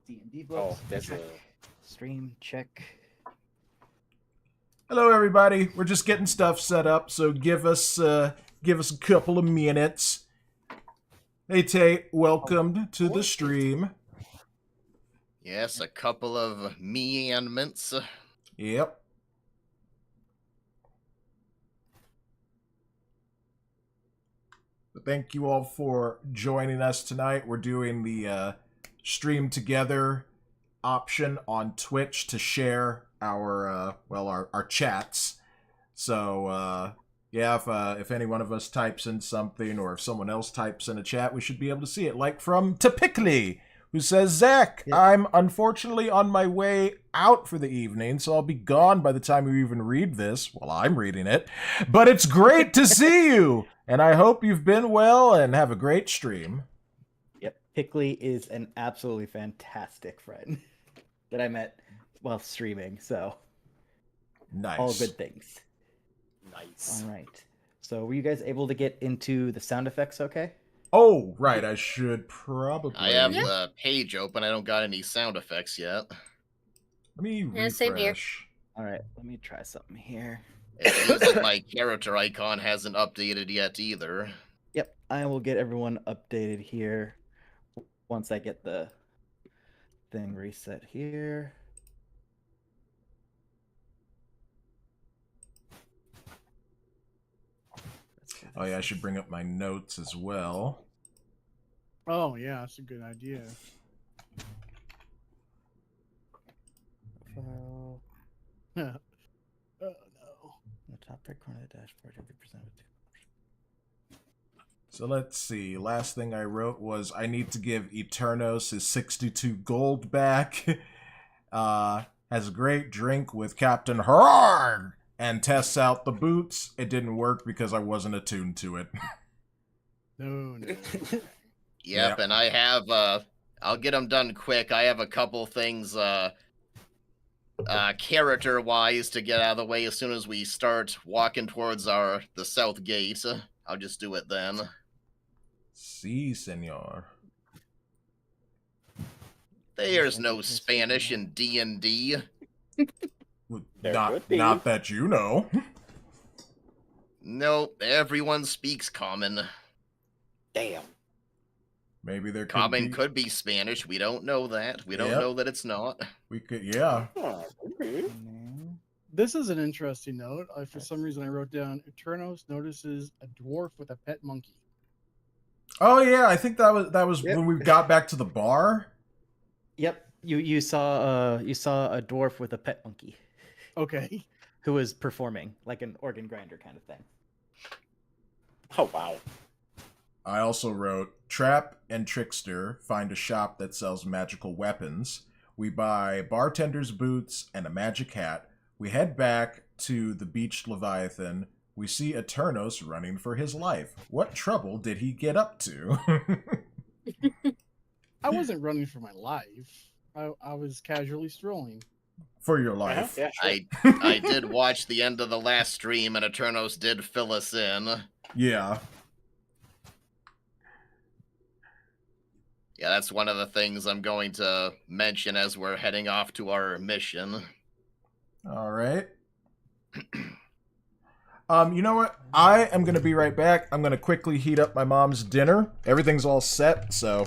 D&D books. Oh, there's check. a Stream check. Hello, everybody. We're just getting stuff set up, so give us a couple of minutes. Hey, Tate, welcome to the stream. Yes, a couple of meandments. Yep. Thank you all for joining us tonight. We're doing the stream together option on Twitch to share our our chats. So yeah, if any one of us types in something, or if someone else types in a chat, we should be able to see it. Like from Typically, who says, Zach, Yeah. I'm unfortunately on my way out for the evening, so I'll be gone by the time you even read this. Well, I'm reading it. But it's great to see you, and I hope you've been well and have a great stream. Yep. Pickley is an absolutely fantastic friend that I met while streaming, so Nice. all good things. nice. All right. So were you guys able to get into the sound effects okay? Oh, right, I should probably... I have the page open. I don't got any sound effects yet. Let me Yeah, same here. refresh. All right, let me try something here. It seems like my character icon hasn't updated yet either. Yep, I will get everyone updated here once I get the thing reset here. Oh yeah, I should bring up my notes as well. Oh yeah, that's a good idea. File. Oh no. In the top right corner of the dashboard, you'll be presented with So let's see. Last thing I wrote was I need to give Eternos his 62 gold back. Has a great drink with Captain Harard and tests out the boots. It didn't work because I wasn't attuned to it. No. Yep, and I have, I'll get them done quick. I have a couple things, character-wise to get out of the way as soon as we start walking towards the south gate. I'll just do it then. Si, senor. There's no Spanish in D&D. There could be. Not that you know. Nope, everyone speaks common. Damn. Maybe there could Common be... could be Spanish. We don't know that. We don't Yep. know that it's not. We could, yeah. Oh, okay. This is an interesting note. For some reason, I wrote down Eternos notices a dwarf with a pet monkey. Oh yeah, I think that was Yep. when we got back to the bar. Yep, you saw a dwarf with a pet monkey Okay. who was performing like an organ grinder kind of thing. Oh wow. I also wrote, Trapp and Trickster find a shop that sells magical weapons. We buy bartender's boots and a magic hat. We head back to the beached Leviathan. We see Eternos running for his life. What trouble did he get up to? I wasn't running for my life. I was casually strolling. For your life. Yeah, sure. I did watch the end of the last stream, and Eternos did fill us in. Yeah. Yeah, that's one of the things I'm going to mention as we're heading off to our mission. All right. You know what? I am going to be right back. I'm going to quickly heat up my mom's dinner. Everything's all set, so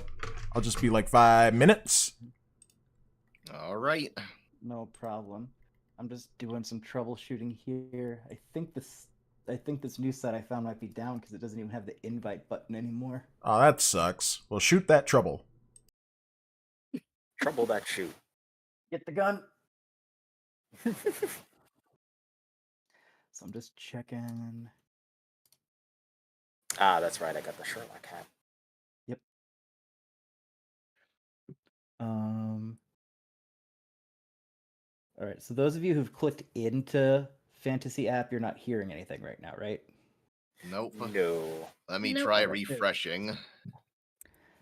I'll just be like 5 minutes. All right. No problem. I'm just doing some troubleshooting here. I think this new set I found might be down because it doesn't even have the invite button anymore. Oh, that sucks. Well, shoot that trouble. Trouble that shoot. Get the gun. So I'm just checking. Ah, that's right. I got the Sherlock hat. All right. So those of you who've clicked into Fantasy app, you're not hearing anything right now, right? Nope. No. Let me Nope. try refreshing.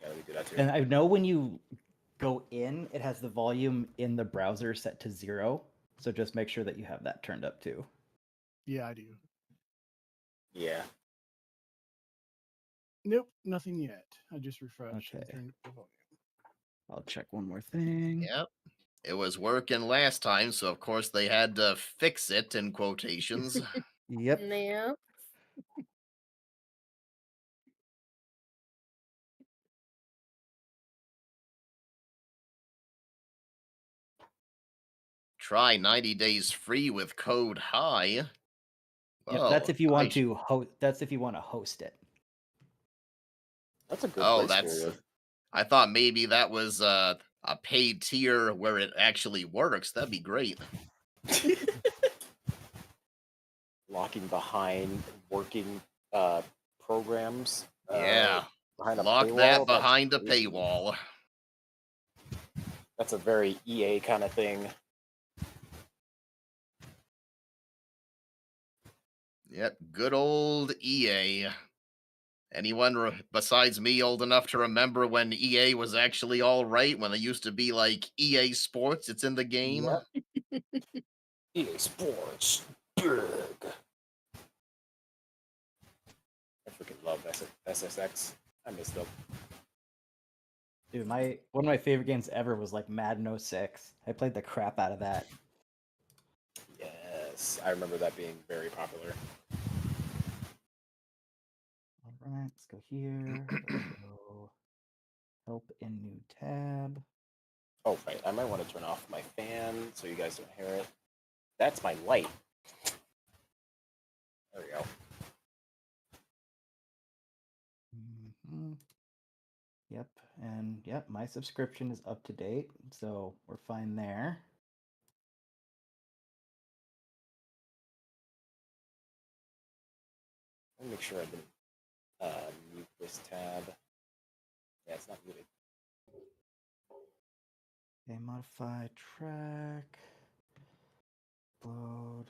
Yeah, we do that too. And I know when you go in, it has the volume in the browser set to 0. So just make sure that you have that turned up too. Yeah, I do. Yeah. Nope, nothing yet. I just refreshed. and Okay. turned up the volume. I'll check one more thing. Yep. It was working last time, so of course they had to fix it in quotations. Yep. Yeah. Try 90 days free with code HIGH. Yep. Whoa, That's if you I want sh- to host. That's if you want to host it. That's a good Oh, place that's. period. I thought maybe that was a paid tier where it actually works. That'd be great. Locking behind working programs. Yeah. Behind a Lock paywall, that that's behind a crazy. paywall. That's a very EA kind of thing. Yep, good old EA. Anyone besides me old enough to remember when EA was actually all right, when they used to be like EA Sports, it's in the game? Yep. EA Sports. Big. I freaking love SSX. I miss them. Dude, one of my favorite games ever was like Madden 06. I played the crap out of that. Yes, I remember that being very popular. All right, let's go here. Let's go help in new tab. Oh, right. I might want to turn off my fan so you guys don't hear it. That's my light. There we go. Mhm. Yep, and yep, my subscription is up to date, so we're fine there. Let me make sure I didn't mute this tab. Yeah, it's not muted. Okay, modify track. Load.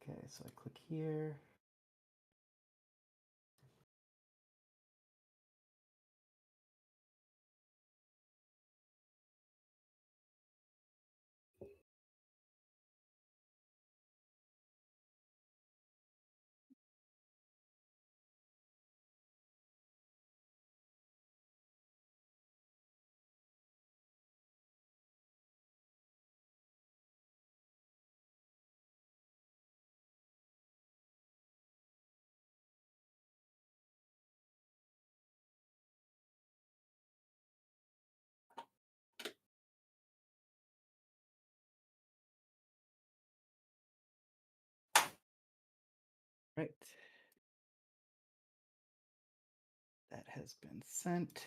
Okay, so I click here. Right. That has been sent.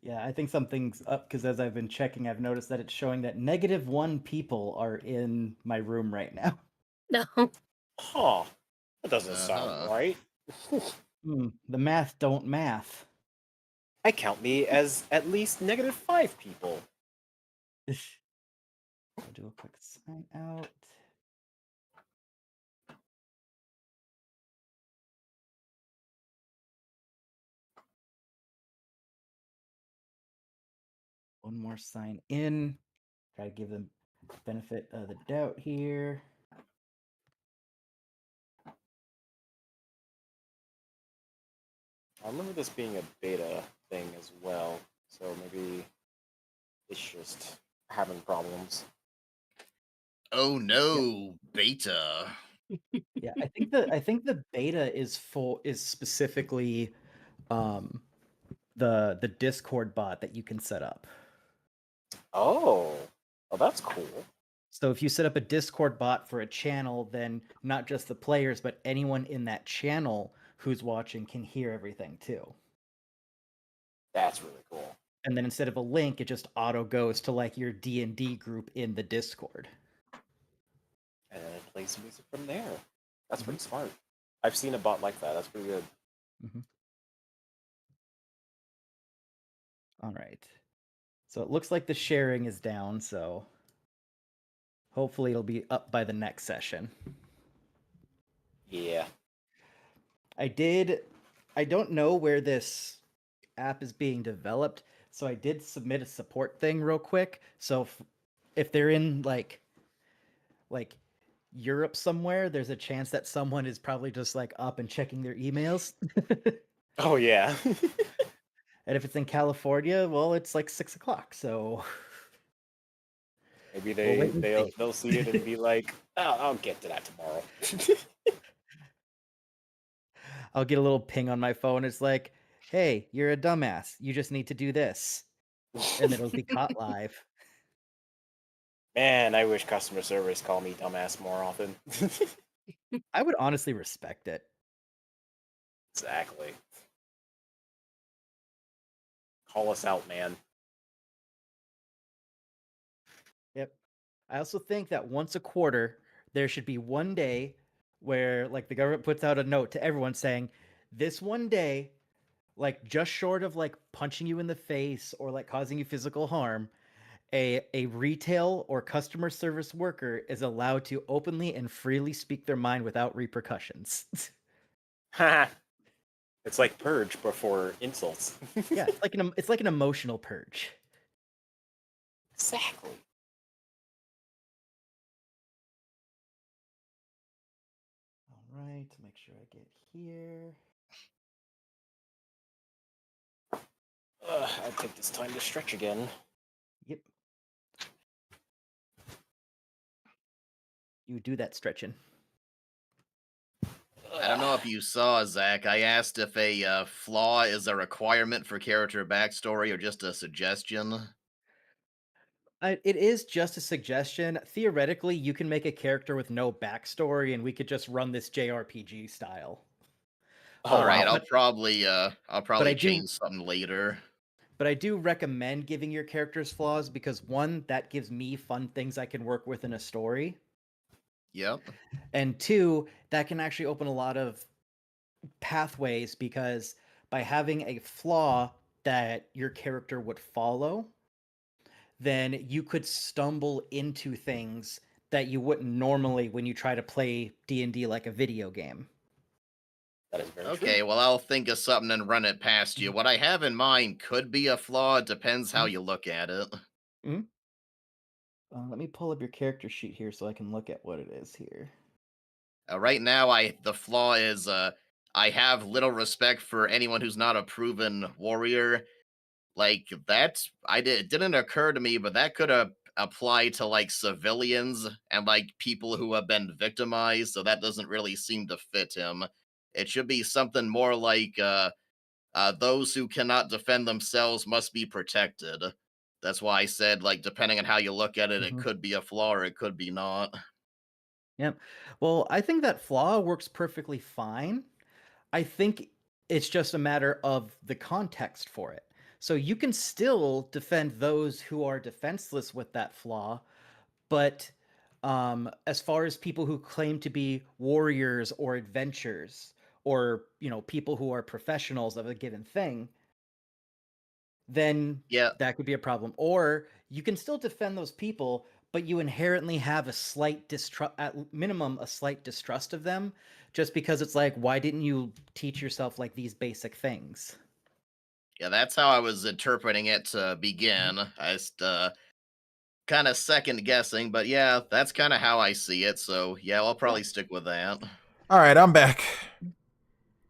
Yeah, I think something's up because as I've been checking, I've noticed that it's showing that -1 people are in my room right now. No. Huh. That doesn't sound Uh-huh. right. The math don't math. I count me as at least -5 people. I'll do a quick sign out. One more sign in. Try to give them benefit of the doubt here. I remember this being a beta thing as well, so maybe it's just having problems. Oh no, beta. Yeah, I think the beta is specifically the Discord bot that you can set up. Oh, that's cool. So if you set up a Discord bot for a channel, then not just the players, but anyone in that channel who's watching can hear everything too. That's really cool. And then instead of a link, it just auto goes to like your D&D group in the Discord. And then it plays music from there. That's pretty smart. I've seen a bot like that. That's pretty good. All right. So it looks like the sharing is down, so hopefully it'll be up by the next session. Yeah. I don't know where this app is being developed, so I did submit a support thing real quick. So if they're in like Europe somewhere, there's a chance that someone is probably just like up and checking their emails. Oh yeah. And if it's in California, well, it's like 6 o'clock. So Maybe we'll wait and see. they'll see it and be like, oh, I'll get to that tomorrow. I'll get a little ping on my phone. It's like, hey, you're a dumbass. You just need to do this. And then it'll be caught live. Man, I wish customer service call me dumbass more often. I would honestly respect it. Exactly. Call us out, man. Yep. I also think that once a quarter, there should be one day where like the government puts out a note to everyone saying, this one day, like just short of like punching you in the face or like causing you physical harm, a retail or customer service worker is allowed to openly and freely speak their mind without repercussions. It's like purge before insults. Yeah, it's like an emotional purge. Exactly. All right, to make sure I get here. I'll take this time to stretch again. Yep. You do that stretching. I don't know if you saw, Zach. I asked if a flaw is a requirement for character backstory or just a suggestion. It is just a suggestion. Theoretically, you can make a character with no backstory, and we could just run this JRPG style. Oh, All right, wow. I'll probably do- change something later. But I do recommend giving your characters flaws because one, that gives me fun things I can work with in a story. Yep. And two, that can actually open a lot of pathways because by having a flaw that your character would follow, then you could stumble into things that you wouldn't normally when you try to play D&D like a video game. That is very Okay, true. well, I'll think of something and run it past you. What I have in mind could be a flaw. It depends how you look at it. Let me pull up your character sheet here so I can look at what it is here. Right now, the flaw is I have little respect for anyone who's not a proven warrior. Like it didn't occur to me, but that could apply to like civilians and like people who have been victimized. So that doesn't really seem to fit him. It should be something more like those who cannot defend themselves must be protected. That's why I said, like, depending on how you look at it, it could be a flaw or it could be not. Yep. Well, I think that flaw works perfectly fine. I think it's just a matter of the context for it. So you can still defend those who are defenseless with that flaw, but as far as people who claim to be warriors or adventurers, or people who are professionals of a given thing, then Yeah, that could be a problem. Or you can still defend those people, but you inherently have a slight distrust, at minimum, a slight distrust of them, just because it's like, why didn't you teach yourself like these basic things? yeah, that's how I was interpreting it to begin. I just kind of second guessing, but yeah, that's kind of how I see it. So yeah, I'll probably stick with that. All right, I'm back.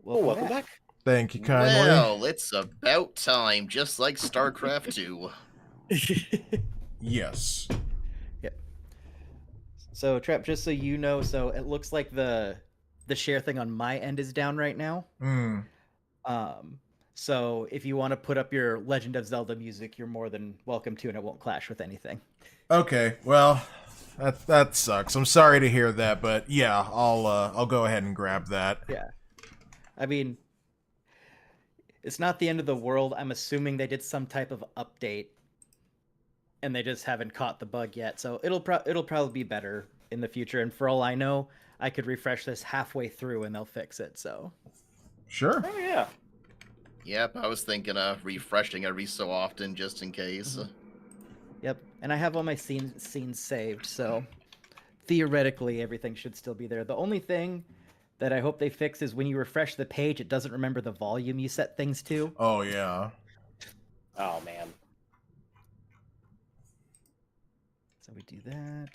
Welcome back. Thank you kindly. Well, it's about time, just like StarCraft 2. Yes. Yep. So Trap, just so you know, so it looks like the share thing on my end is down right now. So if you want to put up your Legend of Zelda music, you're more than welcome to, and it won't clash with anything. Okay, well, that sucks. I'm sorry to hear that, but yeah, I'll go ahead and grab that. Yeah. I mean, it's not the end of the world. I'm assuming they did some type of update, and they just haven't caught the bug yet. So it'll probably be better in the future. And for all I know, I could refresh this halfway through, and they'll fix it. So. Sure. Oh yeah. Yep, I was thinking of refreshing every so often just in case. Yep, and I have all my scenes saved, so theoretically everything should still be there. The only thing that I hope they fix is when you refresh the page, it doesn't remember the volume you set things to. Oh yeah. Oh man. So we do that.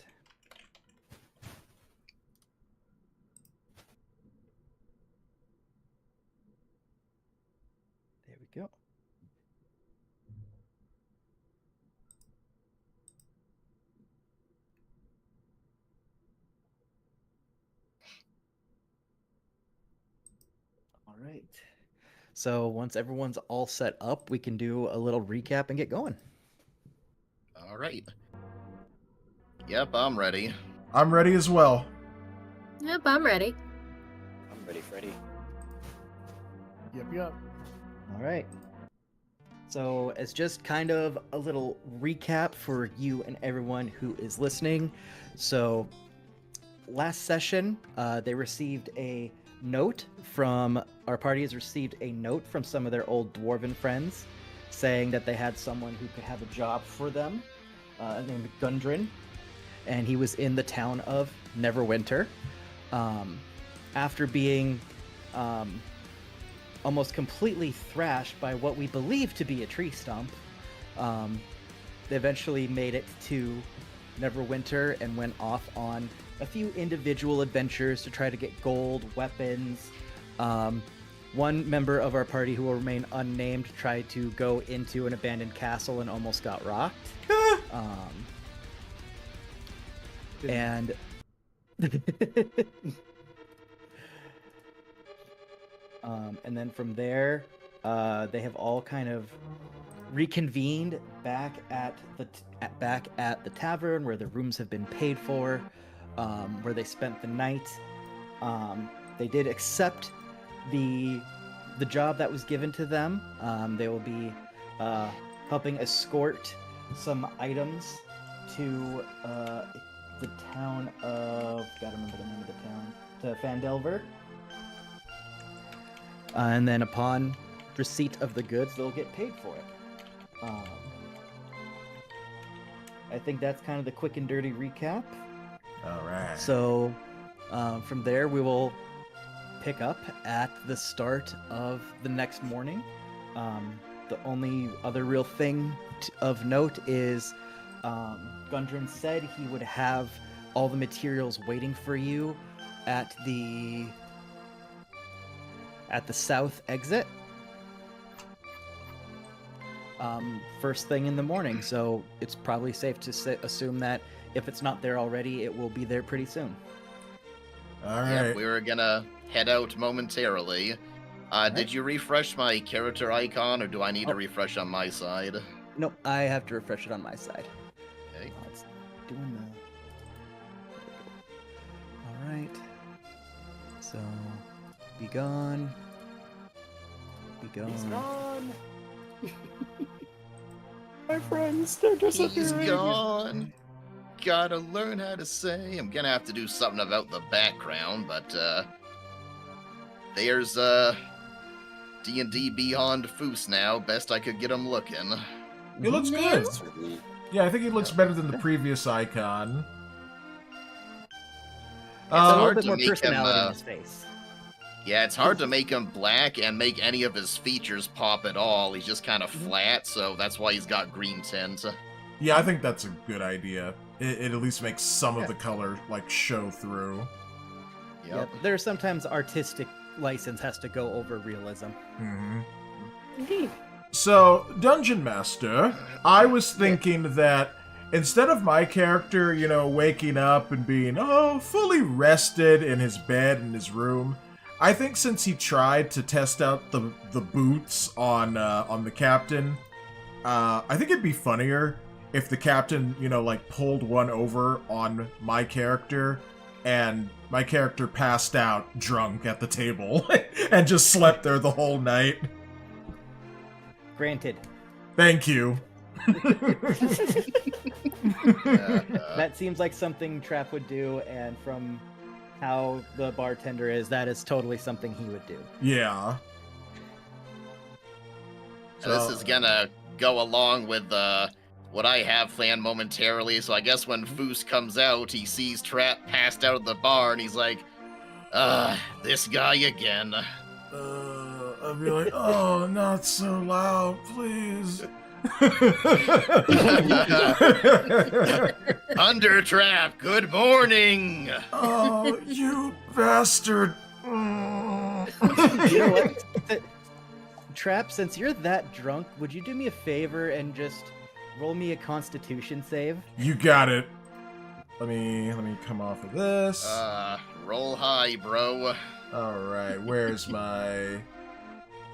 right. So once everyone's all set up, we can do a little recap and get going. All right. Yep, I'm ready. I'm ready as well. Yep, I'm ready. I'm ready, Freddy. Yep. All right. So it's just kind of a little recap for you and everyone who is listening. So last session, they received a note from our party has received a note from some of their old dwarven friends saying that they had someone who could have a job for them named Gundren, and he was in the town of Neverwinter. After being almost completely thrashed by what we believe to be a tree stump, they eventually made it to Neverwinter and went off on a few individual adventures to try to get gold, weapons. One member of our party who will remain unnamed tried to go into an abandoned castle and almost got rocked. And and then from there, they have all kind of reconvened back at the tavern where the rooms have been paid for, where they spent the night. They did accept the job that was given to them. They will be helping escort some items to the town of, gotta remember the name of the town, to Phandelver. And then upon receipt of the goods, they'll get paid for it. I think that's kind of the quick and dirty recap. All right. So from there, we will pick up at the start of the next morning. The only other real thing of note is Gundren said he would have all the materials waiting for you at the south exit first thing in the morning, so it's probably safe to assume that if it's not there already, it will be there pretty soon. All Yeah, right. we were gonna head out momentarily. Did you refresh my character icon, or do I need to refresh on my side? Nope, I have to refresh it on my side. Okay. It's doing the... Alright. So, be gone. Be gone. He's gone. My friends, they're disappearing. He's gone. Gotta learn how to say. I'm gonna have to do something about the background, but there's D&D Beyond Foos now. Best I could get him looking. He looks Yeah. good. Yeah, I think he looks better than the previous icon. It's a little hard bit to more make him, personality in his face. Yeah, it's hard to make him black and make any of his features pop at all. He's just kind of flat, so that's why he's got green tint. Yeah, I think that's a good idea. It at least makes some of the color like show through. Yep. There's sometimes artistic license has to go over realism. Mm-hmm. Indeed. So, Dungeon Master, I was thinking that instead of my character, waking up and being, fully rested in his bed in his room, I think since he tried to test out the boots on the captain, I think it'd be funnier if the captain, pulled one over on my character, and my character passed out drunk at the table and just slept there the whole night. Granted. Thank you. That seems like something Trapp would do, and from how the bartender is, that is totally something he would do. Yeah. This is gonna go along with what I have planned momentarily, so I guess when Foos comes out, he sees Trapp passed out at the bar, and he's like, this guy again. I'd be like, oh, not so loud, please. Under Trapp, good morning! Oh, you bastard. You know what? Trapp, since you're that drunk, would you do me a favor and just roll me a Constitution save? You got it. Let me come off of this. Roll high, bro. All right, where's my...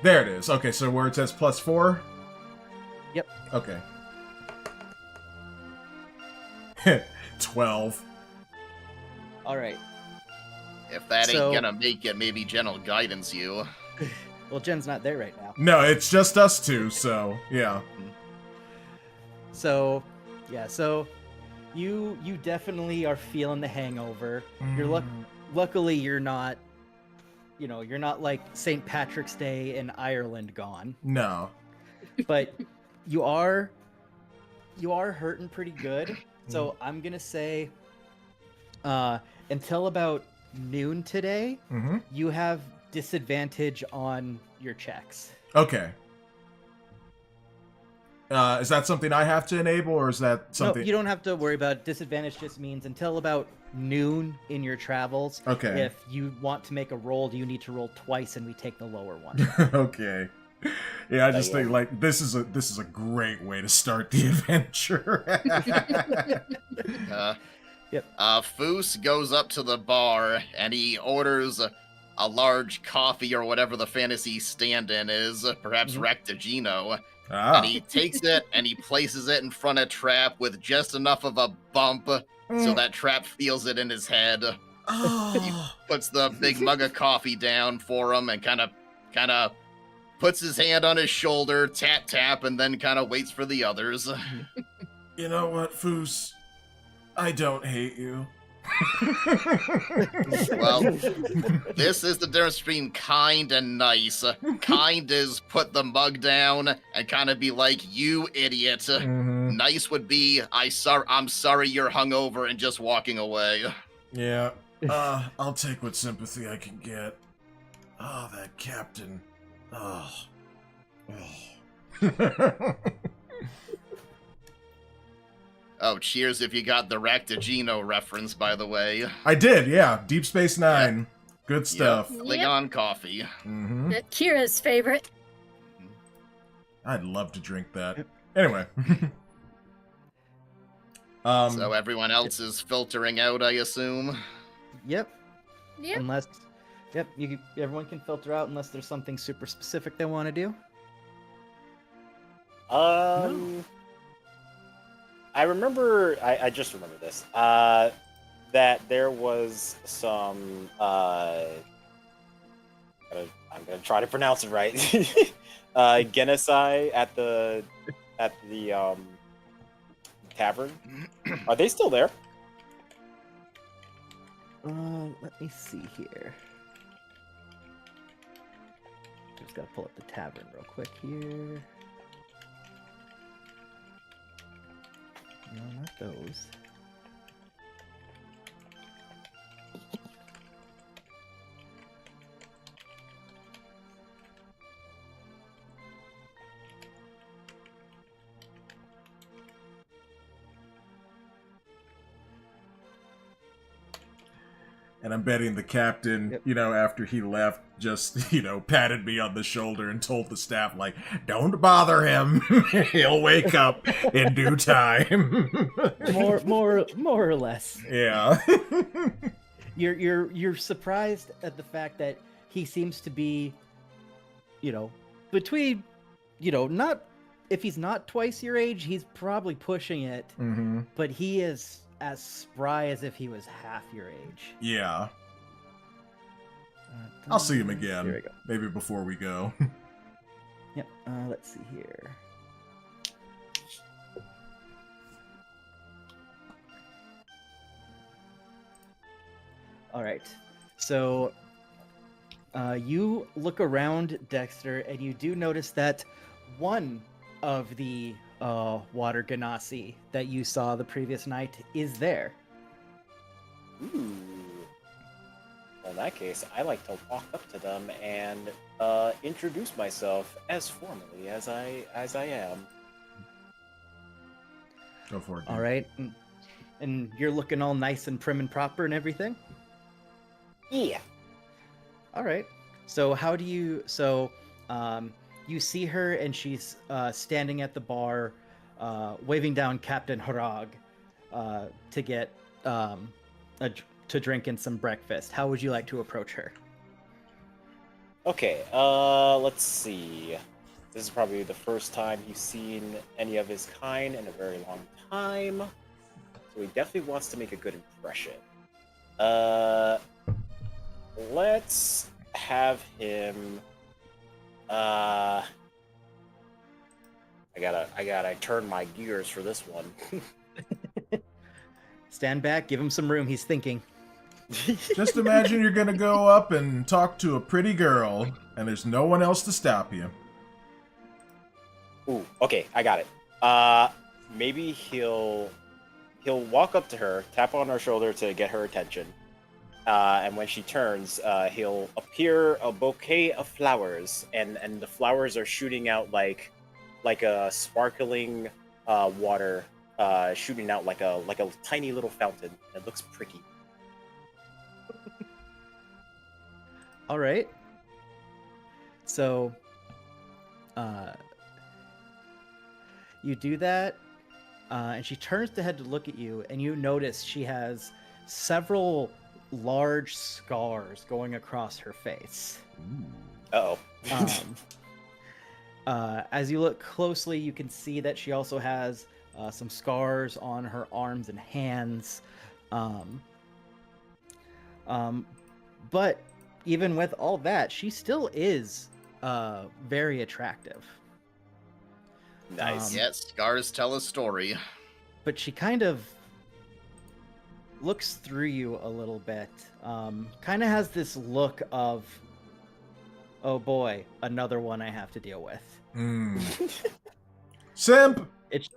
There it is. Okay, so where it says +4? Yep. Okay. 12. All right. If that So- ain't gonna make it, maybe Jen will guidance you. Well, Jen's not there right now. No, it's just us two, so yeah. So, yeah. So, you definitely are feeling the hangover. You're luckily you're not. You know, you're not like St. Patrick's Day in Ireland gone, No. but you are hurting pretty good. So I'm gonna say, until about noon today, Mm-hmm. you have disadvantage on your checks. Okay. Is that something I have to enable, or is that something... No, you don't have to worry about it. Disadvantage just means until about noon in your travels. Okay. If you want to make a roll, you need to roll twice, and we take the lower one. Okay. Yeah, I just think like this is a great way to start the adventure. Yep. Foos goes up to the bar and he orders a large coffee or whatever the fantasy stand-in is, perhaps Rectigino. And he takes it and he places it in front of Trapp with just enough of a bump so that Trapp feels it in his head. He puts the big mug of coffee down for him and kind of puts his hand on his shoulder, tap tap, and then kind of waits for the others. You know what, Foos? I don't hate you. Well, this is the difference between kind and nice. Kind is put the mug down and kind of be like, "You idiot." Mhm. Nice would be, I'm sorry you're hungover," and just walking away. Yeah. I'll take what sympathy I can get. Oh, that captain. Oh. Oh, cheers if you got the Rectigino reference, by the way. I did, yeah. Deep Space Nine. Good stuff. Yep. Klingon coffee. Mm-hmm. Kira's favorite. I'd love to drink that. Anyway. So everyone else is filtering out, I assume? Yep. Yep. Unless, everyone can filter out unless there's something super specific they want to do. I remember, I just remember this, that there was some, I'm gonna try to pronounce it right, genocide at the tavern. Are they still there? Let me see here. Just gotta pull up the tavern real quick here. No, not those. And I'm betting the captain, Yep. you know, after he left, just, you know, patted me on the shoulder and told the staff, like, don't bother him. He'll wake up in due time. more or less. Yeah. You're surprised at the fact that he seems to be, you know, between, you know, not, if he's not twice your age, he's probably pushing it, Mm-hmm. but he is as spry as if he was half your age. Yeah. I'll see him Here we again. go. Maybe before we go. Yep. Let's see here. All right. So you look around, Dexter, and you do notice that one of the water ganassi that you saw the previous night is there. Ooh. Well, in that case, I like to walk up to them and introduce myself as formally as I am. Go for it. All right. And you're looking all nice and prim and proper and everything? Yeah. All right. So how do you? So you see her, and she's standing at the bar, waving down Captain Harag to get to drink and some breakfast. How would you like to approach her? Okay, let's see. This is probably the first time he's seen any of his kind in a very long time. So he definitely wants to make a good impression. Let's have him. I gotta turn my gears for this one. Stand back, give him some room. He's thinking. Just imagine you're gonna go up and talk to a pretty girl, and there's no one else to stop you. Ooh, okay, I got it. Maybe he'll walk up to her, tap on her shoulder to get her attention, and when she turns, he'll appear a bouquet of flowers, and the flowers are shooting out like a sparkling water, shooting out like a tiny little fountain. It looks pretty. All right. So, you do that, and she turns the head to look at you, and you notice she has several large scars going across her face. Uh-oh. As you look closely, you can see that she also has some scars on her arms and hands. But even with all that, she still is very attractive. Nice. Yes, scars tell a story. But she kind of looks through you a little bit. Kind of has this look of, oh boy, another one I have to deal with. Simp! It's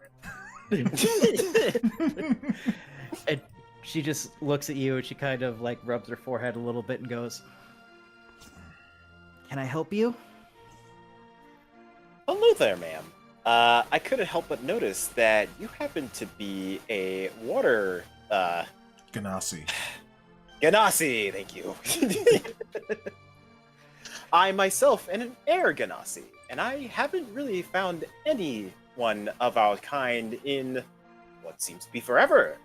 and she just looks at you and she kind of like rubs her forehead a little bit and goes, "Can I help you?" Hello there, ma'am. I couldn't help but notice that you happen to be a water Ganassi. Ganassi. Thank you. I myself am an air Ganassi, and I haven't really found anyone of our kind in what seems to be forever.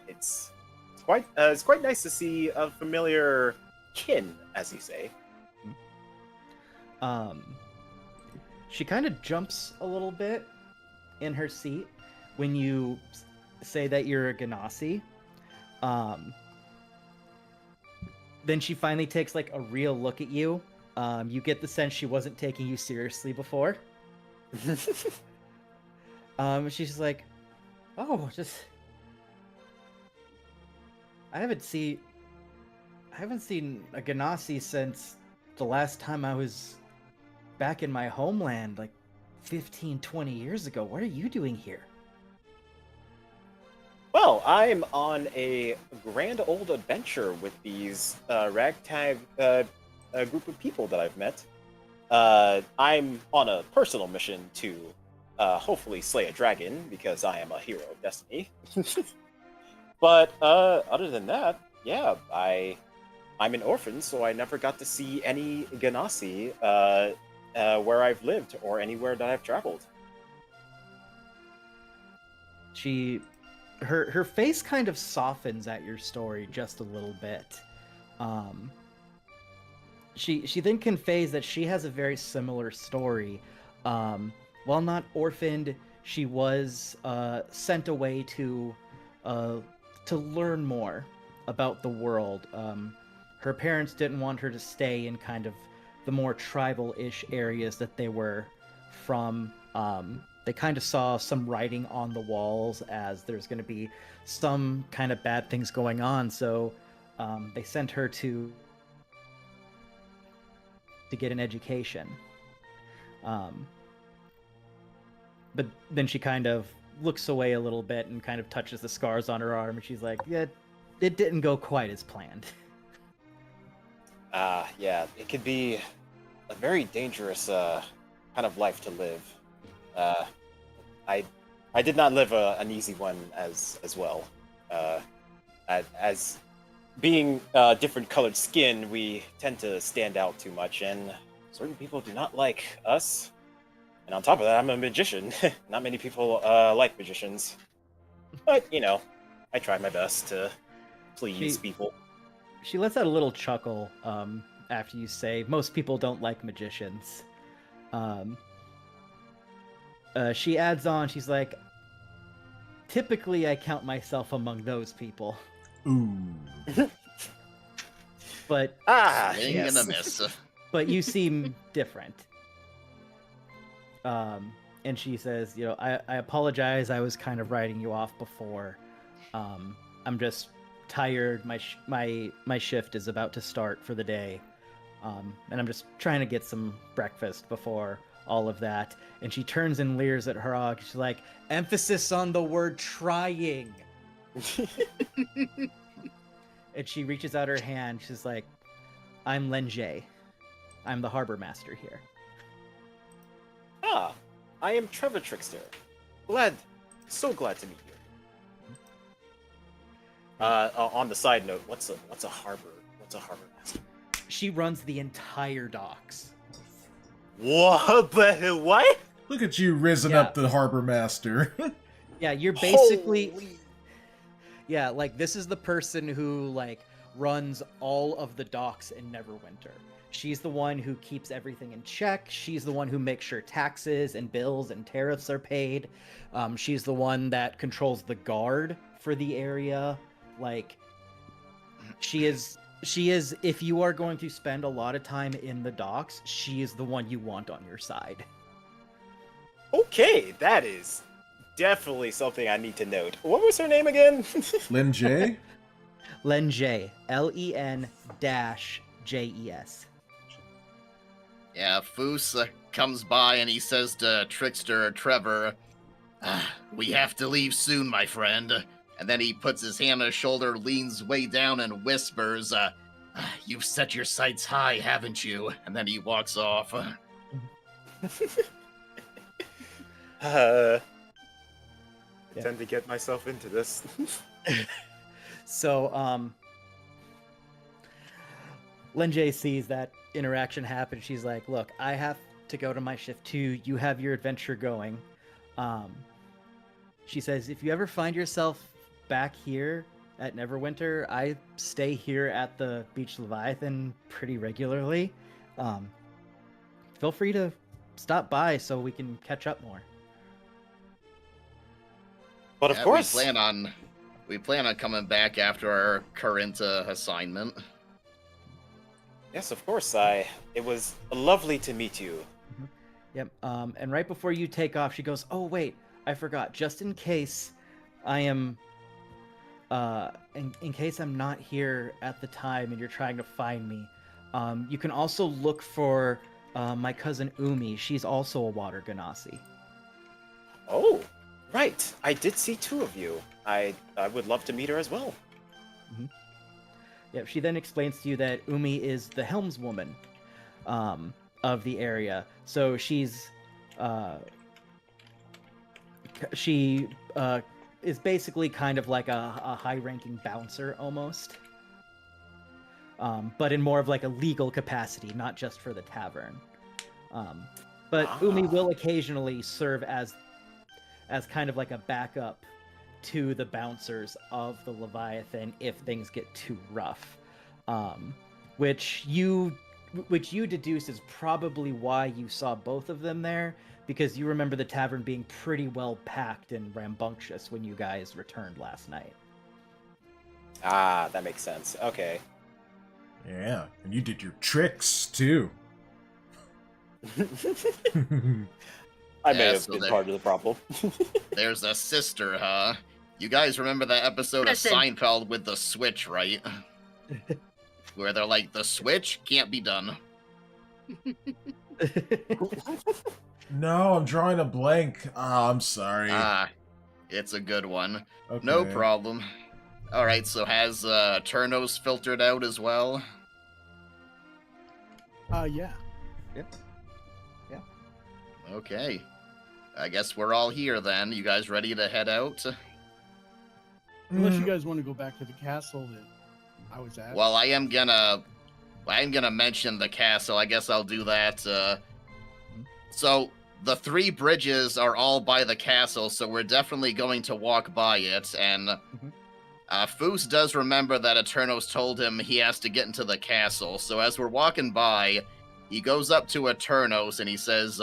It's quite nice to see a familiar kin, as you say. She kind of jumps a little bit in her seat when you say that you're a Ganassi. Then she finally takes like a real look at you. You get the sense she wasn't taking you seriously before. She's just like, "Oh, just I haven't seen a Ganassi since the last time I was back in my homeland, like 15, 20 years ago. What are you doing here?" Well, I'm on a grand old adventure with these ragtag group of people that I've met. I'm on a personal mission to hopefully slay a dragon because I am a hero of destiny. But other than that, yeah, I'm an orphan, so I never got to see any Ganassi where I've lived or anywhere that I've traveled. Her face kind of softens at your story just a little bit. She then conveys that she has a very similar story. While not orphaned, she was sent away to learn more about the world. Her parents didn't want her to stay in kind of the more tribal-ish areas that they were from. They kind of saw some writing on the walls as there's going to be some kind of bad things going on, so they sent her to get an education. But then she kind of looks away a little bit and kind of touches the scars on her arm, and she's like, "Yeah, it didn't go quite as planned." Yeah, it could be a very dangerous kind of life to live. I did not live an easy one as well. As being different colored skin, we tend to stand out too much, and certain people do not like us. And on top of that, I'm a magician. Not many people like magicians. But, you know, I try my best to please people. She lets out a little chuckle after you say most people don't like magicians. She adds on, she's like, typically I count myself among those people. Ooh. But Swing and a miss. but you seem different. And she says, you know, I apologize. I was kind of writing you off before. I'm just tired. My shift is about to start for the day. And I'm just trying to get some breakfast before all of that. And she turns and leers at Herog. She's like, emphasis on the word trying. And she reaches out her hand. She's like, I'm Lenjay. I'm the harbor master here. Ah, I am Trevor Trickster. So glad to meet you. On the side note, what's a harbor master? She runs the entire docks. What? But what? Look at you risen Yeah. up the harbor master. Yeah, you're basically Holy- yeah, like this is the person who like runs all of the docks in Neverwinter. She's the one who keeps everything in check. She's the one who makes sure taxes and bills and tariffs are paid. She's the one that controls the guard for the area. Like, she is, if you are going to spend a lot of time in the docks, she is the one you want on your side. Okay, that is definitely something I need to note. What was her name again? Lin J? Lenjay, Len-Jes. Yeah, Foos comes by and he says to Trickster Trevor, we have to leave soon, my friend. And then he puts his hand on his shoulder, leans way down, and whispers, you've set your sights high, haven't you? And then he walks off. I tend to get myself into this. So, Lenjay sees that interaction happen. She's like, look, I have to go to my shift too. You have your adventure going. She says, if you ever find yourself back here at Neverwinter, I stay here at the Beach Leviathan pretty regularly. Feel free to stop by so we can catch up more. But of Yeah, course, we plan on coming back after our current assignment. yes, of course. It was lovely to meet you. Yep. And right before you take off, she goes, "Oh wait, I forgot. Just in case I am, in case I'm not here at the time and you're trying to find me, you can also look for my cousin Umi. She's also a water Ganassi." Oh, right. I did see two of you. I would love to meet her as well. Yep. She then explains to you that Umi is the helmswoman of the area. So she's she is basically kind of like a high-ranking bouncer almost, but in more of like a legal capacity, not just for the tavern. But Umi will occasionally serve as kind of like a backup to the bouncers of the Leviathan if things get too rough, which you deduce is probably why you saw both of them there, because you remember the tavern being pretty well packed and rambunctious when you guys returned last night. Ah, that makes sense. Okay. Yeah, and you did your tricks, too. I may Yeah, have so been there- part of the problem. There's a sister, huh? You guys remember that episode Listen. of Seinfeld with the switch, right? Where they're like, the switch can't be done. No, I'm drawing a blank. Oh, I'm sorry. It's a good one. Okay. No problem. Alright, so has Turnos filtered out as well? Yeah. Okay. I guess we're all here then. You guys ready to head out? Unless you Mm, guys want to go back to the castle that I was at. Well, I'm gonna mention the castle. I guess I'll do that. So the 3 bridges are all by the castle, so we're definitely going to walk by it. And Foos does remember that Eternos told him he has to get into the castle, so as we're walking by, he goes up to Eternos and he says,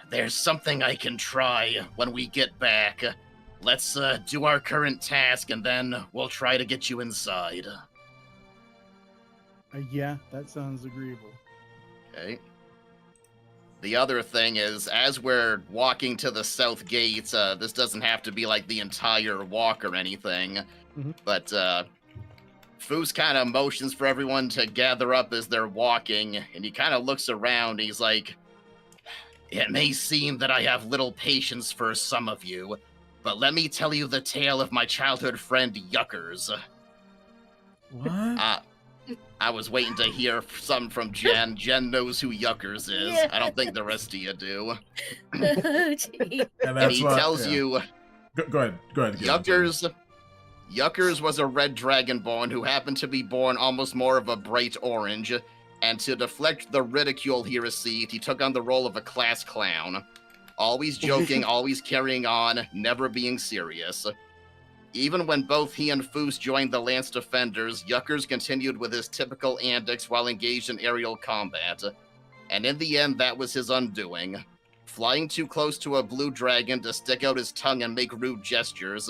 there's something I can try when we get back. Let's do our current task and then we'll try to get you inside. Yeah, that sounds agreeable. Okay. The other thing is, as we're walking to the south gates, this doesn't have to be like the entire walk or anything, but Foos kind of motions for everyone to gather up as they're walking, and he kind of looks around. He's like, it may seem that I have little patience for some of you, but let me tell you the tale of my childhood friend Yuckers. What? I was waiting to hear something from Jen. Jen knows who Yuckers is. Yeah. I don't think the rest of you do. Oh, gee. And he tells you... Go ahead. Yuckers was a red dragonborn who happened to be born almost more of a bright orange, and to deflect the ridicule he received, he took on the role of a class clown. Always joking, always carrying on, never being serious. Even when both he and Foos joined the Lance Defenders, Yuckers continued with his typical antics while engaged in aerial combat. And in the end, that was his undoing. Flying too close to a blue dragon to stick out his tongue and make rude gestures,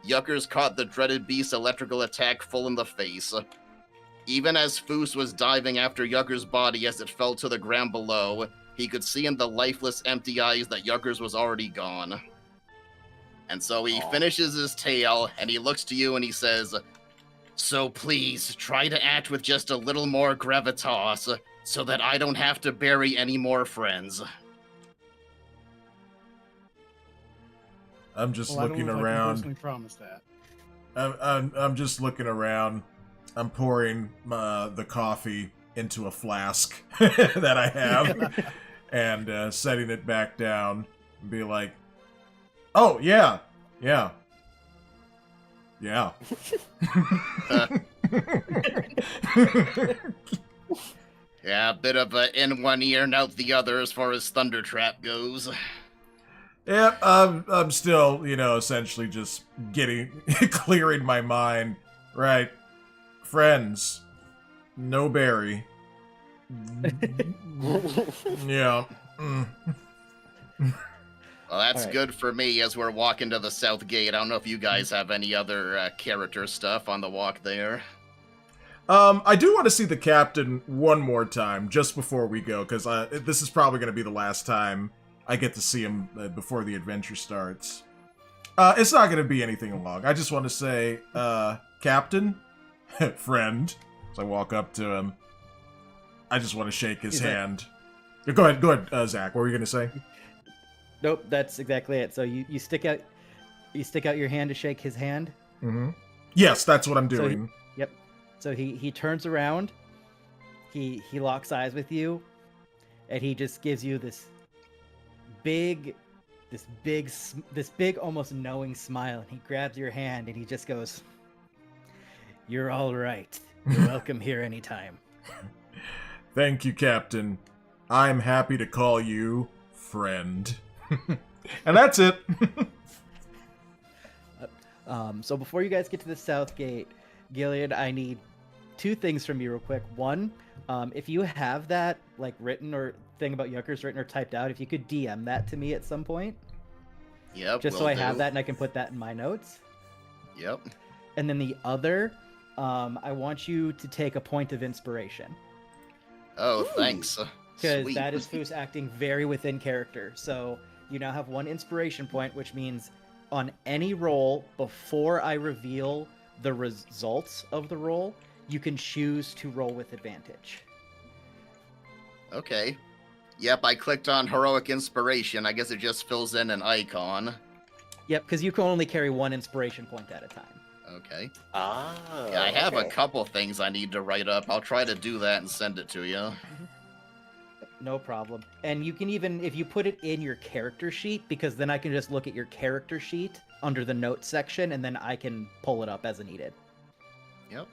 Yuckers caught the dreaded beast's electrical attack full in the face. Even as Foos was diving after Yuckers' body as it fell to the ground below, he could see in the lifeless, empty eyes that Yuckers was already gone. And so he finishes his tale, and he looks to you and he says, so please, try to act with just a little more gravitas, so that I don't have to bury any more friends. I'm just Well, looking I don't know if I can around. personally promise that. I'm just looking around. I'm pouring the coffee into a flask that I have and setting it back down and be like, oh, yeah. Yeah, a bit of a in one ear and out the other as far as Thunder Trap goes. Yeah, I'm still, essentially just clearing my mind. Right. Friends. No Barry. Yeah. Well, that's Alright. good for me as we're walking to the south gate. I don't know if you guys have any other character stuff on the walk there. I do want to see the captain one more time just before we go, because this is probably going to be the last time I get to see him before the adventure starts. It's not going to be anything long. I just want to say, Captain, friend, as I walk up to him, I just want to shake his hand. Go ahead, Zach. What were you going to say? Nope, that's exactly it. So you stick out your hand to shake his hand. Mm-hmm. Yes, that's what I'm So doing. Yep. So he turns around, he locks eyes with you, and he just gives you this big almost knowing smile, and he grabs your hand and he just goes, "You're all right. You're welcome here anytime." Thank you, Captain. I'm happy to call you friend. And that's it. So before you guys get to the south gate, Gilien, I need two things from you real quick. One, if you have that written or thing about Yuckers written or typed out, if you could DM that to me at some point. Yep. Just so I have that and I can put that in my notes. Yep. And then the other, I want you to take a point of inspiration. Oh, thanks. Because Sweet. that is Foos acting very within character. So you now have one inspiration point, which means on any roll, before I reveal the results of the roll, you can choose to roll with advantage. Okay. Yep, I clicked on Heroic Inspiration. I guess it just fills in an icon. Yep, because you can only carry one inspiration point at a time. Okay. Ah. Yeah, I have a okay. couple things I need to write up. I'll try to do that and send it to you. No problem. And you can even, if you put it in your character sheet, because then I can just look at your character sheet under the notes section, and then I can pull it up as needed. Yep.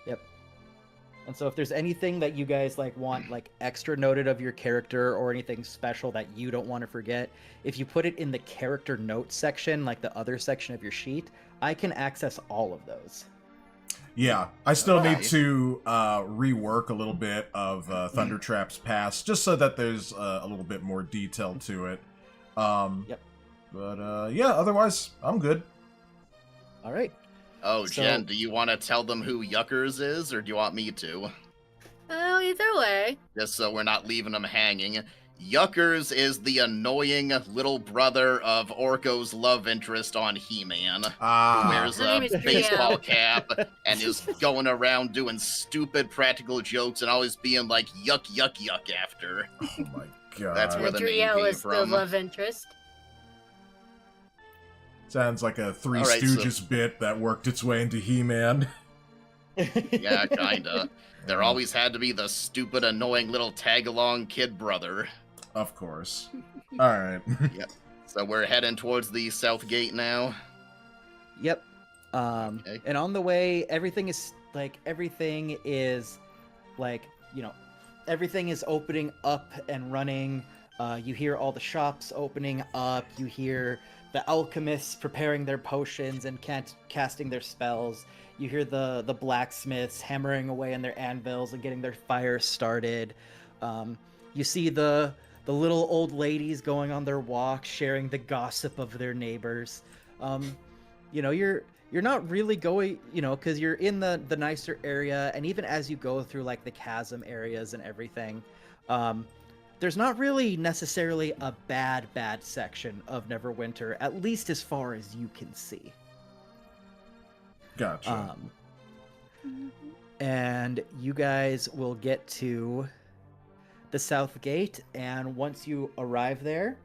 Yep. And so if there's anything that you guys like want like extra noted of your character or anything special that you don't want to forget, if you put it in the character notes section, like the other section of your sheet, I can access all of those. Yeah, I still need Okay. to rework a little bit of Thunder Trap's past, just so that there's a little bit more detail to it. Yep. But yeah, otherwise, I'm good. All right. Oh, So- Jen, do you want to tell them who Yuckers is, or do you want me to? Oh, either way. Just so we're not leaving them hanging. Yuckers is the annoying little brother of Orko's love interest on He-Man. Who Ah, wears Her a name is baseball Trio. cap and is going around doing stupid practical jokes and always being like yuck yuck yuck after. oh my god. That's where the name Adriel came is the from. love interest. Sounds like a Three All right, so- Stooges bit that worked its way into He-Man. Yeah, kinda. There always had to be the stupid, annoying little tag-along kid brother. Of course. Alright. So we're heading towards the south gate now. Yep. Okay. And on the way, everything is everything is opening up and running. You hear all the shops opening up. You hear the alchemists preparing their potions and casting their spells. You hear the blacksmiths hammering away on their anvils and getting their fires started. You see the little old ladies going on their walk, sharing the gossip of their neighbors. You're not really going, because you're in the nicer area, and even as you go through like the chasm areas and everything, there's not really necessarily a bad section of Neverwinter, at least as far as you can see. Gotcha. And you guys will get to the south gate, and once you arrive there,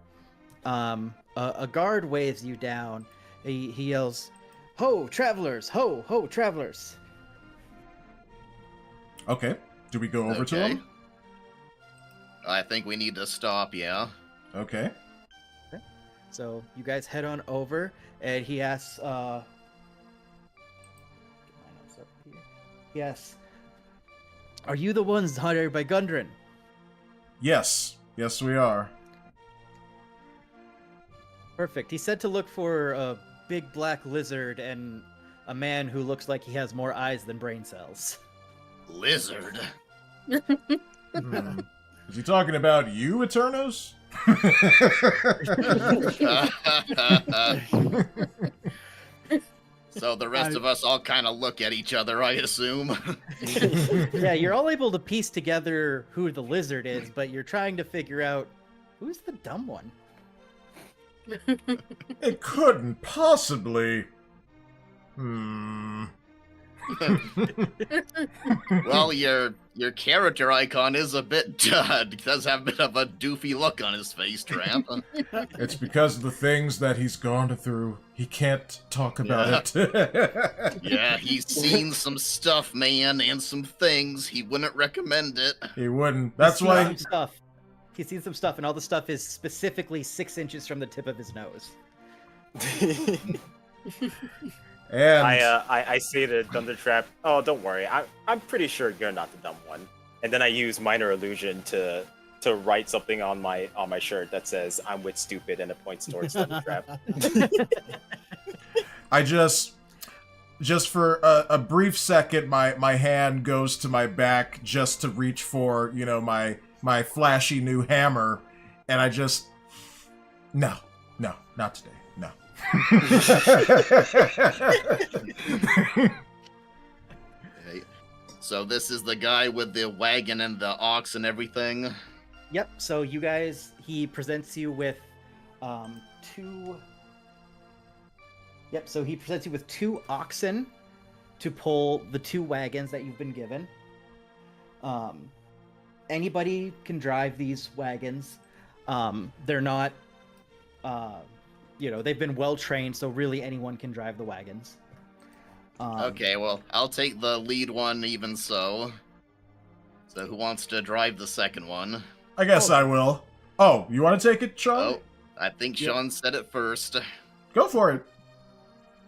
a guard waves you down. He yells, "Ho, travelers! Ho, ho, travelers!" Okay. Do we go over to Okay. him? I think we need to stop, yeah. Okay. So you guys head on over, and he asks, Yes. "Are you the ones hired by Gundren?" Yes. Yes, we are. Perfect. He said to look for a big black lizard and a man who looks like he has more eyes than brain cells. Lizard. Hmm. Is he talking about you, Eternos? So the rest of us all kind of look at each other, I assume. Yeah, you're all able to piece together who the lizard is, but you're trying to figure out who's the dumb one. It couldn't possibly. Hmm. Well, your character icon is a bit does have a bit of a doofy look on his face, Tramp. It's because of the things that he's gone through. He can't talk about it. Yeah, he's seen some stuff, man, and some things. He wouldn't recommend it. He wouldn't. That's He's seen why. some stuff. He's seen some stuff, and all the stuff is specifically 6 inches from the tip of his nose. And I say to Thunder Trap, "Oh, don't worry. I'm pretty sure you're not the dumb one." And then I use minor illusion to write something on my shirt that says "I'm with stupid" and it points towards Thunder Trap. I just for a brief second, my hand goes to my back just to reach for, my flashy new hammer, and I just no, not today, no. Okay. So this is the guy with the wagon and the ox and everything. Yep. So you guys, he presents you with two. Yep. So he presents you with 2 oxen to pull the 2 wagons that you've been given. Anybody can drive these wagons. They're not, they've been well trained, so really anyone can drive the wagons. Okay, well, I'll take the lead one even so. So who wants to drive the second one? I guess I will. Oh, you want to take it, Sean? Oh, I think Yep. Shaun said it first. Go for it.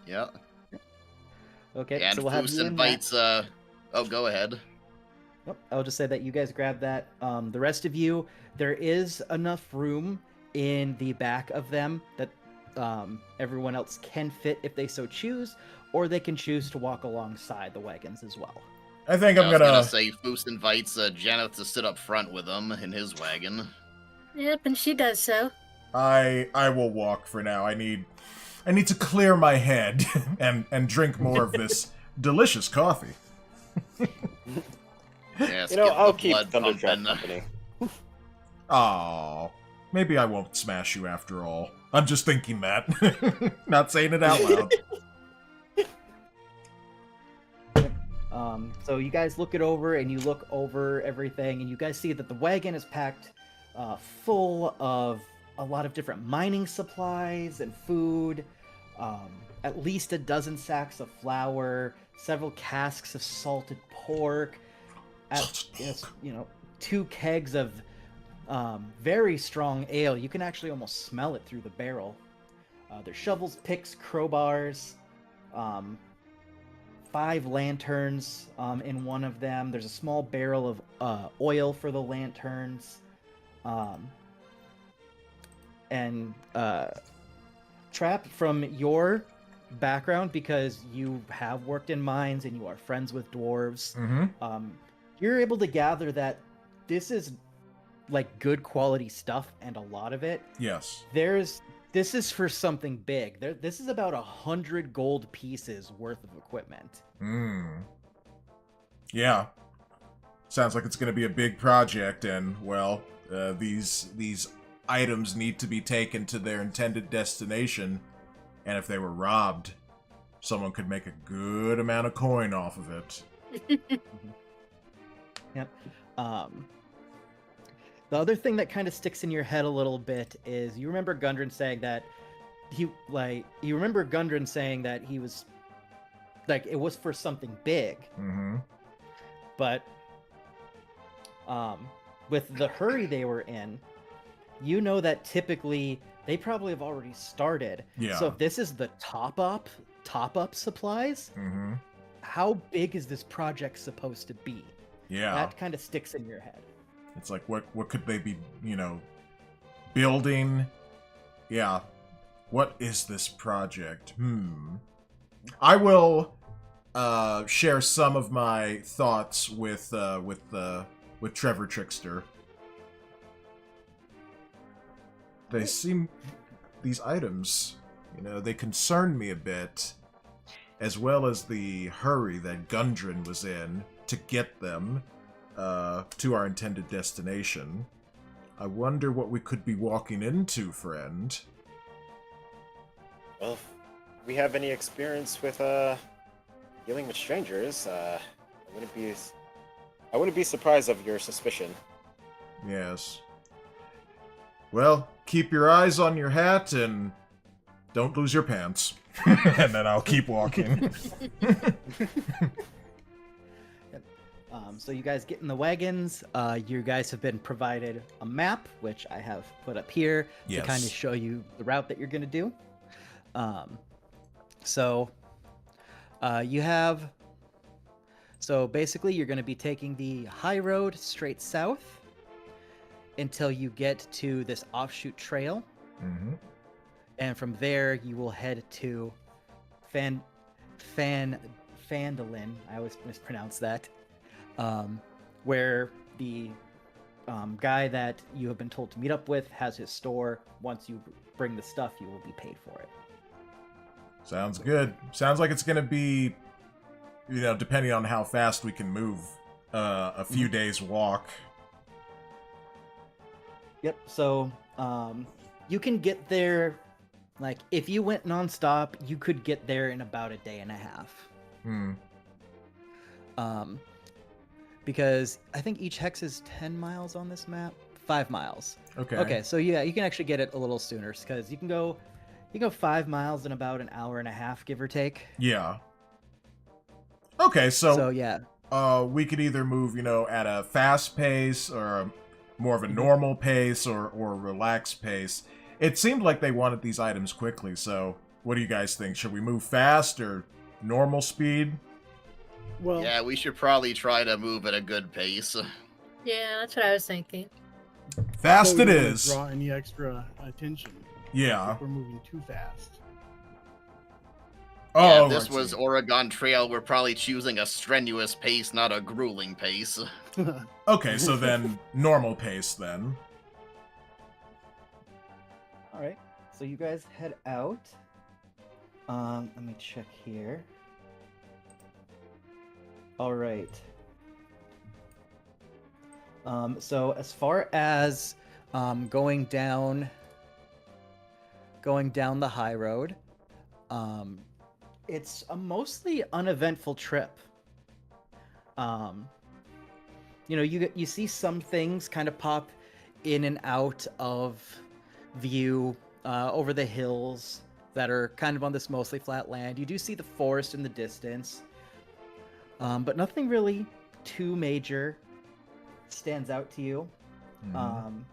Yeah. Okay. And so we'll have Foos you and invites, oh, go ahead. Nope, I'll just say that you guys grab that. The rest of you, there is enough room in the back of them that everyone else can fit if they so choose, or they can choose to walk alongside the wagons as well. I think I'm I was gonna... gonna say Foos invites Janeth to sit up front with him in his wagon. Yep, and she does so. I will walk for now. I need to clear my head and drink more of this delicious coffee. Yes, You know, get the I'll keep blood Thundertrap pumping. company. Oh, maybe I won't smash you after all. I'm just thinking that. Not saying it out loud. So you guys look it over, and you look over everything, and you guys see that the wagon is packed full of a lot of different mining supplies and food, at least a dozen sacks of flour, several casks of salted pork, you know, 2 kegs of very strong ale. You can actually almost smell it through the barrel. There's shovels, picks, crowbars, 5 lanterns in one of them. There's a small barrel of oil for the lanterns. And Trapp, from your background, because you have worked in mines and you are friends with dwarves, you're able to gather that this is like good quality stuff, and a lot of it. Yes. This is for something big. This is about 100 gold pieces worth of equipment. Yeah. Sounds like it's going to be a big project, and, well, these items need to be taken to their intended destination, and if they were robbed, someone could make a good amount of coin off of it. Yep. The other thing that kind of sticks in your head a little bit is you remember Gundren saying that he was like, it was for something big. But with the hurry they were in, you know that typically they probably have already started. Yeah. So if this is the top up supplies, how big is this project supposed to be? Yeah. That kind of sticks in your head. It's like, what could they be, you know, building? Yeah. What is this project? I will share some of my thoughts with Trevor Trickster. These items, you know, they concern me a bit, as well as the hurry that Gundren was in to get them to our intended destination. I wonder what we could be walking into, friend. Well, if we have any experience with dealing with strangers, I wouldn't be surprised of your suspicion. Yes. Well, keep your eyes on your hat and don't lose your pants. And then I'll keep walking. So you guys get in the wagons. You guys have been provided a map, which I have put up here to kind of show you the route that you're going to do. So basically you're going to be taking the high road straight south until you get to this offshoot trail. And from there you will head to Fandolin. I always mispronounce that. Where the guy that you have been told to meet up with has his store. Once you bring the stuff, you will be paid for it. Sounds good. Sounds like it's going to be, you know, depending on how fast we can move, a few days walk. Yep, so you can get there, like, if you went nonstop, you could get there in about a day and a half. Because I think each hex is 10 miles on this map. 5 miles. Okay, so yeah, you can actually get it a little sooner, because you can go 5 miles in about an hour and a half, give or take. Yeah. Okay, so yeah. We could either move, you know, at a fast pace or more of a normal pace or a relaxed pace. It seemed like they wanted these items quickly, so what do you guys think? Should we move fast or normal speed? Well, Yeah, we should probably try to move at a good pace. Yeah, that's what I was thinking. Fast so it we don't wanna is. Draw any extra attention. Yeah. If we're moving too fast. Oh, Yeah, I if this see. was Oregon Trail, we're probably choosing a strenuous pace, not a grueling pace. Okay, so then normal pace then. All right. So you guys head out. Let me check here. All right. So as far as going down the high road, it's a mostly uneventful trip. You know, you see some things kind of pop in and out of view over the hills that are kind of on this mostly flat land. You do see the forest in the distance, but nothing really too major stands out to you. Mhm.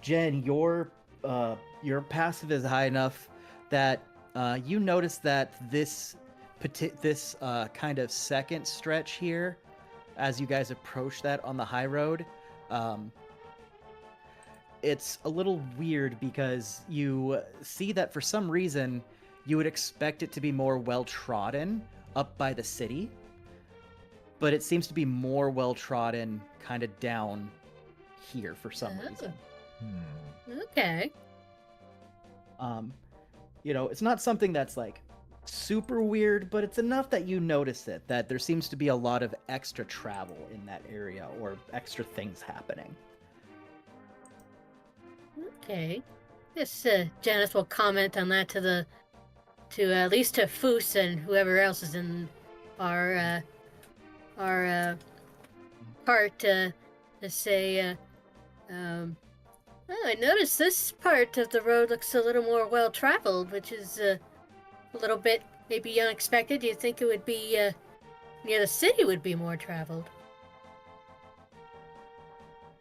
Jen, your passive is high enough that you notice that this kind of second stretch here, as you guys approach that on the high road, it's a little weird because you see that for some reason you would expect it to be more well-trodden up by the city, but it seems to be more well-trodden kind of down here for some reason. Okay. You know, it's not something that's like super weird, but it's enough that you notice it, that there seems to be a lot of extra travel in that area or extra things happening. Okay. Guess Janice will comment on that to at least to Foos and whoever else is in our part to say, oh, I noticed this part of the road looks a little more well traveled, which is a little bit maybe unexpected. You'd think it would be near the city would be more traveled.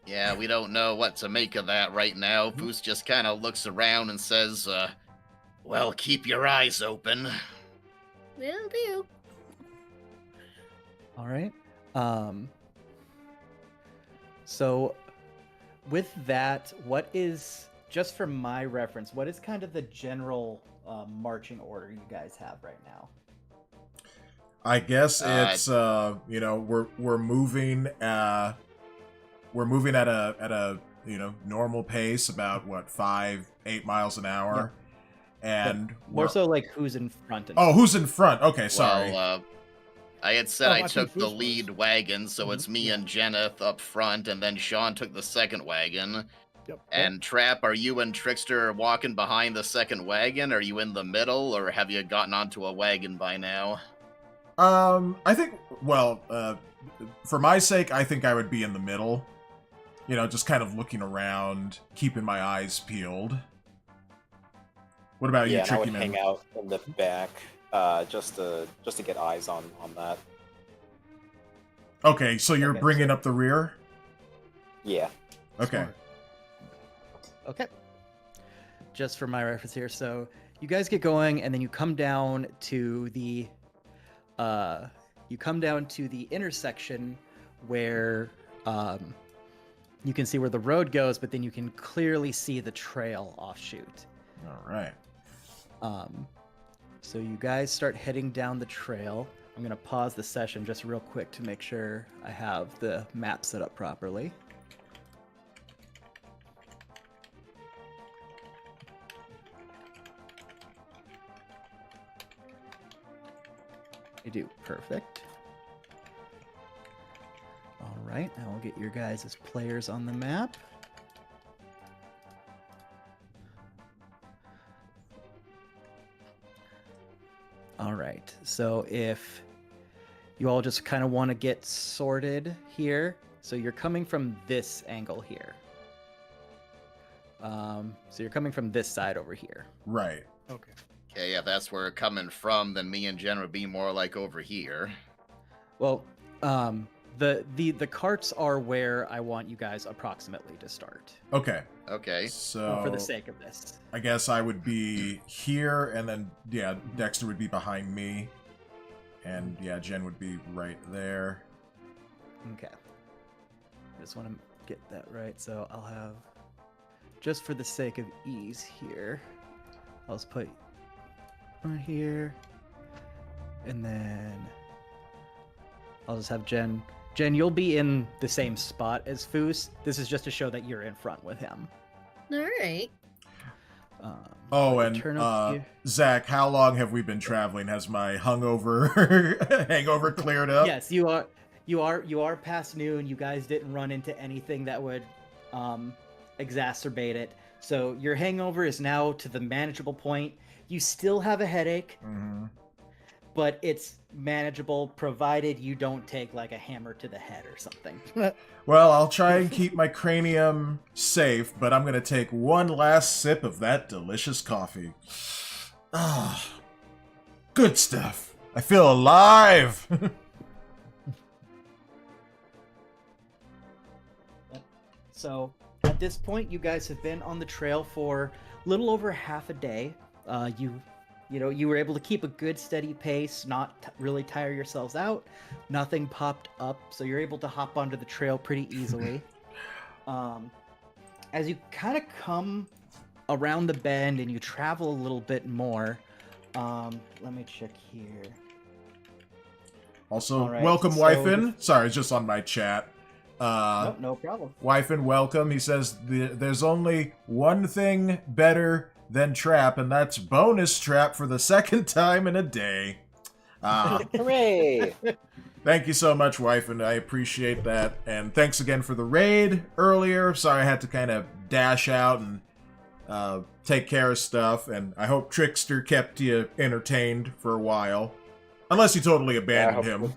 Yeah, we don't know what to make of that right now. Foos just kind of looks around and says, well, keep your eyes open. Will do. All right. So with that, what is, just for my reference, what is kind of the general marching order you guys have right now? I guess it's you know, we're moving at a you know, normal pace, about what, 5-8 miles an hour. And More so like who's in front and oh, who's in front? Okay, sorry. Well, I had said Oh, I I think took the Foos lead was. wagon, so it's me Yeah. and Jenneth up front, and then Shaun took the second wagon. Yep. And Trapp, are you and Trickster walking behind the second wagon? Are you in the middle, or have you gotten onto a wagon by now? I think, well, for my sake, I think I would be in the middle. You know, just kind of looking around, keeping my eyes peeled. What about you, Yeah, and I would Tricky Man? hang out in the back just to get eyes on that. Okay, so you're Okay, bringing up the rear? Yeah. Okay. Smart. Okay. Just for my reference here, so you guys get going, and then you come down to the intersection where you can see where the road goes, but then you can clearly see the trail offshoot. All right. So you guys start heading down the trail. I'm gonna pause the session just real quick to make sure I have the map set up properly. I do. Perfect. All right, now we'll get your guys as players on the map. All right, so if you all just kind of want to get sorted here, so you're coming from this angle here. So you're coming from this side over here. Right. Okay. Okay, if that's where we're coming from, then me and Jen would be more like over here. Well, the carts are where I want you guys approximately to start. Okay. Okay. So For the sake of this. I guess I would be here, and then yeah, Dexter would be behind me, And yeah, Jen would be right there. Okay. I just want to get that right, so I'll have, just for the sake of ease here, I'll just put right here, and then I'll just have Jen. Jen, you'll be in the same spot as Foos. This is just to show that you're in front with him. All right. Oh, and turn up here. Zach, how long have we been traveling? Has my hangover cleared up? Yes, you are past noon. You guys didn't run into anything that would exacerbate it. So your hangover is now to the manageable point. You still have a headache, but it's manageable provided you don't take like a hammer to the head or something. Well, I'll try and keep my cranium safe, but I'm gonna take one last sip of that delicious coffee. Ah, good stuff. I feel alive. So at this point, you guys have been on the trail for a little over half a day. You were able to keep a good steady pace, not really tire yourselves out. Nothing popped up, so you're able to hop onto the trail pretty easily. As you kind of come around the bend and you travel a little bit more, let me check here. Also, Alright, welcome, so Wyfin. Sorry, it's just on my chat. No problem. Wyfin, welcome. He says there's only one thing better than Trap, and that's bonus Trap for the second time in a day. Hooray! Thank you so much, Wyfin. I appreciate that. And thanks again for the raid earlier. Sorry I had to kind of dash out and take care of stuff, and I hope Trickster kept you entertained for a while. Unless you totally abandoned him.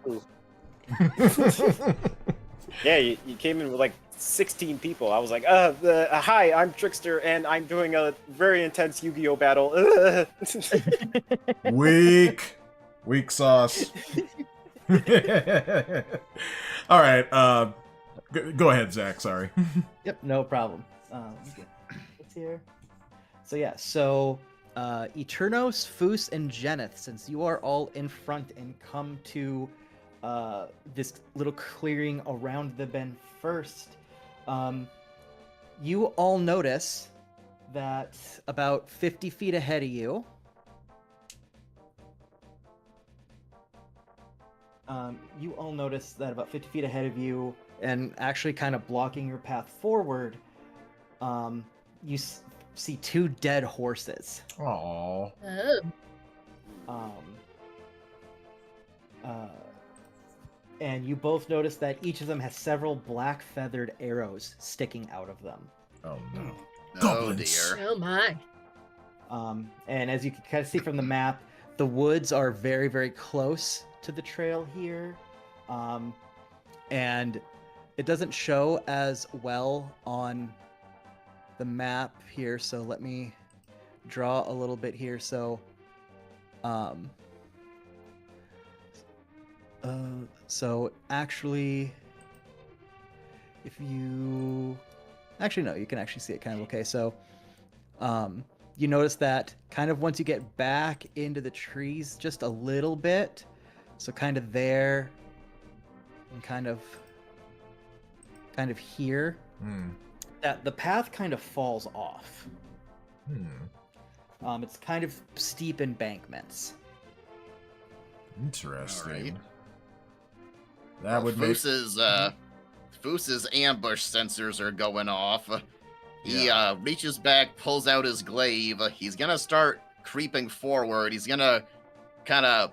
Yeah, you came in with like 16 people. I was like, hi, I'm Trickster, and I'm doing a very intense Yu-Gi-Oh battle. Weak sauce. All right, go ahead, Zach. Sorry. Yep, no problem. What's here? So yeah, Eternos, Foos, and Jeneth, since you are all in front and come to this little clearing around the bend first, you all notice that about 50 feet ahead of you, and actually kind of blocking your path forward, you see two dead horses. Aww. Oh. And you both notice that each of them has several black feathered arrows sticking out of them. Oh no. Oh Goblins. dear. Oh my. And as you can kind of see from the map, the woods are very, very close to the trail here. And it doesn't show as well on the map here, so let me draw a little bit here. So actually, if you actually no, you can actually see it kind of okay. So you notice that kind of once you get back into the trees just a little bit, so kind of there and kind of here, that the path kind of falls off. It's kind of steep embankments. Interesting. Alright. That would make Foos's ambush sensors are going off. He Yeah. reaches back, pulls out his glaive. He's gonna start creeping forward. He's gonna kind of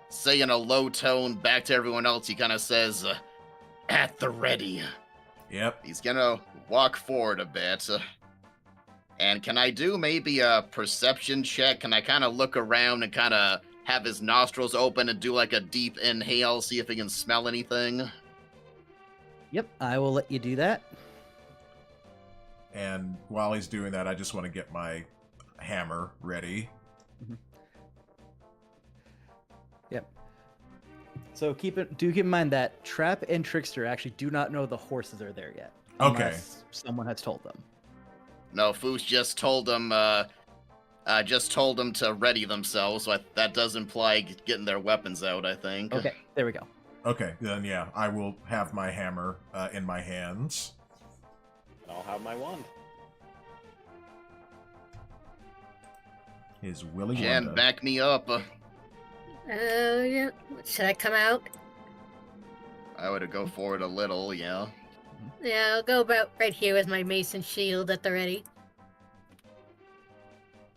say in a low tone back to everyone else. He kind of says, "At the ready." Yep. He's gonna walk forward a bit. And can I do maybe a perception check? Can I kind of look around and kind of have his nostrils open and do like a deep inhale, see if he can smell anything? Yep, I will let you do that. And while he's doing that, I just want to get my hammer ready. Yep. So do keep in mind that Trap and Trickster actually do not know the horses are there yet. Okay. Unless someone has told them. No, Foos just told him, I just told them to ready themselves, so that does imply getting their weapons out, I think. Okay, there we go. Okay, then yeah, I will have my hammer in my hands. And I'll have my wand. Is Willy Jen, Wonka. back me up. Yeah. Should I come out? I would go forward a little, yeah. Yeah, I'll go about right here with my mace and shield at the ready.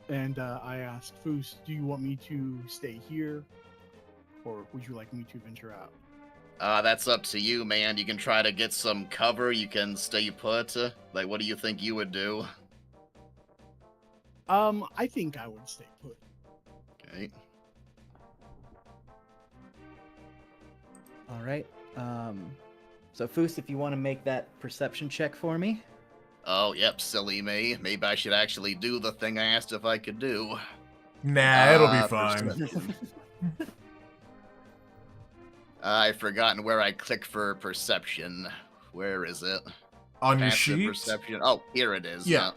And I asked Foos, do you want me to stay here? Or would you like me to venture out? That's up to you, man. You can try to get some cover. You can stay put. Like, what do you think you would do? I think I would stay put. Okay. All right. So Foos, if you want to make that perception check for me. Oh, yep, silly me. Maybe I should actually do the thing I asked if I could do. Nah, it'll be fine. Perception. I've forgotten where I click for perception. Where is it? On your Passive sheet? perception. Oh, here it is. Yeah.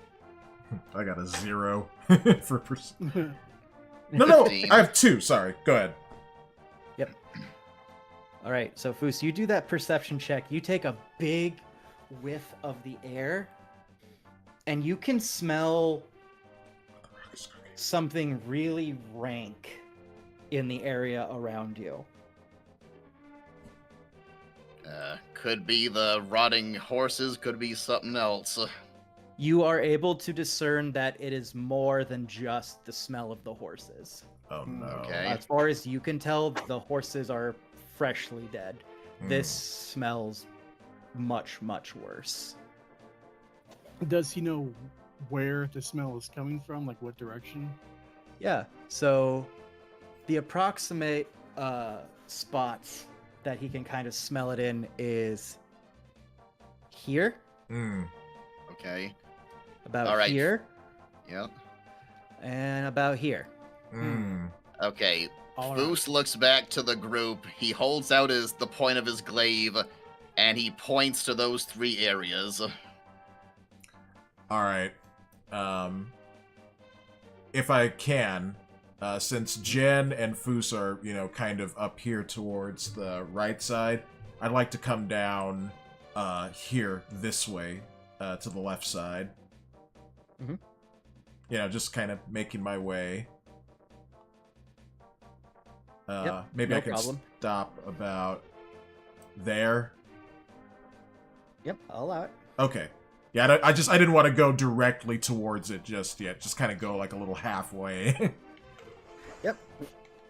I got a 0 for perception. No, 15. I have 2. Sorry. Go ahead. All right, so Foos, you do that perception check. You take a big whiff of the air, and you can smell something really rank in the area around you. Could be the rotting horses, could be something else. You are able to discern that it is more than just the smell of the horses. Oh no. Okay. As far as you can tell, the horses are freshly dead. This smells much, much worse. Does he know where the smell is coming from? Like what direction? Yeah, so the approximate spots that he can kind of smell it in is here, Okay. about All right. here, Yep. and about here. Okay. All right. Foos looks back to the group. He holds out the point of his glaive, and he points to those 3 areas. All right. If I can, since Jen and Foos are, kind of up here towards the right side, I'd like to come down here this way to the left side. Mhm. Just kind of making my way. Yep, Maybe no I can problem. stop about there. Yep, I'll allow it. Okay. Yeah, I didn't want to go directly towards it just yet. Just kind of go like a little halfway. Yep,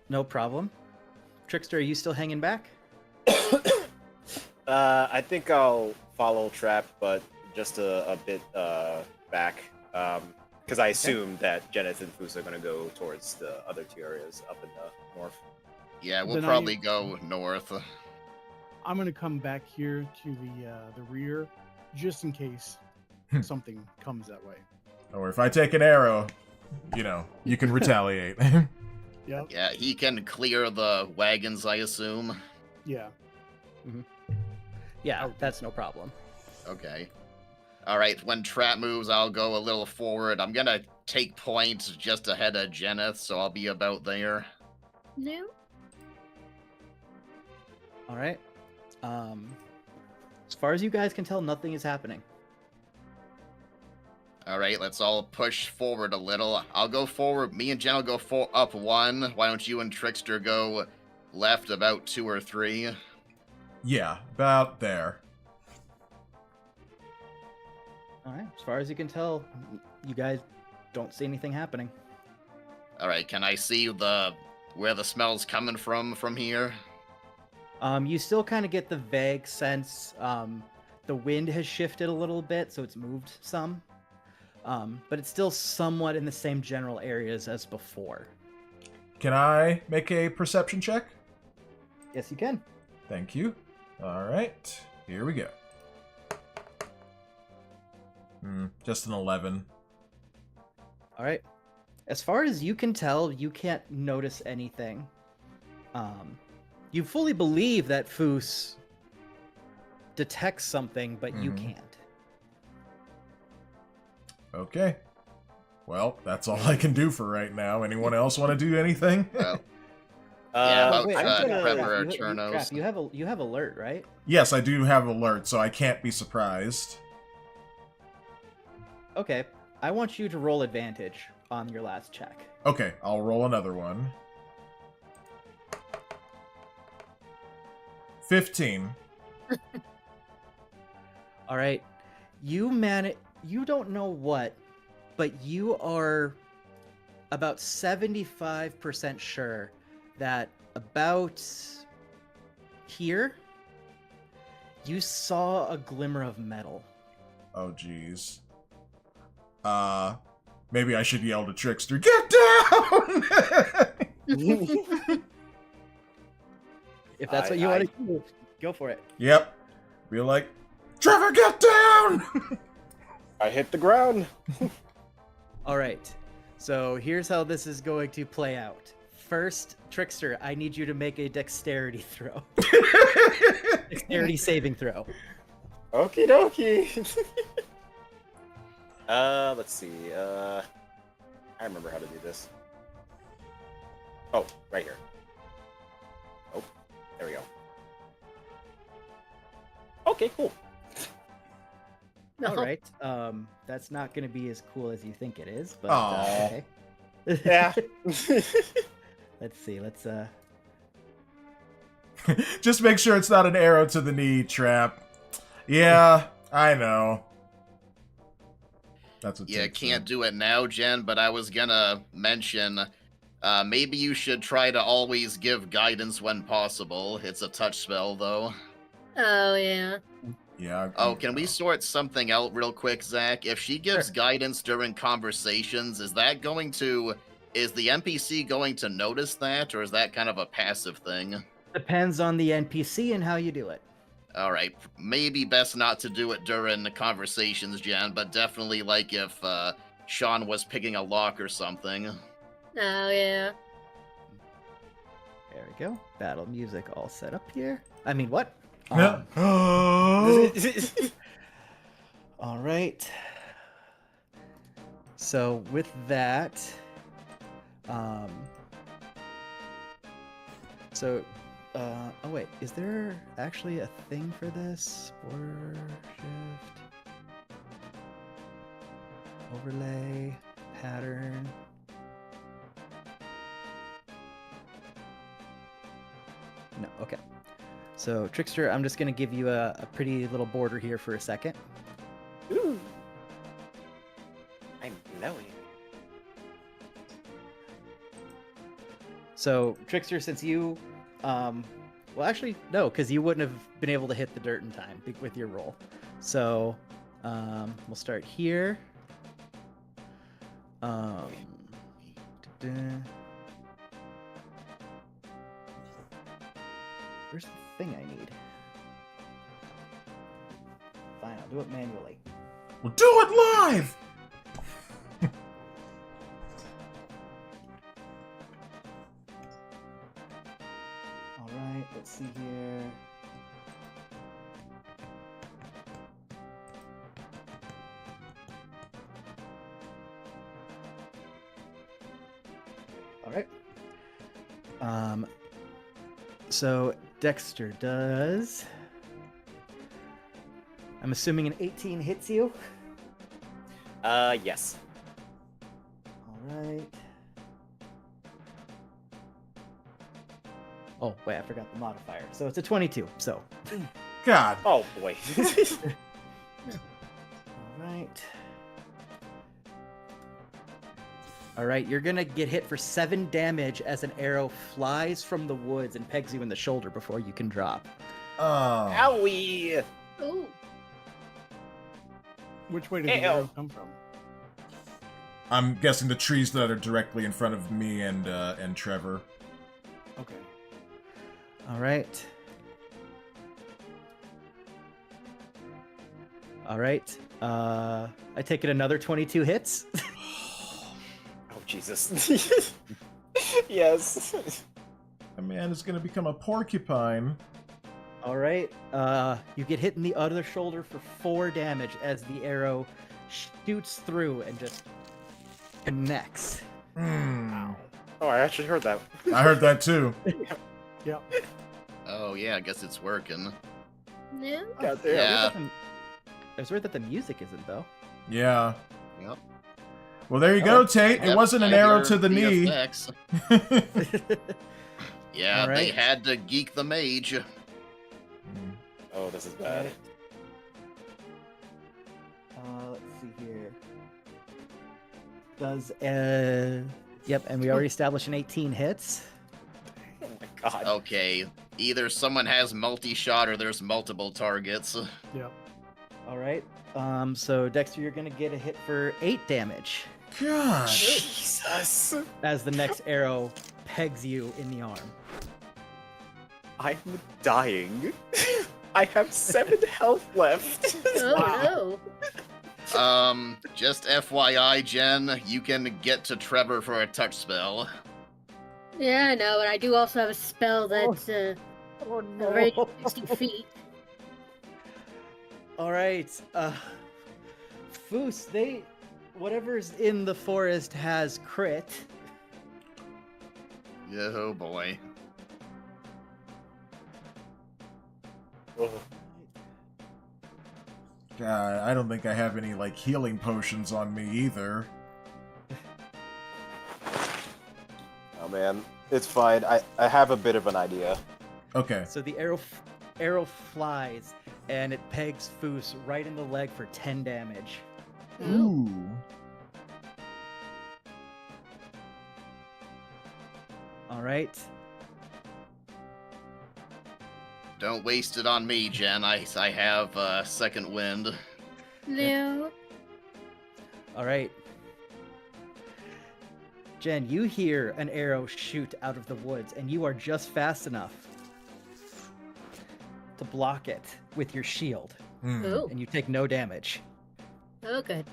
no problem. Trickster, are you still hanging back? I think I'll follow Trapp, but just a bit back. Because I assume that Jenneth and Foos are going to go towards the other 2 areas up in the north. Yeah, we'll Then probably go north. I'm gonna come back here to the rear, just in case something comes that way. Or if I take an arrow, you can retaliate. Yep. Yeah, he can clear the wagons, I assume. Yeah. Yeah, that's no problem. Okay. Alright, when Trap moves, I'll go a little forward. I'm gonna take point just ahead of Jenneth, so I'll be about there. No. All right. As far as you guys can tell, nothing is happening. Alright, let's all push forward a little. I'll go forward. Me and Jen will go up 1. Why don't you and Trickster go left about 2 or 3? Yeah, about there. All right. As far as you can tell, you guys don't see anything happening. Alright, can I see where the smell's coming from here? You still kind of get the vague sense. The wind has shifted a little bit, so it's moved some. But it's still somewhat in the same general areas as before. Can I make a perception check? Yes, you can. Thank you. All right, here we go. Just an 11. All right. As far as you can tell, you can't notice anything. You fully believe that Foos detects something, but you can't. Okay. Well, that's all I can do for right now. Anyone else want to do anything? Well, yeah, Uh, about wait, I'm I gonna- forgot, Trevor or Trapp, Turnos. Trapp, you have alert, right? Yes, I do have alert, so I can't be surprised. Okay. I want you to roll advantage on your last check. Okay, I'll roll another one. 15. All right. You don't know what, but you are about 75% sure that about here you saw a glimmer of metal. Oh, jeez. Maybe I should yell to Trickster, "Get down!" If that's what you want to do, go for it. Yep. Be like, "Trevor, get down!" I hit the ground. All right. So here's how this is going to play out. First, Trickster, I need you to make a dexterity throw. Dexterity saving throw. Okie dokie. Let's see. I remember how to do this. Oh, right here. Oh, there we go. Okay, cool. All right. That's not going to be as cool as you think it is, but Aw. okay. Yeah. Let's see. Let's Just make sure it's not an arrow to the knee trap. Yeah, I know. That's what. Yeah, can't do it now, Jen, but I was gonna mention, maybe you should try to always give guidance when possible. It's a touch spell, though. Oh, yeah. Yeah. Oh, can we sort something out real quick, Zach? If she gives guidance during conversations, is the NPC going to notice that, or is that kind of a passive thing? depends on the NPC and how you do it. All right, maybe best not to do it during the conversations, Jen, but definitely like if Shaun was picking a lock or something. Oh, yeah. There we go. Battle music all set up here. I mean, what? Yeah. All right. So with that, oh wait, is there actually a thing for this? Border shift, overlay, pattern. No, okay. So Trickster, I'm just gonna give you a pretty little border here for a second. Ooh. I'm glowing. So Trickster, since you, well, actually no, because you wouldn't have been able to hit the dirt in time with your roll. So we'll start here. Where's the thing I need? Fine, I'll do it manually. We'll do it live. All right, let's see here. All right. So Dexter does. I'm assuming an 18 hits you. Yes. All right. Oh, wait, I forgot the modifier. So it's a 22. So, God. Oh boy. all right. All right, you're gonna get hit for 7 damage as an arrow flies from the woods and pegs you in the shoulder before you can drop. Oh. Owie! Ooh. Which way did the Ew. arrow come from? I'm guessing the trees that are directly in front of me and Trevor. Okay. All right. All right. I take it another 22 hits. Oh Jesus. Yes. A man is going to become a porcupine. All right. You get hit in the other shoulder for 4 damage as the arrow shoots through and just connects. Mm. Oh, I actually heard that. I heard that too. Yep. Oh yeah, I guess it's working. Yeah. God damn. Yeah. There's word that the music isn't though. Yeah. Yep. Well, there you go, Tate. It Yep, wasn't an I arrow hear to the knee. effects. Yeah, All they right. had to geek the mage. Oh, this is bad. Let's see here. Does yep, and we already established an 18 hits. Oh my god. Okay, either someone has multi-shot or there's multiple targets. Yep. All right. So Dexter, you're gonna get a hit for 8 damage Gosh. Jesus. as the next arrow pegs you in the arm. I'm dying. I have 7 health left. Oh no. Just FYI, Jen, you can get to Trevor for a touch spell. Yeah, I know, but I do also have a spell that's Oh already 60 feet. All right. Foos, whatever's in the forest has crit. Yeah, oh boy. Oh, God, I don't think I have any like healing potions on me either. oh man, it's fine. I have a bit of an idea. Okay. So the arrow flies and it pegs Foos right in the leg for 10 damage. Ooh. Ooh. All right. Don't waste it on me, Jen. I have second wind. No. All right. Jen, you hear an arrow shoot out of the woods, and you are just fast enough to block it with your shield, Hmm. Oh. and you take no damage. Oh, good.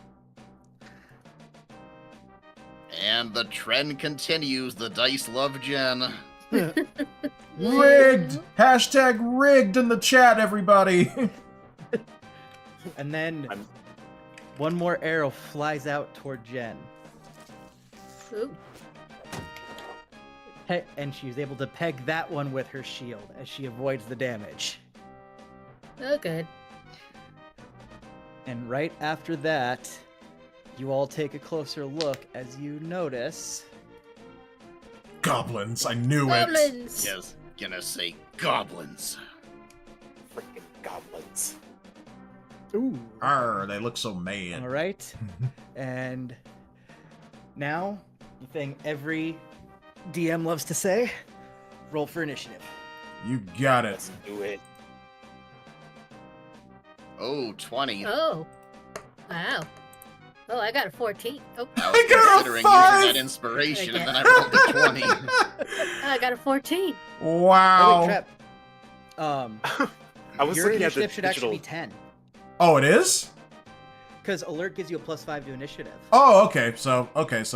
And the trend continues. The dice love Jen. Rigged! Hashtag rigged in the chat, everybody! And then I'm- one more arrow flies out toward Jen. Ooh. And she's able to peg that one with her shield as she avoids the damage. Oh, good. And right after that, you all take a closer look as you notice. Goblins, I knew it! Goblins! Yes, gonna say goblins. Freaking goblins. Ooh. Arr, they look so mad. All right. And now, the thing every DM loves to say, roll for initiative. You got it. Let's do it. Oh, 20. Oh. Wow. Oh, I got a 14. Oh, I was I got a considering 5! using that inspiration, and then I rolled a 20. I got a 14. Oh, Wow. wait, Trap. I was Your looking at the initiative should actually digital. be 10. Oh, it is? Because alert gives you a +5 to initiative. Oh, okay. So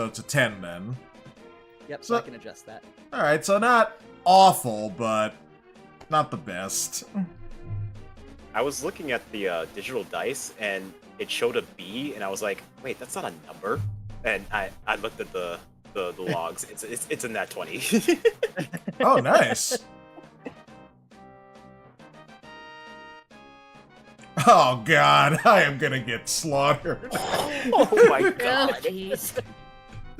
it's a 10 then. Yep, so So- I can adjust that. All right, so not awful, but not the best. I was looking at the digital dice, and it showed a B, and I was like, wait, that's not a number. And I looked at the logs. It's a nat 20. Oh, nice. Oh God, I am gonna get slaughtered. Oh my Oh, god. jeez.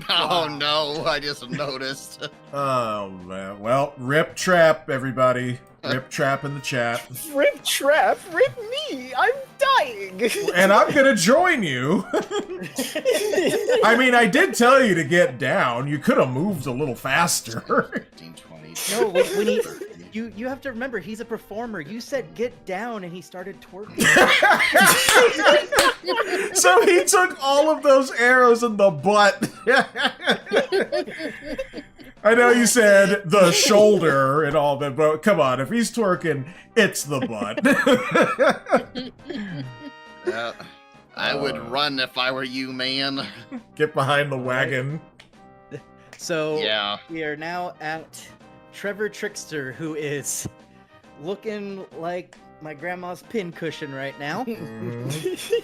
Oh no, I just noticed. Oh man. Well, rip Trap, everybody. Rip Trap in the chat. Rip Trap, rip me! I'm dying! And I'm gonna join you. I mean, I did tell you to get down. You could have moved a little faster. 15, 20. No, when he, you have to remember, he's a performer. You said get down, and he started twerking. So he took all of those arrows in the butt. I know you said the shoulder and all that, but come on, if he's twerking, it's the butt. I would run if I were you, man. Get behind the wagon. So Yeah. we are now at Trevor Trickster, who is looking like my grandma's pincushion right now, Mm,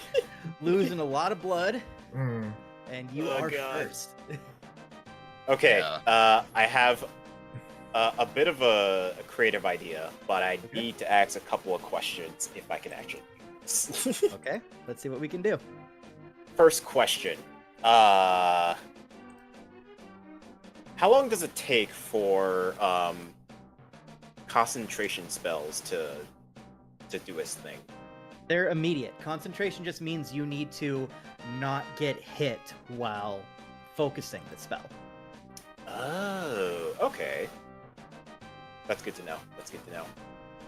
losing a lot of blood, mm. and you Oh, are God. first. Okay, Yeah. I have a bit of a creative idea, but I need to ask a couple of questions if I can actually do this. Okay, let's see what we can do. First question. How long does it take for concentration spells to do its thing? They're immediate. Concentration just means you need to not get hit while focusing the spell. Oh, okay. That's good to know. That's good to know.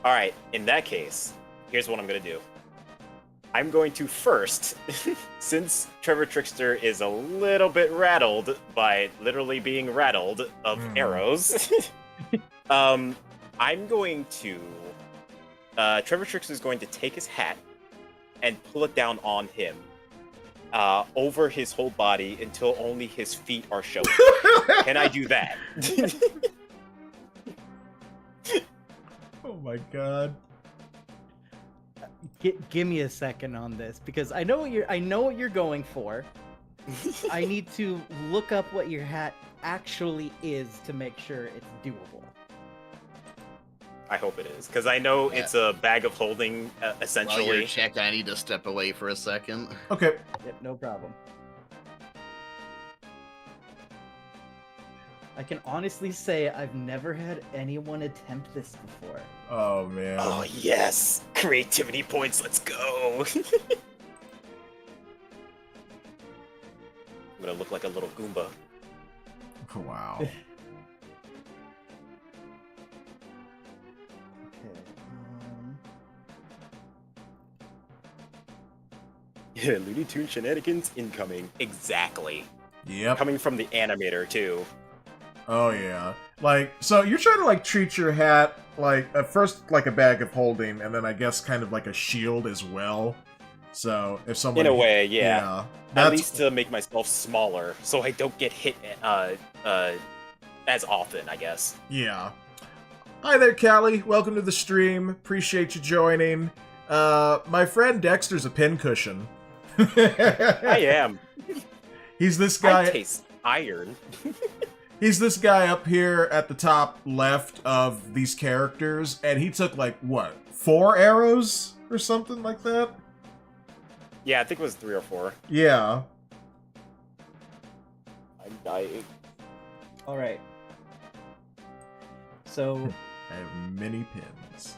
All right, in that case, here's what I'm going to do. I'm going to first, since Trevor Trickster is a little bit rattled by literally being rattled of arrows, I'm going to... Trevor Trickster is going to take his hat and pull it down on him over his whole body until only his feet are showing. Can I do that? Oh my god. Give me a second on this because I know what you're going for. I need to look up what your hat actually is to make sure it's doable. I hope it is, because I know it's a bag of holding, While essentially. you're checking, I need to step away for a second. Okay. Yep, no problem. I can honestly say I've never had anyone attempt this before. Oh man. Oh, yes! Creativity points, let's go! I'm gonna look like a little Goomba. Wow. Okay. Yeah, Looney Tunes shenanigans incoming. Exactly. Yep. Coming from the animator, too. Oh yeah. Like, so you're trying to like treat your hat like at first like a bag of holding, and then I guess kind of like a shield as well. So if someone In a way, yeah. At that's least to make myself smaller, so I don't get hit as often, I guess. yeah. Hi there, Callie. Welcome to the stream. Appreciate you joining. My friend Dexter's a pincushion. I am. He's this I guy. taste iron. He's this guy up here at the top left of these characters, and he took like what, 4 arrows or something like that. Yeah, I think it was 3 or 4. Yeah. I'm dying. All right. So I have many pins.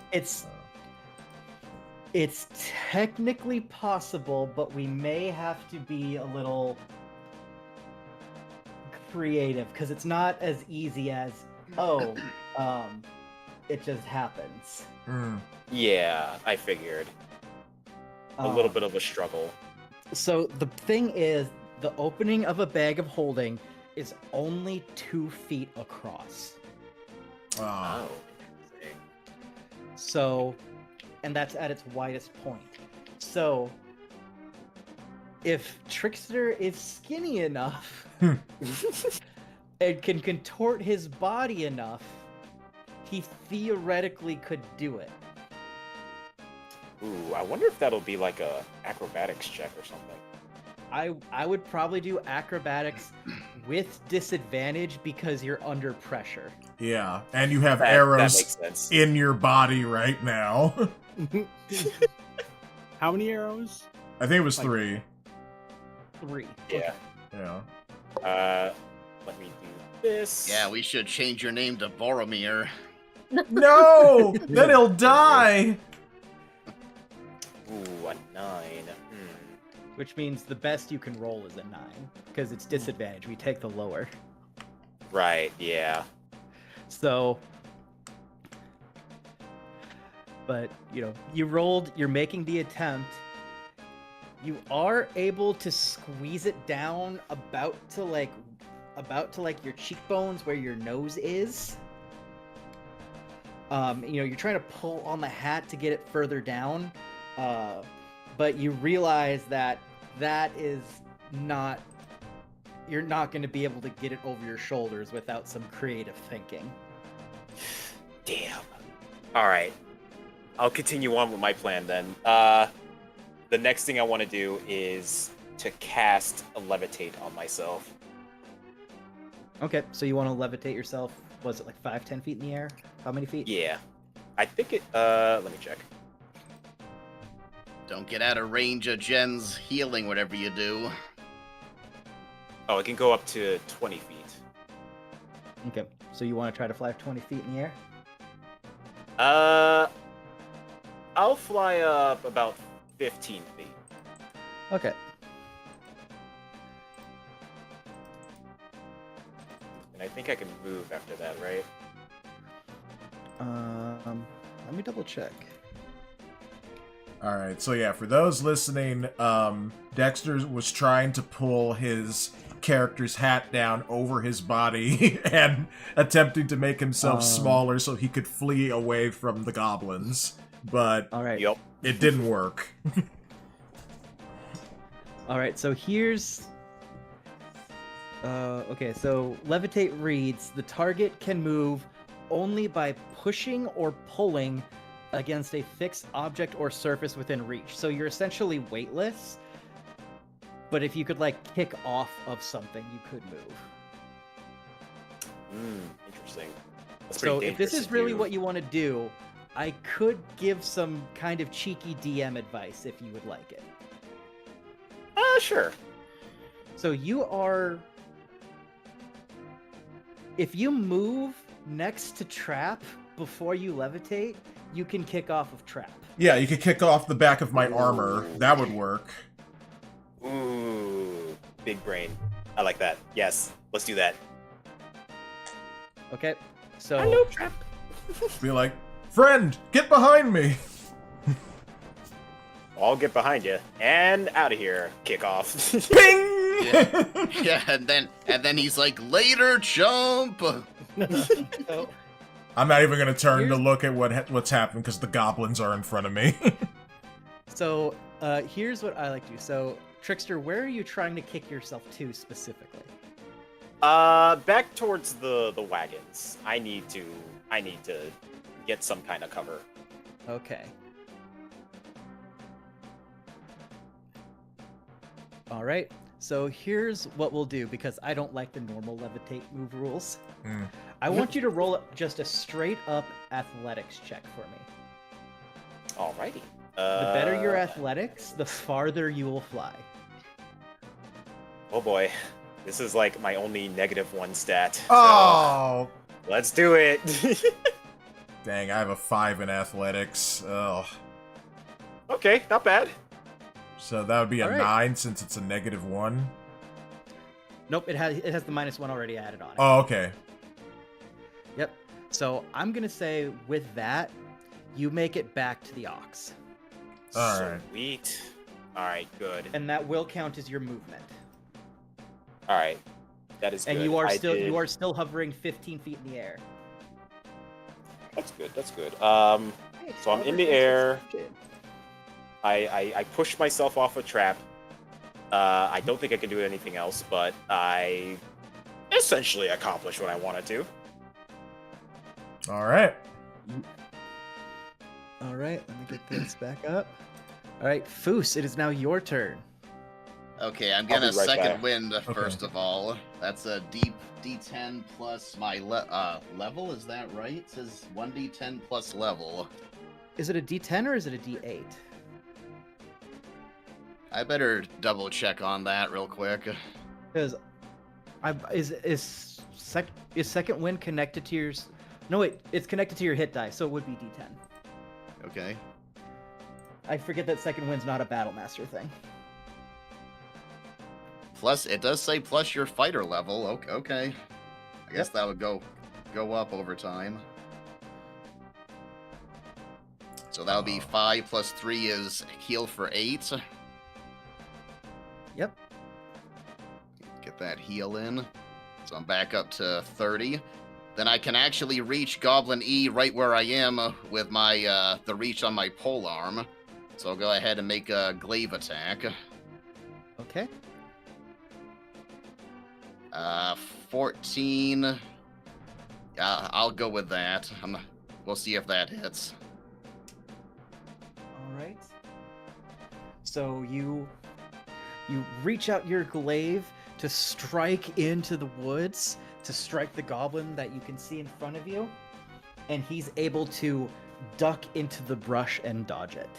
it's technically possible, but we may have to be a little creative because it's not as easy as it just happens. Yeah, I figured. A little bit of a struggle. So the thing is, the opening of a bag of holding is only 2 feet across. Oh. So, and that's at its widest point. So, if Trickster is skinny enough and can contort his body enough, he theoretically could do it. Ooh, I wonder if that'll be like a acrobatics check or something. I would probably do acrobatics with disadvantage because you're under pressure. Yeah, and you have That arrows makes sense. in your body right now. How many arrows? I think it was 3. 3. Yeah. Yeah. Let me do this. Yeah, we should change your name to Boromir. No! Then he'll die! Ooh, a 9. Which means the best you can roll is a 9, because it's disadvantage. We take the lower. Right, yeah. So, but, you know, you're making the attempt. You are able to squeeze it down about to your cheekbones where your nose is. You know, you're trying to pull on the hat to get it further down. But you realize that is not... You're not going to be able to get it over your shoulders without some creative thinking. Damn. Alright. I'll continue on with my plan then. The next thing I want to do is to cast a levitate on myself. Okay, so you want to levitate yourself? Was it like 5-10 feet in the air? How many feet? Yeah. I think it, let me check. Don't get out of range of Jen's healing, whatever you do. Oh, it can go up to 20 feet. Okay, so you want to try to fly 20 feet in the air? I'll fly up about 15 feet. Okay. And I think I can move after that, right? Let me double check. All right, so yeah, for those listening, Dexter was trying to pull his character's hat down over his body and attempting to make himself smaller so he could flee away from the goblins, but All right. Yep. it didn't work. All right, so here's... okay, so levitate reads, the target can move only by pushing or pulling against a fixed object or surface within reach. So you're essentially weightless, but if you could, like, kick off of something, you could move. Interesting. That's So pretty if this dangerous is to really do. what you want to do, I could give some kind of cheeky DM advice if you would like it. Sure. So you are... If you move next to Trap before you levitate, you can kick off of Trap. Yeah, you could kick off the back of my armor. That would work. Ooh, big brain. I like that. Yes, let's do that. Okay, so... Hello, Trap. Be like, friend, get behind me! I'll get behind you and out of here. Kick off. Ping! Yeah. Yeah, and then he's like, later, chump! So, I'm not even gonna turn to Here's- look at what's happened because the goblins are in front of me. so here's what I like to do. So, Trickster, where are you trying to kick yourself to specifically? Back towards the wagons. I need to get some kind of cover. Okay. All right. So here's what we'll do, because I don't like the normal levitate move rules. Mm. I want you to roll just a straight up athletics check for me. Alrighty. The better your athletics, the farther you will fly. Oh boy. This is like my only -1 stat. So Oh! let's do it. Dang, I have a 5 in athletics. Oh. Okay, not bad. So that would be a All right. 9 since it's a -1. Nope, it has the -1 already added on it. Oh, okay. Yep. So I'm gonna say with that, you make it back to the ox, Alright. Sweet. Alright, good. and that will count as your movement. Alright. That is And good. you are I still did- still hovering 15 feet in the air. That's good, that's good. Hey, So I'm in the hover air. 15. I pushed myself off a trap. I don't think I can do anything else, but I essentially accomplished what I wanted to. Alright. All right, let me get this back up. All right, Foos, it is now your turn. Okay, I'm I'll getting a be right second back. wind first of all. That's a D10 plus my level, is that right? It says 1D10 plus level. Is it a D10 or is it a D8? I better double check on that real quick. Because is second wind connected to your? No, wait, it's connected to your hit die, so it would be D10. Okay. I forget that second wind's not a battle master thing. Plus, it does say plus your fighter level. Okay. I guess that would go up over time. So that would be 5 plus 3 is heal for 8. Yep. Get that heal in. So I'm back up to 30. Then I can actually reach Goblin E right where I am with my the reach on my pole arm. So I'll go ahead and make a glaive attack. Okay. 14. Yeah, I'll go with that. We'll see if that hits. All right. So you You reach out your glaive to strike into the woods, to strike the goblin that you can see in front of you, and he's able to duck into the brush and dodge it.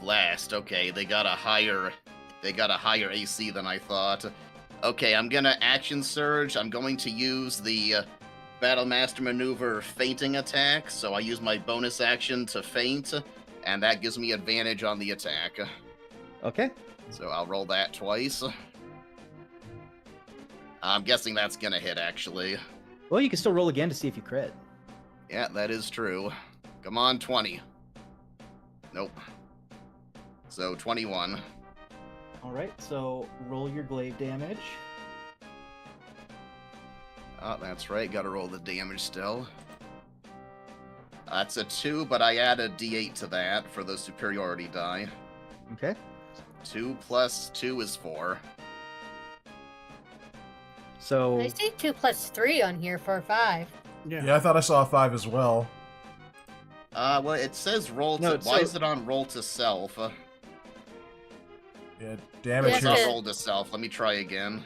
Blast. Okay, they got a higher AC than I thought. Okay, I'm gonna action surge. I'm going to use the Battlemaster maneuver fainting attack. So I use my bonus action to feint, and that gives me advantage on the attack. Okay. So I'll roll that twice. I'm guessing that's gonna hit, actually. Well, you can still roll again to see if you crit. Yeah, that is true. Come on, 20. Nope. So 21. All right, so roll your glaive damage. Oh, that's right. Gotta roll the damage still. That's a 2, but I add a d8 to that for the superiority die. Okay. 2 plus 2 is 4. So I see 2 plus 3 on here for 5. Yeah, I thought I saw a 5 as well. Well, it says roll to... No, why is it on roll to self? Yeah, damage Yeah, It's not is... roll to self. Let me try again.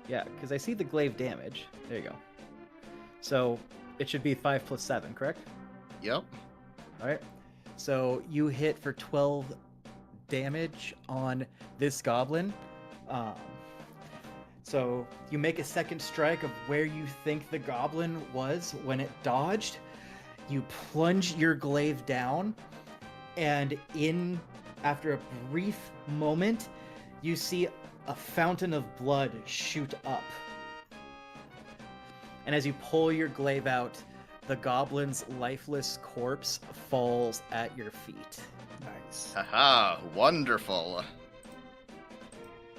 yeah, because I see the glaive damage. There you go. So it should be 5 plus 7, correct? Yep. All right. So you hit for 12 damage on this goblin. So you make a second strike of where you think the goblin was when it dodged. You plunge your glaive down, and after a brief moment, you see a fountain of blood shoot up. And as you pull your glaive out, the goblin's lifeless corpse falls at your feet. Nice. Haha, wonderful.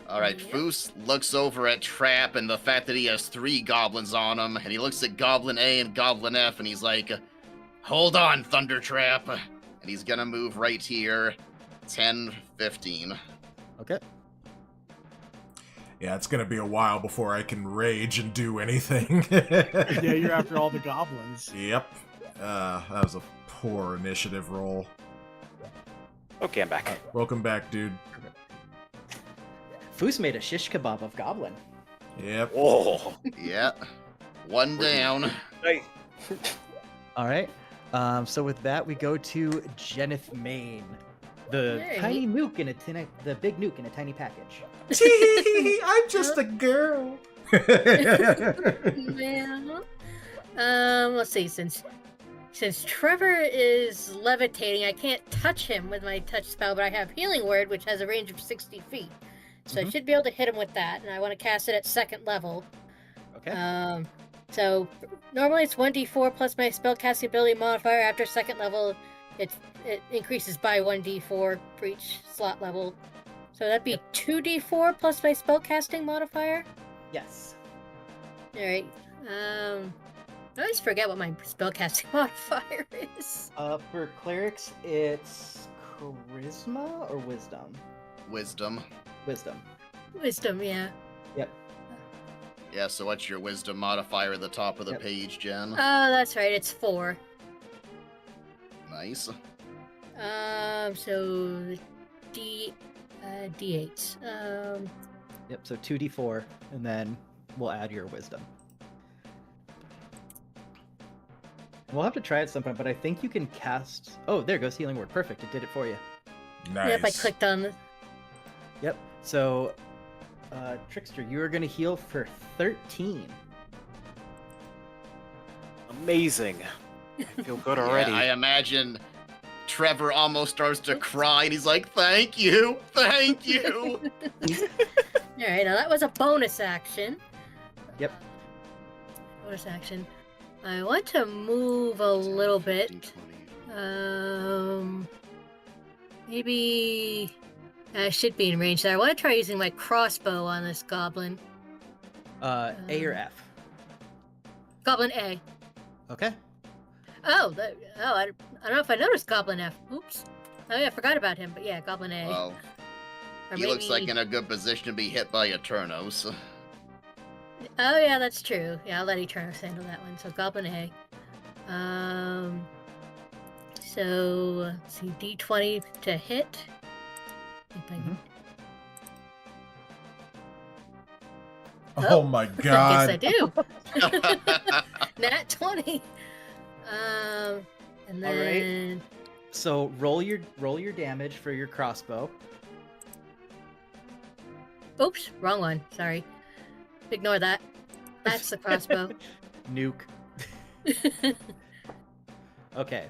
Alright, Yep. Foos looks over at Trapp and the fact that he has 3 goblins on him, and he looks at Goblin A and Goblin F, and he's like, hold on, Thunder Trap. And he's gonna move right here, 10, 15. Okay. Yeah, it's gonna be a while before I can rage and do anything. Yeah, you're after all the goblins. Yep. That was a poor initiative roll. Okay, I'm back. Welcome back, dude. Foos made a shish kebab of goblin. Yep. Oh, Yeah. 1 down. nice. All right. So with that, we go to Jenith Main, the Hey. tiny nuke in the big nuke in a tiny package. I'm just a girl. Well, let's see. Since Trevor is levitating, I can't touch him with my touch spell, but I have Healing Word, which has a range of 60 feet. So I should be able to hit him with that, and I want to cast it at 2nd level. Okay. So normally it's 1d4 plus my spellcasting ability modifier. After 2nd level, it increases by 1d4 for each slot level. So that'd be 2d4 plus my spellcasting modifier. Yes. All right. I always forget what my spellcasting modifier is. For clerics, it's charisma or wisdom. Wisdom. Wisdom. Wisdom, yeah. Yep. Yeah, so what's your wisdom modifier at the top of the Yep. page, Jen? Oh, that's right. It's 4. Nice. So D8. Yep. So 2d4, and then we'll add your wisdom. We'll have to try it some point, but I think you can cast. Oh, there goes Healing Word. Perfect. It did it for you. Nice. Yep, I clicked on the. Yep. So, Trickster, you are going to heal for 13. Amazing. I feel good already. Yeah, I imagine Trevor almost starts to cry, and he's like, thank you, thank you. All right, now that was a bonus action. Yep. Bonus action. I want to move a little bit. Maybe I should be in range there. I want to try using my crossbow on this goblin. A or F. Goblin A. Okay. Oh, I don't know if I noticed Goblin F. Oops. Oh yeah, I forgot about him. But yeah, Goblin A. Well, Or he looks like maybe- in a good position to be hit by Eternos. Oh yeah, that's true. Yeah, I'll let Eternos handle that one. So Goblin A. So let's see, D20 to hit. If I- Oh my god. I guess I do. Nat 20. And All right. then So roll your damage for your crossbow. oops, wrong one. Sorry. Ignore that. That's the crossbow. Nuke. Okay.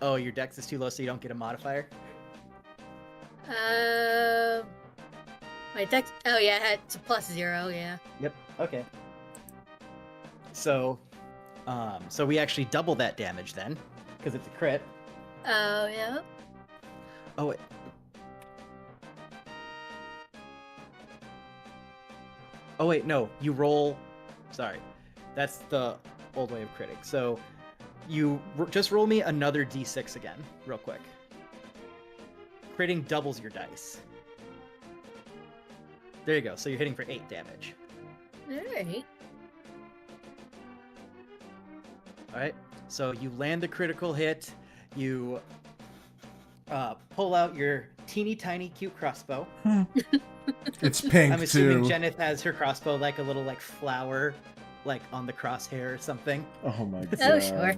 Oh, your dex is too low, so you don't get a modifier? My dex. Oh yeah, it's a +0. Yeah. Yep. Okay. So we actually double that damage then, because it's a crit. Oh yeah. Oh wait. Oh wait, no. You roll. Sorry, that's the old way of critting. So you just roll me another d6 again, real quick. Critting doubles your dice. There you go. So you're hitting for 8 damage. All right. All right. So you land the critical hit. You pull out your teeny tiny cute crossbow. It's pink I'm assuming too. Jenith has her crossbow like a little like flower, like on the crosshair or something. Oh my god. Oh sure.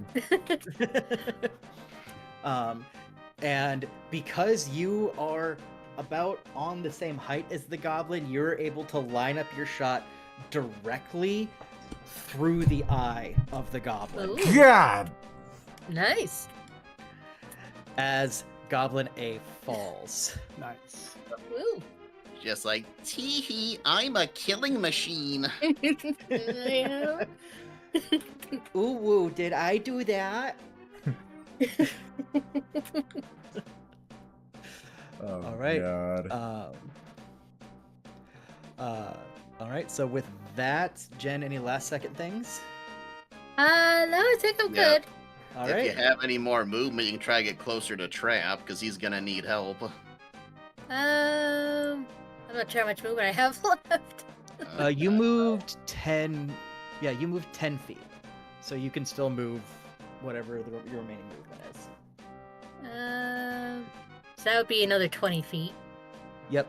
And because you are about on the same height as the goblin, you're able to line up your shot directly through the eye of the goblin. Ooh, God. nice. As Goblin A falls. Nice. Woo. Just like, tee-hee, I'm a killing machine. Yeah. Ooh, woo, did I do that? Oh All right. god. All right. So with that, Jen, any last second things? No, I think I'm Yeah. good. All If right. you have any more movement, you can try to get closer to Trapp, because he's gonna need help. I'm not sure how much movement I have left. You moved 10. Yeah, you moved 10 feet, so you can still move whatever your remaining movement is. So that would be another 20 feet. Yep.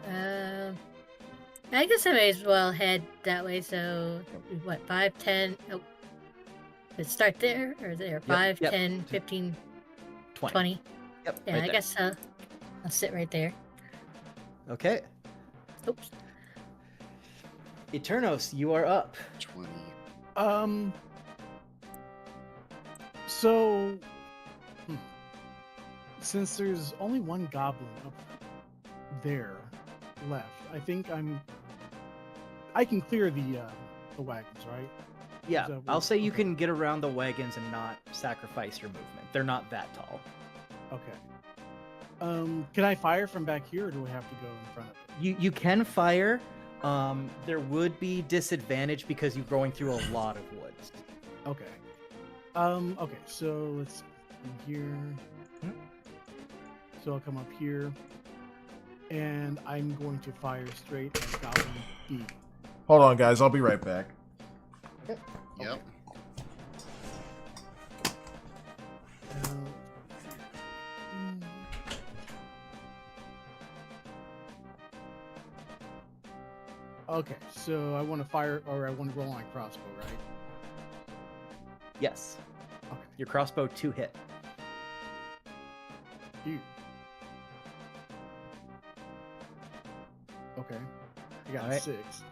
I guess I may as well head that way. So what? 5, 10. Oh, let's start there or there. 5, yep. 10, 15, 20. 20. Yep. Yeah, right I there. guess I'll sit right there. Okay. Oops. Eternos, you are up. 20. So since there's only one goblin up there left, I think I can clear the wagons, right? Yeah, So I'll say you okay. can get around the wagons and not sacrifice your movement. They're not that tall. Okay. Can I fire from back here, or do I have to go in front of it? You can fire. There would be disadvantage because you're going through a lot of woods. Okay. Okay, so let's come here. So I'll come up here, and I'm going to fire straight at Goblin B. Hold on, guys. I'll be right back. Yep. Okay, so I want to fire, or I want to roll my crossbow, right? Yes. Okay. Your crossbow 2 hit. You. Okay. I got Alright. 6.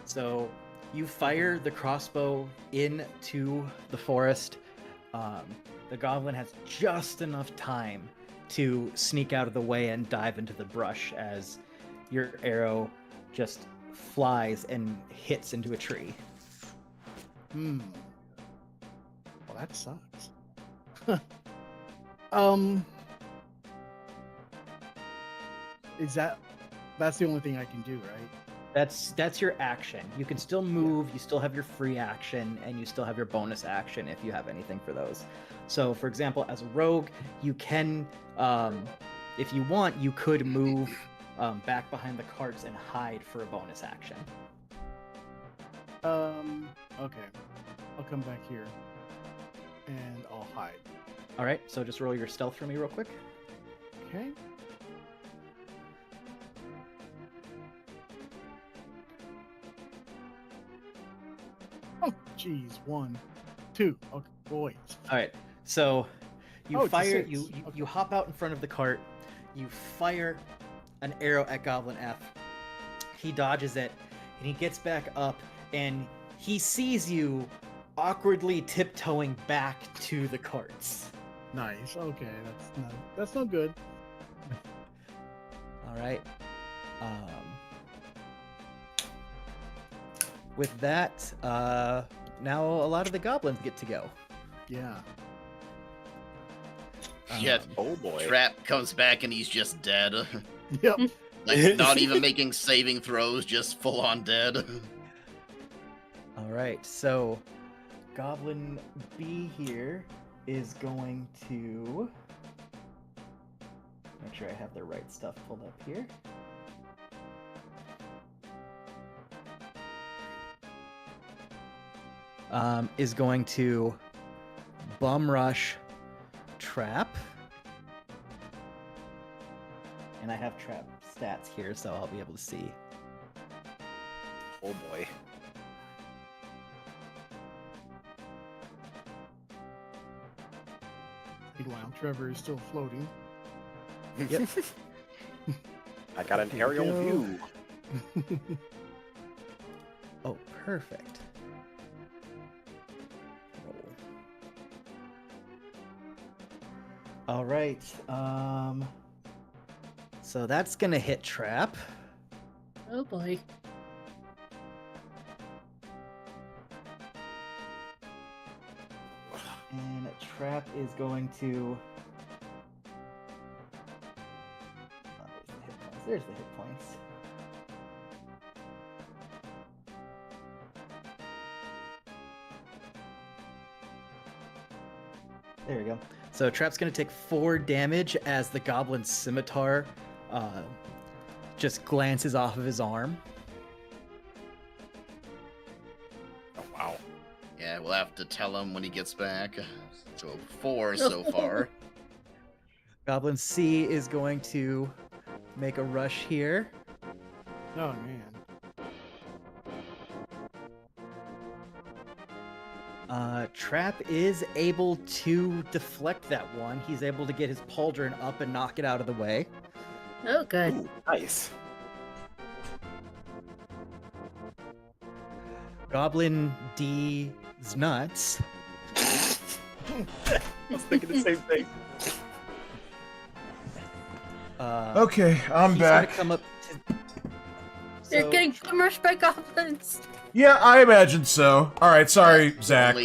So you fire the crossbow into the forest. The goblin has just enough time to sneak out of the way and dive into the brush as your arrow just flies and hits into a tree. Well, that sucks. Is that's the only thing I can do, right? That's your action. You can still move, you still have your free action, and you still have your bonus action if you have anything for those. So, for example, as a rogue, you can, if you want, you could move back behind the carts and hide for a bonus action. Okay. I'll come back here. And I'll hide. All right, so just roll your stealth for me real quick. Okay. Jeez, 1, 2. Okay, boy. All right. So you Oh, it's a fire. 6. You Okay. hop out in front of the cart. You fire an arrow at Goblin F. He dodges it, and he gets back up, and he sees you awkwardly tiptoeing back to the carts. Nice. Okay, that's no good. All right. With that, now a lot of the goblins get to go. Yeah. Yeah, Oh boy. Trapp comes back and he's just dead. Yep. Like, not even making saving throws, just full on dead. All right, so Goblin B here is going to make sure I have the right stuff pulled up here. Is going to bum rush Trapp. And I have Trapp stats here, so I'll be able to see. Oh boy. Meanwhile, Trevor is still floating. Yep. I got an Here we aerial go. view. Oh, perfect. All right. So that's gonna hit Trapp. Oh boy. And Trapp is going to. There's the hit points. There we go. So Trapp's going to take 4 damage as the Goblin's scimitar just glances off of his arm. Oh wow. Yeah, we'll have to tell him when he gets back. So 4 so far. Goblin C is going to make a rush here. Oh man. Trapp is able to deflect that one. He's able to get his pauldron up and knock it out of the way. Oh good. Ooh, nice. Goblin D's nuts. I was thinking the same thing. Okay, I'm he's back. Gonna come up to... They're So, getting rushed by goblins. Yeah, I imagine so. All right, sorry, Zach.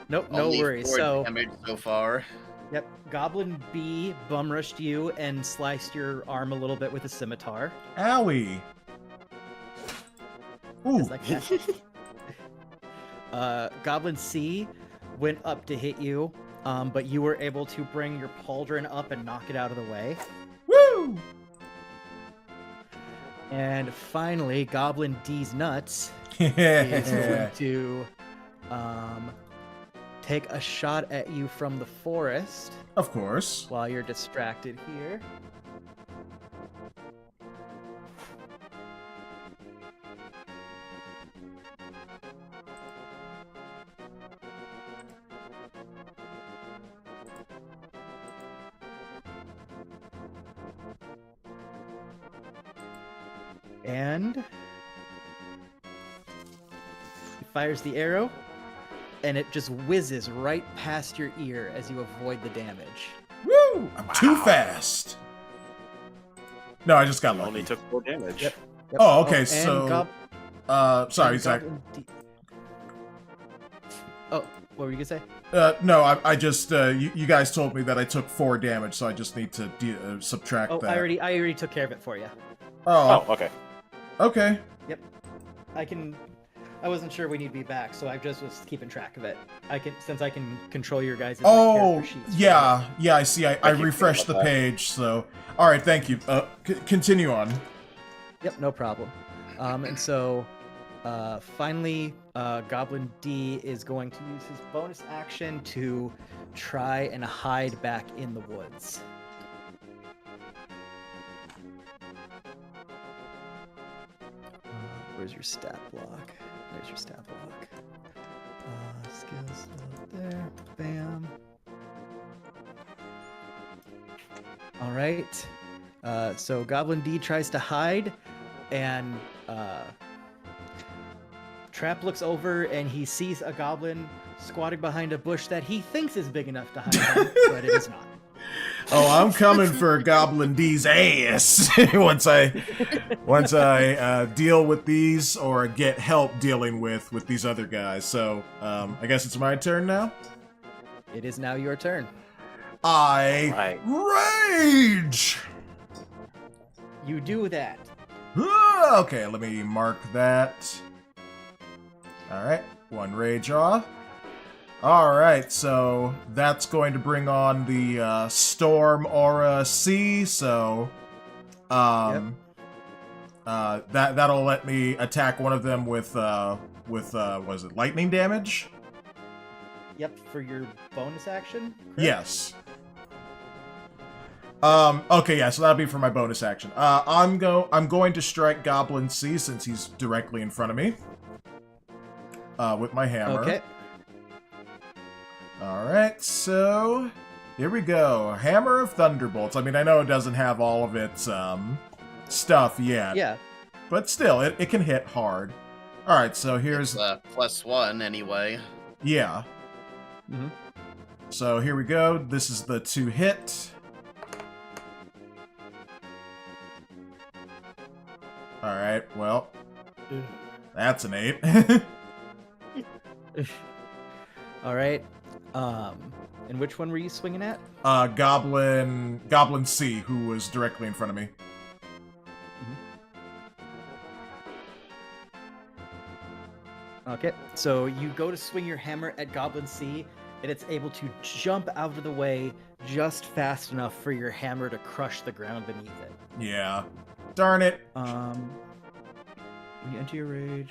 Nope, no Only worries. 4 So, damage so far. yep, Goblin B bum rushed you and sliced your arm a little bit with a scimitar. Owie. Ooh. Just like that. Goblin C went up to hit you, but you were able to bring your pauldron up and knock it out of the way. Woo! And finally, Goblin D's nuts is Yeah. going to take a shot at you from the forest Of course. while you're distracted here. And he fires the arrow, and it just whizzes right past your ear as you avoid the damage. Woo! I'm too fast. No, I just got You lucky. only took 4 damage. Yep. Oh, okay, and so- Sorry, and Zach. Goblin Oh, what were you gonna say? No, I just you guys told me that I took 4 damage, so I just need to subtract Oh, that. I already took care of it for you. Oh, Oh, okay. okay. I wasn't sure when you'd be back, so I just was keeping track of it. Since I can control your guys' Oh, character sheets. yeah, I see. I keep refreshed the forgetting about that. page, so all right, thank you. Continue on. Yep, no problem. And so, finally, Goblin D is going to use his bonus action to try and hide back in the woods. Where's your stat block? There's your stat block. Skills there. Bam. All right. So Goblin D tries to hide, and Trapp looks over and he sees a goblin squatting behind a bush that he thinks is big enough to hide in, but it is not. Oh, I'm coming for Goblin D's ass once I deal with these or get help dealing with these other guys. So I guess it's my turn now. It is now your turn. I rage. You do that. Okay, let me mark that. All right, 1 rage off. All right, so that's going to bring on the Storm Aura C. So, that'll let me attack one of them with was it lightning damage? Yep, for your bonus action. Correct? Yes. Okay, yeah, so that'll be for my bonus action. I'm going to strike Goblin C since he's directly in front of me. With my hammer. Okay. Alright, so here we go. Hammer of Thunderbolts. I mean, I know it doesn't have all of its stuff yet. Yeah. But still, it can hit hard. Alright, so here's... It's, +1 anyway. Yeah. Mm-hmm. So here we go. This is the 2 hit. Alright, well... That's an 8. All right. And which one were you swinging at? Goblin C, who was directly in front of me. Okay, so you go to swing your hammer at Goblin C, and it's able to jump out of the way just fast enough for your hammer to crush the ground beneath it. Yeah. Darn it. When you enter your rage...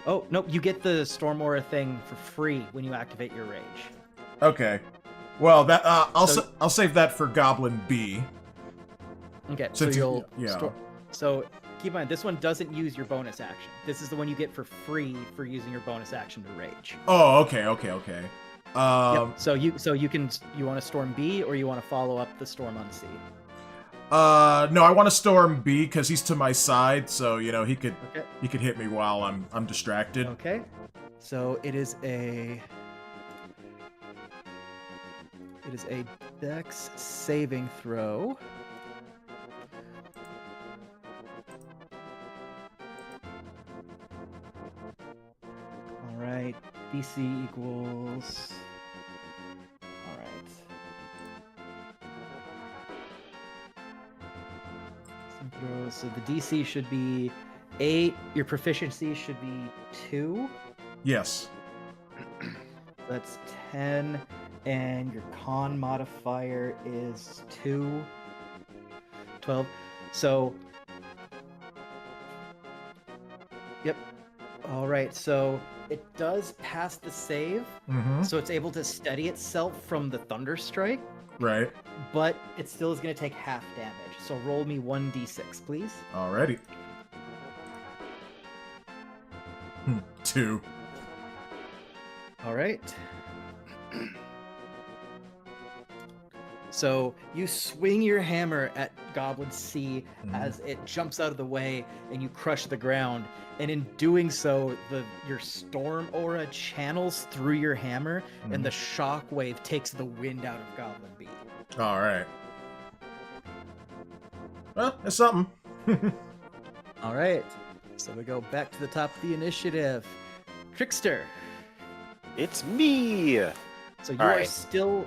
Oh, nope, you get the Storm Aura thing for free when you activate your rage. Okay. Well, that I'll save that for Goblin B. Okay, Since so yeah. So keep in mind, this one doesn't use your bonus action. This is the one you get for free for using your bonus action to rage. Oh, okay. Yep. So you want to storm B or you want to follow up the storm on C? No, I want to storm B because he's to my side, so he could hit me while I'm distracted. Okay. So it is a Dex saving throw. All right. DC equals. All right. So the DC should be 8. Your proficiency should be 2. Yes. That's 10. And your con modifier is 2. 12. So... Yep. Alright, so it does pass the save. Mm-hmm. So it's able to steady itself from the Thunder Strike. Right. But it still is going to take half damage. So roll me 1d6, please. Alrighty. 2. Alright. So you swing your hammer at Goblin C as it jumps out of the way and you crush the ground. And in doing so, your Storm Aura channels through your hammer and the shockwave takes the wind out of Goblin B. Alright. Well, it's something. Alright. So we go back to the top of the initiative. Trickster. It's me. So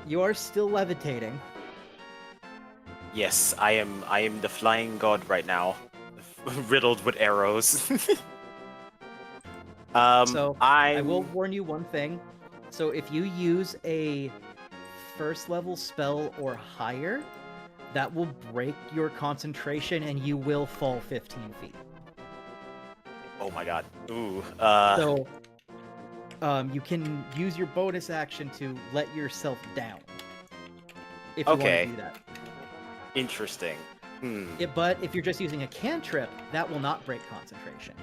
you are still levitating. Yes, I am the flying god right now, riddled with arrows. So I will warn you one thing. So if you use a first level spell or higher, that will break your concentration and you will fall 15 feet. Oh my god. Ooh. So you can use your bonus action to let yourself down. If you want to do that. Interesting. But if you're just using a cantrip, that will not break concentration.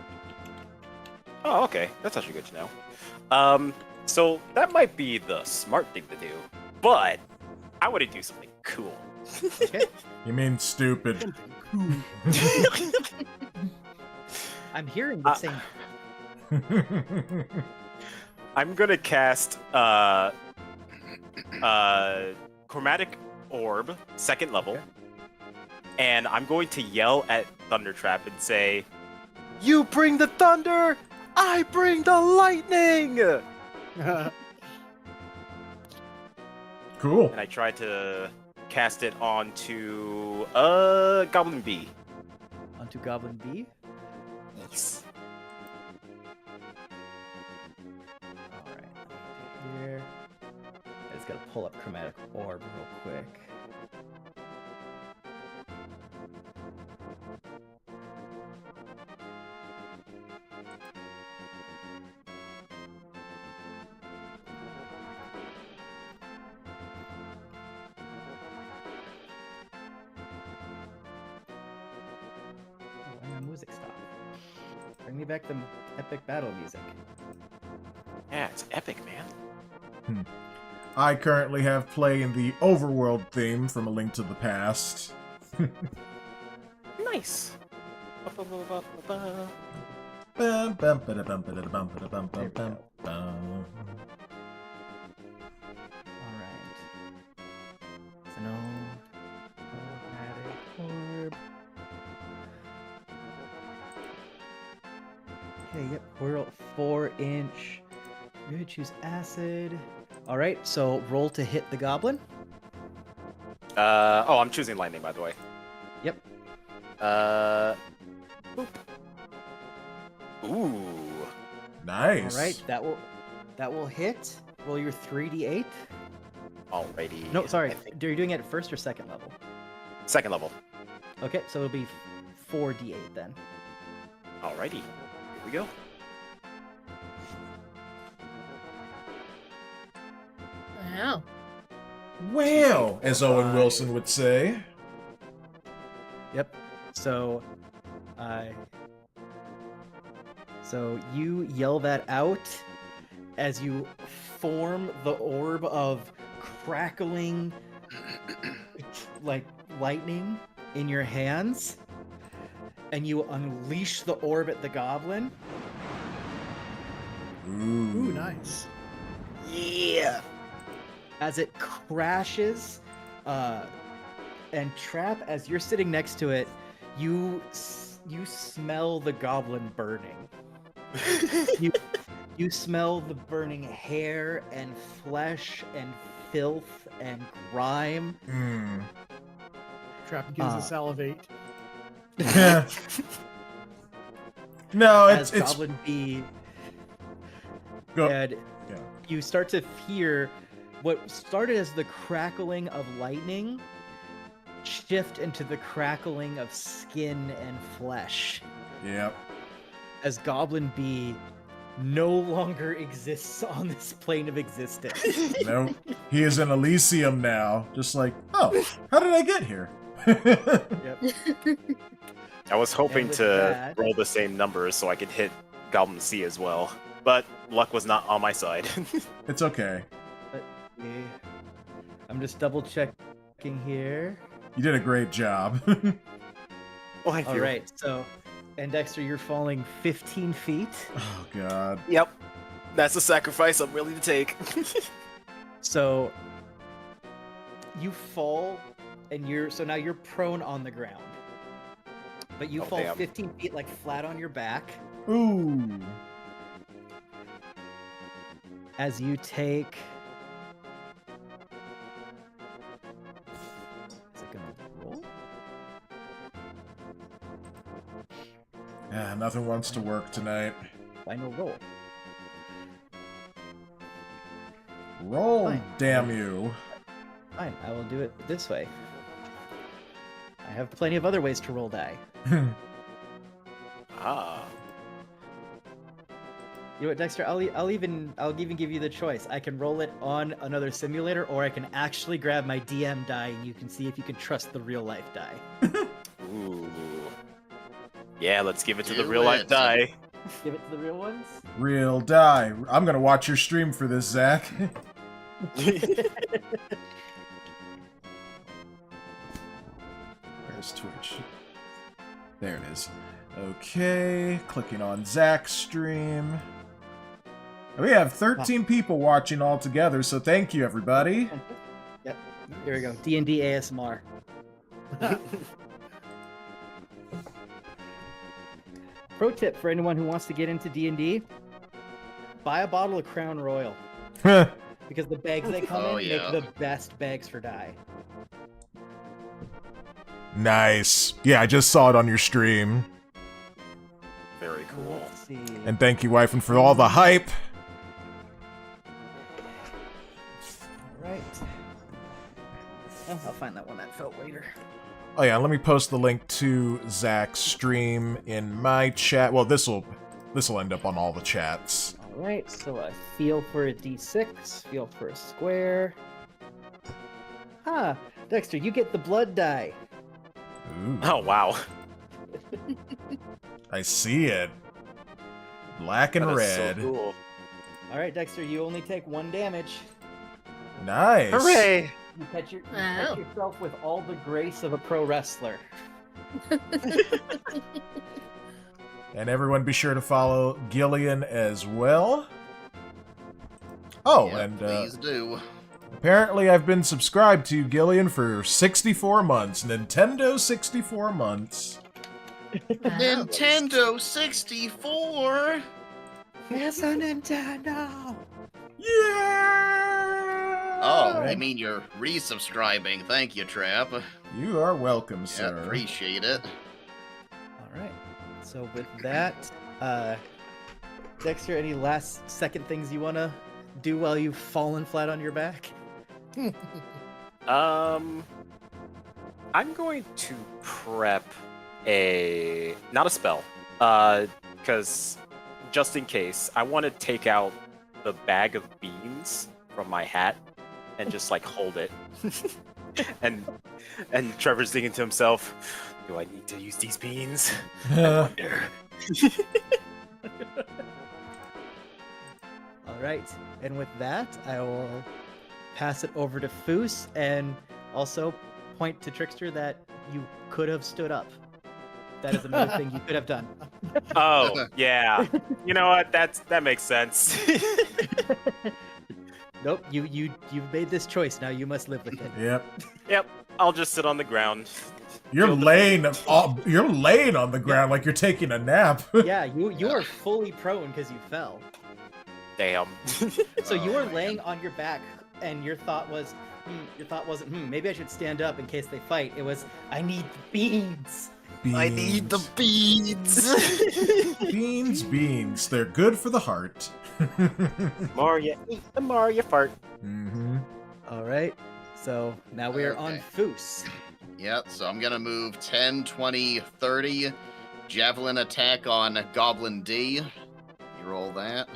Oh, okay. That's actually good to know. So that might be the smart thing to do, but I want to do something cool. Okay. You mean stupid? Something cool. I'm hearing the same. I'm gonna cast Chromatic Orb, 2nd level, and I'm going to yell at Thunder Trap and say, "You bring the thunder, I bring the lightning!" Cool. And I try to cast it onto Goblin B. Onto Goblin B. Nice. Alright, here. I just gotta pull up Chromatic Orb real quick. Why my music stop? Bring me back the epic battle music. Yeah, it's epic, man. I currently have playing the Overworld theme from A Link to the Past. Nice. Bum, bum, ba-da, bum, ba-da, bum, ba-da, bum, bum, bum, bum. Alright. So no Chromatic Orb. Okay, yep, we're 4-inch. You're gonna choose acid. Alright, so roll to hit the goblin. Oh, I'm choosing lightning, by the way. Yep. Boop. Ooh. Nice. Alright, that will hit. Roll your 3d8. Alrighty. No, sorry. I think- You're doing it at 1st or 2nd level? 2nd level. Okay, so it'll be 4d8 then. Alrighty. Here we go. Wow. Well, as Owen Wilson would say. Yep. So, so you yell that out as you form the orb of crackling, like lightning in your hands, and you unleash the orb at the goblin. Ooh, nice. Yeah. As it crashes, and Trap, as you're sitting next to it, you smell the goblin burning. You smell the burning hair and flesh and filth and grime. Trap begins to salivate. No, As it's Goblin B, Go. and Yeah. you start to hear what started as the crackling of lightning shift into the crackling of skin and flesh. Yep. As Goblin B no longer exists on this plane of existence. Nope. He is in Elysium now. Just like, oh, how did I get here? Yep. I was hoping And with to that- roll the same numbers so I could hit Goblin C as well, but luck was not on my side. It's okay. I'm just double checking here. You did a great job. Well, thank All you. right, so, and Dexter, you're falling 15 feet. Oh, God. Yep. That's the sacrifice I'm willing to take. So you fall, and now you're prone on the ground. But you Oh, fall damn. 15 feet, like flat on your back, Ooh. as you take. Is it gonna roll? Yeah, nothing wants to work tonight. Final roll. Roll, Fine. damn you. Fine, I will do it this way. I have plenty of other ways to roll die. Ah. You know what, Dexter? I'll even give you the choice. I can roll it on another simulator, or I can actually grab my DM die, and you can see if you can trust the real life die. Ooh. Yeah, let's give it to the Do real life it. die. Give it to the real ones. Real die. I'm gonna watch your stream for this, Zach. Where's Twitch? There it is. Okay, clicking on Zach's stream. We have 13 people watching all together, so thank you, everybody. Yep. Here we go. DnD ASMR. Pro tip for anyone who wants to get into D&D: buy a bottle of Crown Royal, because the bags they come in make the best bags for die. Nice. Yeah, I just saw it on your stream. Very cool. Let's see. And thank you, Wyfan, for all the hype. Right. Oh, I'll find that one that felt later. Oh yeah, let me post the link to Zach's stream in my chat. Well, this'll end up on all the chats. All right. So I feel for a D6. Feel for a square. Ah, Dexter, you get the blood die. Ooh, Oh wow. I see it. Black and That is red. So cool. All right, Dexter, you only take 1 damage. Nice. Hooray! You catch Wow. yourself with all the grace of a pro wrestler. And everyone be sure to follow Gilien as well. Oh, Yep, and please do. apparently I've been subscribed to Gilien for 64 months. Nintendo 64 months. Nintendo 64. It's a Nintendo. Yeah! Oh, Alright. I mean you're resubscribing. Thank you, Trap. You are welcome, Yeah, sir. appreciate it. All right. So with that, Dexter, any last second things you want to do while you've fallen flat on your back? I'm going to prep not a spell, because just in case, I want to take out the bag of beans from my hat and just like hold it. and Trevor's thinking to himself, do I need to use these beans? I wonder. All right. And with that, I will pass it over to Foos and also point to Trickster that you could have stood up. That is another thing you could have done. Oh, yeah. You know what? That makes sense. Nope, you've made this choice. Now you must live with it. Yep. Yep, I'll just sit on the ground. You're Feel the laying on the ground like you're taking a nap. Yeah, you are fully prone because you fell. Damn. So you Oh, were man. laying on your back, and your thought wasn't, maybe I should stand up in case they fight. It was, I need beans. I need the beans. Beans. They're good for the heart. More you eat, the more you fart. Mm-hmm. All right. So now we are on Okay. Foos. Yep, so I'm gonna move 10, 20, 30. Javelin attack on Goblin D. You roll that.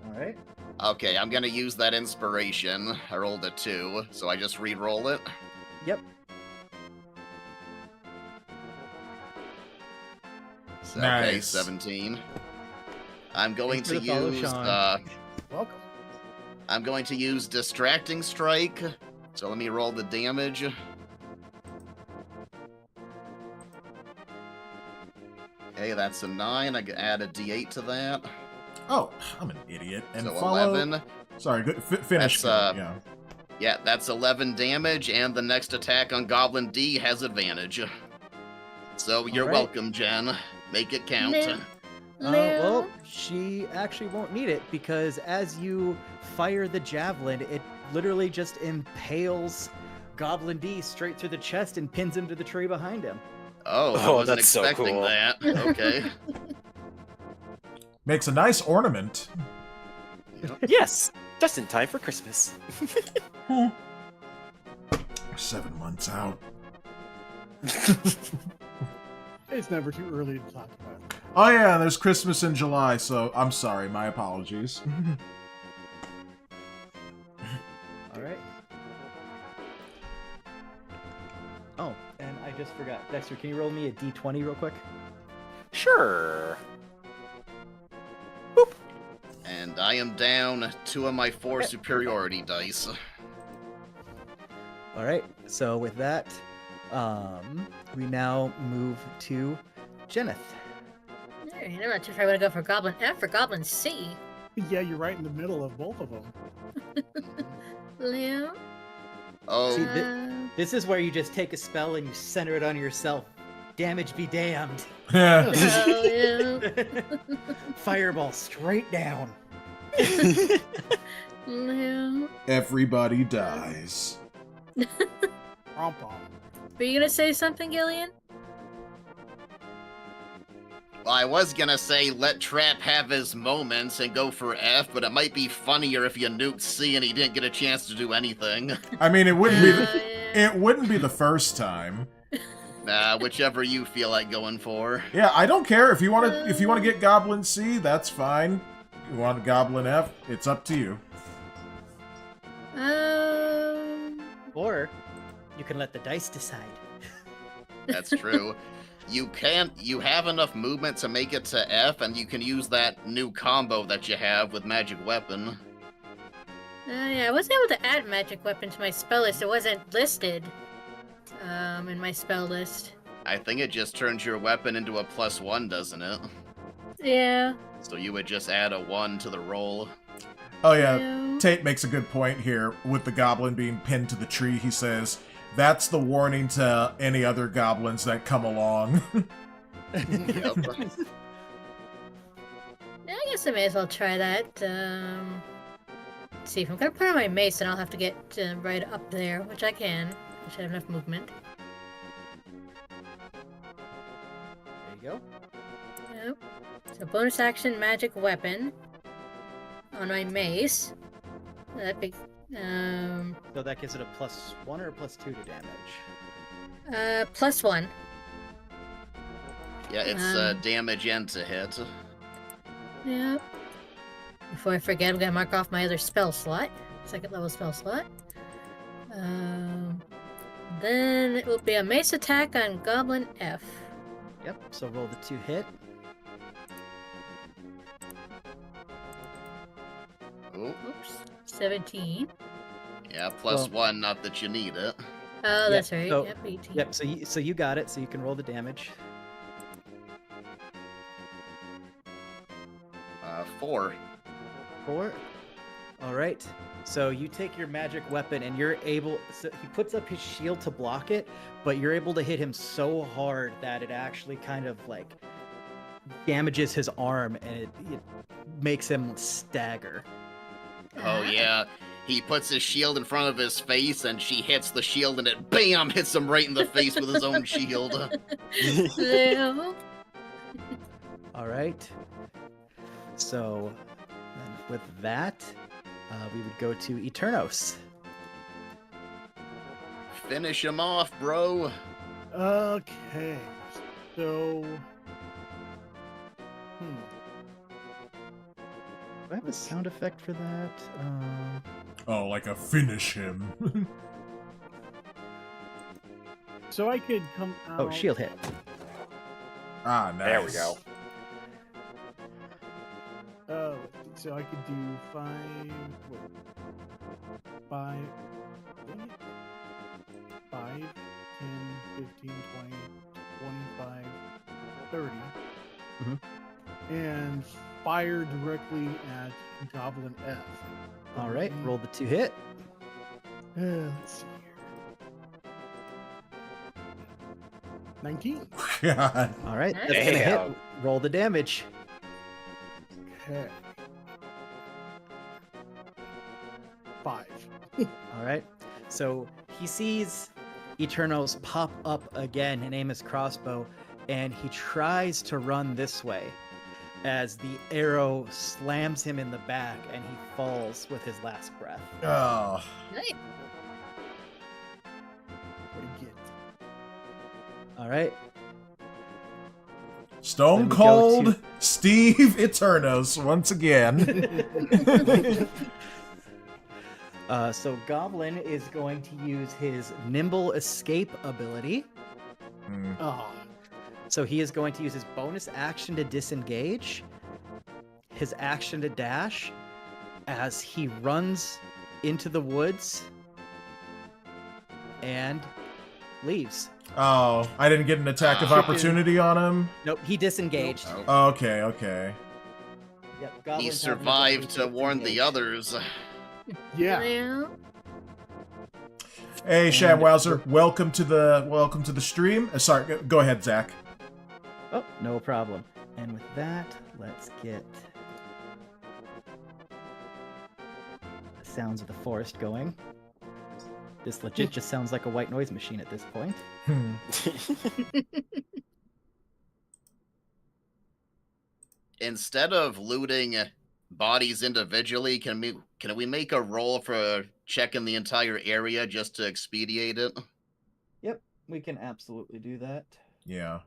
All right. Okay, I'm gonna use that inspiration. I rolled a 2, so I just re-roll it. Yep. So, okay, Nice. 17. I'm going Thanks to for the follow, use Shaun. Welcome. I'm going to use Distracting Strike. So let me roll the damage. Okay, that's a 9. I can add a D8 to that. Oh, I'm an idiot. And So follow. 11. Sorry, good. Finish. That's, yeah. Yeah, that's 11 damage, and the next attack on Goblin D has advantage. So you're Alright. welcome, Jen. Make it count. No. Well, she actually won't need it because as you fire the javelin, it literally just impales Goblin D straight through the chest and pins him to the tree behind him. Oh, I Oh, wasn't that's so expecting cool. that. Okay. Makes a nice ornament. Yes, just in time for Christmas. 7 months out. It's never too early to talk about it. Oh yeah, there's Christmas in July, so I'm sorry. My apologies. All right. Oh, and I just forgot. Dexter, can you roll me a d20 real quick? Sure. And I am down 2 of my 4 superiority dice. All right. So with that, we now move to Jenneth. Alright, I'm not too sure I'm gonna go for Goblin F or Goblin C. Yeah, you're right in the middle of both of them. Leo? Oh, See, Uh, This is where you just take a spell and you center it on yourself. Damage be damned. oh, yeah. Fireball straight down. Leo? Everybody dies. Pom pom. Were you gonna say something, Gilien? well, I was gonna say let Trapp have his moments and go for F, but it might be funnier if you nuked C and he didn't get a chance to do anything. I mean, it wouldn't be Yeah. it wouldn't be the first time. Nah, whichever you feel like going for. Yeah, I don't care if you want to get Goblin C, that's fine. You want Goblin F, it's up to you. Or you can let the dice decide. That's true. You have enough movement to make it to F, and you can use that new combo that you have with Magic Weapon. Yeah, I wasn't able to add magic weapon to my spell list. It wasn't listed in my spell list. I think it just turns your weapon into a +1, doesn't it? Yeah. So you would just add a 1 to the roll. Oh yeah, Yeah. Tate makes a good point here with the goblin being pinned to the tree. He says, that's the warning to any other goblins that come along. Yep. Yeah, I guess I may as well try that. Let's see, if I'm gonna put on my mace, then I'll have to get right up there, which I can. I should have enough movement. There you go. Yep. So bonus action, magic weapon on my mace. That'd be So that gives it a +1 or a +2 to damage. +1. Yeah, it's Um, damage and to hit. Yep. Before I forget, I'm gonna mark off my other spell slot. Second level spell slot. Then it will be a mace attack on Goblin F. Yep. So roll the 2 hit. Oh, Oops. 17. yeah, +1, not that you need it. Oh, that's right. so- Yep, 18. Yep. So you got it. So you can roll the damage. 4. 4. All right. So you take your magic weapon and you're able. So he puts up his shield to block it, but you're able to hit him so hard that it actually kind of like damages his arm and it makes him stagger. Oh yeah, he puts his shield in front of his face and she hits the shield and it BAM! Hits him right in the face with his own shield. Yeah. All right. So then with that, we would go to Eternos. Finish him off, bro. Okay. So. Do I have a sound effect for that? Oh, like a finish him. So I could come out. Oh, shield hit. Ah, nice. There we go. So I could do 5. Wait. 5. 5, 10, 15, 20, 25, 30. Mhm. And fire directly at Goblin F. All right, roll the 2 hit. Let's see here. 19. God. All right, Nice. that's gonna hit. Damn. Roll the damage. Okay. 5. All right. So he sees Eternos pop up again and aim his crossbow, and he tries to run this way as the arrow slams him in the back and he falls with his last breath. Oh. Nice. What do you get? All right. Stone Then we go Cold to- Steve Eternos once again. So Goblin is going to use his Nimble Escape ability. Hmm. Oh. So he is going to use his bonus action to disengage, his action to dash, as he runs into the woods and leaves. Oh, I didn't get an attack of Ah. opportunity on him? Nope, he disengaged. Nope. Okay, okay. Yep, He goblins have an survived ability to warn the disengage. others. Yeah. Hey, And- Shamwowser, welcome to the stream. Sorry, go ahead, Zach. Oh, no problem. And with that, let's get the sounds of the forest going. This legit just sounds like a white noise machine at this point. Instead of looting bodies individually, can we make a roll for checking the entire area just to expedite it? Yep, we can absolutely do that. Yeah.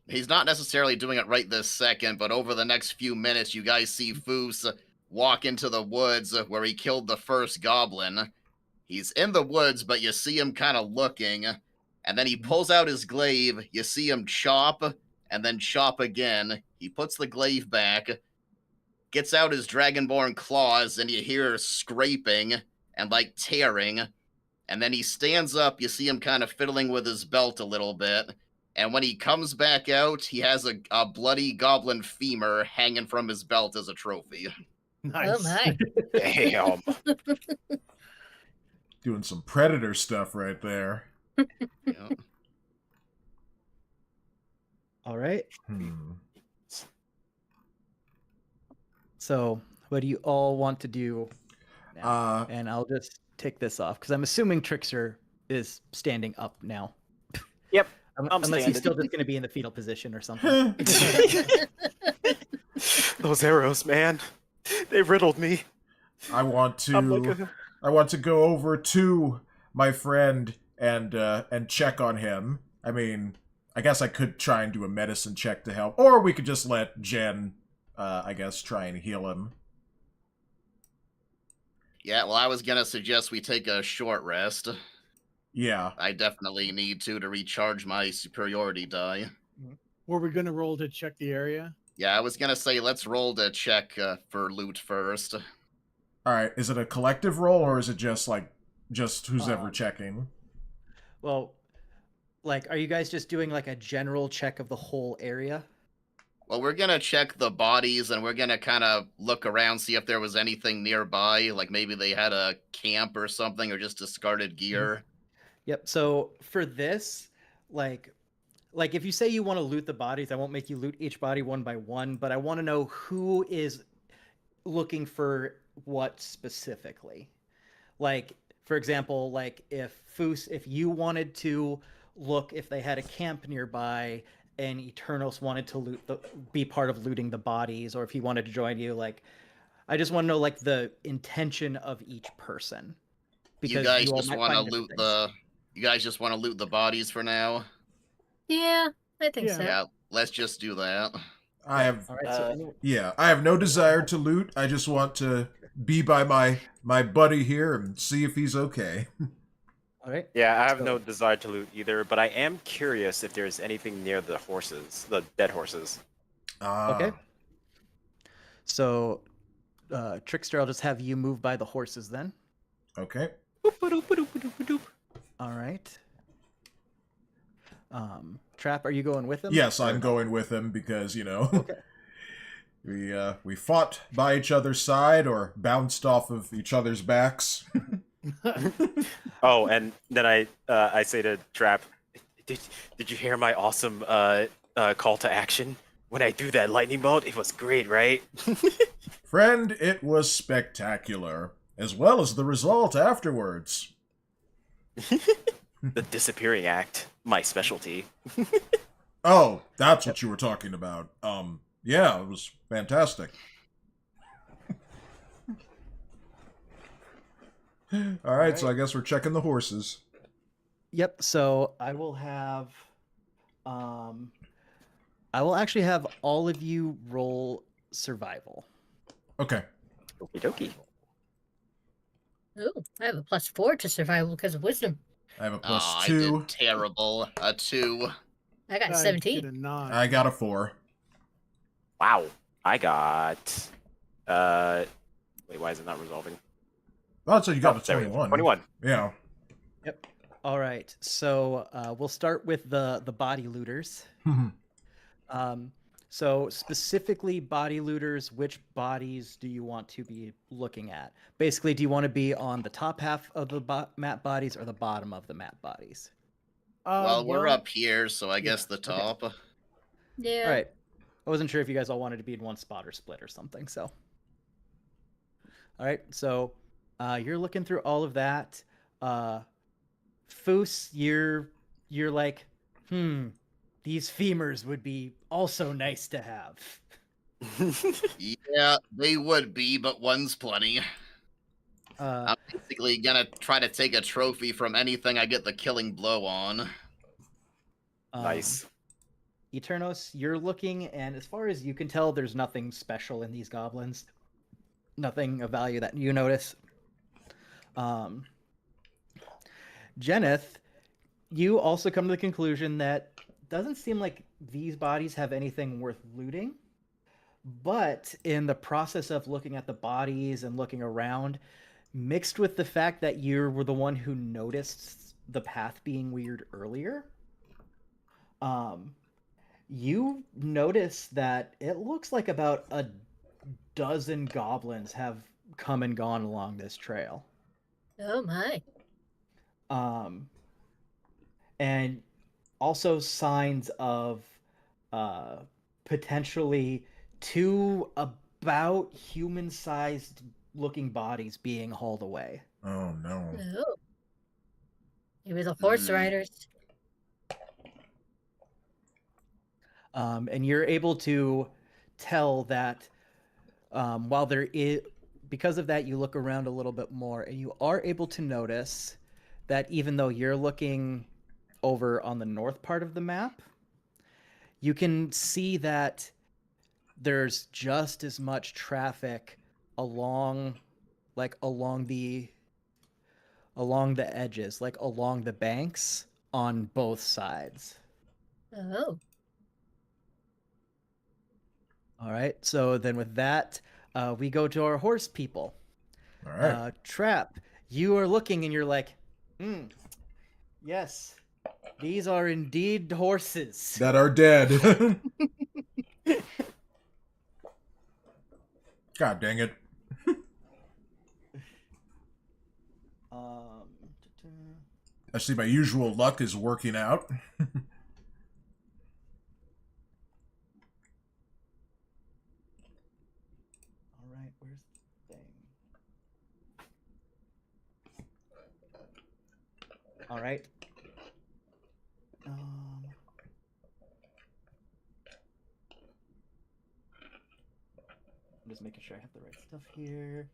He's not necessarily doing it right this second, but over the next few minutes, you guys see Foos walk into the woods where he killed the first goblin. He's in the woods, but you see him kind of looking, and then he pulls out his glaive. You see him chop, and then chop again. He puts the glaive back, gets out his dragonborn claws, and you hear scraping and like tearing. And then he stands up. You see him kind of fiddling with his belt a little bit. And when he comes back out, he has a bloody goblin femur hanging from his belt as a trophy. Nice. Oh my. Damn. Doing some Predator stuff right there. Yeah. All right. Hmm. So, what do you all want to do now? And I'll just take this off because I'm assuming Trickster is standing up now. Yep. Unless standing. he's still just going to be in the fetal position or something. Those arrows, man. They riddled me. I want I'm like to go over to my friend and check on him. I mean, I guess I could try and do a medicine check to help, or we could just let Jen, I guess, try and heal him. Yeah, well, I was going to suggest we take a short rest. Yeah. I definitely need to recharge my superiority die. Were we gonna roll to check the area? Yeah, I was going to say let's roll to check for loot first. All right. Is it a collective roll, or is it just who's ever checking? Well, like, are you guys just doing like a general check of the whole area? Well, we're going to check the bodies, and we're going to kind of look around, see if there was anything nearby, like maybe they had a camp or something, or just discarded gear. Yep. So for this, like if you say you want to loot the bodies, I won't make you loot each body one by one, but I want to know who is looking for what specifically. Like, for example, like if you wanted to look if they had a camp nearby and Eternos wanted to be part of looting the bodies, or if he wanted to join you, like, I just want to know like the intention of each person. Because You guys all just might want to find different loot things. You guys just want to loot the bodies for now? Yeah, I think Yeah. so. Yeah, let's just do that. I have All right. So I have no desire to loot. I just want to be by my buddy here and see if he's okay. all right. Yeah, I have So- no desire to loot either, but I am curious if there's anything near the horses, the dead horses. Okay. So, Trickster, I'll just have you move by the horses then. Okay. All right. Trap, are you going with him? Yes, Or- I'm going with him because, Okay. we fought by each other's side or bounced off of each other's backs. Oh, and then I say to Trap, did you hear my awesome call to action? When I threw that lightning bolt, it was great, right? Friend, it was spectacular, as well as the result afterwards. The disappearing act, my specialty. Oh, that's what you were talking about. Yeah, it was fantastic. All right, so I guess we're checking the horses. Yep. So I will have, I will actually have all of you roll survival. Okay. Okie dokie. Ooh, I have a +4 to survival because of wisdom. I have a Oh, I +2. did terrible. A 2. I got Get 17. a 9. I got a 4. Wow. I got. Wait, why is it not resolving? Oh, so you got a there we go. 21. 21. Yeah. Yep. All right. So we'll start with the body looters. So specifically body looters, which bodies do you want to be looking at? Basically, do you want to be on the top half of the map bodies or the bottom of the map bodies? Well, we're up here, so I guess the okay. top. Yeah. All right. I wasn't sure if you guys all wanted to be in one spot or split or something, so. All right, so you're looking through all of that. Foos, you're like, these femurs would be also nice to have. Yeah, they would be, but one's plenty. Uh, I'm basically gonna try to take a trophy from anything I get the killing blow on. Nice. Eternos, you're looking, and as far as you can tell, there's nothing special in these goblins. Nothing of value that you notice. Jeneth, you also come to the conclusion that doesn't seem like these bodies have anything worth looting. But in the process of looking at the bodies and looking around, mixed with the fact that you were the one who noticed the path being weird earlier, you notice that it looks like about a dozen goblins have come and gone along this trail. Oh my. And also signs of potentially 2 about human-sized looking bodies being hauled away. Oh, no. Oh. Maybe the horse riders. And you're able to tell that while there is, because of that, you look around a little bit more, and you are able to notice that even though you're looking over on the north part of the map, you can see that there's just as much traffic along the edges, like along the banks on both sides. Oh. All right, so then with that, we go to our horse people. All right. Trapp, you are looking and you're like, yes, these are indeed horses. That are dead. God dang it. I see my usual luck is working out. All right, where's the thing? All right. I'm just making sure I have the right stuff here.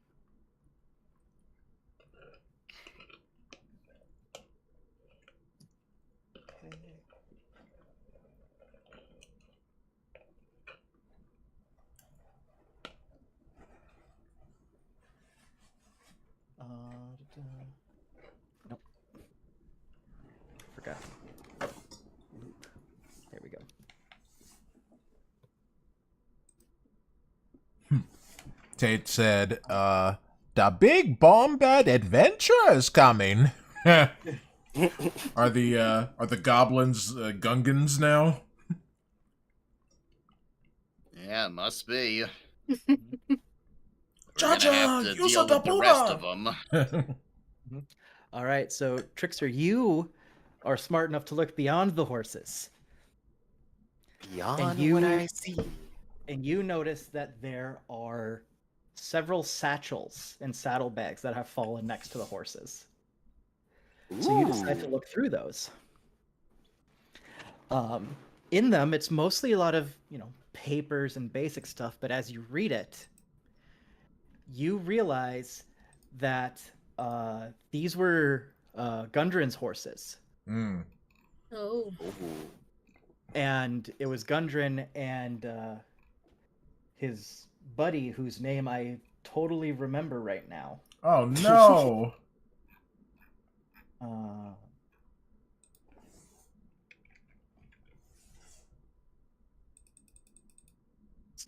Okay. Nope. Forgot. Loop. There we go. Tate said, the big Bombad adventure is coming. Are the goblins Gungans now? Yeah, must be. Cha-cha, We're gonna have to use deal the with the rest of Puma. them. All right, so Trickster, you are smart enough to look beyond the horses. Beyond you- what I see. And you notice that there are several satchels and saddlebags that have fallen next to the horses. So you decide to look through those. In them, it's mostly a lot of, papers and basic stuff, but as you read it, you realize that these were Gundren's horses. Mm. Oh. And it was Gundren and his buddy, whose name I totally remember right now. Oh, no.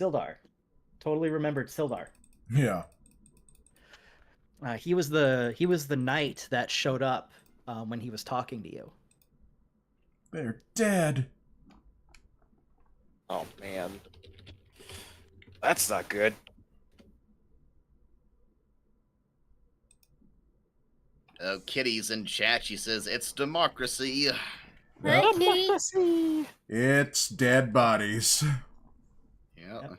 Sildar. Totally remembered Sildar. Yeah. He was the knight that showed up when he was talking to you. They're dead. Oh man, that's not good. Kitty's in chat. She says, it's democracy. Hi, Kitty. It's dead bodies. Yeah. Yep.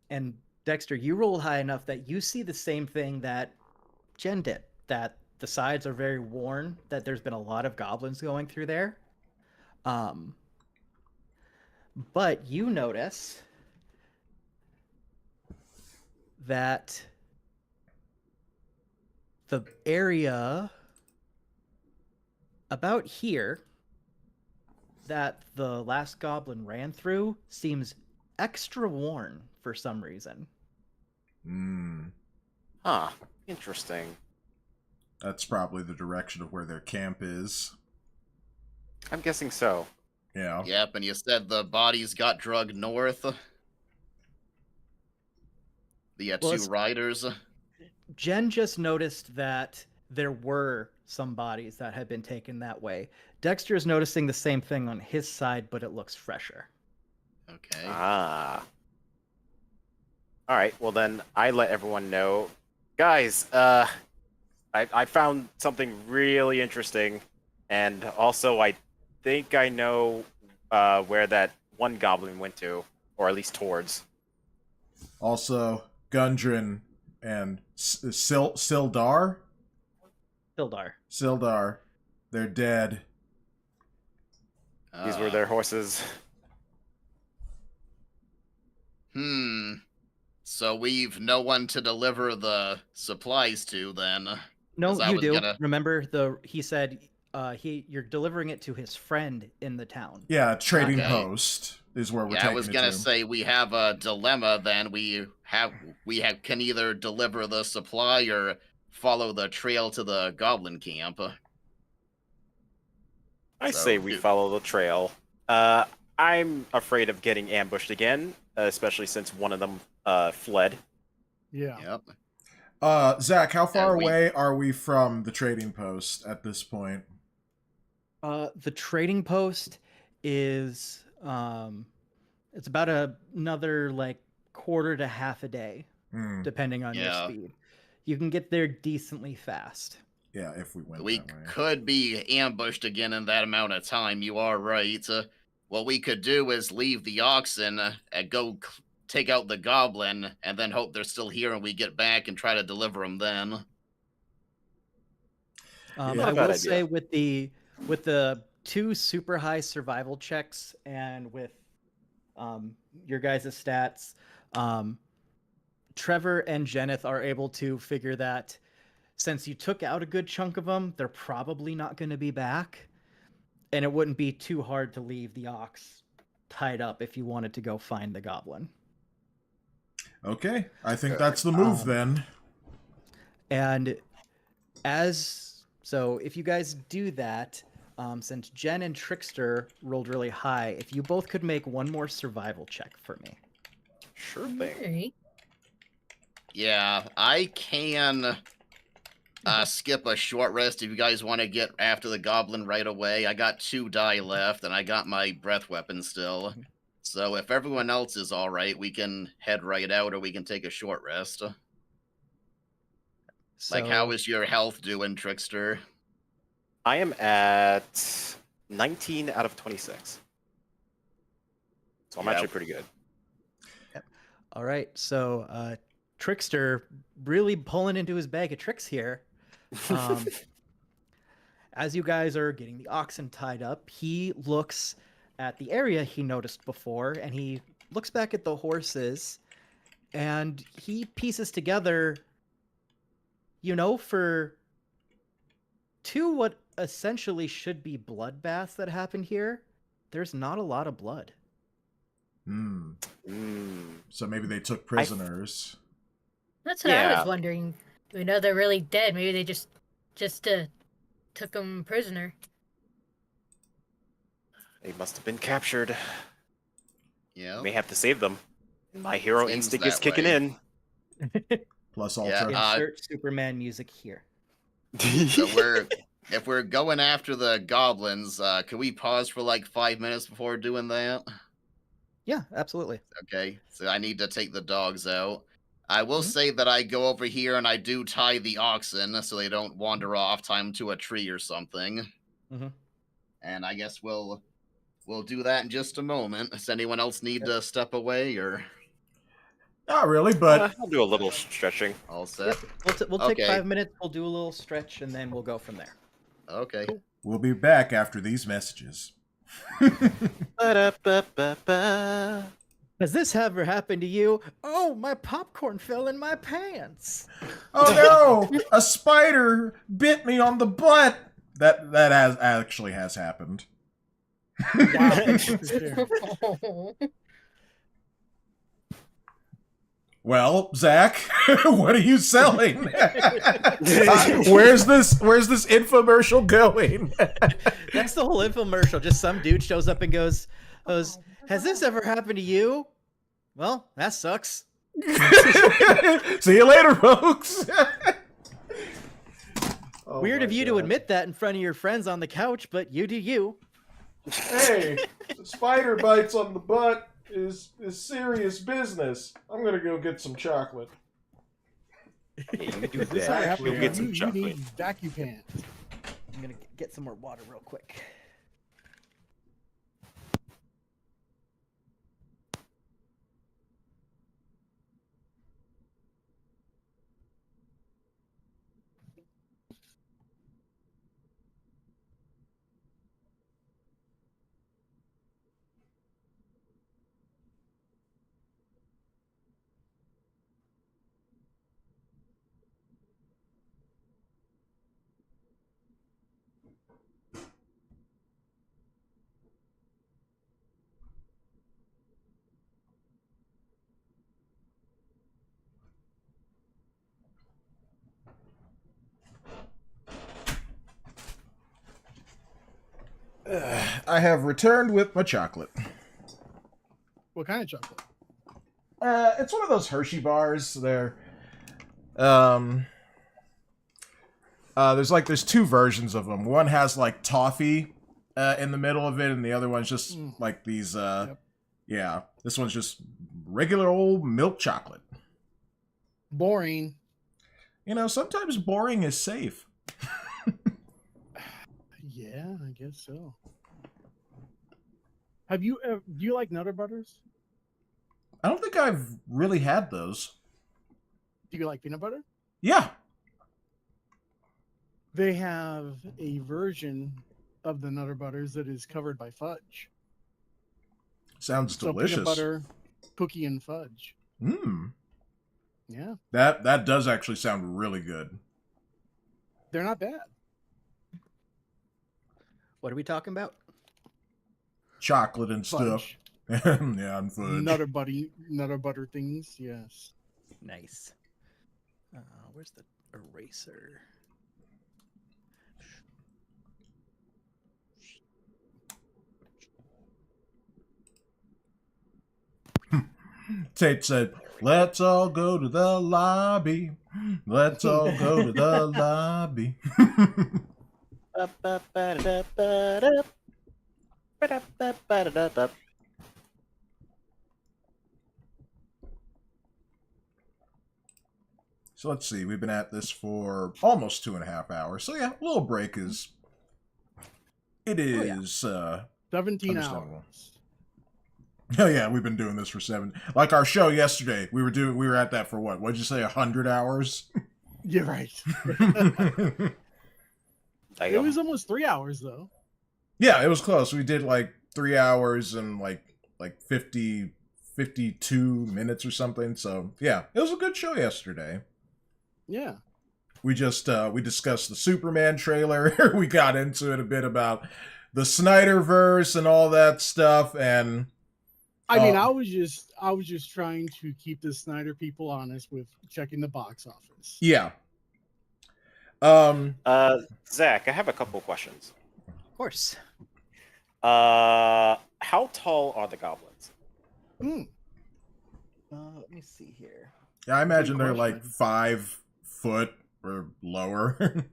And Dexter, you rolled high enough that you see the same thing that Jen did, that the sides are very worn, that there's been a lot of goblins going through there. But you notice that the area about here that the last goblin ran through seems extra worn for some reason. Huh. Interesting. That's probably the direction of where their camp is. I'm guessing so. Yeah. Yep, and you said the bodies got drugged north. The Well, two it's- riders. Jen just noticed that there were some bodies that had been taken that way. Dexter is noticing the same thing on his side, but it looks fresher. Okay. Ah. All right. Well, then I let everyone know, guys. I found something really interesting, and also I think I know where that one goblin went to, or at least towards. Also, Gundren and Sildar? Sildar. They're dead. These were their horses. So we've no one to deliver the supplies to then. No, 'Cause I you was do. gonna- Remember, he said you're delivering it to his friend in the town. Yeah, trading Okay. post is where we're Yeah, taking I was it gonna to. say we have a dilemma. Then we can either deliver the supply or follow the trail to the goblin camp. I So, say we dude. follow the trail. I'm afraid of getting ambushed again, especially since one of them fled. Yeah. Yep. Zach, how far we- away are we from the trading post at this point? The trading post is it's about another like quarter to half a day, depending on your Yeah. speed. You can get there decently fast. Yeah, if we went We that way. could be ambushed again in that amount of time. You are right. What we could do is leave the oxen and go take out the goblin, and then hope they're still here, and we get back and try to deliver them then. Yeah. I Not a will bad idea. say with the 2 super high survival checks and with your guys' stats, Trevor and Jeneth are able to figure that since you took out a good chunk of them, they're probably not going to be back, and it wouldn't be too hard to leave the ox tied up if you wanted to go find the goblin. Okay, I think that's the move then. And so if you guys do that, since Jen and Trickster rolled really high, if you both could make one more survival check for me. Sure thing. Alright. Yeah, I can skip a short rest if you guys want to get after the goblin right away. I got 2 die left, and I got my breath weapon still. So if everyone else is all right, we can head right out, or we can take a short rest. Like, how is your health doing, Trickster? I am at 19 out of 26. So I'm Yeah. actually pretty good. All right, so Trickster really pulling into his bag of tricks here. As you guys are getting the oxen tied up, he looks at the area he noticed before, and he looks back at the horses, and he pieces together, for 2 what essentially should be bloodbaths that happened here, there's not a lot of blood. So maybe they took prisoners. That's what I Yeah. was wondering. Do we know they're really dead? Maybe they just took them prisoner. They must have been captured. Yeah. We may have to save them My hero Seems instinct that is kicking way. in. Plus Yeah, Ultra. Insert Superman music here. So if we're going after the goblins, can we pause for like 5 minutes before doing that? Yeah, absolutely. Okay, so I need to take the dogs out. I will Mhm. say that I go over here and I do tie the oxen so they don't wander off, tie them to a tree or something. Mhm. And I guess we'll do that in just a moment. Does anyone else need to step away or Not really, but I'll do a little stretching. all set? Yep. We'll take Okay. 5 minutes. We'll do a little stretch, and then we'll go from there. Okay. we'll be back after these messages. Ba-da-ba-ba-ba. Has this ever happened to you? Oh, my popcorn fell in my pants. Oh no! A spider bit me on the butt. That actually has happened. Wow. Fair. Well, Zach, what are you selling? Where's this infomercial going? That's the whole infomercial. Just some dude shows up and goes, has this ever happened to you? Well, that sucks. See you later, folks. Oh Weird my of you to God. admit that in front of your friends on the couch, but you do you. Hey, spider bites on the butt is serious business. I'm gonna go get some chocolate. Yeah, you do This is that. happening. You'll get some You chocolate. need vacuum pants. I'm gonna get some more water real quick. I have returned with my chocolate. What kind of chocolate? It's one of those Hershey bars. There's two versions of them. One has like toffee in the middle of it, and the other one's just like these. Yeah, this one's just regular old milk chocolate. Boring. You know, sometimes boring is safe. Yeah, I guess so. Have you? Do you like Nutter Butters? I don't think I've really had those. Do you like peanut butter? Yeah. They have a version of the Nutter Butters that is covered by fudge. Sounds So delicious. peanut butter, cookie, and fudge. Mmm. Yeah, That does actually sound really good. they're not bad. What are we talking about? Chocolate and stuff. Fudge. Yeah, and fudge. Nutter butter things. Yes. Nice. Where's the eraser? Tate said, "Let's all go to the lobby. Let's all go to the lobby." Ba-ba-ba-da-ba-da. Ba-da-ba-ba-da-ba. So let's see. We've been at this for almost 2.5 hours. So yeah, a little break is. It is. 17 Understandable. hours. Oh yeah, we've been doing this for 7. Like our show yesterday, we were at that for what? What'd you say? 100 hours? You're right. It was almost 3 hours though. Yeah, it was close. We did like 3 hours and like 52 minutes or something. So yeah, it was a good show yesterday. Yeah. We just we discussed the Superman trailer. We got into it a bit about the Snyderverse and all that stuff. And I mean, I was just trying to keep the Snyder people honest with checking the box office. yeah. Zach, I have a couple questions. Of course. How tall are the goblins? Let me see here. Yeah, I imagine they're like question. 5 foot or lower.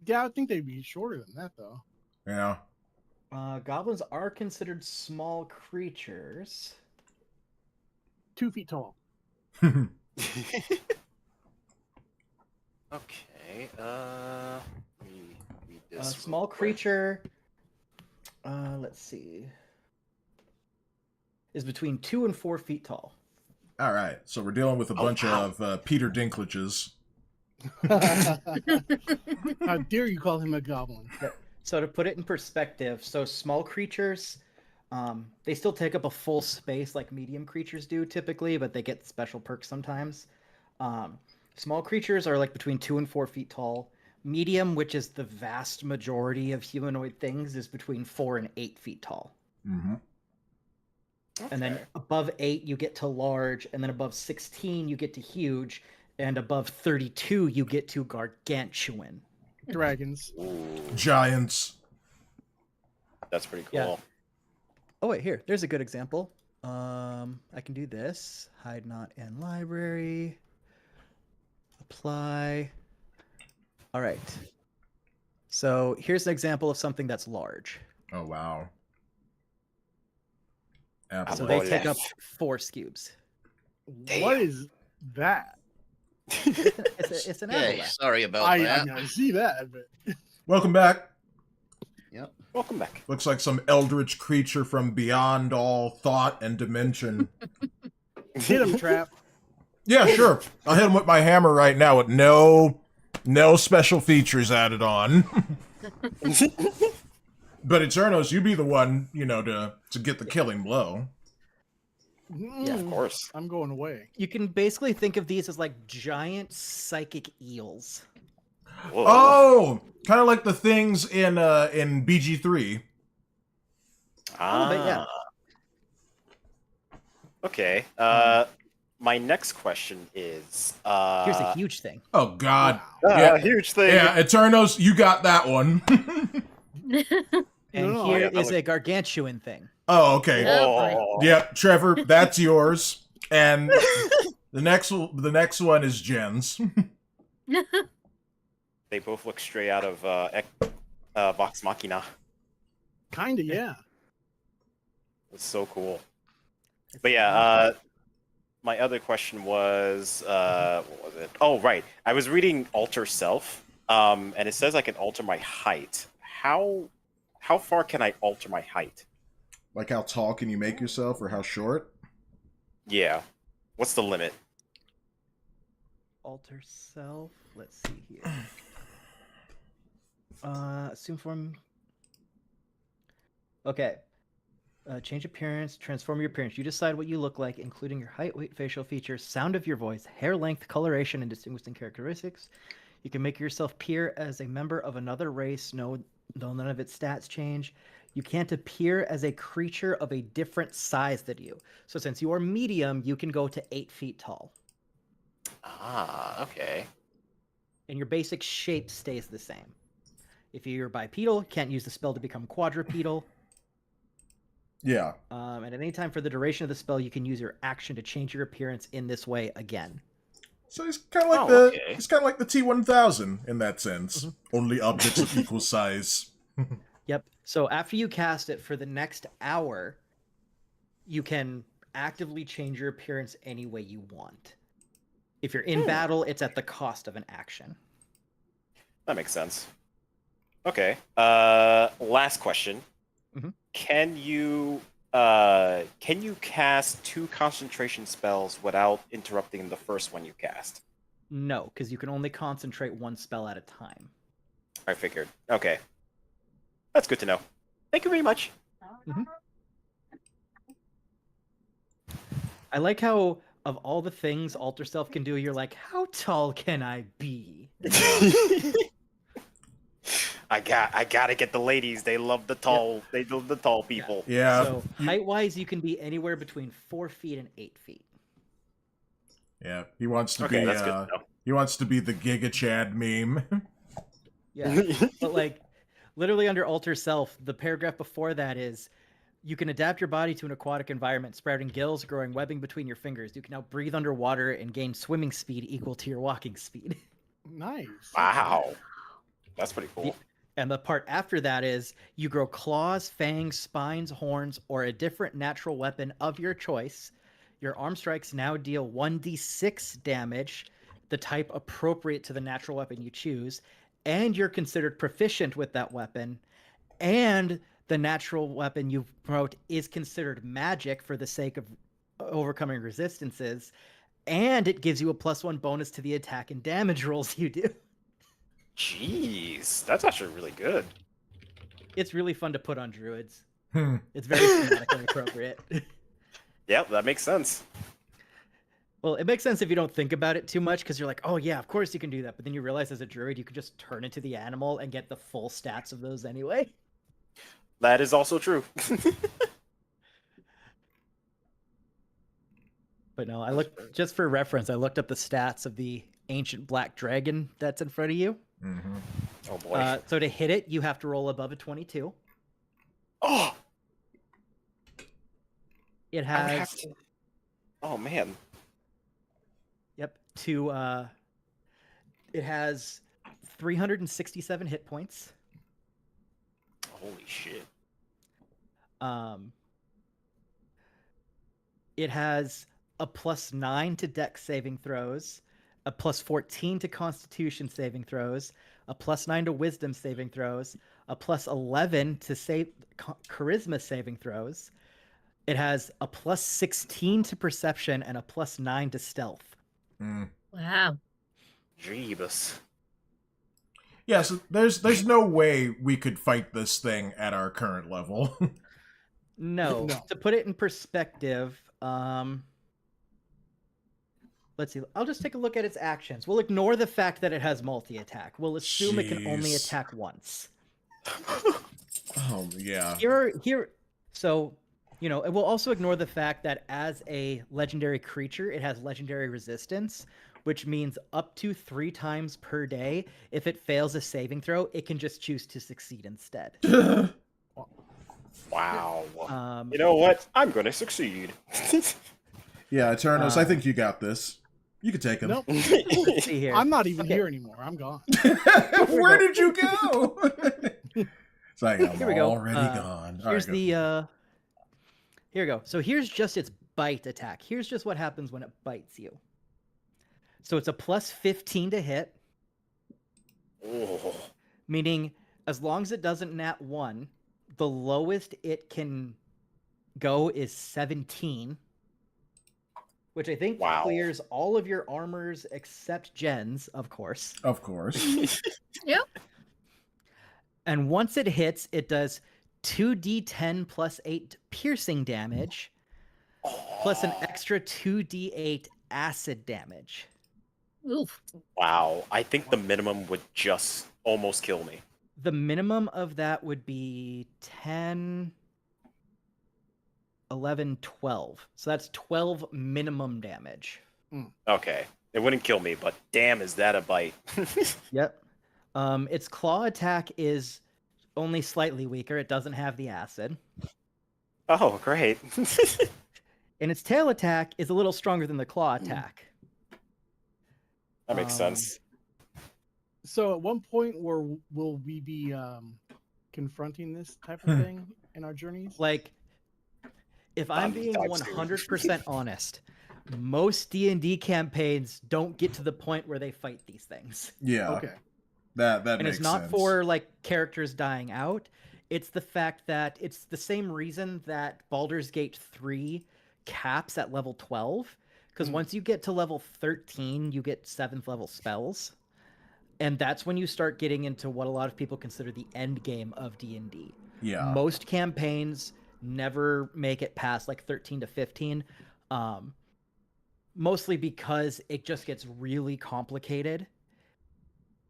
Yeah, I think they'd be shorter than that though. Yeah. Goblins are considered small creatures. 2 feet tall. Okay. Read A this small real quick. creature. Let's see. Is between 2 and 4 feet tall. All right, so we're dealing with a bunch wow. of Peter Dinklages. How dare you call him a goblin? So to put it in perspective, so small creatures, they still take up a full space like medium creatures do typically, but they get special perks sometimes. Small creatures are like between 2 and 4 feet tall. Medium, which is the vast majority of humanoid things, is between 4 and 8 feet tall. Mm-hmm. And then above 8, you get to large, and then above 16, you get to huge, and above 32, you get to gargantuan. Dragons. Ooh, Giants. that's pretty cool. Yeah. Oh wait, here. There's a good example. I can do this. Hide not in library. Apply. All right. So here's an example of something that's large. Oh, wow. So Apple. they Oh, take yeah. up 4 cubes. What is that? It's an Hey, aboleth. sorry about I that. see that, but Welcome back. Yep. Welcome back. Looks like some eldritch creature from beyond all thought and dimension. hit him, Trap. Yeah, sure. I'll hit him with my hammer right now with no special features added on. But Eternos, you be the one, to get the killing blow. Yeah, Of course. I'm going away. You can basically think of these as like giant psychic eels. Whoa. Oh, kind of like the things in BG3. little bit, yeah. Okay. My next question is. Here's a huge thing. Oh God. Wow. Yeah. Huge thing. Yeah, Eternos, you got that one. And No, here yeah, that is a gargantuan thing. Oh, okay. Oh. Yep, Trevor, that's yours. And the next one is Jen's. They both look straight out of Vox Machina. Kinda, yeah. It's so cool. But yeah, my other question was, what was it? Oh, right. I was reading Alter Self, and it says I can alter my height. How far can I alter my height? Like how tall can you make yourself, or how short? Yeah. What's the limit? Alter self. Let's see here. Assume form. Okay. Change appearance. Transform your appearance. You decide what you look like, including your height, weight, facial features, sound of your voice, hair length, coloration, and distinguishing characteristics. You can make yourself appear as a member of another race. No, none of its stats change. You can't appear as a creature of a different size than you. So since you are medium, you can go to 8 feet tall. Ah, okay. And your basic shape stays the same. If you're bipedal, can't use the spell to become quadrupedal. Yeah. And at any time for the duration of the spell, you can use your action to change your appearance in this way again. So he's kind of like he's kind of like the T-1000 in that sense. Only objects of equal size. Yep. So after you cast it for the next hour, you can actively change your appearance any way you want. If you're in battle, it's at the cost of an action. That makes sense. Okay. Last question. Mhm. Can you cast 2 concentration spells without interrupting the first one you cast? No, because you can only concentrate one spell at a time. I figured. Okay. That's good to know. Thank you very much. I like how, of all the things Alter Self can do, you're like, how tall can I be? I gotta get the ladies. They love the tall. They love the tall people. Yeah. So height-wise, you can be anywhere between 4 feet and 8 feet. Yeah. He wants to Okay, be that's good to know. he wants to be the Giga Chad meme. Yeah, but like, literally under Alter Self, the paragraph before that is, You can adapt your body to an aquatic environment, sprouting gills, growing webbing between your fingers. You can now breathe underwater and gain swimming speed equal to your walking speed. Nice. Wow. That's pretty cool. And the part after that is you grow claws, fangs, spines, horns, or a different natural weapon of your choice. Your arm strikes now deal 1d6 damage, the type appropriate to the natural weapon you choose, and you're considered proficient with that weapon, and the natural weapon you promote is considered magic for the sake of overcoming resistances, and it gives you a +1 bonus to the attack and damage rolls you do. Jeez, that's actually really good. It's really fun to put on druids. Hmm. It's very thematically appropriate. Yep, that makes sense. Well, it makes sense if you don't think about it too much, because you're like, oh yeah, of course you can do that. But then you realize as a druid, you could just turn into the animal and get the full stats of those anyway. That is also true. But no, I looked, just for reference, I looked up the stats of the ancient black dragon that's in front of you. Mm-hmm. Oh boy. So to hit it, you have to roll above a 22. Oh, It I would have has, to. Oh man. yep, it has 367 hit points. Holy shit. It has a +9 to Dex saving throws, a +14 to Constitution saving throws, a +9 to Wisdom saving throws, a +11 to Charisma saving throws. It has a +16 to Perception and a +9 to Stealth. Mm. Wow. Jeebus. Yeah, so there's no way we could fight this thing at our current level. No. No. To put it in perspective, let's see. I'll just take a look at its actions. We'll ignore the fact that it has multi-attack. We'll assume it can only Jeez. attack once. Oh yeah. So, you know, it will also ignore the fact that as a legendary creature, it has legendary resistance, which means up to 3 times per day, if it fails a saving throw, it can just choose to succeed instead. Wow. Um, You know what? I'm gonna succeed. Yeah, Eternos, I think you got this. You can take him. Nope. let's see here. I'm not even Okay. here anymore. I'm gone. Where did you go? It's like, I'm Here we go. already gone. All Here's right, go. here we go. So here's just its bite attack. Here's just what happens when it bites you. So it's a +15 to hit, Oh. meaning as long as it doesn't nat 1, the lowest it can go is 17, which I think Wow. clears all of your armors except Jen's, of course. Of course. Yep. And once it hits, it does 2d10 +8 piercing damage, plus an extra 2d8 acid damage. Oof. Wow. I think the minimum would just almost kill me. The minimum of that would be 10, 11, 12. So that's 12 minimum damage. Okay. It wouldn't kill me, but damn, is that a bite? Yep. Its claw attack is only slightly weaker. It doesn't have the acid. Oh, great. And its tail attack is a little stronger than the claw attack. That makes Um, sense. So at one point, where will we be confronting this type of thing in our journeys? Like, if I'm being Time soon. 100% honest, most D&D campaigns don't get to the point where they fight these things. Yeah. Okay. That And makes it's not sense. for like characters dying out. It's the fact that it's the same reason that Baldur's Gate 3 caps at level 12. Because once you get to level 13, you get 7th level spells. And that's when you start getting into what a lot of people consider the end game of D&D. Yeah. Most campaigns never make it past like 13 to 15. Mostly because it just gets really complicated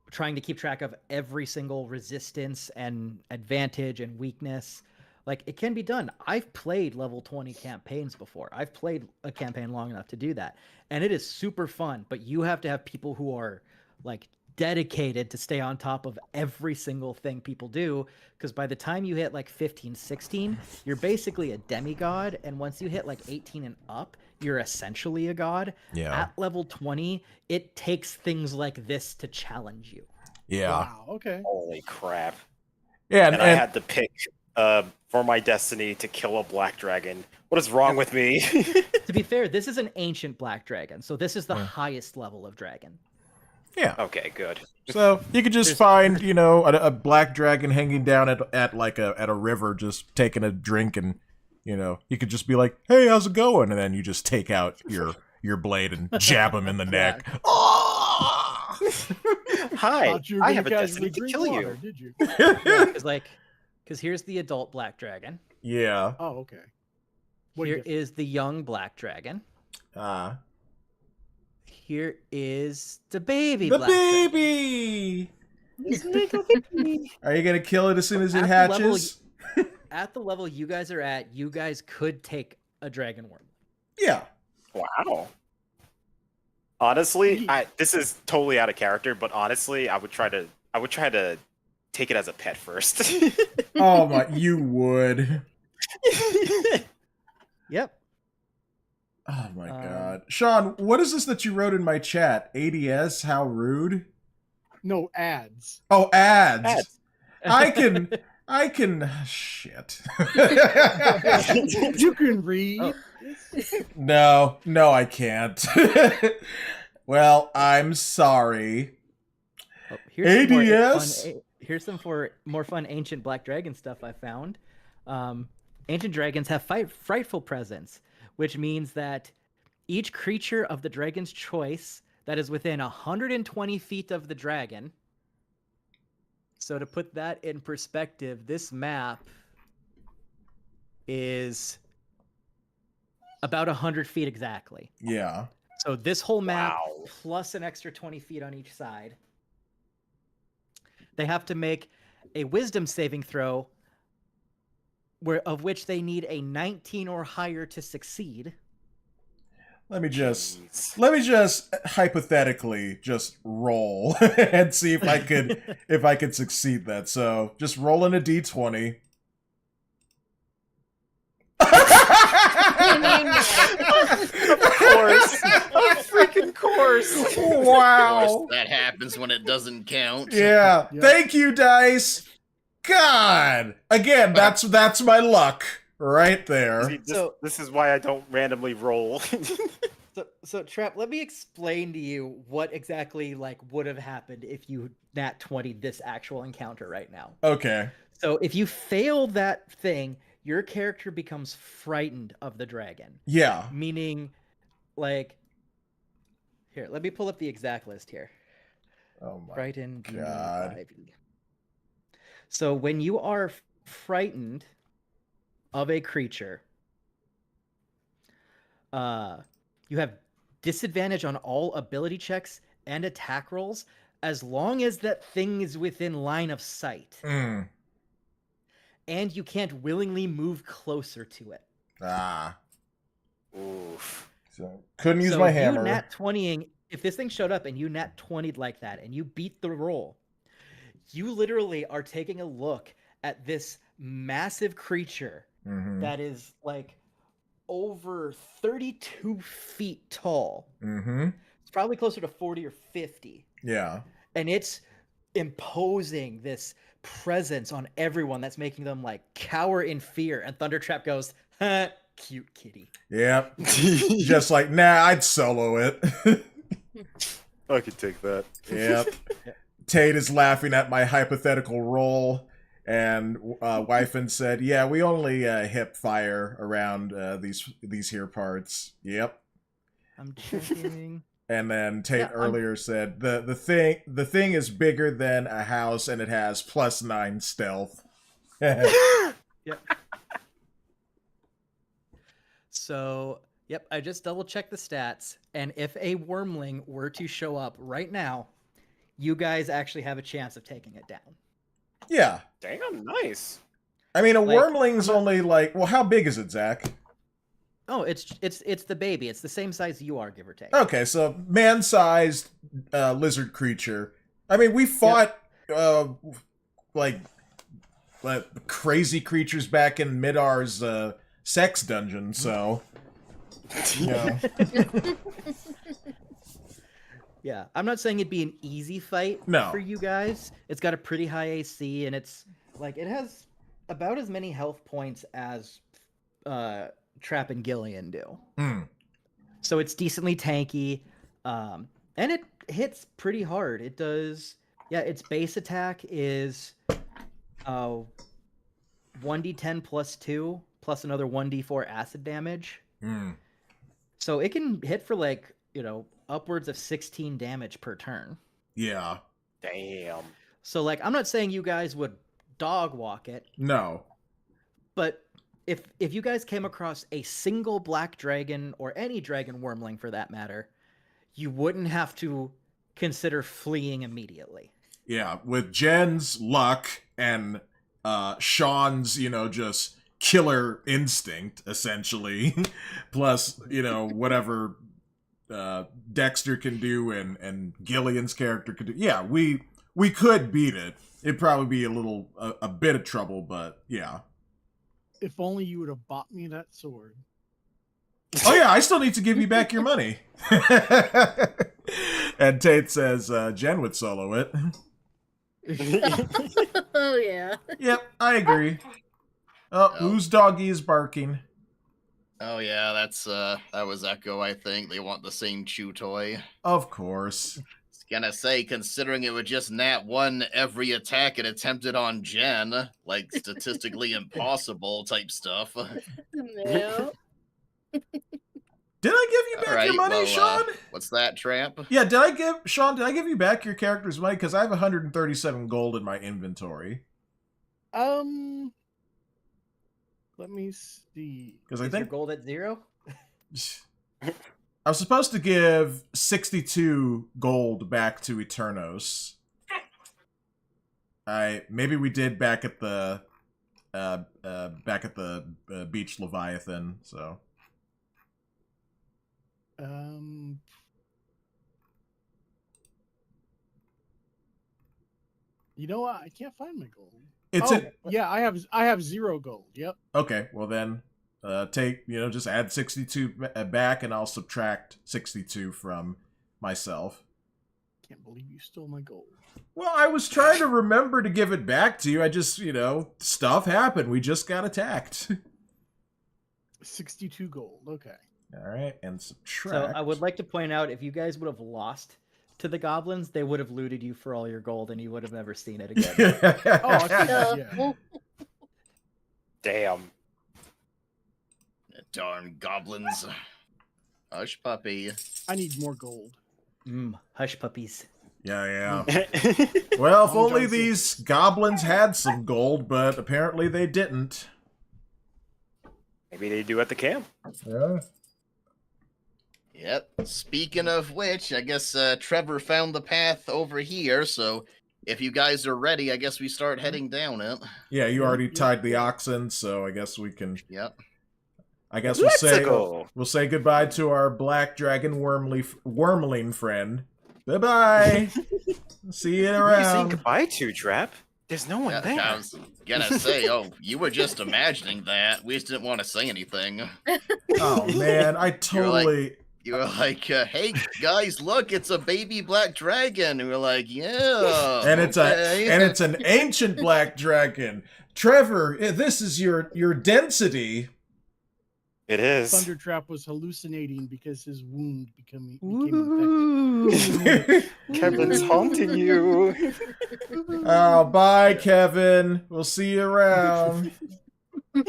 trying to keep track of every single resistance and advantage and weakness. Like, it can be done. I've played level 20 campaigns before. I've played a campaign long enough to do that. And it is super fun, but you have to have people who are like dedicated to stay on top of every single thing people do, because by the time you hit like 15, 16, you're basically a demigod, and once you hit like 18 and up, you're essentially a god. Yeah. At level 20, it takes things like this to challenge you. Yeah. Wow. Okay. Holy crap. Yeah, And I had to pick for my destiny to kill a black dragon. What is wrong with me? To be fair, this is an ancient black dragon, so this is the highest level of dragon. yeah. Okay, good. So you could just find, you know, a black dragon hanging down at a river, just taking a drink, and you know, you could just be like, "Hey, how's it going?" And then you just take out your blade and jab him in the neck. Oh! Hi, Thought you were I gonna have a casually destiny to drink kill water, you. Did you? Yeah, because here's the adult black dragon. Yeah. Oh, okay. What do you Here get? is the young black dragon. Here is the baby The black dragon. baby. Are you gonna kill it as soon as it At the level hatches? At the level you guys are at, you guys could take a dragon worm. Yeah. Wow. Honestly, this is totally out of character, but honestly, I would try to take it as a pet first. Oh my, you would. Yep. Oh my god. Shaun, what is this that you wrote in my chat? ADS, how rude? No ads. Oh, ads. Ads. I can shit. You can read. No, I can't. Well, I'm sorry. Oh, here's some more ADS? here's some more fun ancient black dragon stuff I found. Ancient dragons have frightful presence, which means that each creature of the dragon's choice that is within 120 feet of the dragon. So to put that in perspective, this map is about 100 feet exactly. Yeah. So this whole map Wow. plus an extra 20 feet on each side. They have to make a wisdom saving throw of which they need a 19 or higher to succeed. Let me just Jeez. hypothetically just roll and see if I could succeed that. So just roll in a d20. Of course. Of freaking course. Wow. Of course, that happens when it doesn't count. Yeah. Yeah. Thank you, dice. God. Again, that's my luck right there. See, this is why I don't randomly roll. So Trapp, let me explain to you what exactly would have happened if you nat 20'd this actual encounter right now. Okay. So if you fail that thing, your character becomes frightened of the dragon. Yeah. Meaning, here, let me pull up the exact list here. Oh my Frightened. God. So when you are frightened of a creature, you have disadvantage on all ability checks and attack rolls as long as that thing is within line of sight. Mm. And you can't willingly move closer to it. Ah. Oof. So couldn't use So my you hammer. nat 20ing, if this thing showed up and you nat 20'd like that and you beat the roll, you literally are taking a look at this massive creature Mm-hmm. that is over 32 feet tall. Mm-hmm. It's probably closer to 40 or 50. Yeah. And it's imposing this presence on everyone that's making them cower in fear. And Thundertrap goes, "Huh, cute kitty." Yep. Just nah, I'd solo it. I could take that. Yep. Tate is laughing at my hypothetical roll, and Wyfin said, "Yeah, we only hip fire around these here parts." Yep. I'm checking. And then Tate Yeah, earlier said the thing is bigger than a house, and it has +9 stealth. Yep. So, yep, I just double checked the stats, and if a wormling were to show up right now, you guys actually have a chance of taking it down. Yeah. Damn, nice. I mean, a Like, wormling's only well, how big is it, Zach? Oh, it's the baby. It's the same size you are, give or take. Okay, so man-sized lizard creature. I mean, we fought like crazy creatures back in Midar's sex dungeon, so yeah. Yeah, I'm not saying it'd be an easy fight No. for you guys. It's got a pretty high AC, and it's like it has about as many health points as Trapp and Gilien do. So it's decently tanky, and it hits pretty hard. It does. Yeah, its base attack is 1d10 plus 2 plus another 1d4 acid damage. So it can hit for like, upwards of 16 damage per turn. Yeah. Damn. So like I'm not saying you guys would dog walk it. No. But if you guys came across a single black dragon or any dragon wormling for that matter, you wouldn't have to consider fleeing immediately. Yeah, with Jen's luck and Shaun's, just killer instinct, essentially, plus, whatever Dexter can do and Gillian's character could do. Yeah, we could beat it. It'd probably be a bit of trouble, but yeah. If only you would have bought me that sword. Oh yeah, I still need to give you back your money. And Tate says Jen would solo it. Oh yeah. Yep, I agree. Oh, whose doggy is barking? Oh yeah, that was Echo, I think. They want the same chew toy. Of course. I was gonna say, considering it would just nat 1 every attack it attempted on Jen, like statistically impossible type stuff. No. Did I give you back your money, Shaun? What's that, Tramp? Yeah, Shaun, did I give you back your character's money? Because I have 137 gold in my inventory. Let me see. Because I Is think your gold at 0? I was supposed to give 62 gold back to Eternos. Maybe we did back at the Beach Leviathan. So. You know what? I can't find my gold. Yeah, I have 0 gold. Yep. Okay, well then, just add 62 back, and I'll subtract 62 from myself. Can't believe you stole my gold. Well, I was trying to remember to give it back to you. I just, stuff happened. We just got attacked. 62 gold. Okay. All right, and subtract. So I would like to point out, if you guys would have lost to the goblins, they would have looted you for all your gold, and you would have never seen it again. Yeah. Damn. Darn goblins. Hush puppy. I need more gold. Hush puppies. Yeah. Well, if only these goblins had some gold, but apparently they didn't. Maybe they do at the camp. Yeah. Yep. Speaking of which, I guess Trevor found the path over here, so if you guys are ready, I guess we start heading down it. Yeah, you already tied the oxen, so I guess we can... Yep. I guess Go. we'll say goodbye to our black dragon wormling friend. Bye-bye. See you Who are you around. saying goodbye to, Trapp? There's no one there. I was gonna say, you were just imagining that. We just didn't want to say anything. Oh, man, I totally... You were like, hey, guys, look, it's a baby black dragon. And we were like, yeah. And it's an ancient black dragon. Trevor, this is your density. It is. Thundertrap was hallucinating because his wound became Woo! Kevin's haunting you. Oh, bye, Kevin. We'll see you around.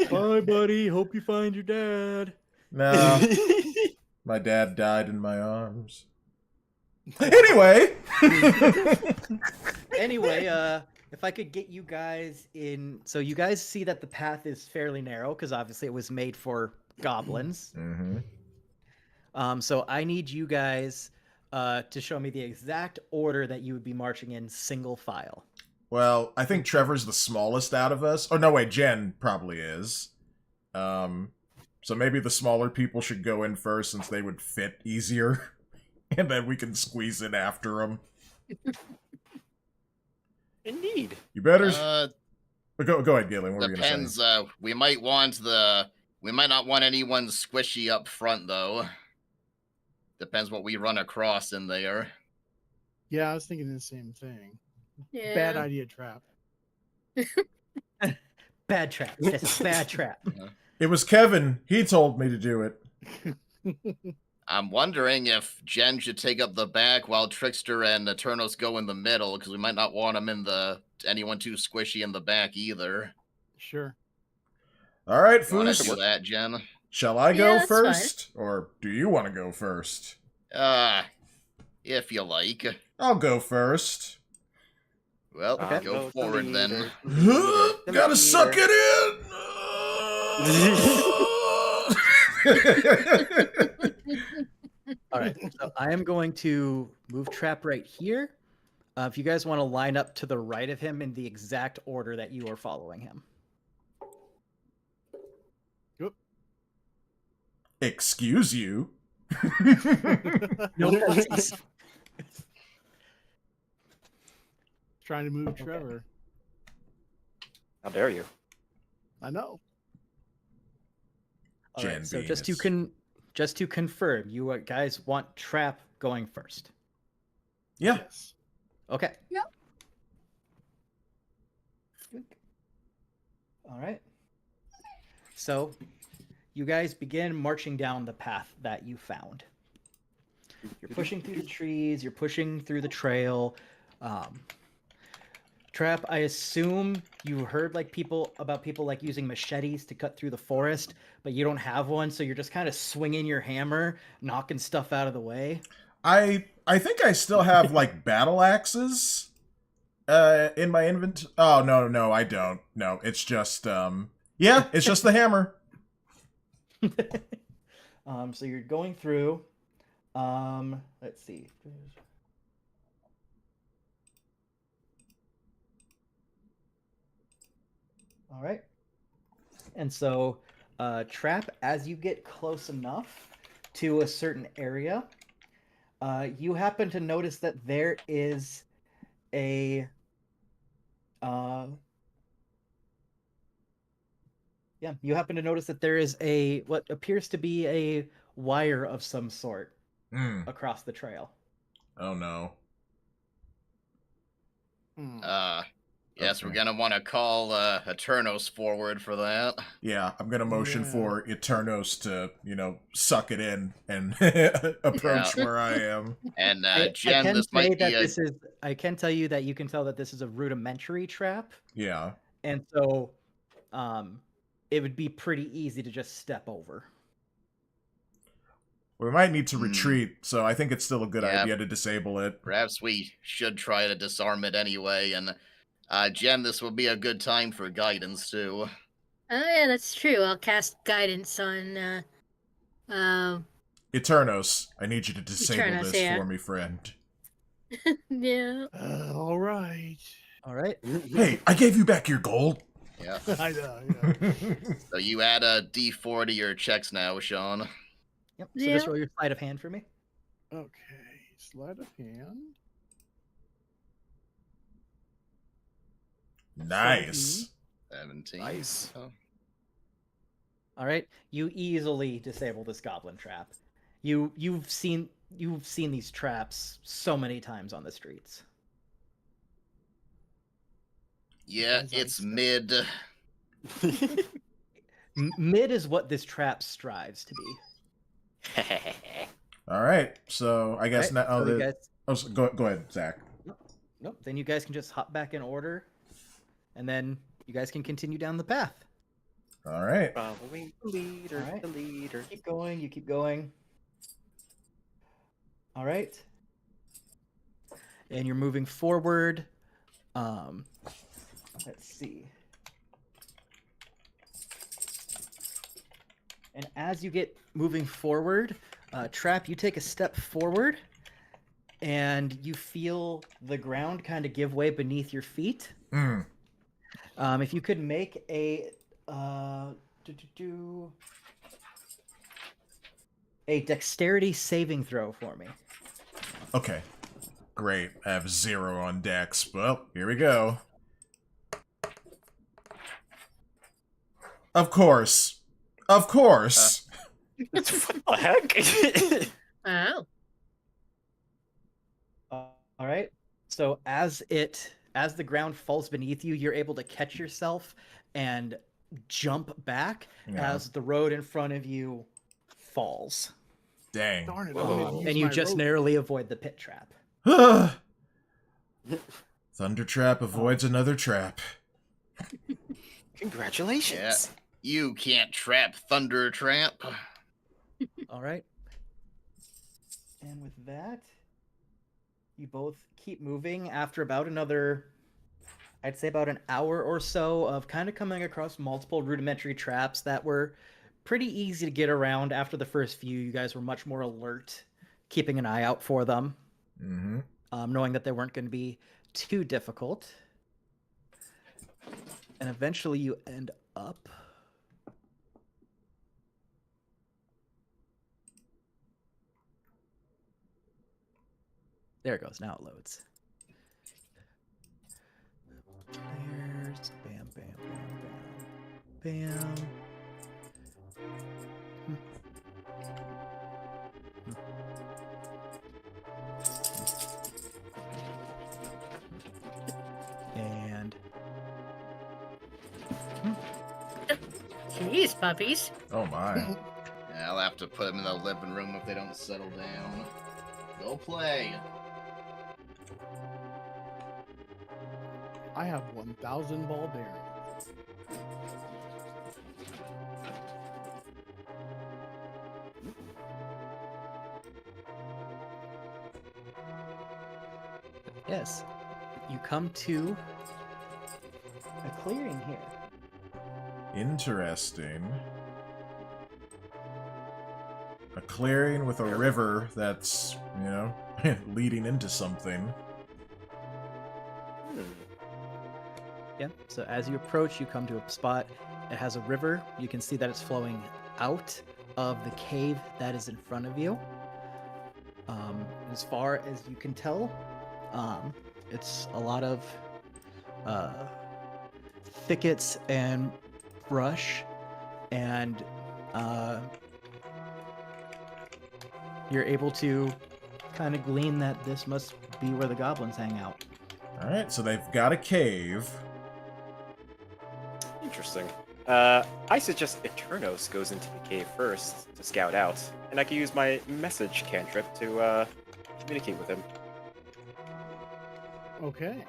Bye, buddy. Hope you find your dad. No. My dad died in my arms. Anyway. Anyway, if I could get you guys in... So you guys see that the path is fairly narrow, because obviously it was made for goblins. Mm-hmm. So I need you guys to show me the exact order that you would be marching in single file. Well, I think Trevor's the smallest out of us. Oh, no, wait, Jen probably is. So maybe the smaller people should go in first since they would fit easier. And then we can squeeze in after them. Indeed. You better. Go ahead, Gilien. What were you gonna Depends. say? We might not want anyone squishy up front though. Depends what we run across in there. Yeah, I was thinking the same thing. Yeah. Bad idea, Trap. Bad trap. This is bad trap. It was Kevin. He told me to do it. I'm wondering if Jen should take up the back while Trickster and Eternos go in the middle, because we might not want anyone too squishy in the back either. Sure. All right, You want Foos. to do that, Jen? Shall I Yeah, go that's first, or do you want to go first? If you like. I'll go first. Well, Okay. go forward then. Gotta suck it in. All right, so I am going to move Trap right here. If you guys want to line up to the right of him in the exact order that you are following him. Excuse you. No, Trying to move Trevor. How dare you? I know. All right, so Jen just to confirm, you guys want Trap going first. Yeah. Yes. Okay. Yep. All right. So, you guys begin marching down the path that you found. You're pushing through the trees. You're pushing through the trail. Trap, I assume you heard people like using machetes to cut through the forest, but you don't have one, so you're just kind of swinging your hammer, knocking stuff out of the way. I think I still have like battle axes in my inventory. Oh no, I don't. No, it's just it's just the hammer. So you're going through. Let's see. All right. And so, Trap, as you get close enough to a certain area, you happen to notice that there is a you happen to notice that there is what appears to be a wire of some sort across the trail. Oh no. Yes, Okay. we're gonna want to call Eternos forward for that. Yeah, I'm gonna motion Yeah. for Eternos to, suck it in and approach where I am. And I Jen, can this say might that be this is. I can tell you that you can tell that this is a rudimentary trap, Yeah. and so, it would be pretty easy to just step over. We might need to retreat, so I think it's still a good Yeah. idea to disable it. Perhaps we should try to disarm it anyway. And Jen, this will be a good time for guidance too. Oh yeah, that's true. I'll cast guidance on Eternos, I need you to disable Eternos, this yeah. for me, friend. yeah. All right. All right. Hey, I gave you back your gold. Yeah. I know. Yeah. So you add a D4 to your checks now, Shaun. Yep. So just Yeah. roll your sleight of hand for me. Okay. Sleight of hand. Nice. 17. Nice. Oh. All right. You easily disable this goblin trap. You've seen these traps so many times on the streets. Yeah, As I it's said. mid. Mid is what this trap strives to be. All right, so I guess Right, now. so you guys, Go ahead, Zach. nope. Then you guys can just hop back in order, and then you guys can continue down the path. All right. Following the leader, Alright. the leader. Keep going. You keep going. All right. And you're moving forward. Let's see. And as you get moving forward, Trap, you take a step forward, and you feel the ground kind of give way beneath your feet. Mm. If you could make a a dexterity saving throw for me. Okay. Great. I have 0 on Dex. Well, here we go. Of course. Of course. What the heck? Oh. All right. So as the ground falls beneath you, you're able to catch yourself and jump back Yeah. as the road in front of you falls. Dang. Darn it! Whoa. I wanted to use And you my just rope. narrowly avoid the pit trap. Thunder Trap avoids another trap. Congratulations. You can't trap Thunder Trap. All right. And with that, you both keep moving after about another, I'd say about an hour or so of kind of coming across multiple rudimentary traps that were pretty easy to get around. After the first few, you guys were much more alert, keeping an eye out for them, knowing that they weren't going to be too difficult. And eventually you end up... There it goes. Now it loads. Players. Bam, bam, bam, bam. Bam. And... Jeez, puppies. Oh my. I'll have to put them in the living room if they don't settle down. Go play. I have 1,000 ball bearings. yes, you come to a clearing here. Interesting. A clearing with a river that's, you know, leading into something. Yeah, so as you approach, you come to a spot. It has a river. You can see that it's flowing out of the cave that is in front of you. As far as you can tell, it's a lot of thickets and brush, and you're able to kind of glean that this must be where the goblins hang out. Alright, so they've got a cave. Interesting. I suggest Eternos goes into the cave first to scout out, and I can use my message cantrip to communicate with him. Okay.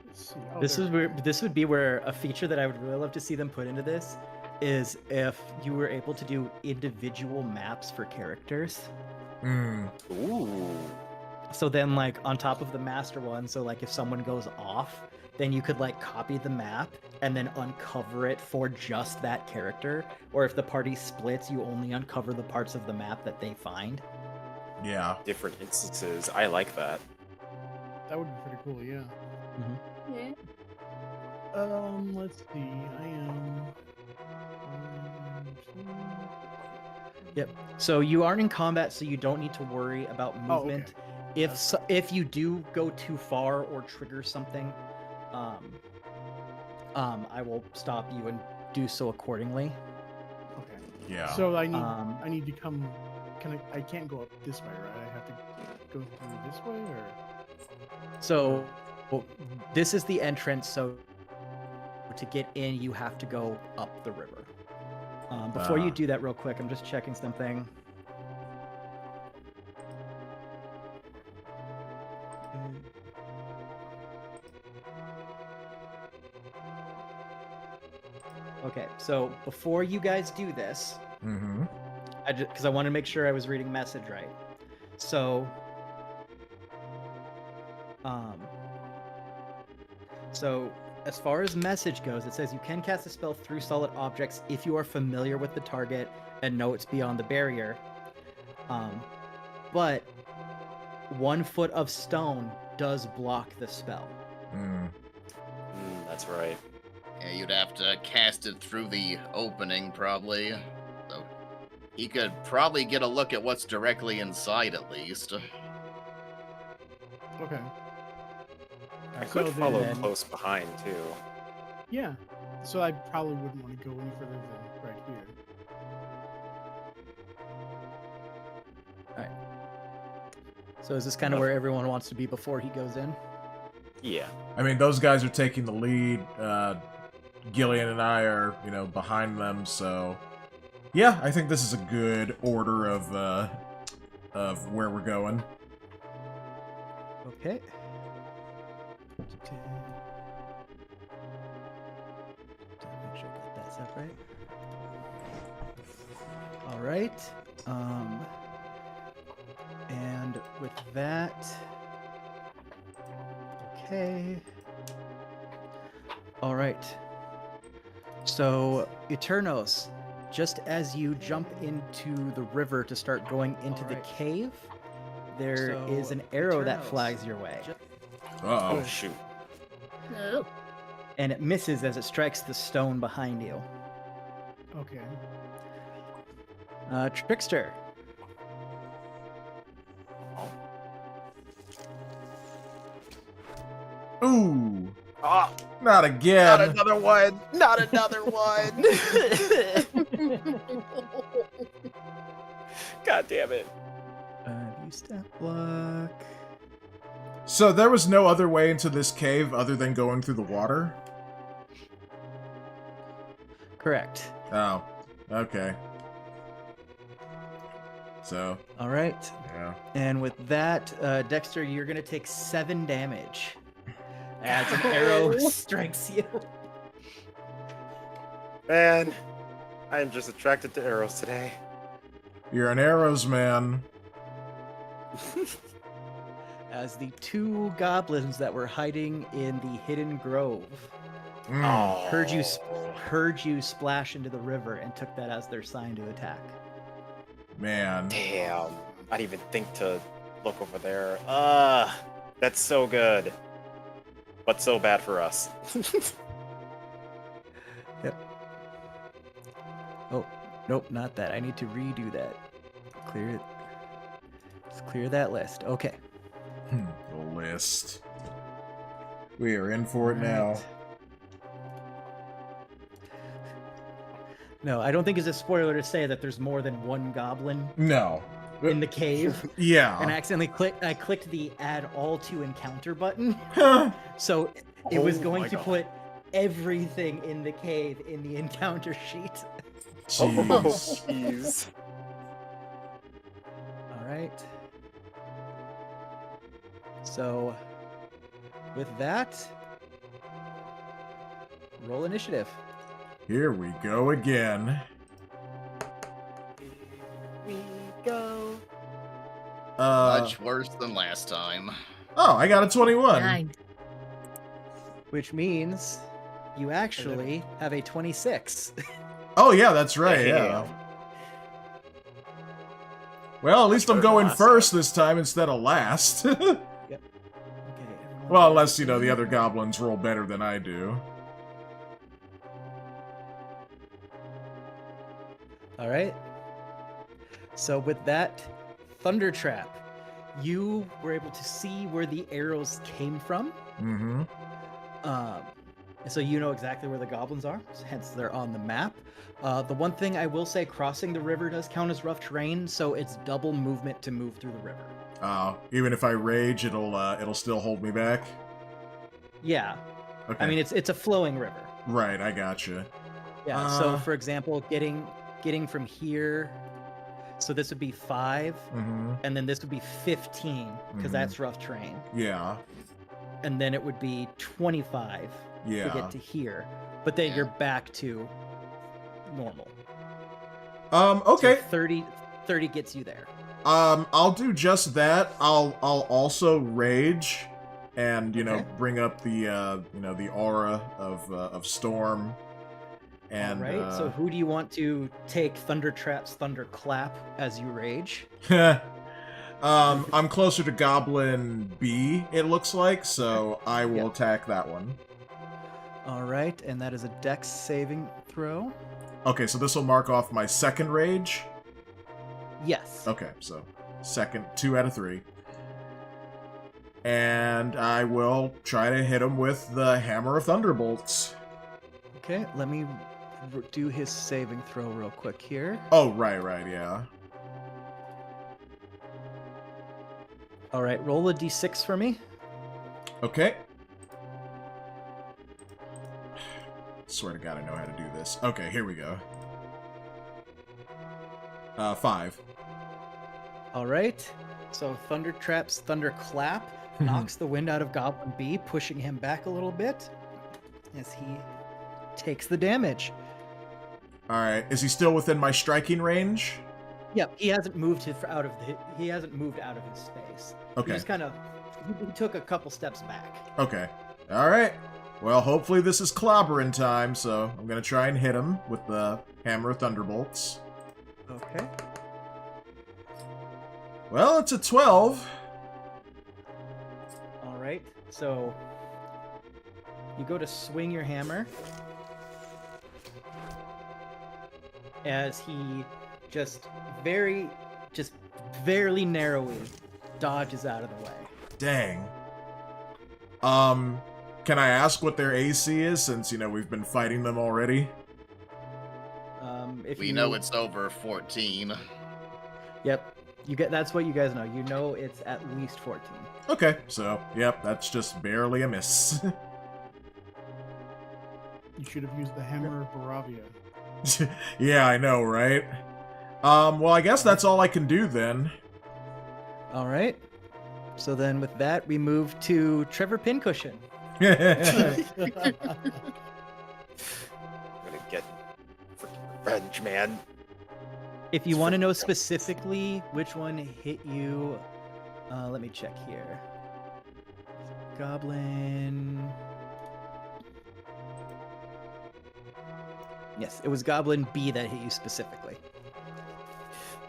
Let's see. Oh, This there is we where go. this would be where a feature that I would really love to see them put into this is if you were able to do individual maps for characters. Ooh. So then, like, on top of the master one, so like if someone goes off, then you could like copy the map and then uncover it for just that character. Or if the party splits, you only uncover the parts of the map that they find. Yeah. Different instances. I like that. That would be pretty cool, yeah. Yeah. Let's see. I am. Yep. So you aren't in combat, so you don't need to worry about Oh, okay. movement. If you do go too far or trigger something, I will stop you and do so accordingly. Okay. Yeah. So I need to come. I can't go up this way, right? I have to go through this way, or? So this is the entrance. So to get in, you have to go up the river. Before you do that, real quick, I'm just checking something. Okay, so before you guys do this, because I want to make sure I was reading message right. So, as far as message goes, it says you can cast a spell through solid objects if you are familiar with the target and know it's beyond the barrier. But 1 foot of stone does block the spell. That's right. Yeah, you'd have to cast it through the opening, probably. So, He could probably get a look at what's directly inside, at least. Okay. I So could follow then- close behind too. Yeah. So I probably wouldn't want to go any further than right here. So is this kind of where everyone wants to be before he goes in? Yeah. I mean, those guys are taking the lead. Gilien and I are, behind them. So, yeah, I think this is a good order of where we're going. Okay. Make sure I got that set right. All right. And with that, okay. All right. So, Eternos, just as you jump into the river to start going into the cave, there is an arrow that flags your way. Uh-oh. Oh shoot. Oh. And it misses as it strikes the stone behind you. Okay. Trickster. Ooh. Ah, Not again. Not another one! Not another one! God damn it. View step block. So there was no other way into this cave other than going through the water? Correct. Oh. Okay. So, All right. yeah. And with that, Dexter, you're going to take 7 damage as an arrow strikes you. Man, I am just attracted to arrows today. You're an arrows man. As the 2 goblins that were hiding in the hidden grove Mm. heard you splash into the river and took that as their sign to attack. Man. Damn. I didn't even think to look over there. That's so good. But so bad for us. Yep. Oh, nope, not that. I need to redo that. Clear it. Let's clear that list. Okay. The list. We are in for it now. Right. No, I don't think it's a spoiler to say that there's more than 1 goblin No. in the cave. Yeah. And I accidentally clicked the add all to encounter button. Huh. So it was Oh going my to God. put everything in the cave in the encounter sheet. Jeez. Jeez. All right. So with that, roll initiative. Here we go again. We go. Much worse than last time. Oh, I got a 21. 9. Which means you actually have a 26. Oh, yeah, that's right, yeah. Well, at least I'm better than going last first this time instead of last. Okay, everyone. Well, unless, the other goblins roll better than I do. All right. So with that, Thunder Trap, you were able to see where the arrows came from. Mm-hmm. So you know exactly where the goblins are, hence they're on the map. The one thing I will say, crossing the river does count as rough terrain, so it's double movement to move through the river. Oh, even if I rage, it'll still hold me back? Yeah, Okay. I mean it's a flowing river. Right, I gotcha. Yeah. So for example, getting from here, so this would be 5, Mm-hmm. and then this would be 15 because Mhm. that's rough terrain, Yeah. and then it would be 25 Yeah. to get to here, but then Yeah. you're back to normal. Okay. So 30 gets you there. I'll do just that. I'll also rage and, Okay. bring up the the aura of storm. And All right. So who do you want to take Thunder Trap's Thunderclap as you rage? I'm closer to Goblin B, it looks like, so I will attack that one. All right, and that is a Dex saving throw. Okay, so this will mark off my second rage. Yes. Okay, so second, 2 out of 3. And I will try to hit him with the Hammer of Thunderbolts. Okay, let me do his saving throw real quick here. Oh, right, yeah. All right, roll a d6 for me. Okay. Swear to God, I know how to do this. Okay, here we go. 5. All right. So Thunder Trap's Thunderclap knocks the wind out of Goblin B, pushing him back a little bit as he takes the damage. All right, is he still within my striking range? Yep, he hasn't moved out of his space. Okay. He just kind of he took a couple steps back. Okay. All right. Well, hopefully this is clobbering time, so I'm gonna try and hit him with the Hammer of Thunderbolts. Okay. Well, it's a 12. All right. So you go to swing your hammer as he just barely narrowly dodges out of the way. Dang. Can I ask what their AC is, since, you know, we've been fighting them already? If We you know it's over 14. Yep. That's what you guys know. You know it's at least 14. Okay, so, yep, that's just barely a miss. You should have used the Hammer of Baravia. Yeah, I know, right? Well, I guess that's all I can do then. All right. So then with that, we move to Trevor Pincushion. I'm gonna get freaking revenge, man. If you want to know specifically which one hit you, let me check here. Goblin. Yes, it was Goblin B that hit you specifically.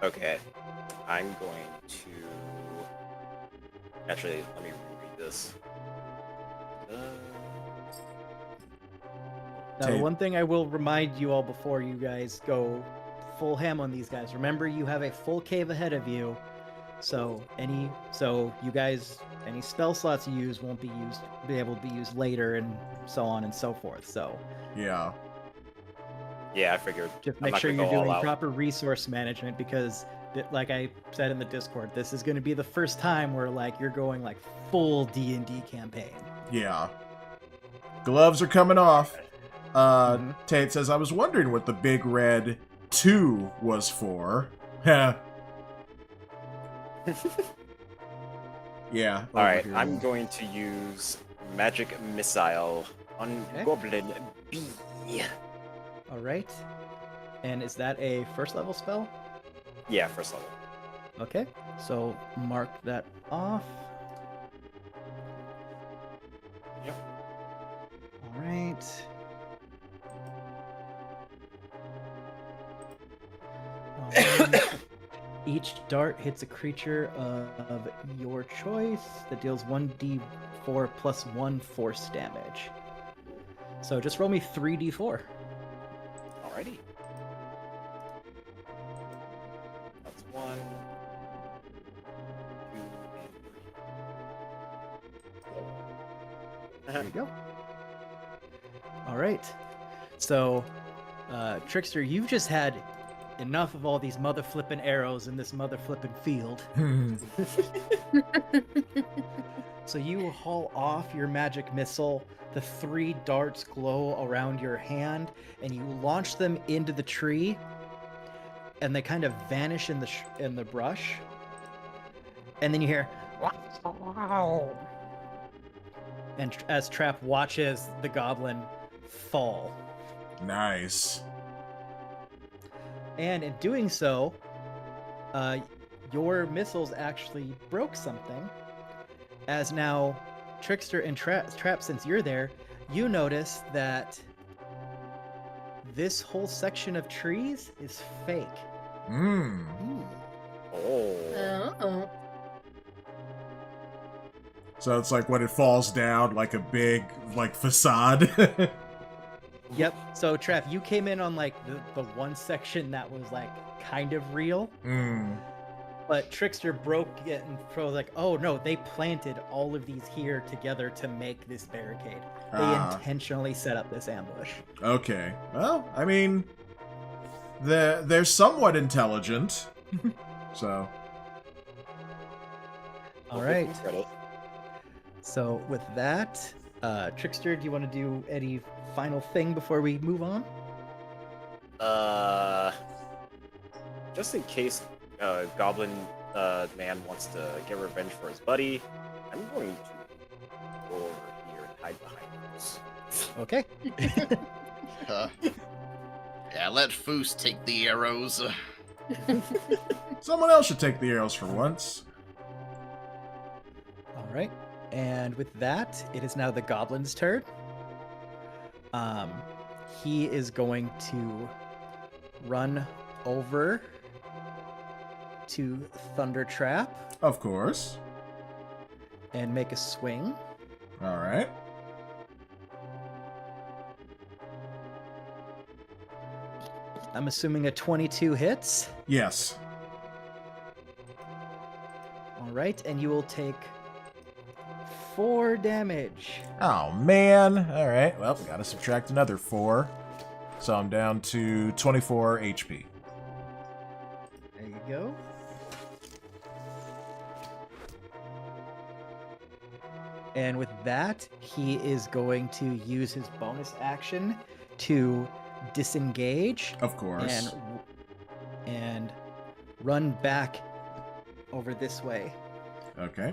Okay, I'm going to... Actually, let me reread this. Now, the one thing I will remind you all before you guys go full ham on these guys, remember you have a full cave ahead of you, so any spell slots you use won't be able to be used later, and so on and so forth. So Yeah. Yeah, I figured. just I'm make not sure gonna you're go all doing out. proper resource management, because like I said in the Discord, this is going to be the first time where like you're going like full D&D campaign. Yeah. Gloves are coming off. Mhm. Tate says, I was wondering what the big red 2 was for. Yeah. All right, Overview. I'm going to use Magic Missile on Okay. Goblin B. All right. And is that a first level spell? Yeah, first level. Okay, so mark that off. Yep. All right. Each dart hits a creature of your choice that deals 1d4 plus 1 force damage. So just roll me 3d4. Alrighty. That's 1, 2, and 3. There you go. All right. So, Trickster, you've just had enough of all these mother flippin' arrows in this mother flippin' field. So you haul off your magic missile. The 3 darts glow around your hand, and you launch them into the tree, and they kind of vanish in the brush. And then you hear, and as Trapp watches the goblin fall. Nice. And in doing so, your missiles actually broke something. As now, Trickster and Trapp, since you're there, you notice that this whole section of trees is fake. Mmm. Oh. Uh-oh. So it's like when it falls down, like a big, like, facade. Yep. So Trapp, you came in on like the one section that was like kind of real. Mm. But Trickster broke it and was like, oh no, they planted all of these here together to make this barricade. They intentionally set up this ambush. Okay. Well, I mean, they're somewhat intelligent. So. All right. Credit. So with that, Trickster, do you want to do any final thing before we move on? Just in case Goblin Man wants to get revenge for his buddy, I'm going to go over here and hide behind this. Okay. Yeah, let Foos take the arrows. Someone else should take the arrows for once. All right. And with that, it is now the Goblin's turn. He is going to run over to Thunder Trap Of course. and make a swing. All right. I'm assuming a 22 hits. Yes. All right, and you will take 4 damage. Oh, man. All right. Well, gotta subtract another 4. So I'm down to 24 HP. There you go. And with that, he is going to use his bonus action to disengage Of course. and run back over this way Okay.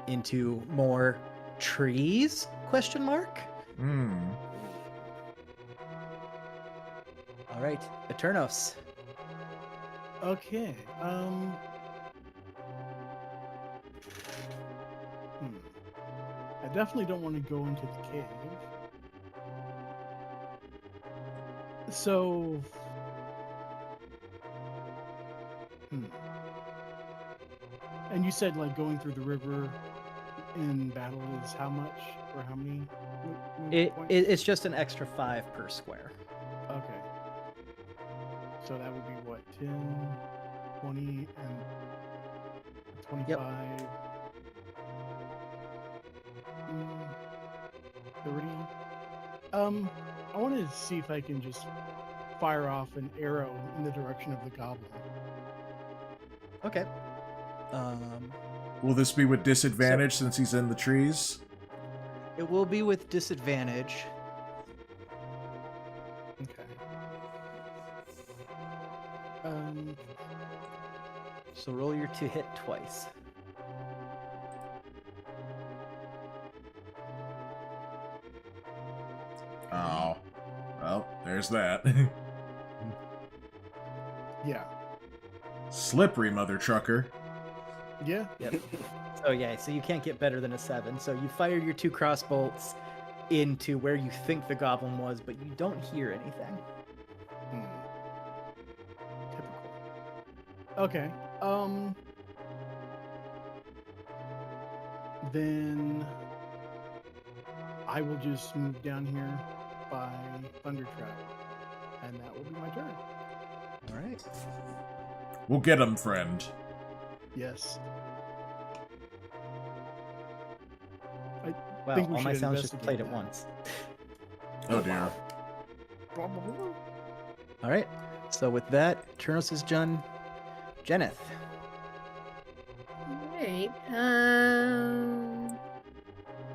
into more trees? Question mark. Hmm. All right, Eternos. Okay. I definitely don't want to go into the cave. So. And you said like going through the river in battle is how much or how many? Points? It's just an extra 5 per square. Okay. So that would be what, 10, 20, and 25, 30. I want to see if I can just fire off an arrow in the direction of the goblin. Okay. Will this be with disadvantage since he's in the trees? It will be with disadvantage. Okay. So roll your 2 hit twice. Oh. Well, there's that. Yeah. Slippery mother trucker. Yeah. Yep. So yeah, so you can't get better than a 7. So you fire your 2 crossbolts into where you think the goblin was, but you don't hear anything. Typical. Okay. Then I will just move down here by Thunder Trap, and that will be my turn. All right. We'll get him, friend. Yes. Wow, think we all my should sounds just investigate played at that. once. Oh dear. All right. So with that, Turnos is done. Jeneth. Alright,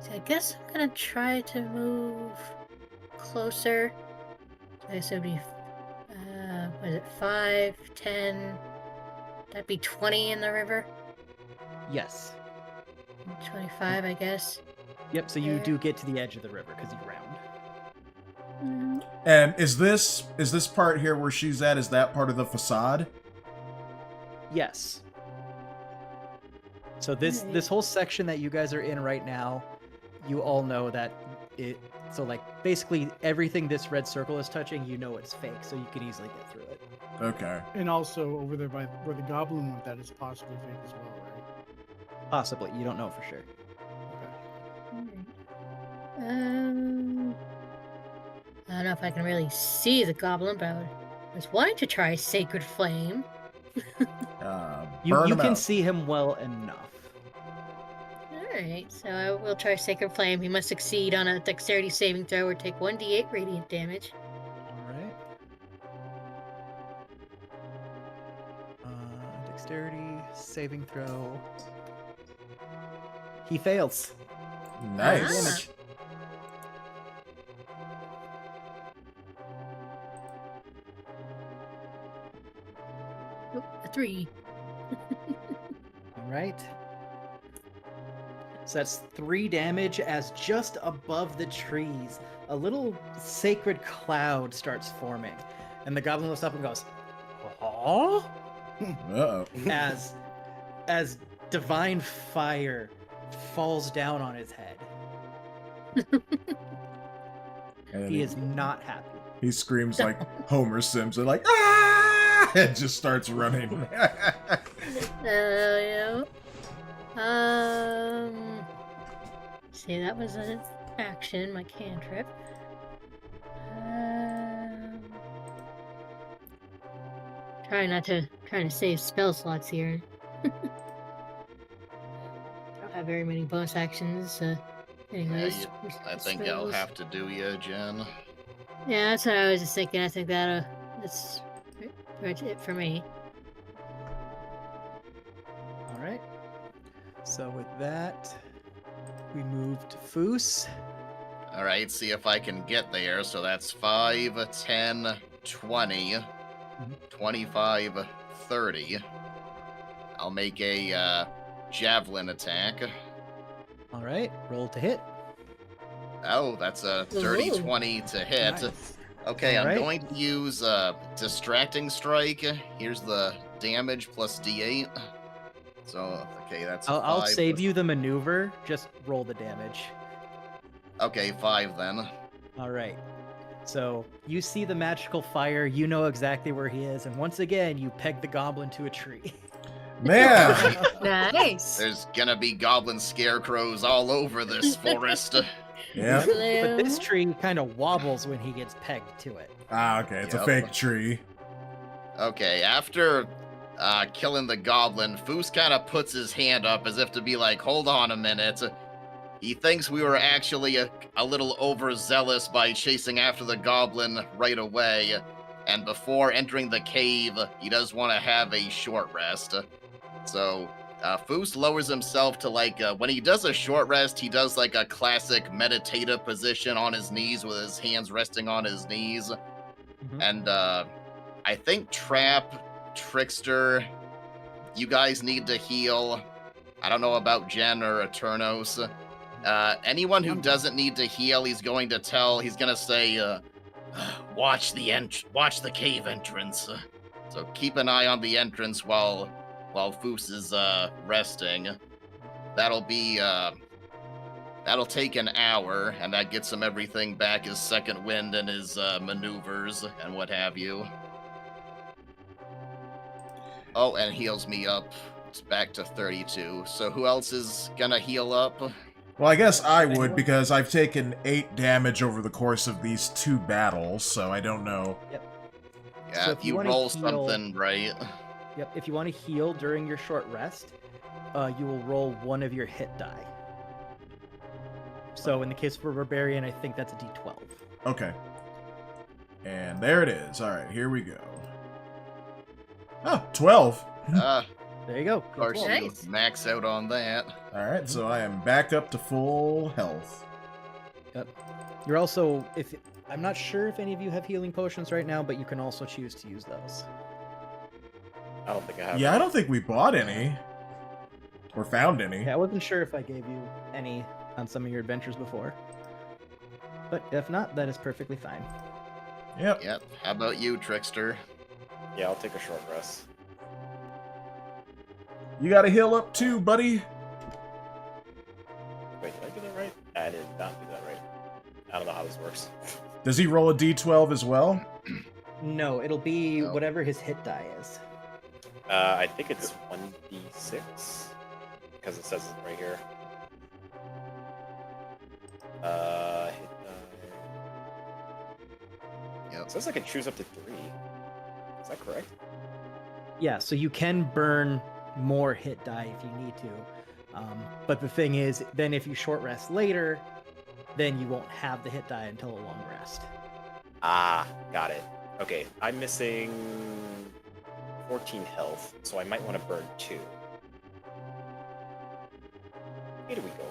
so I guess I'm gonna try to move closer. I guess it would be, what is it, 5, 10, that'd be 20 in the river? Yes. 25, I guess. Yep. So you There. do get to the edge of the river because you're round. And is this part here where she's at, is that part of the facade? Yes. So this whole section that you guys are in right now, you all know that it. So like basically everything this red circle is touching, you know it's fake, so you can easily get through it. Okay. And also over there by where the goblin went, that is possibly fake as well, right? Possibly. You don't know for sure. Okay. I don't know if I can really see the goblin, but I would was wanting to try Sacred Flame. You Burn you him can out. see him well enough. Alright, so I will try Sacred Flame. He must succeed on a dexterity saving throw or take 1d8 radiant damage. All right. Dexterity saving throw. He fails. Nice. Damage. Oop, a 3. All right. So that's 3 damage as just above the trees, a little sacred cloud starts forming. And the goblin looks up and goes, "Oh?" Uh-oh. as divine fire falls down on his head. And He is not happy. he screams like Homer Simpson, like, ah! And just starts running. Yeah. See, that was an action, my cantrip. Trying to save spell slots here. Don't have very many bonus actions. Anyways, I think I'll spells. have to do you, Jen. Yeah, that's what I was just thinking. I think that's pretty much it for me. All right. So with that, we move to Foos. All right, see if I can get there. So that's 5, 10, 20, 25, 30. I'll make a javelin attack. All right. Roll to hit. Oh, that's a dirty Ooh. 20 to hit. Nice. Okay, All I'm right. going to use Distracting Strike. Here's the damage plus D8. So, okay, that's I'll 5 save plus- you the maneuver. Just roll the damage. Okay, 5 then. All right. So you see the magical fire. You know exactly where he is, and once again, you peg the goblin to a tree. Man! Nice. There's gonna be goblin scarecrows all over this forest. Yeah. But this tree kind of wobbles when he gets pegged to it. Ah, okay, it's a Yep. fake tree. Okay, after killing the goblin, Foos kind of puts his hand up as if to be like, hold on a minute. He thinks we were actually a little overzealous by chasing after the goblin right away. And before entering the cave, he does want to have a short rest. So, Foos lowers himself to when he does a short rest, he does like a classic meditative position on his knees with his hands resting on his knees. Mhm. And I think Trapp, Trickster, you guys need to heal. I don't know about Jen or Eternos. Anyone who doesn't need to heal, he's going to say, watch the cave entrance. So keep an eye on the entrance while Foos is resting. That'll take an hour, and that gets him everything back, his second wind and his maneuvers and what have you. Oh, and heals me up. It's back to 32. So who else is gonna heal up? Well, I guess I would, because I've taken 8 damage over the course of these 2 battles, so I don't know. Yeah, So if if you you wanna roll heal- something right. Yep. If you want to heal during your short rest, you will roll one of your hit die. So in the case of a barbarian, I think that's a D12. Okay. And there it is. Alright, here we go. Oh, 12. There you go. Of course, Good roll. you Nice. max out on that. Alright, so I am back up to full health. You're also, I'm not sure if any of you have healing potions right now, but you can also choose to use those. I don't think I have. Yeah, I don't think we bought any. Or found any. Yeah, I wasn't sure if I gave you any on some of your adventures before. But if not, that is perfectly fine. Yep. Yep. How about you, Trickster? Yeah, I'll take a short rest. You gotta heal up too, buddy. Wait, did I do that right? I did not do that right. I don't know how this works. Does he roll a d12 as well? No, it'll be No. whatever his hit die is. I think it's 1d6 because it says it right here. Hit die. Yep. It says I can choose up to 3. Is that correct? Yeah, so you can burn more hit die if you need to. But the thing is, then if you short rest later, then you won't have the hit die until a long rest. Ah, got it. Okay, I'm missing 14 health, so I might want to burn 2. Here we go.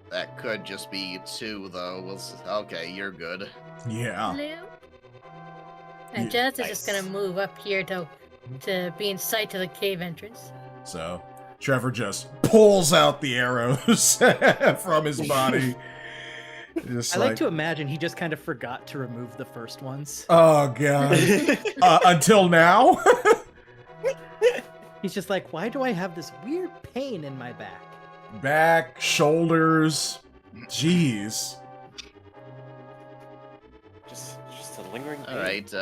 That could just be 2, though. Okay, you're good. Yeah. Hello? And Jazz is just Nice. gonna move up here to be in sight of the cave entrance. So Trevor just pulls out the arrows from his body. Just I like to imagine he just kind of forgot to remove the first ones. Oh god. Until now? He's just like, why do I have this weird pain in my back? Back, shoulders. Jeez. Just a lingering pain. All right.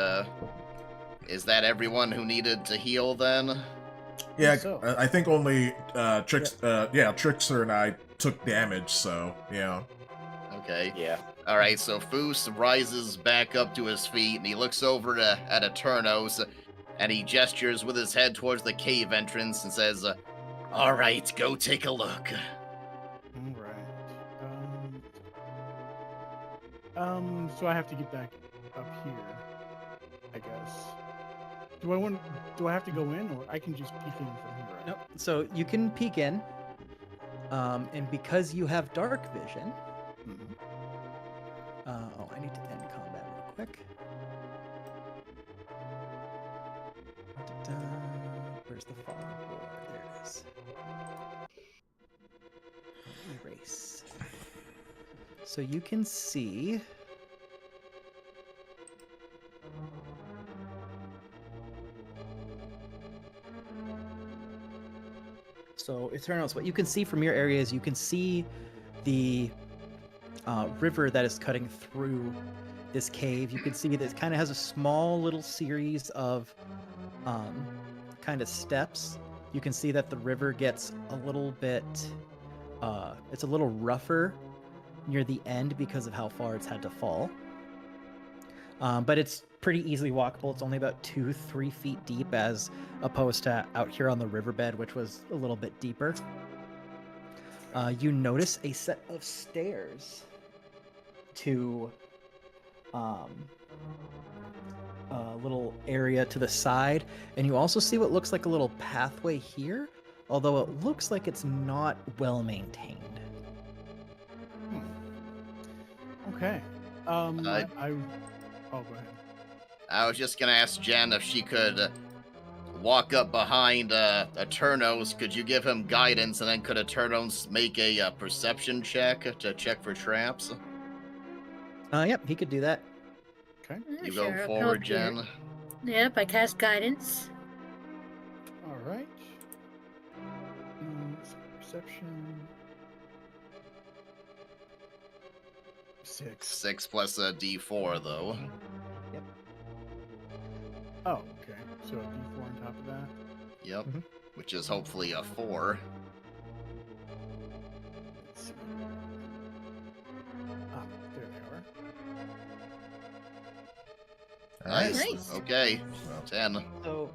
Is that everyone who needed to heal then? Yeah, So. I think only Trickster and I took damage, so yeah. Okay. Yeah. All right. So Foos rises back up to his feet and he looks over at Eternos and he gestures with his head towards the cave entrance and says, "All right, go take a look." All right. So I have to get back up here, I guess. Do I have to go in, or I can just peek in from here? Right? Nope. So you can peek in, and because you have dark vision. Mhm. Oh, I need to end combat real quick. Da-da. Where's the fog? There it is. Erase. So you can see. So Eternals, what you can see from your area is you can see the river that is cutting through this cave. You can see that it kind of has a small little series of kind of steps. You can see that the river gets a little bit, it's a little rougher near the end because of how far it's had to fall. But it's pretty easily walkable. It's only about 2-3 feet deep as opposed to out here on the riverbed, which was a little bit deeper. You notice a set of stairs to a little area to the side, and you also see what looks like a little pathway here, although it looks like it's not well maintained. Okay. Oh, go ahead. I was just gonna ask Jen if she could walk up behind Eternos. Could you give him guidance, and then could Eternos make a perception check to check for traps? Yep, he could do that. Okay. You Sure, go I'll forward, help here. Jen. Yep, I cast guidance. All right. Perception. 6. 6 plus a D4, though. Oh, okay. So a D4 on top of that. Yep. Mhm. Which is hopefully a 4. Let's see. Ah, there they are. Alright. Nice. Okay. So, 10. So,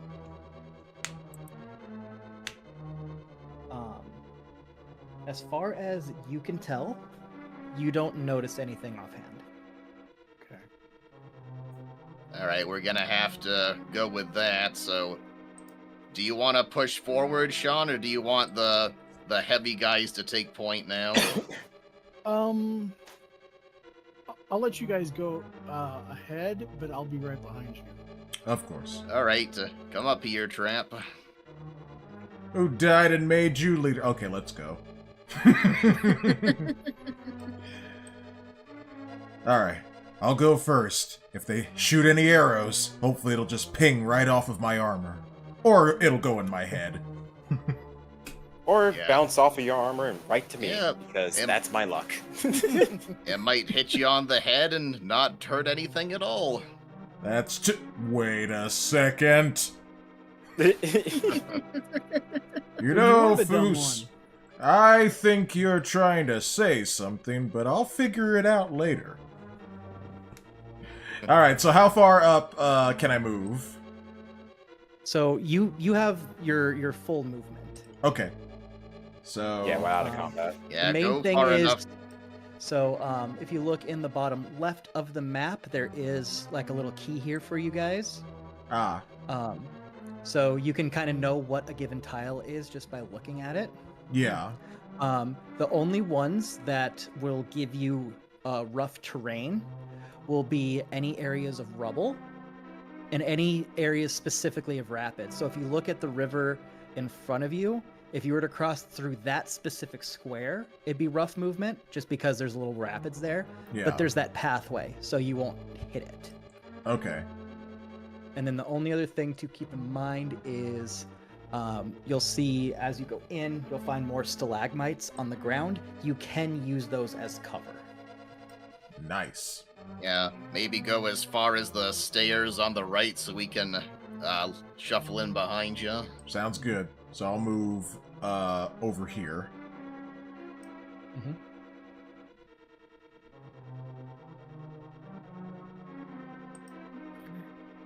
as far as you can tell, you don't notice anything offhand. Okay. All right, we're gonna have to go with that. So, do you want to push forward, Shaun, or do you want the heavy guys to take point now? I'll let you guys go ahead, but I'll be right behind you. of course. All right, come up here, Trap. Who died and made you leader? Okay, let's go. Alright, I'll go first. If they shoot any arrows, hopefully it'll just ping right off of my armor. Or it'll go in my head. Or Yeah. bounce off of your armor and right to me, Yeah, because and- that's my luck. It might hit you on the head and not hurt anything at all. That's Wait a second. You know, were the dumb Foos, one. I think you're trying to say something, but I'll figure it out later. Alright, so how far up can I move? So you have your full movement. Okay. So Yeah, we're out of combat. Yeah, the main go thing far is, enough. so if you look in the bottom left of the map, there is like a little key here for you guys. Ah, So you can kind of know what a given tile is just by looking at it. yeah. The only ones that will give you rough terrain will be any areas of rubble and any areas specifically of rapids. So if you look at the river in front of you, if you were to cross through that specific square, it'd be rough movement just because there's little rapids there. Yeah. But there's that pathway, so you won't hit it. Okay. And then the only other thing to keep in mind is you'll see as you go in, you'll find more stalagmites on the ground. You can use those as cover. Nice. Yeah, maybe go as far as the stairs on the right so we can shuffle in behind you. Sounds good. So I'll move over here. Mhm.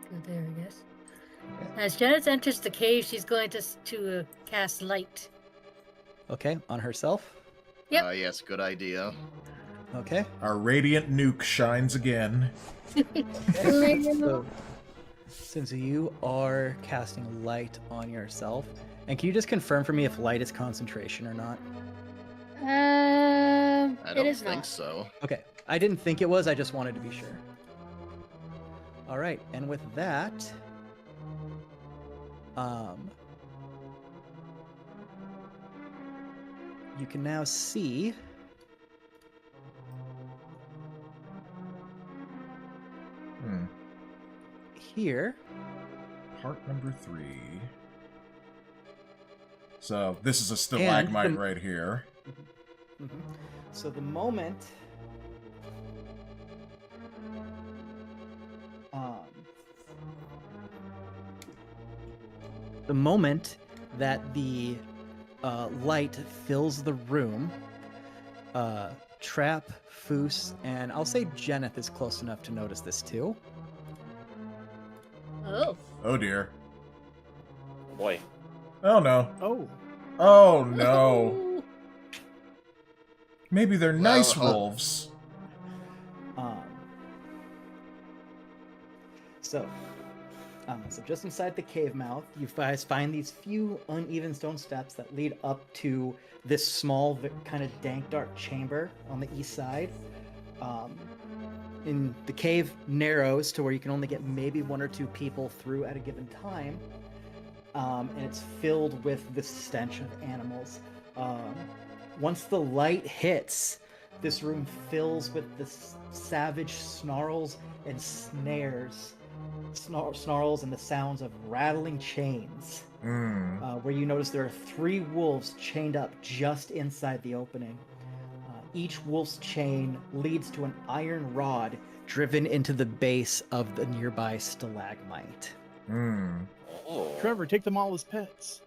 Go there, I guess. As Janice enters the cave, she's going to cast light. Okay, on herself. Yep. Yes, good idea. Okay. Our radiant nuke shines again. So, since you are casting light on yourself, and can you just confirm for me if light is concentration or not? I It don't is think not. so. Okay, I didn't think it was. I just wanted to be sure. All right, and with that, you can now see here. Part number 3. So this is a stalagmite right here. Mhm. So the moment that the light fills the room, Trapp, Foos, and I'll say Jeneth is close enough to notice this too. Oh. Oh dear. Boy. Oh no. Oh. Oh no. Maybe they're Well, nice wolves. So just inside the cave mouth, you guys find these few uneven stone steps that lead up to this small, kind of dank, dark chamber on the east side. In the cave narrows to where you can only get maybe 1 or 2 people through at a given time, and it's filled with this stench of animals. Once the light hits, this room fills with this savage snarls and snares. Snarls and the sounds of rattling chains, where you notice there are 3 wolves chained up just inside the opening. Each wolf's chain leads to an iron rod driven into the base of the nearby stalagmite. Oh. Trevor, take them all as pets.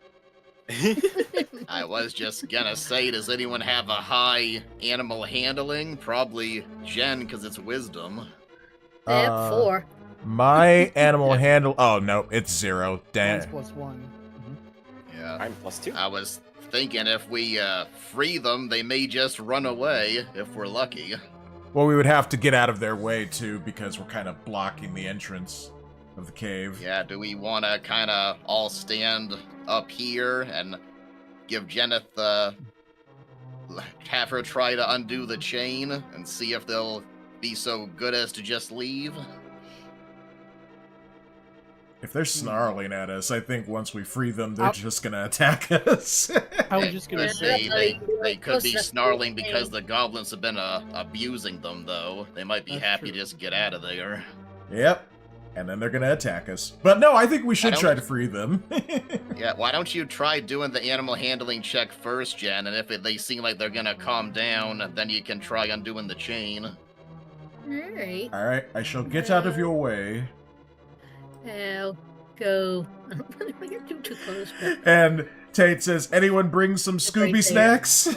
I was just gonna say, does anyone have a high animal handling? Probably Jen, because it's wisdom. I have 4. My animal handle. Oh no, it's 0. Mine's Damn. +1. Yeah. I'm +2. I was thinking if we free them, they may just run away if we're lucky. Well, we would have to get out of their way too because we're kind of blocking the entrance of the cave. Yeah, do we want to kind of all stand up here and give Jeneth have her try to undo the chain and see if they'll be so good as to just leave? If they're snarling at us, I think once we free them, they're just gonna attack us. I was just gonna Yeah, say. They could be snarling because the goblins have been abusing them, though. They might be That's happy true. to just get out of there. Yep. And then they're gonna attack us. But no, I think we should try to free them. Yeah, why don't you try doing the animal handling check first, Jen, and if they seem like they're gonna calm down, then you can try undoing the chain. Alright. Alright, I shall get out of your way. I'll go. I don't really want to get too close, but And Tate says, anyone bring some Scooby there. snacks?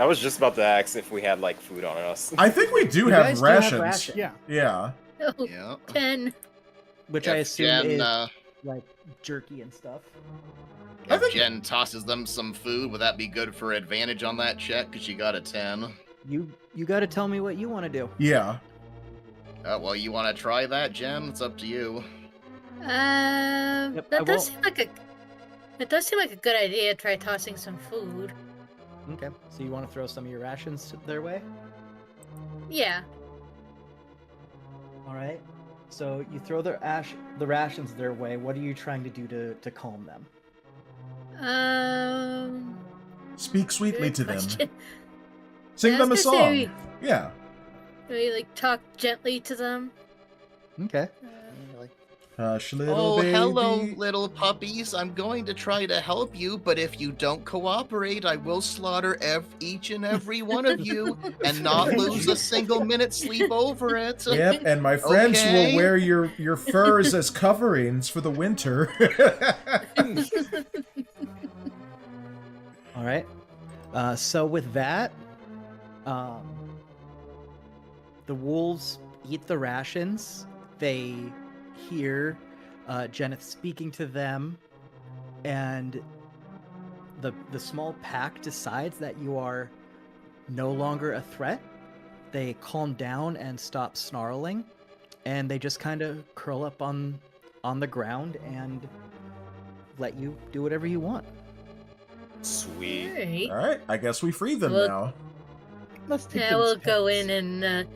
I was just about to ask if we had like food on us. I think we do You have guys do have rations. rations. Yeah. Yeah. oh, Yeah. 10. which I If assume Jen, is like jerky and stuff. I if think- Jen tosses them some food, would that be good for advantage on that check? Because she got a 10. You got to tell me what you want to do. Yeah. Well, you want to try that, Jen? It's up to you. Yep, I That does won't- seem like a. It does seem like a good idea. Try tossing some food. Okay, so you want to throw some of your rations their way? Yeah. All right. So you throw the rations their way. What are you trying to do to calm them? Speak sweetly Good to them. question. Sing Yeah, I them a was gonna say song. Yeah. We like talk gently to them. Okay. Hush, little Oh, baby. hello, little puppies. I'm going to try to help you, but if you don't cooperate, I will slaughter each and every one of you and not lose a single minute sleep over it. Yep, and my friends Okay. will wear your furs as coverings for the winter. All right. So with that, the wolves eat the rations. They hear Jeneth speaking to them, and the small pack decides that you are no longer a threat. They calm down and stop snarling, and they just kind of curl up on the ground and let you do whatever you want. Sweet. Alright. All right, I guess we free them Well- now. Let's take Yeah, them we'll as go pets. in and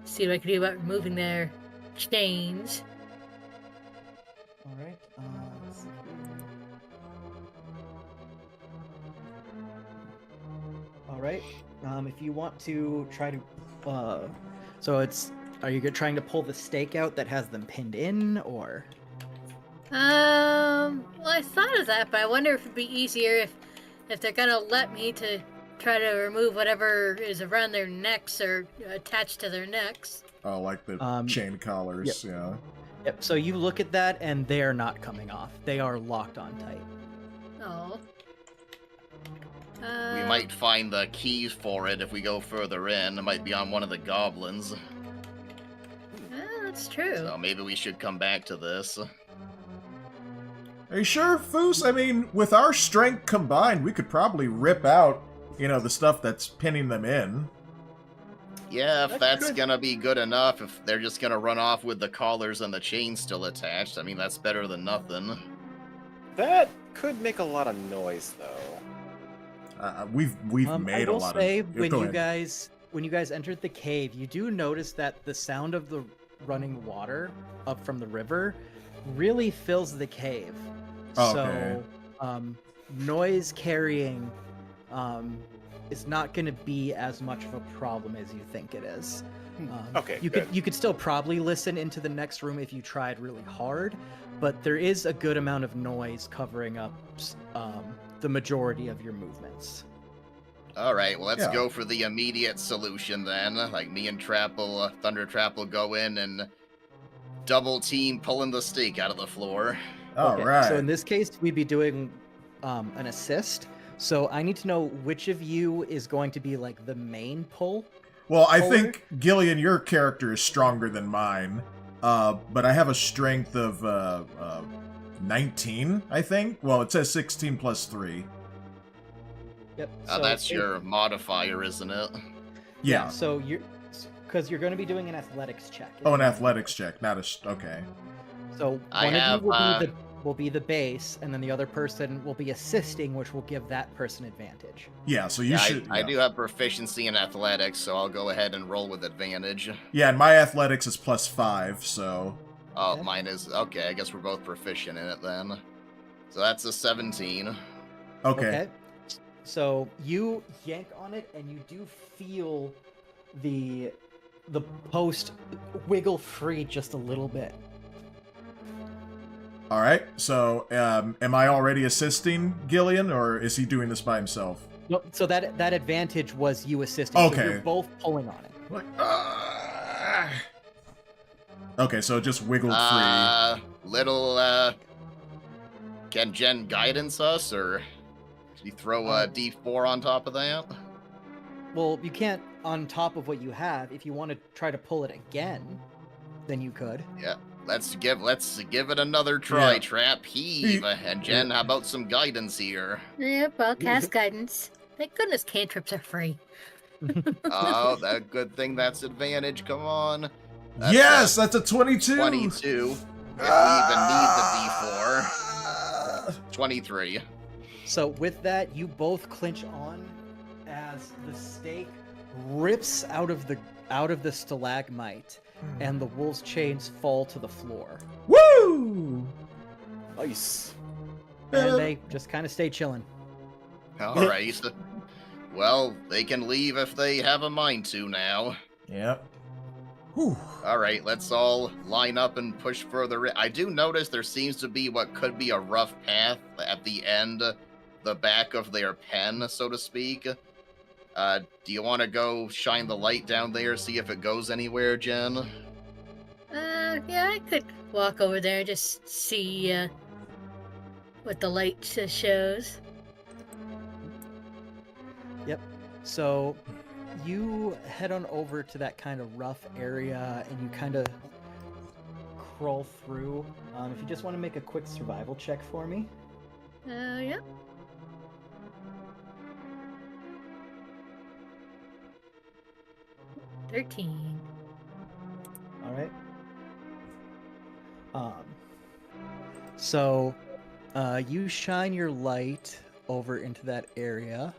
see what I can do about removing their chains. All right. Let's see here. All right. If you want to try to, are you trying to pull the stake out that has them pinned in, or? Well, I thought of that, but I wonder if it'd be easier if they're gonna let me to try to remove whatever is around their necks or attached to their necks. Oh, like the chain collars, yeah. Yep. So you look at that, and they are not coming off. They are locked on tight. Oh. We might find the keys for it if we go further in. It might be on one of the goblins. That's true. So maybe we should come back to this. Are you sure, Foos? I mean, with our strength combined, we could probably rip out, the stuff that's pinning them in. Yeah, if that's good. gonna be good enough, if they're just gonna run off with the collars and the chains still attached, I mean, that's better than nothing. That could make a lot of noise, though. We've made I a will lot say, of. when Go you ahead. guys entered the cave, you do notice that the sound of the running water up from the river really fills the cave. Okay. So, noise carrying is not going to be as much of a problem as you think it is. Okay, you good. could still probably listen into the next room if you tried really hard, but there is a good amount of noise covering up the majority of your movements. All right, well, let's Yeah. go for the immediate solution then. Like, me and Thunder Trap will go in and double team pulling the stake out of the floor. All Okay, right. So in this case, we'd be doing an assist. So I need to know which of you is going to be like the main pull. Well, I Forward. think, Gillian, your character is stronger than mine. But I have a strength of 19, I think. Well, it says 16 plus 3. Yep. That's your modifier, isn't it? Yeah. So because you're going to be doing an athletics check. Oh, an athletics check, not a... Okay. So I one have, of you will be the base, and then the other person will be assisting, which will give that person advantage. Yeah, so you Yeah, should... I do have proficiency in athletics, so I'll go ahead and roll with advantage. Yeah, and my athletics is plus 5, so... Oh, Okay. mine is... Okay, I guess we're both proficient in it then. So that's a 17. Okay. So you yank on it, and you do feel the post wiggle free just a little bit. All right, so am I already assisting Gillian, or is he doing this by himself? No, so that advantage was you assisting. So Okay. you're both pulling on it. Like, Okay, so it just wiggled free. Can Jen guidance us, or should you throw a D4 on top of that? Well, you can't on top of what you have. If you want to try to pull it again, than you could. Yeah. Let's give it another try, Yeah. Trap. Heave. And Jen, how about some guidance here? Yep, I'll cast guidance. Thank goodness cantrips are free. Oh, that good thing that's advantage. Come on. That's Yes, that's a 22. 22. If we even need the D4. 23. So with that, you both clinch on as the stake rips out of the stalagmite, and the wolf's chains fall to the floor. Woo! Nice. And they just kind of stay chilling. All right. Well, they can leave if they have a mind to now. Yep. Whew. All right, let's all line up and push further in. I do notice there seems to be what could be a rough path at the end, the back of their pen, so to speak. Do you want to go shine the light down there, see if it goes anywhere, Jen? Yeah, I could walk over there, just see what the light shows. Yep. So you head on over to that kind of rough area, and you kind of crawl through. If you just want to make a quick survival check for me. Yep. $13. All right. So you shine your light over into that area.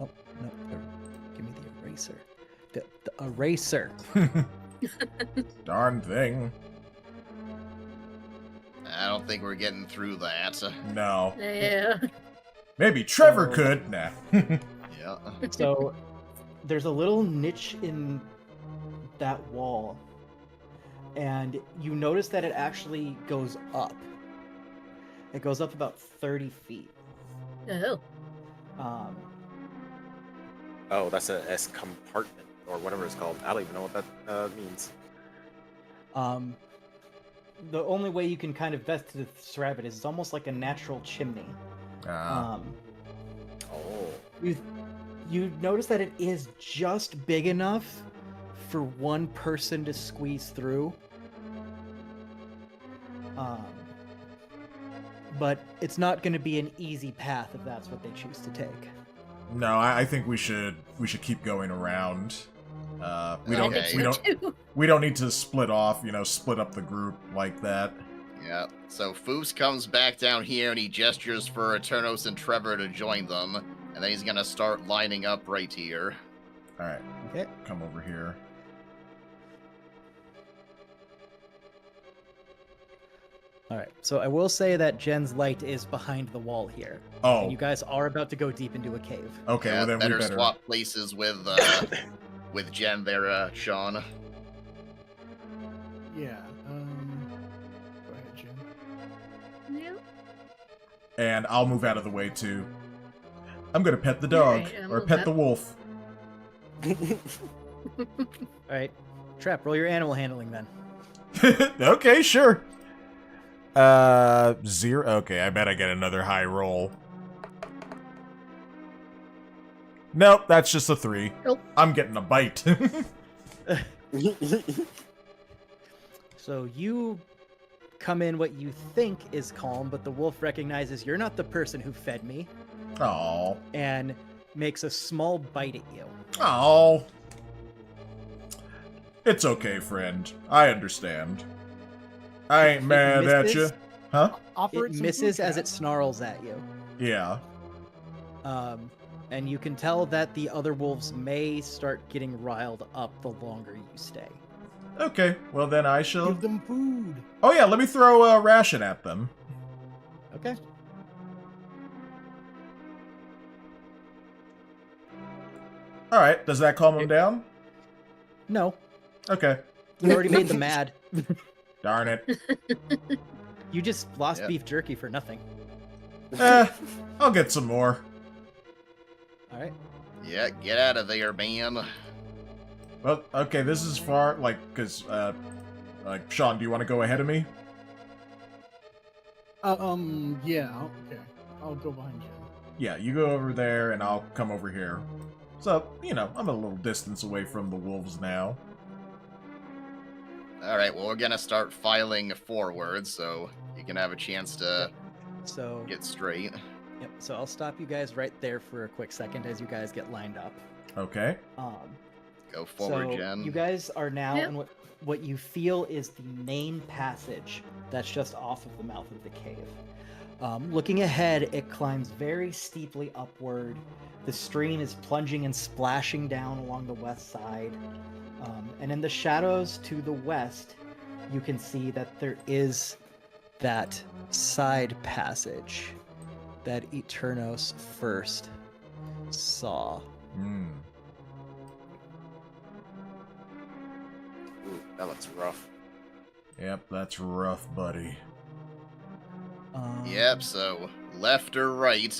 Oh, no. Give me the eraser. The eraser. Darn thing. I don't think we're getting through that. No. Yeah. Maybe Trevor So- could. Nah. Yeah. So there's a little niche in that wall, and you notice that it actually goes up. It goes up about 30 feet. Oh. Um, Oh, that's a S compartment or whatever it's called. I don't even know what that means. the only way you can kind of best describe it is it's almost like a natural chimney. Ah. Oh. You notice that it is just big enough for one person to squeeze through. But it's not going to be an easy path if that's what they choose to take. No, I think we should keep going around. We don't Okay. we don't need to split off, split up the group like that. Yeah. So Foos comes back down here and he gestures for Eternos and Trevor to join them, and then he's gonna start lining up right here. All right, Okay. come over here. All right. So I will say that Jen's light is behind the wall here. Oh, And you guys are about to go deep into a cave. okay. Yeah, Well, then better we better. swap places with Jen there, Shaun. Yeah. Go ahead, Jim. Yeah. And I'll move out of the way too. I'm gonna pet the dog Alright, or move pet up. the wolf. All right. Trap, roll your animal handling then. Okay, sure. 0. Okay, I bet I get another high roll. Nope, that's just a 3. Nope. I'm getting a bite. So you come in what you think is calm, but the wolf recognizes you're not the person who fed me Oh. and makes a small bite at you. Oh. It's okay, friend. I understand. I ain't mad at you. misses. Huh? Offer It some misses food, as Trap. it snarls at you. Yeah. And you can tell that the other wolves may start getting riled up the longer you stay. Okay, well then I shall... Give them food. Oh yeah, let me throw a ration at them. Okay. Alright, does that calm them down? No, Okay. you already made them mad. Darn it. You just lost Yep. beef jerky for nothing. I'll get some more. All right. Yeah, get out of there, man. Well, okay, this is far, because, Shaun, do you want to go ahead of me? Yeah. Okay. I'll go behind you. Yeah, you go over there and I'll come over here. So, you know, I'm a little distance away from the wolves now. All right, well, we're gonna start filing forward, so you can have a chance to So get straight. yep. So I'll stop you guys right there for a quick second as you guys get lined up. Okay. Go forward, So Jen. you guys are now Yep. in what you feel is the main passage that's just off of the mouth of the cave. Looking ahead, it climbs very steeply upward. The stream is plunging and splashing down along the west side. And in the shadows to the west, you can see that there is that side passage that Eternos first saw. Hmm. Ooh, that looks rough. Yep, that's rough, buddy. Yep, so left or right?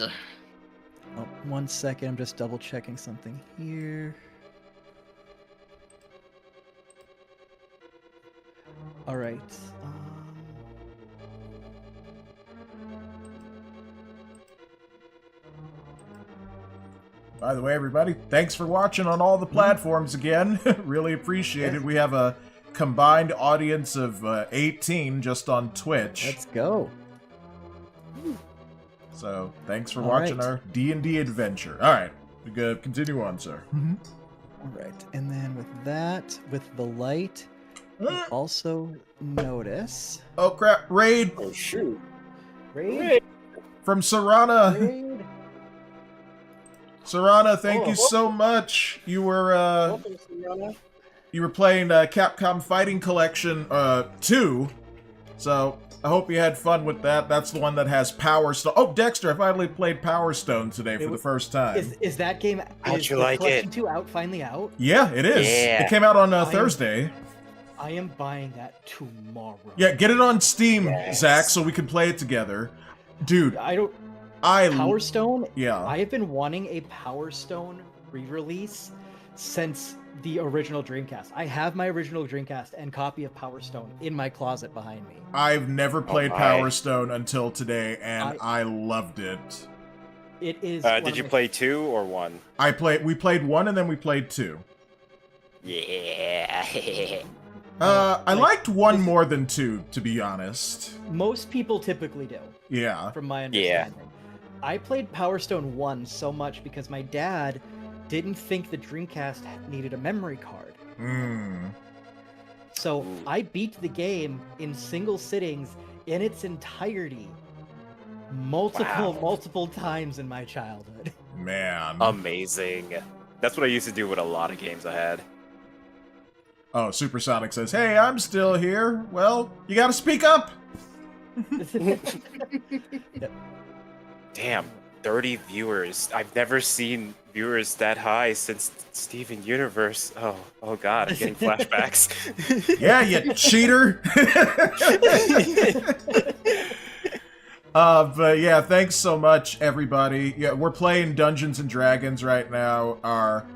Oh, 1 second, I'm just double checking something here. All right. By the way, everybody, thanks for watching on all the platforms again. Really appreciate it. We have a combined audience of 18 just on Twitch. Let's go. So, thanks for All watching right. our D&D adventure. All right, we good. Continue on, sir. All right, and then with that, with the light, you also notice Oh crap! Raid Oh shoot! raid. from Sarana. Raid. Sarana, thank Oh, you so much. You were Welcome, Sienna. you were playing Capcom Fighting Collection 2, so I hope you had fun with that. That's the one that has Power Stone. Oh, Dexter, I finally played Power Stone today for the first time. Is that game? How'd is you the like Collection it? 2 out finally out? Yeah, it is. Yeah. It came out on I am- Thursday. I am buying that tomorrow. Yeah, get it on Steam, Yes. Zach, so we can play it together. Dude, I don't. I Power Stone. yeah. I have been wanting a Power Stone re-release since the original Dreamcast. I have my original Dreamcast and copy of Power Stone in my closet behind me. I've never played my. Power Stone until today, and I loved it. It is. one Did of you my- play 2 or 1? We played 1 and then we played 2. Yeah. I liked 1 more than 2, to be honest. Most people typically do, Yeah. from my Yeah. understanding. I played Power Stone 1 so much because my dad didn't think the Dreamcast needed a memory card. Hmm. So Ooh. I beat the game in single sittings in its entirety multiple times in my childhood. Man. Amazing. That's what I used to do with a lot of games I had. Oh, Supersonic says, "Hey, I'm still here." Well, you gotta speak up. Damn, 30 viewers. I've never seen viewers that high since Steven Universe. Oh god, I'm getting flashbacks. Yeah, you cheater. But yeah, thanks so much, everybody. Yeah, we're playing Dungeons and Dragons right now. Our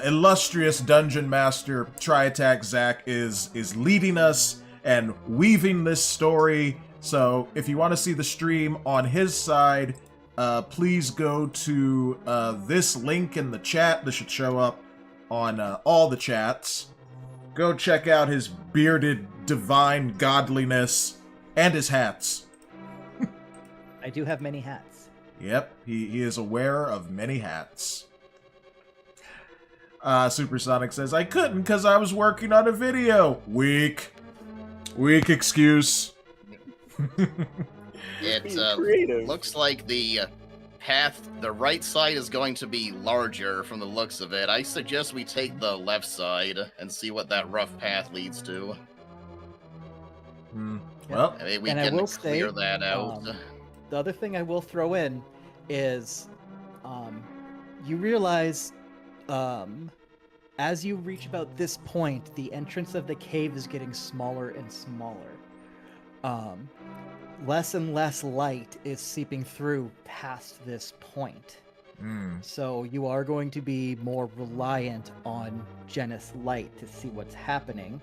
illustrious dungeon master, Tri-Attack Zach, is leading us and weaving this story. So if you want to see the stream on his side, please go to this link in the chat. This should show up on all the chats. Go check out his bearded divine godliness and his hats. I do have many hats. Yep, he is aware of many hats. Supersonic says, "I couldn't because I was working on a video." Weak excuse. It Being creative. looks like the path, the right side is going to be larger from the looks of it. I suggest we take the left side and see what that rough path leads to. Well, I mean, we And I can will clear say, that out. The other thing I will throw in is you realize as you reach about this point, the entrance of the cave is getting smaller and smaller. Less and less light is seeping through past this point. So you are going to be more reliant on Genus light to see what's happening.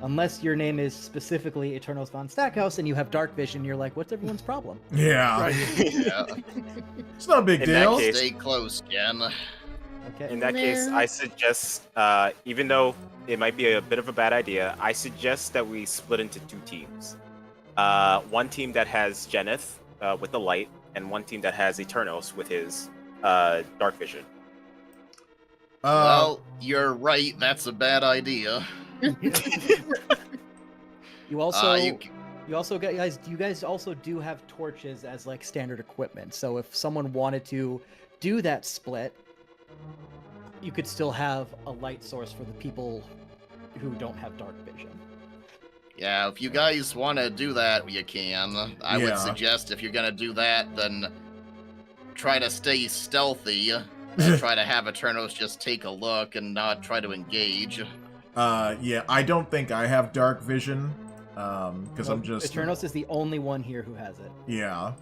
Unless your name is specifically Eternals von Stackhouse and you have dark vision, you're like, what's everyone's problem? yeah, Right. Yeah. it's not a big In that deal. case- Stay close, Jen. Okay. In that case, I suggest, even though it might be a bit of a bad idea, I suggest that we split into 2 teams. One team that has Geneth with the light, and one team that has Eternos with his dark vision. Well, you're right. That's a bad idea. You also You you guys also do have torches as like standard equipment. So if someone wanted to do that split, you could still have a light source for the people who don't have dark vision. Yeah, if you guys want to do that, you can. I would suggest if you're going to do that, then try to stay stealthy and try to have Eternos just take a look and not try to engage. Yeah, I don't think I have dark vision, because I'm just... Eternos is the only one here who has it. Yeah.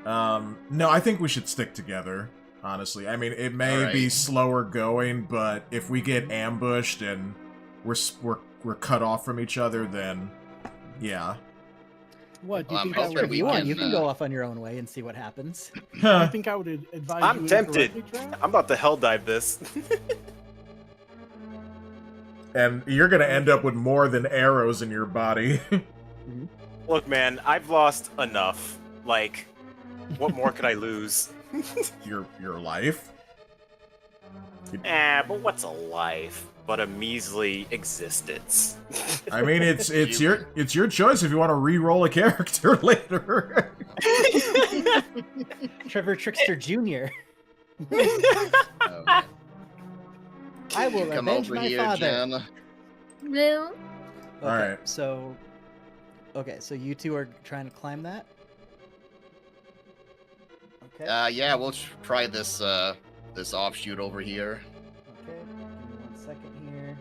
No, I think we should stick together, honestly. I mean, it may be slower going, but if we get ambushed and we're cut off from each other, then yeah. What do you think? If you want, you can go off on your own way and see what happens. I think I would advise. I'm tempted. I'm about to hell dive this. And you're gonna end up with more than arrows in your body. Look, man, I've lost enough. Like, what more could I lose? Your life? But what's a life but a measly existence? I mean, it's your choice if you want to re-roll a character later. Trevor Trickster Jr. I will Come avenge over my here, father. Jen. No. Okay, Alright. So you two are trying to climb that? Okay. Yeah, we'll try this this offshoot over here. Okay, give me 1 second here.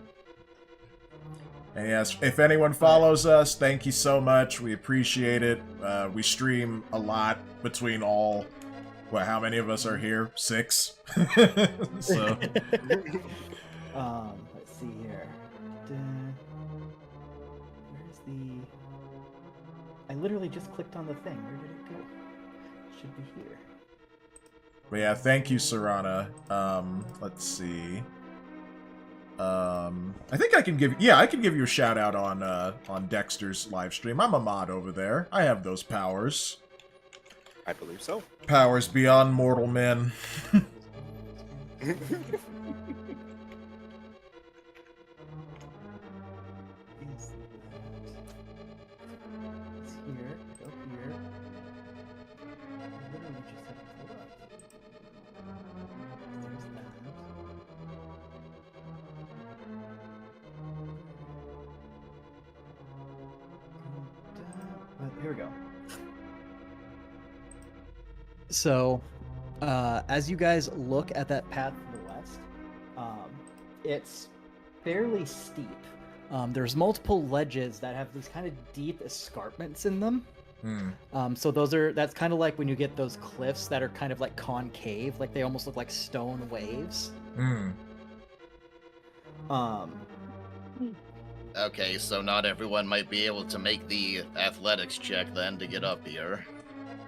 And yes, if anyone follows us, thank you so much. We appreciate it. We stream a lot between all... Well, how many of us are here? 6? So... Let's see here. Where's the... I literally just clicked on the thing. Where did it go? It should be here. But yeah, thank you, Serana. Let's see. I think I can give you a shout out on Dexter's live stream. I'm a mod over there. I have those powers. I believe so. Powers beyond mortal men. It's here. Go here. I literally just have to pull up. There's that. Here we go. So, as you guys look at that path to the west, it's fairly steep. There's multiple ledges that have these kind of deep escarpments in them. So that's kind of like when you get those cliffs that are kind of like concave, like they almost look like stone waves. Okay, so not everyone might be able to make the athletics check then to get up here.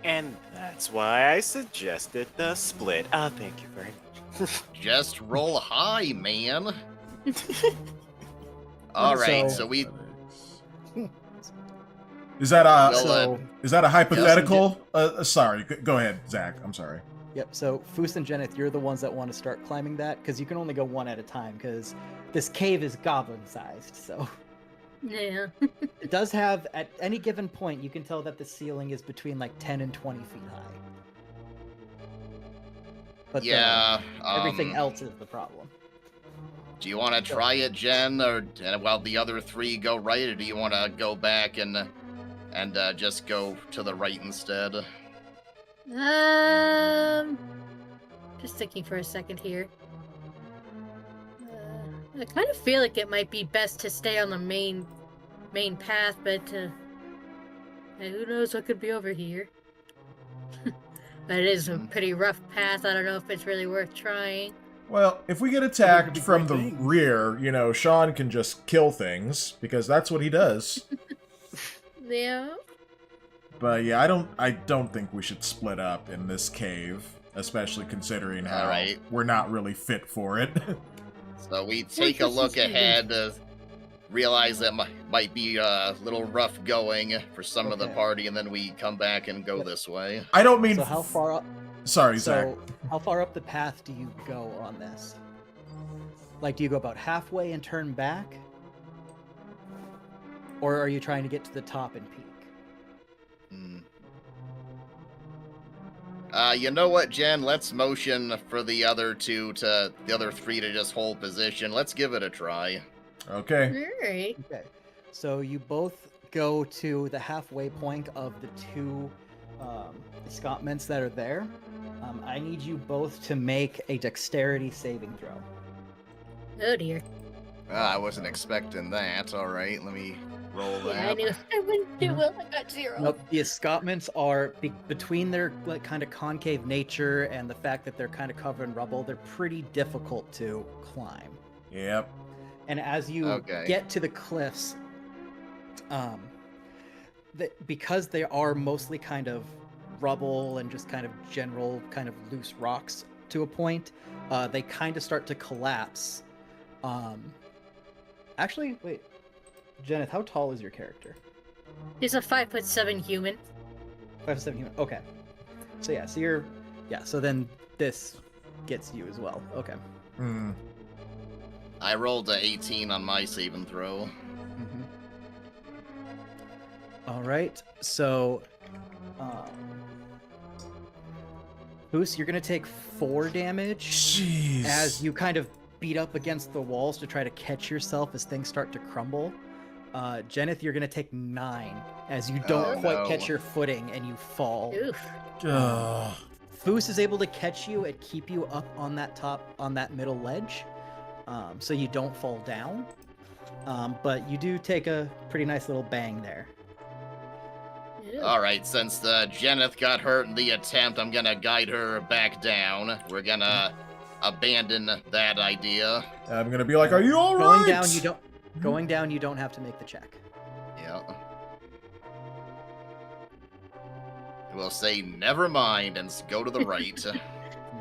And that's why I suggested the split. Thank you very much. Just roll high, man. All right, so we... Is that Well, is that a hypothetical? Sorry, go ahead, Zach. I'm sorry. Yep, so Foos and Geneth, you're the ones that want to start climbing that, because you can only go one at a time, because this cave is goblin-sized, so... Yeah. It does have, at any given point, you can tell that the ceiling is between, like, 10 and 20 feet high. But yeah, everything else is the problem. Do you want to try it, Jen, or while the other 3 go right, or do you want to go back and just go to the right instead? Just thinking for a second here. I kind of feel like it might be best to stay on the main path, but who knows what could be over here. But it is a pretty rough path. I don't know if it's really worth trying. Well, if we get attacked from the rear, you know, Shaun can just kill things, because that's what he does. Yeah. But yeah, I don't think we should split up in this cave. especially considering how Alright. we're not really fit for it. So we take a look ahead, realize that might be a little rough going for some of the Okay. party, and then we come back and go Yep. this way. I don't mean... So how far up? Sorry, Zach. So how far up the path do you go on this? Like, do you go about halfway and turn back? Or are you trying to get to the top and peak? You know what, Jen? Let's motion for the other three to just hold position. Let's give it a try. Okay. Alright. Okay. So you both go to the halfway point of the two escarpments that are there. I need you both to make a dexterity saving throw. Oh dear. I wasn't expecting that. All right, let me roll Yeah, I that. knew I wouldn't do well. I got 0. Nope. The escarpments are between their like kind of concave nature and the fact that they're kind of covered in rubble. They're pretty difficult to climb. Yep. And as you Okay. get to the cliffs, because they are mostly kind of rubble and just kind of general kind of loose rocks to a point, they kind of start to collapse. Actually, wait, Jeneth, how tall is your character? He's a 5'7" human. 5'7" human. Okay. So yeah, so you're, so then this gets you as well. Okay. Hmm. I rolled a 18 on my saving throw. Mm-hmm. All right, so, Boost, you're gonna take 4 damage Jeez. as you kind of beat up against the walls to try to catch yourself as things start to crumble. Jeneth, you're gonna take 9 as you don't Oh, quite no. catch your footing and you fall. Oof. Ugh. Foos is able to catch you and keep you up on that middle ledge, so you don't fall down. But you do take a pretty nice little bang there. Ew. All right, since Jeneth got hurt in the attempt, I'm gonna guide her back down. We're gonna abandon that idea. I'm gonna be like, are you all Going right? down, you don't. Going down, you don't have to make the check. Yeah. We'll say never mind and go to the right.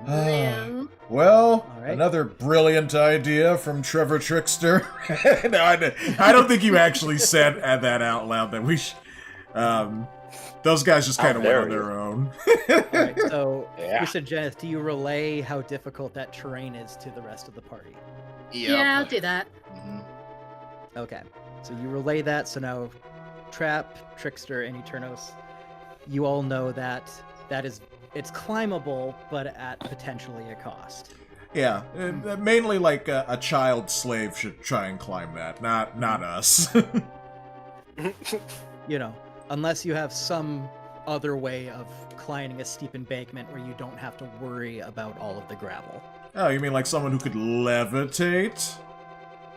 Yeah. Well, All right. another brilliant idea from Trevor Trickster. No, I don't think you actually said that out loud. That we, those guys just kind of went on their own. All right, so Yeah. you said, Jeneth, do you relay how difficult that terrain is to the rest of the party? Yep. Yeah, I'll do that. Mhm. Okay, so you relay that. So now, Trapp, Trickster, and Eternos, you all know that it's climbable, but at potentially a cost. Yeah, mainly like a child slave should try and climb that, not us. You know, unless you have some other way of climbing a steep embankment where you don't have to worry about all of the gravel. Oh, you mean like someone who could levitate?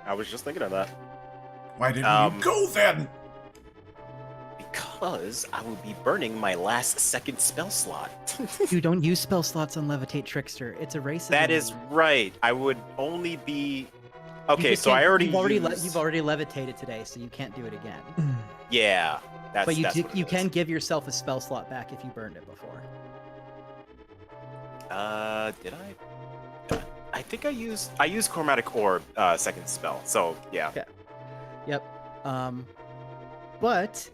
I was just thinking of that. Why didn't you go then? Because I would be burning my last second spell slot. You don't use spell slots on Levitate, Trickster. It's a race. That is right. I would only be... You Okay, just so I can't- already you've already levitated today, so you can't do it again. Yeah, that's But that's what it you is. can give yourself a spell slot back if you burned it before. Did I? I think I used Chromatic Orb second spell. So yeah. Okay. Yep. But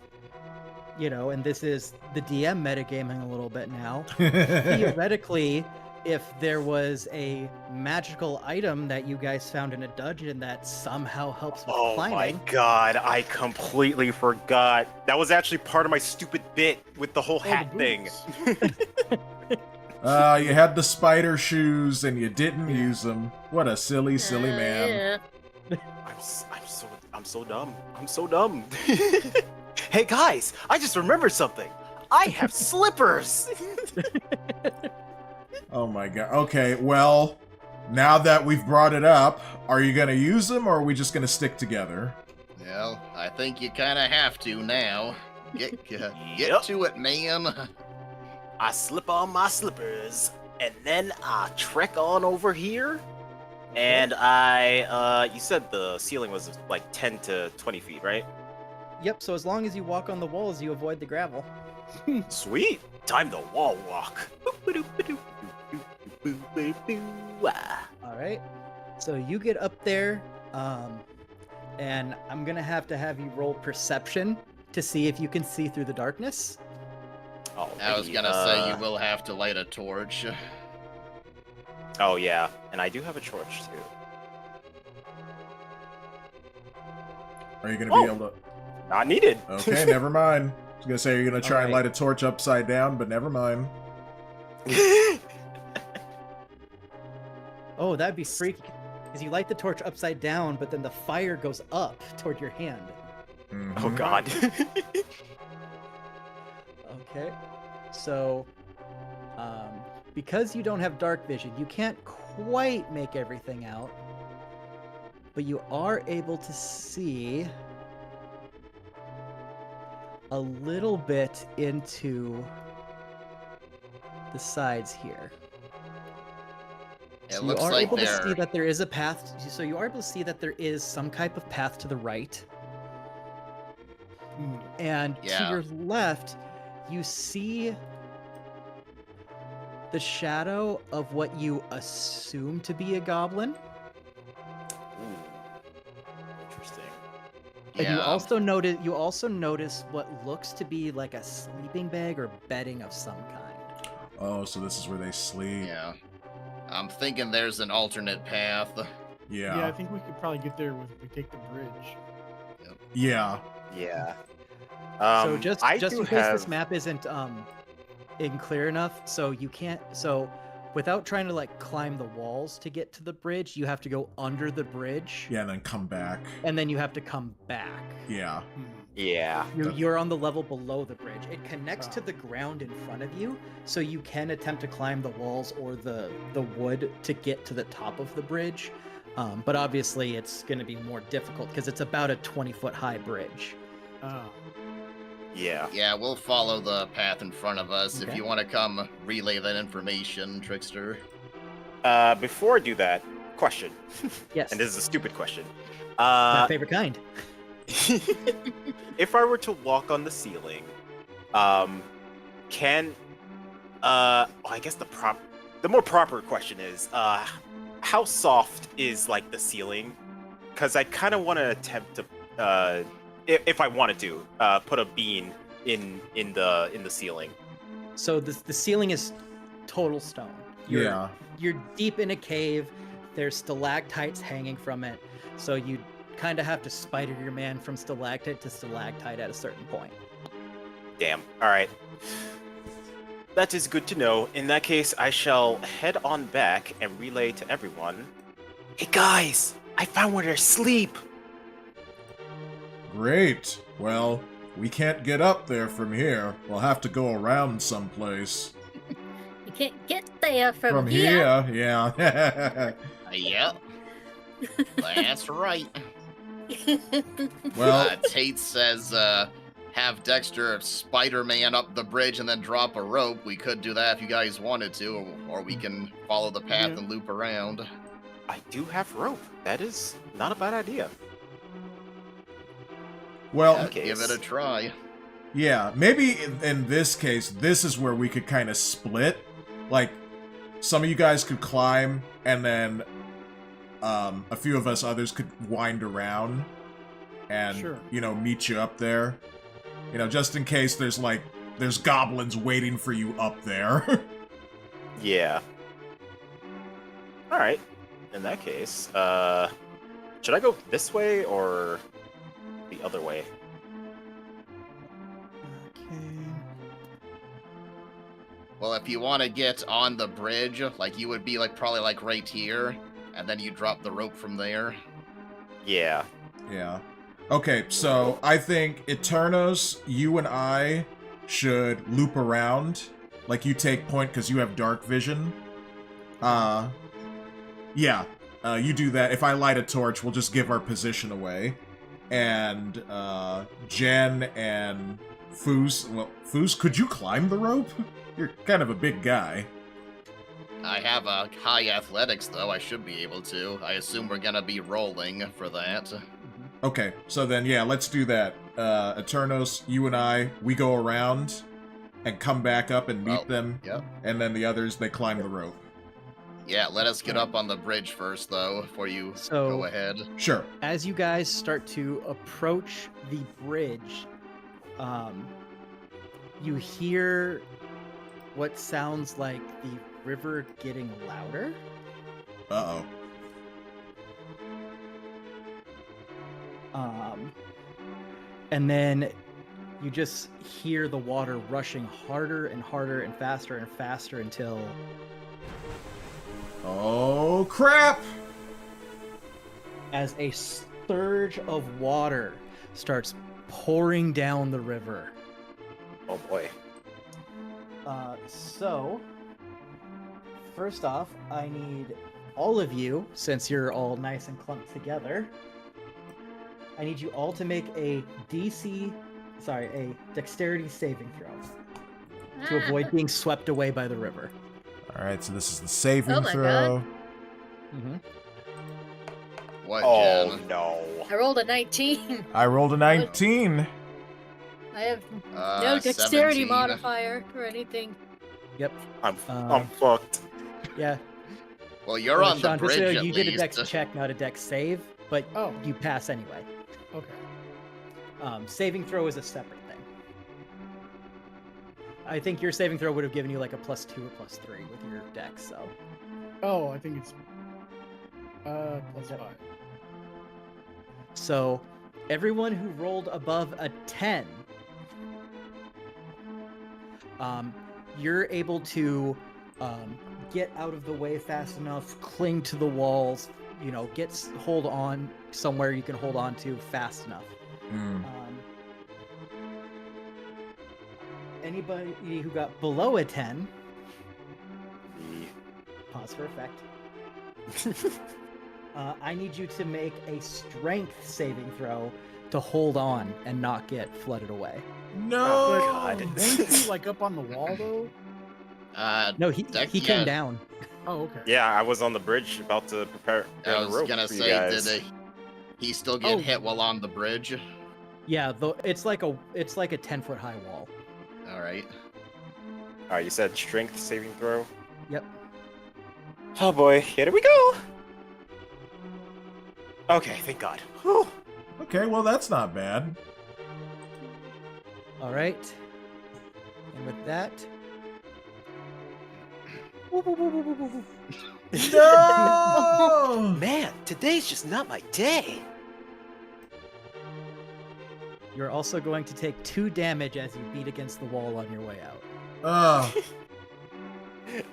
you know, and this is the DM metagaming a little bit now. Theoretically, if there was a magical item that you guys found in a dungeon that somehow helps with Oh climbing, my god, I completely forgot. That was actually part of my stupid bit with the whole the hat thing. You had the spider shoes and you didn't use them. What a silly, silly man. Yeah. I'm so dumb. I'm so dumb. Hey guys, I just remembered something. I have slippers. Oh my god. Okay, well, now that we've brought it up, are you gonna use them or are we just gonna stick together? Well, I think you kind of have to now. Get Yep. to it, man. I slip on my slippers, and then I trek on over here. And you said the ceiling was like 10 to 20 feet, right? Yep, so as long as you walk on the walls, you avoid the gravel. Sweet. Time to wall walk. Boo, boo, boo, ah. All right. So you get up there, and I'm gonna have to have you roll perception to see if you can see through the darkness. I was gonna say you will have to light a torch. Oh yeah, and I do have a torch too. Are you going to be able to... Not needed. Okay, never mind. I was going to say you're going to try and light a torch upside down, but never mind. Oh, that'd be freaky. Because you light the torch upside down, but then the fire goes up toward your hand. Oh god. Okay. So, because you don't have dark vision, you can't quite make everything out. But you are able to see a little bit into the sides here. It So looks you are like able to they're... see that there is a path. So you are able to see that there is some type of path to the right. And to Yeah. your left, you see the shadow of what you assume to be a goblin. Interesting. And Yeah. you also notice what looks to be like a sleeping bag or bedding of some kind. Oh, so this is where they sleep. Yeah. I'm thinking there's an alternate path. Yeah. Yeah, I think we could probably get there if we take the bridge. Yeah. Yeah. So just I in do case have... this map isn't clear enough, so you can't without trying to like climb the walls to get to the bridge, you have to go under the bridge. Yeah, and then come back. And then you have to come back. Yeah. Yeah. You're on the level below the bridge. It connects to the ground in front of you, so you can attempt to climb the walls or the wood to get to the top of the bridge. But obviously it's going to be more difficult because it's about a 20-foot high bridge. Oh. Yeah. Yeah, we'll follow the path in front of us. Okay. If you want to come relay that information, Trickster. Before I do that, question. Yes. And this is a stupid question. My favorite kind. If I were to walk on the ceiling, can I guess the more proper question is, how soft is like the ceiling? Because I kind of want to attempt to, if I wanted to, put a beam in the ceiling. So the ceiling is total stone. You're deep in a cave. There's stalactites hanging from it. So you kind of have to spider your man from stalactite to stalactite at a certain point. Damn. All right. That is good to know. In that case, I shall head on back and relay to everyone. Hey guys, I found where they sleep. Great. Well, we can't get up there from here. We'll have to go around someplace. You can't get there From here, yeah. Yep. That's right. Well, Tate says, have Dexter Spider-Man up the bridge and then drop a rope. We could do that if you guys wanted to, or we can follow the path Yeah. and loop around. I do have rope. That is not a bad idea. well, Okay. Give it a try. yeah, maybe in this case, this is where we could kind of split. Like, some of you guys could climb, and then a few of us others could wind around and, Sure. meet you up there. Just in case there's goblins waiting for you up there. Yeah. All right. In that case, should I go this way or the other way? Okay. Well, if you want to get on the bridge, like, you would be, probably, right here, and then you drop the rope from there. Yeah. Yeah. Okay, so I think Eternos, you and I should loop around. Like, you take point because you have dark vision. Yeah, you do that. If I light a torch, we'll just give our position away. And, Jen and Foos... Well, Foos, could you climb the rope? You're kind of a big guy. I have a high athletics, though. I should be able to. I assume we're gonna be rolling for that. Okay, so then, yeah, let's do that. Eternos, you and I, we go around and come back up and meet Well, them. yep. And then the others, they climb the rope. Yeah, let us get up on the bridge first, though, before you So- go ahead. Sure. As you guys start to approach the bridge, you hear what sounds like the river getting louder. Uh-oh. And then you just hear the water rushing harder and harder and faster until Oh, crap! as a surge of water starts pouring down the river. Oh boy. So, first off, I need all of you, since you're all nice and clumped together, I need you all to make a dexterity saving throw to avoid being swept away by the river. All right, so this is the saving Oh my throw. Mm-hmm. What, Oh Jen? no. I rolled a 19. I rolled a 19. I have no dexterity 17. modifier or anything. Yep. I'm fucked. Yeah. Well, you're Well, on the Shaun, just bridge so at you least. did a dex check, not a dex save, but Oh, you pass anyway. okay. Saving throw is a separate thing. I think your saving throw would have given you like a +2 or +3 with your dex, so. Oh, I think it's +5. So, everyone who rolled above a 10, you're able to get out of the way fast enough, cling to the walls, hold on somewhere you can hold on to fast enough. Mm. Anybody who got below a 10, pause for effect. I need you to make a strength saving throw to hold on and not get flooded away. No! God. Won't he like up on the wall though? No, he Dex- came yeah. down. Oh, okay. Yeah, I was on the bridge about to prepare I down the was rope gonna for you say, guys. did he still get Oh. hit while on the bridge? Yeah, though it's like a 10-foot high wall. All right. Alright, you said strength saving throw? Yep. Oh boy, here we go! Okay, thank God. Whew. Okay, well, that's not bad. All right. And with that, No! Man, today's just not my day. you're also going to take 2 damage as you beat against the wall on your way out. Oh,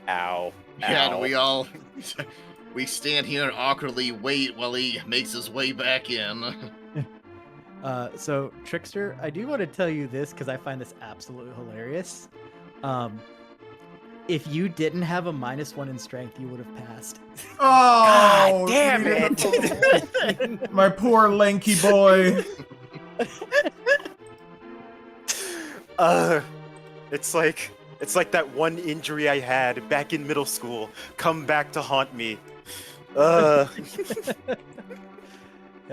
Ow. Yeah, Ow. and we all we stand here and awkwardly wait while he makes his way back in. So Trickster, I do want to tell you this because I find this absolutely hilarious. If you didn't have a -1 in strength, you would have passed. oh! God damn it! My poor lanky boy. It's like that one injury I had back in middle school come back to haunt me.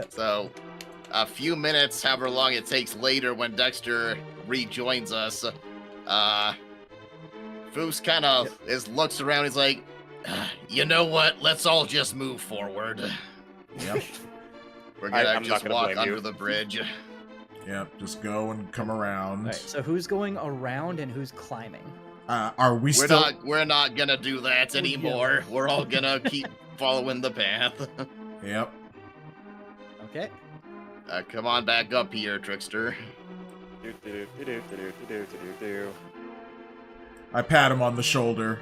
So, a few minutes, however long it takes later, when Dexter rejoins us, Foos kind of looks around. He's like, "You know what? Let's all just move forward. Yep, We're gonna I'm not just gonna walk blame under you." the bridge." yep, just go and come around. All right, so who's going around and who's climbing? Are we We're still... we're not gonna do that yeah. anymore. We're all gonna keep following the path. Yep. Okay. Come on back up here, Trickster. I pat him on the shoulder.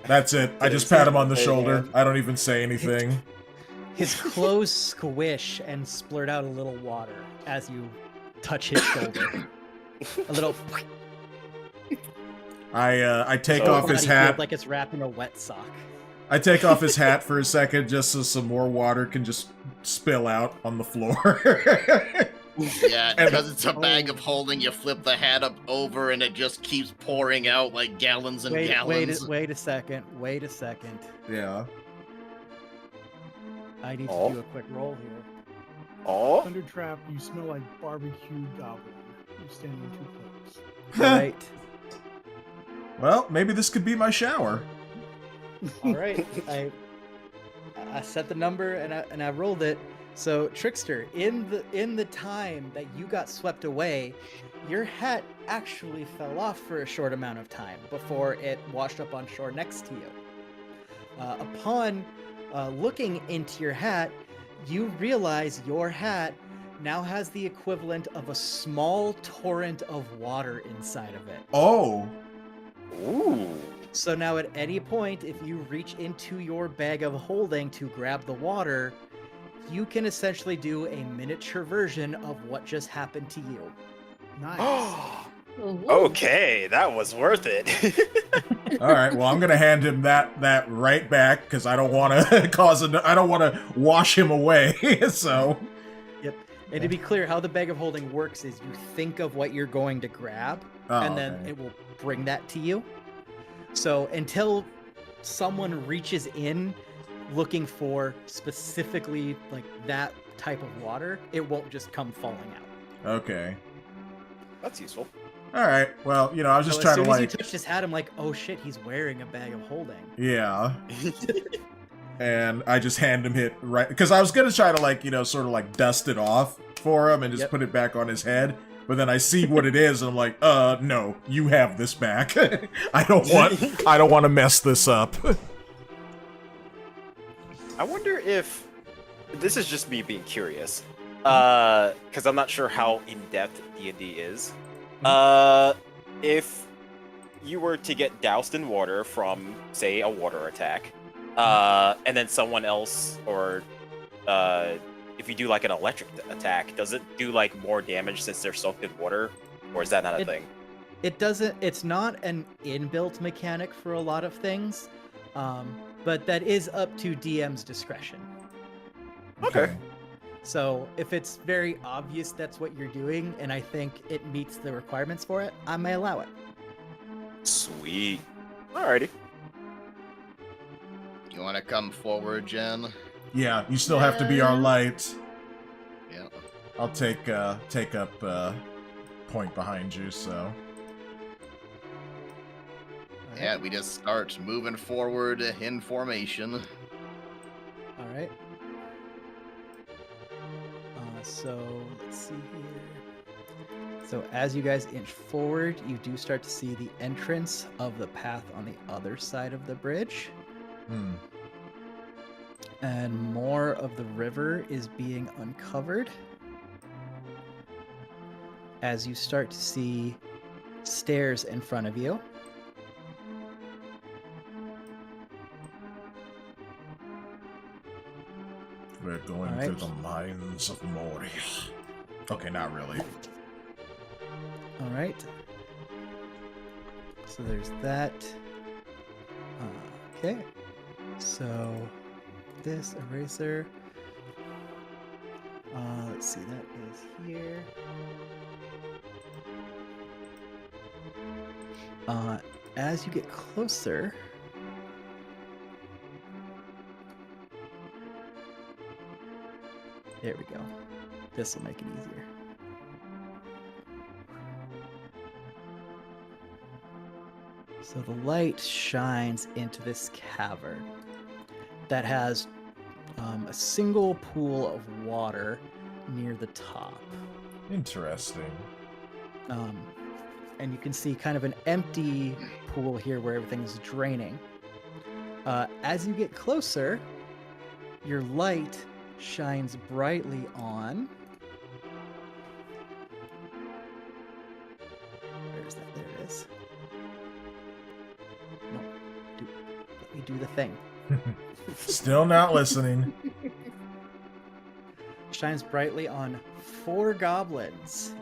That's it. I just pat him on the Hey, shoulder. man. I don't even say anything. His clothes squish and splurt out a little water as you touch his shoulder. A little. I take So- off his Body feels hat. like it's wrapped in a wet sock. I take off his hat for a second just so some more water can just spill out on the floor. Yeah, because it's a bag of holding, you flip the hat up over and it just keeps pouring out like gallons and gallons. Wait a second. Yeah. I need to Oh. do a quick roll here. Oh, Thunder Trap, you smell like barbecue goblin. You're standing too close. Right. Well, maybe this could be my shower. All right, I set the number and I rolled it. So Trickster, in the time that you got swept away, your hat actually fell off for a short amount of time before it washed up on shore next to you. Upon looking into your hat, you realize your hat now has the equivalent of a small torrent of water inside of it. Oh. Ooh. So now at any point, if you reach into your bag of holding to grab the water, you can essentially do a miniature version of what just happened to you. Nice. Okay, that was worth it. All right. Well, I'm gonna hand him that right back because I don't want to I don't want to wash him away. So. Yep. And to be clear, how the bag of holding works is you think of what you're going to grab, and then okay. it will bring that to you. So until someone reaches in looking for specifically like that type of water, it won't just come falling out. Okay. That's useful. All right. Well, I was just So trying as soon to as like. you touched his hat, I'm like, oh shit, he's wearing a bag of holding. Yeah. And I just hand him it right because I was gonna try to like sort of like dust it off for him and just put it back on his head. But then I see what it is, and I'm like, no, you have this back. I don't want to mess this up. I wonder if this is just me being curious, because I'm not sure how in-depth D&D is. If you were to get doused in water from, say, a water attack, and then someone else, or if you do like an electric attack, does it do like more damage since they're soaked in water, or is that not a thing? It doesn't. It's not an inbuilt mechanic for a lot of things, but that is up to DM's discretion. Okay. So if it's very obvious that's what you're doing, and I think it meets the requirements for it, I may allow it. Sweet. Alrighty. You want to come forward, Jen? Yeah, you still have to be our light. Yeah. I'll take up point behind you. So. Yeah, we just start moving forward in formation. All right. So let's see here. So as you guys inch forward, you do start to see the entrance of the path on the other side of the bridge. And more of the river is being uncovered. As you start to see stairs in front of you. We're going through the mines of Moria. Okay, not really. All right. So there's that. Okay. So this eraser. Let's see, that is here. As you get closer, there we go. This will make it easier. So the light shines into this cavern that has a single pool of water near the top. Interesting. And you can see kind of an empty pool here where everything's draining. As you get closer, your light shines brightly on. Where's that? There it is. No, let me do the thing. Still not listening. Shines brightly on 4 goblins.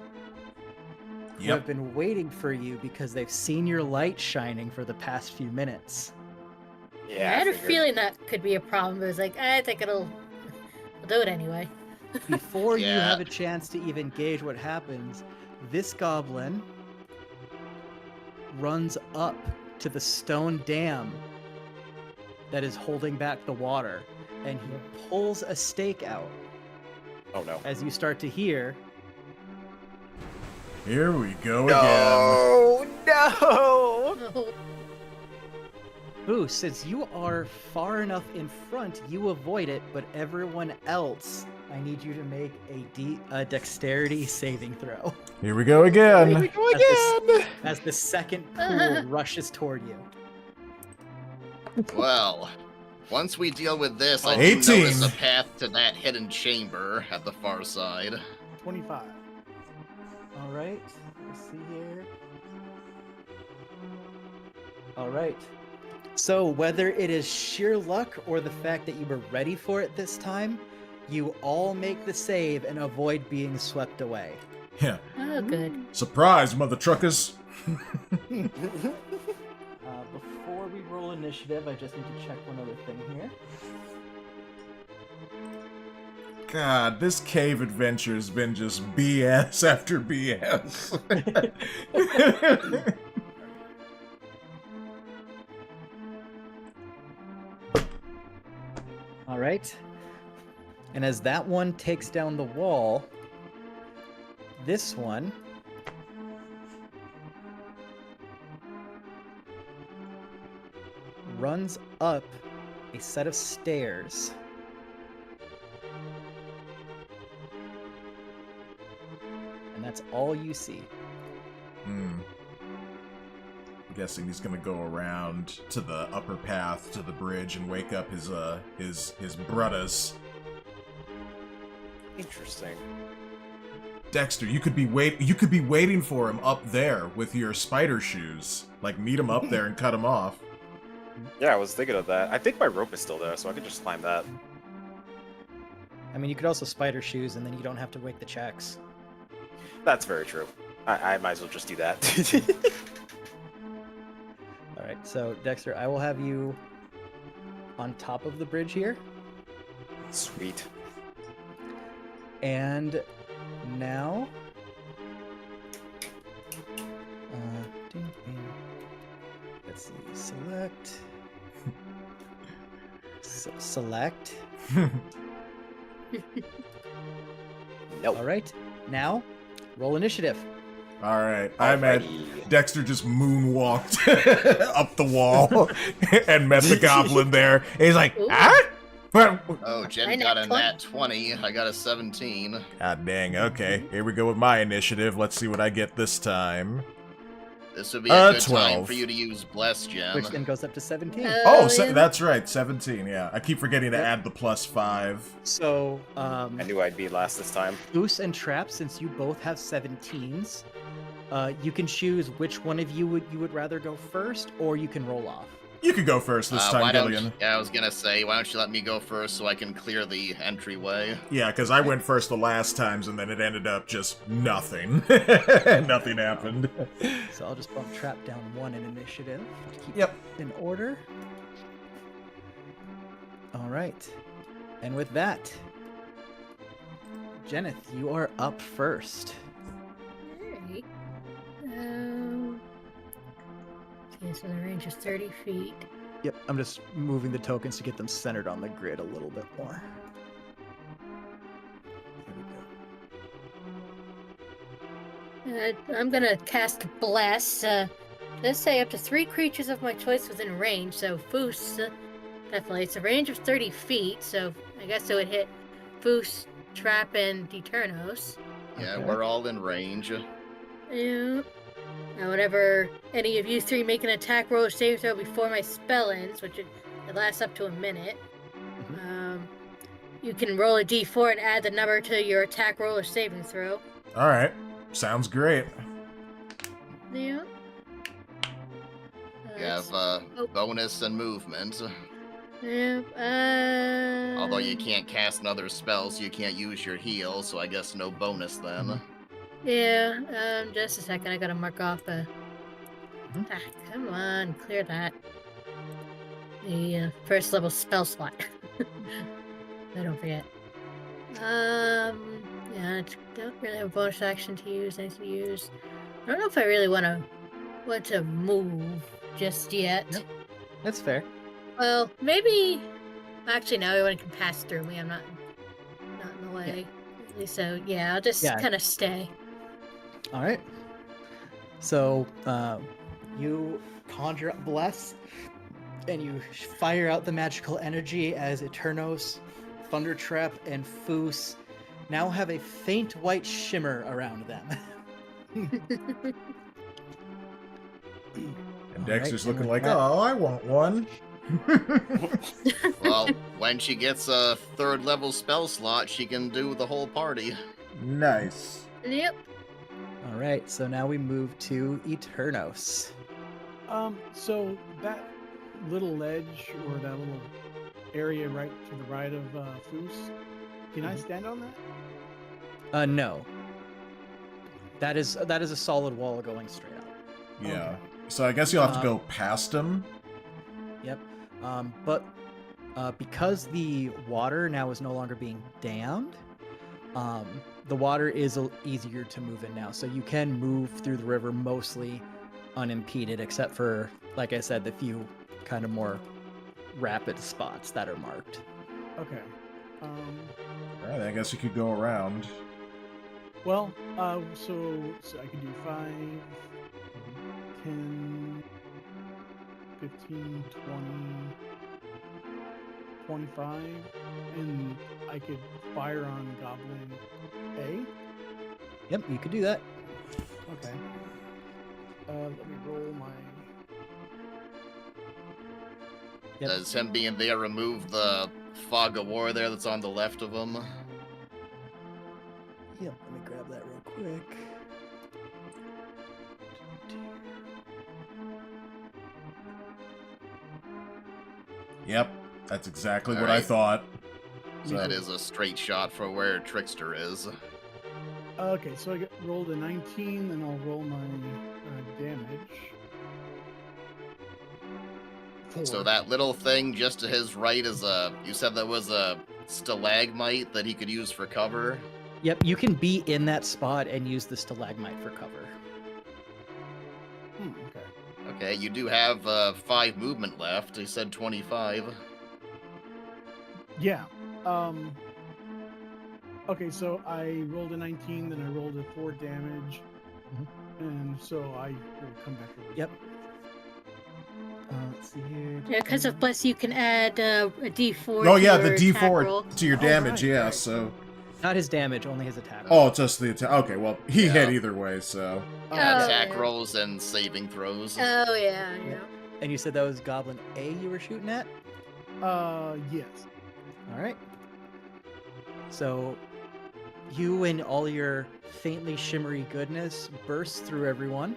Who have been waiting for you because they've seen your light shining for the past few minutes. Yeah, I had a feeling that could be a problem, but I was like, I think I'll do it anyway. Before you have a chance to even gauge what happens, this goblin runs up to the stone dam that is holding back the water, and he pulls a stake out. Oh no. As you start to hear, here we go again. No! Oh. Ooh, since you are far enough in front, you avoid it, but everyone else, I need you to make a dexterity saving throw. Here we go again. Here we go again. As the second pool rushes toward you. Well, once we deal with this, I do 18. notice a path to that hidden chamber at the far side. 25. All right, let's see here. All right. So whether it is sheer luck or the fact that you were ready for it this time, you all make the save and avoid being swept away. Yeah. Oh, good. Surprise, mother truckers. Before we roll initiative, I just need to check one other thing here. God, this cave adventure has been just BS after BS. All right. And as that one takes down the wall, this one runs up a set of stairs. And that's all you see. I'm guessing he's gonna go around to the upper path to the bridge and wake up his brothers. Interesting. Dexter, you could be waiting for him up there with your spider shoes. Like meet him up there and cut him off. Yeah, I was thinking of that. I think my rope is still there, so I could just climb that. I mean, you could also spider shoes, and then you don't have to wake the checks. That's very true. I might as well just do that. All right, so Dexter, I will have you on top of the bridge here. Sweet. And now, let's see, select, select. Nope. All right, now roll initiative. All right, I'm at Alrighty. Dexter just moonwalked up the wall and met the goblin there. And he's like, Ooh. ah? Oh, Jen I got nat a 20. nat 20. I got a 17. God dang, okay. Here we go with my initiative. Let's see what I get this time. This would be a good 12. time for you to use Bless, Jen. Which then goes up to 17. Oh, yeah. that's right, 17, yeah. I keep forgetting to Yep. add the +5. So, I knew I'd be last this time. Goose and Trap, since you both have 17s, you can choose which one of you would rather go first, or you can roll off. You could go first this time, why don't Gilien. you, yeah, I was gonna say, why don't you let me go first so I can clear the entryway? Yeah, because I went first the last times, and then it ended up just nothing. Nothing happened. So I'll just bump Trap down 1 in initiative to keep Yep. it in order. All right. And with that, Jenith, you are up first. Alright. Okay, so the range is 30 feet. Yep, I'm just moving the tokens to get them centered on the grid a little bit more. There we go. I'm gonna cast Bless. Let's say up to 3 creatures of my choice within range. So Foos, definitely. It's a range of 30 feet, so I guess it would hit Foos, Trap, and Deternos. Yeah, Okay. we're all in range. Yeah. Now, whenever any of you 3 make an attack roll or save throw before my spell ends, which it lasts up to a minute, you can roll a d4 and add the number to your attack roll or saving throw. Alright, sounds great. Yeah. You have bonus and movement. Yeah. Although you can't cast another spell, so you can't use your heal, so I guess no bonus then. Yeah. Just a second. I gotta mark off the. Mhm. Ah, come on, clear that. The first level spell slot. I don't forget. Yeah, I don't really have a bonus action to use. Anything to use. I don't know if I really want to move just yet. Yep. That's fair. Well, maybe. Actually, no. Everyone can pass through me. I'm not in the way. So yeah, I'll just Yeah. kind of stay. All right. So you conjure up Bless, and you fire out the magical energy as Eternos, Thunder Trap, and Foos now have a faint white shimmer around them. And Dexter's and looking with like, that- oh, I want one. Well, when she gets a 3rd level spell slot, she can do the whole party. Nice. Yep. All right, so now we move to Eternos. So that little ledge or that little area right to the right of Foos, can I stand on that? No. That is a solid wall going straight up. Yeah. Okay. So I guess you'll have to go past him. Yep. But because the water now is no longer being dammed, the water is easier to move in now. So you can move through the river mostly unimpeded, except for, like I said, the few kind of more rapid spots that are marked. Okay. All right, I guess you could go around. Well, so I could do 5, 10, 15, 20, 25, and I could fire on Goblin A. Yep, you could do that. Okay. Let me roll my. Yep. Does him being there remove the fog of war there that's on the left of him? Yep, let me grab that real quick. Yep, that's exactly All what I right. thought. So that is a straight shot for where Trickster is. Okay, so I rolled a 19, then I'll roll my damage. 4. So that little thing just to his right is you said there was a stalagmite that he could use for cover. Yep, you can be in that spot and use the stalagmite for cover. Okay. Okay, you do have 5 movement left. He said 25. Yeah. Okay, so I rolled a 19, then I rolled a 4 damage, and so I will come back over. Yep. Let's see here. Yeah, because of Bless, you can add a D4. Oh to yeah, the your attack roll. D4 to your Oh, damage. right, Yeah. right. So. Not his damage, only his attack. Oh, just the attack. Okay, well he Yeah. hit either way. So. Oh, Attack yeah. rolls and saving throws. Oh, yeah, yeah. And you said that was Goblin A you were shooting at? Yes. All right. So you and all your faintly shimmery goodness burst through everyone.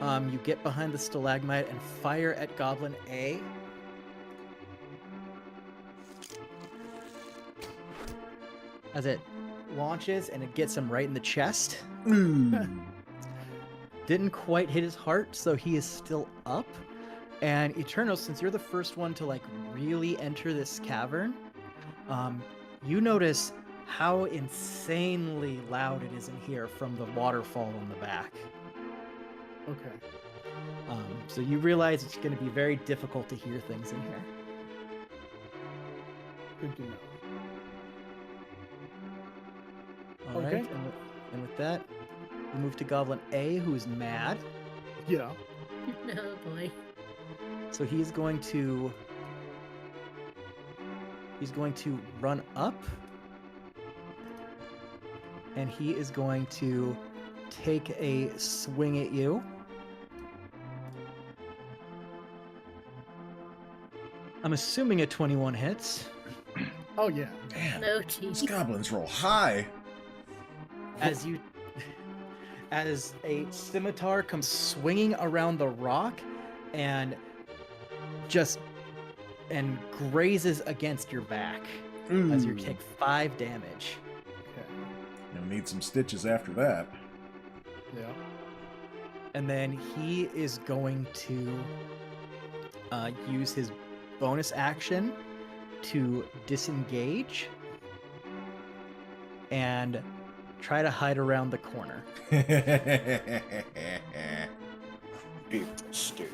You get behind the stalagmite and fire at Goblin A. As it launches and it gets him right in the chest. Didn't quite hit his heart, so he is still up. And Eternos, since you're the first one to like really enter this cavern, you notice how insanely loud it is in here from the waterfall on the back. Okay. So you realize it's going to be very difficult to hear things in here. Good to know. All right, Okay. and with that, we move to Goblin A, who is mad. Yeah. Oh, boy. So he's going to run up, and he is going to take a swing at you. I'm assuming a 21 hits. Oh yeah. Man, No, these geez. goblins roll high. As a scimitar comes swinging around the rock and grazes against your back as you Ooh. take 5 damage. Okay. Gonna need some stitches after that. Yeah. And then he is going to use his bonus action to disengage and try to hide around the corner. Big mistake.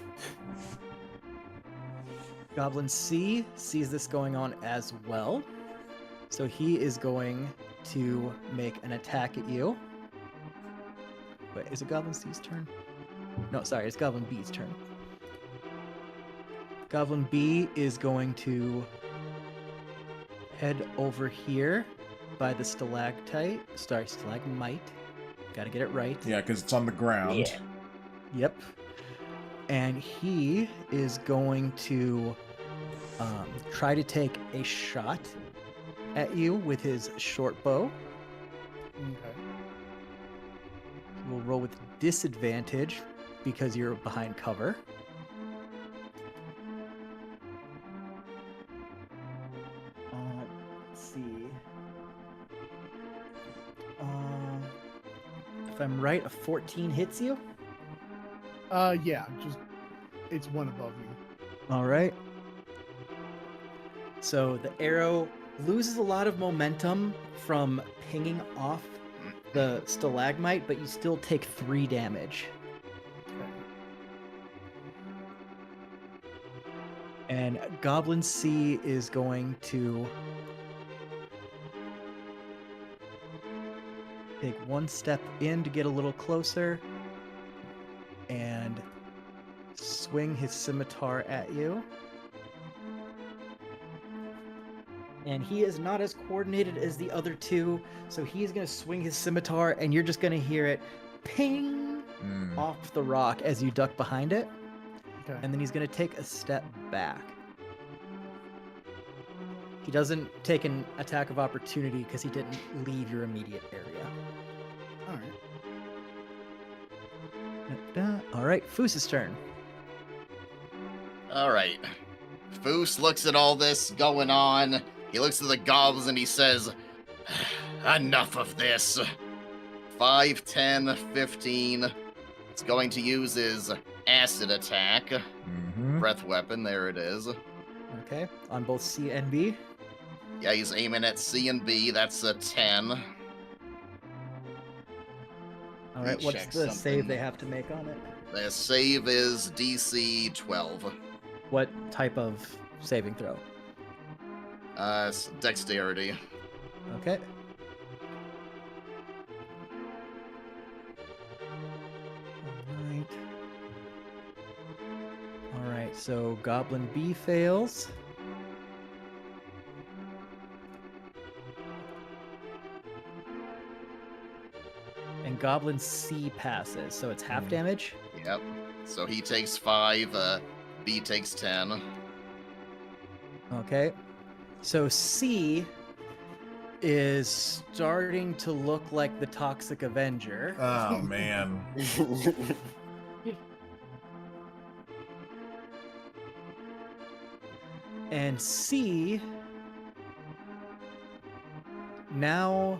Goblin C sees this going on as well. So he is going to make an attack at you. Wait, is it Goblin C's turn? No, sorry, it's Goblin B's turn. Goblin B is going to head over here by the stalagmite. Gotta get it right. Yeah, because it's on the ground. Yeah. Yep. And he is going to try to take a shot at you with his short bow. Okay. We'll roll with disadvantage because you're behind cover. Let's see. If I'm right, a 14 hits you? Yeah, just it's one above me. All right. So the arrow loses a lot of momentum from pinging off the stalagmite, but you still take 3 damage. Okay. And Goblin C is going to take 1 step in to get a little closer and swing his scimitar at you. And he is not as coordinated as the other two, so he's going to swing his scimitar, and you're just going to hear it ping off the rock as you duck behind it. Okay. And then he's going to take a step back. He doesn't take an attack of opportunity because he didn't leave your immediate area. All right. All right, Foos's turn. All right. Foos looks at all this going on. He looks at the goblins and he says, enough of this. 5, 10, 15. It's going to use his acid attack. Breath weapon, there it is. Okay, on both C and B. Yeah, he's aiming at C and B. That's a 10. All right, what's the save they have to make on it? The save is DC 12. What type of saving throw? It's dexterity. Okay. All right, so Goblin B fails. And Goblin C passes, so it's half damage. Yep. So he takes 5, B takes 10. Okay. So C is starting to look like the Toxic Avenger. Oh, man. And C now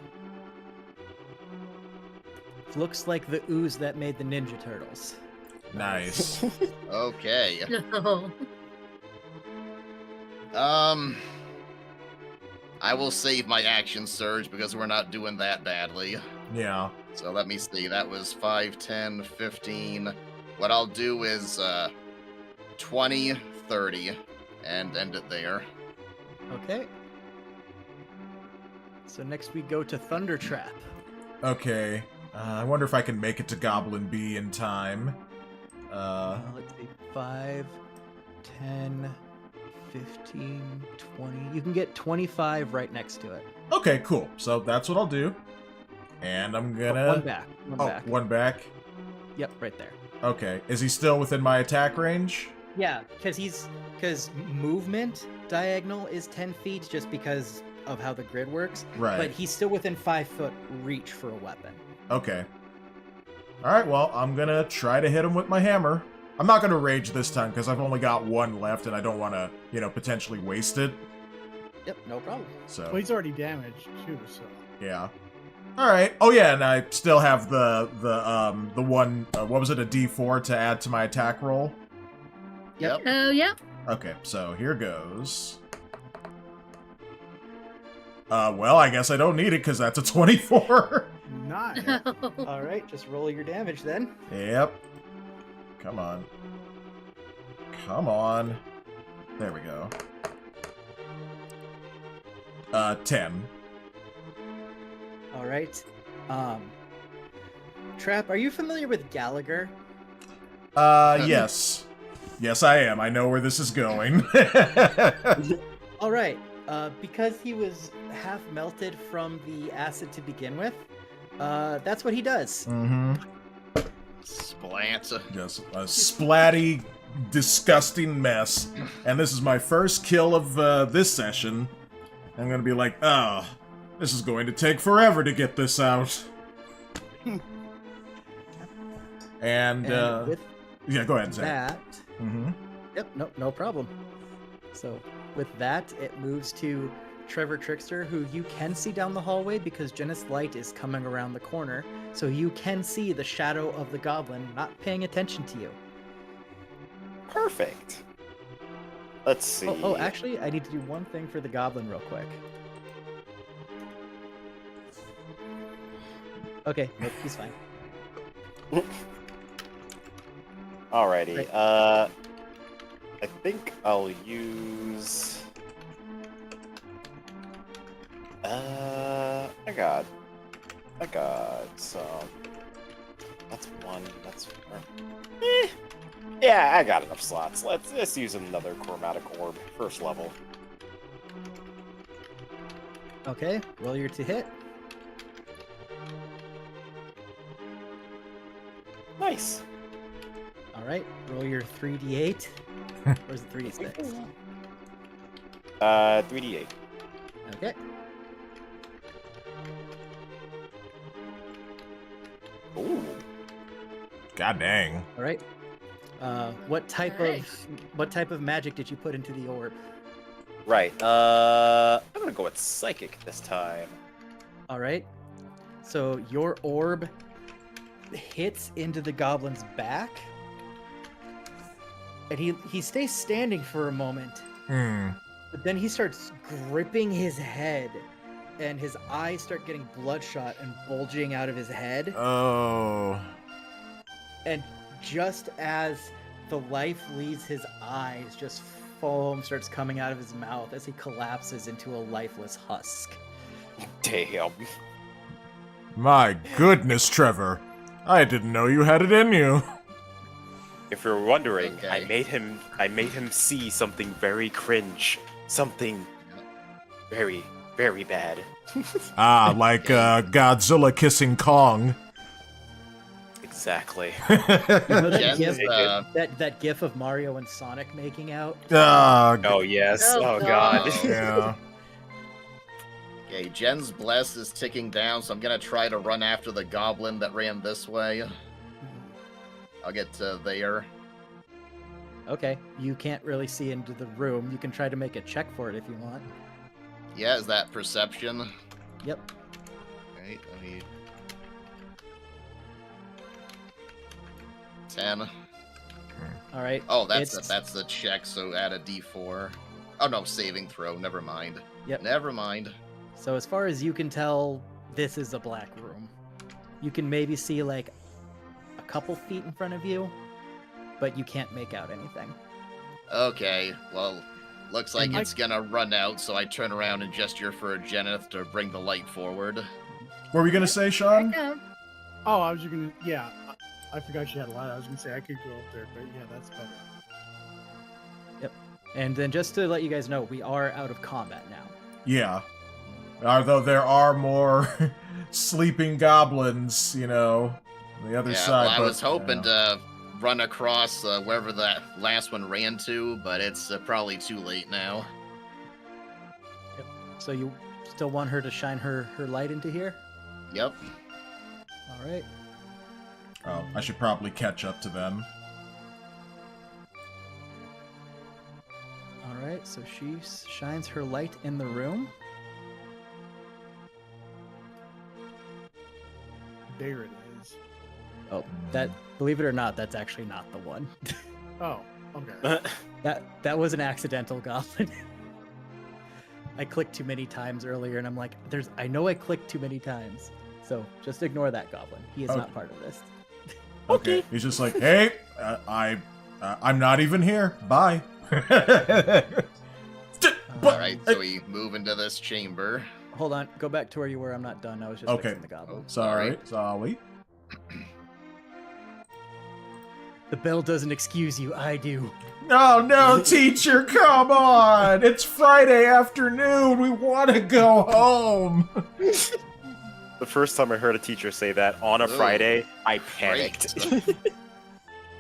looks like the ooze that made the Ninja Turtles. Nice. Okay. No. I will save my action surge because we're not doing that badly. Yeah. So let me see. That was 5, 10, 15. What I'll do is 20, 30, and end it there. Okay. So next we go to Thunder Trap. Okay. I wonder if I can make it to Goblin B in time. Let's see. 5, 10, 15, 20. You can get 25 right next to it. Okay, cool. So that's what I'll do. And I'm gonna... One back. One back? Yep, right there. Okay. Is he still within my attack range? Yeah, because movement diagonal is 10 feet just because of how the grid works. Right. But he's still within 5-foot reach for a weapon. Okay. Alright, well, I'm gonna try to hit him with my hammer. I'm not gonna rage this time, because I've only got 1 left, and I don't want to, potentially waste it. Yep, no problem. So, Well, he's already damaged too, so. yeah. Alright. Oh, yeah, and I still have the one, what was it, a D4 to add to my attack roll? Yep. Oh, yep. Okay, so here goes. Well, I guess I don't need it, because that's a 24. Nice. All right, just roll your damage then. Yep. Come on. Come on. There we go. 10. All right. Trap, are you familiar with Gallagher? Yes. Yes, I am. I know where this is going. All right. Because he was half melted from the acid to begin with, that's what he does. Mm-hmm. Splat. Just a splatty, disgusting mess. And this is my first kill of this session. I'm gonna be like, oh, this is going to take forever to get this out. And with yeah, go ahead, Zach. that, Mm-hmm. yep, no problem. So with that, it moves to Trevor Trickster, who you can see down the hallway because Jenna's light is coming around the corner, so you can see the shadow of the goblin not paying attention to you. Perfect. Let's see. Oh, actually, I need to do one thing for the goblin real quick. Okay, nope, he's fine. Alrighty. Right. I think I'll use. I got some. That's one. That's four. Yeah, I got enough slots. Let's use another chromatic orb, first level. Okay, roll your to hit. Nice. All right, roll your 3d8. Or is it 3d6? 3d8. Okay. Ooh. God dang. All right. What type of magic did you put into the orb? Right. I'm gonna go with psychic this time. All right. So your orb hits into the goblin's back, and he stays standing for a moment. But then he starts gripping his head, and his eyes start getting bloodshot and bulging out of his head. Oh. And just as the life leaves his eyes, just foam starts coming out of his mouth as he collapses into a lifeless husk. Damn. My goodness, Trevor. I didn't know you had it in you. If you're wondering, Okay. I made him see something very cringe, something very, very bad. Ah, like Godzilla kissing Kong. Exactly. You know that Jen's, gif, that gif of Mario and Sonic making out? Oh yes. Oh, Oh god. God. Yeah. Okay, Jen's bless is ticking down, so I'm gonna try to run after the goblin that ran this way. I'll get to there. Okay, you can't really see into the room. You can try to make a check for it if you want. Yeah, is that perception? Yep. Right, let me... 10. All right. Oh, that's it's- the check, so add a d4. Oh no, saving throw, never mind. Yep. Never mind. So as far as you can tell, this is a black room. You can maybe see like a couple feet in front of you, but you can't make out anything. Okay, well, looks like And it's gonna run out, so I turn around and gesture for Jeneth to bring the light forward. What were you gonna say, Shaun? Oh, I was just gonna. Yeah, I forgot she had a light. I was gonna say I could go up there, but yeah, that's better. And then just to let you guys know, we are out of combat now. Yeah. Although there are more sleeping goblins, you know, on the other Yeah, side. well, I but, was hoping you know. to run across wherever that last one ran to, but it's probably too late now. So you still want her to shine her light into here? Yep. All right. Oh, I should probably catch up to them. All right, so she shines her light in the room. There it is. Oh, that, believe it or not, that's actually not the one. Oh, okay. That was an accidental goblin. I clicked too many times earlier, and I'm like, I know I clicked too many times. So just ignore that goblin. He is Okay. not part of this. Okay. He's just like, hey, I'm not even here. Bye. Alright, so we move into this chamber. Hold on, go back to where you were. I'm not done. I was just Okay. fixing the goblin. Sorry. The bell doesn't excuse you, I do. Oh no, teacher, come on! It's Friday afternoon. We want to go home. The first time I heard a teacher say that on a Ooh, Friday, I panicked.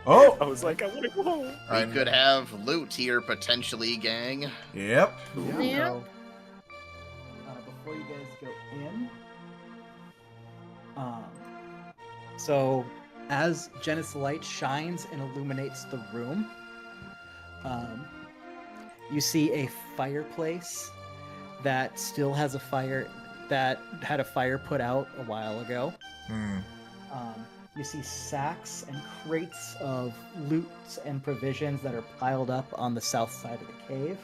Oh, I was like, I want to go home. We could have loot here potentially, gang. yep. Yeah. So, before you guys go in, so as Genis light shines and illuminates the room, you see a fireplace that still has a fire, that had a fire put out a while ago. You see sacks and crates of loot and provisions that are piled up on the south side of the cave.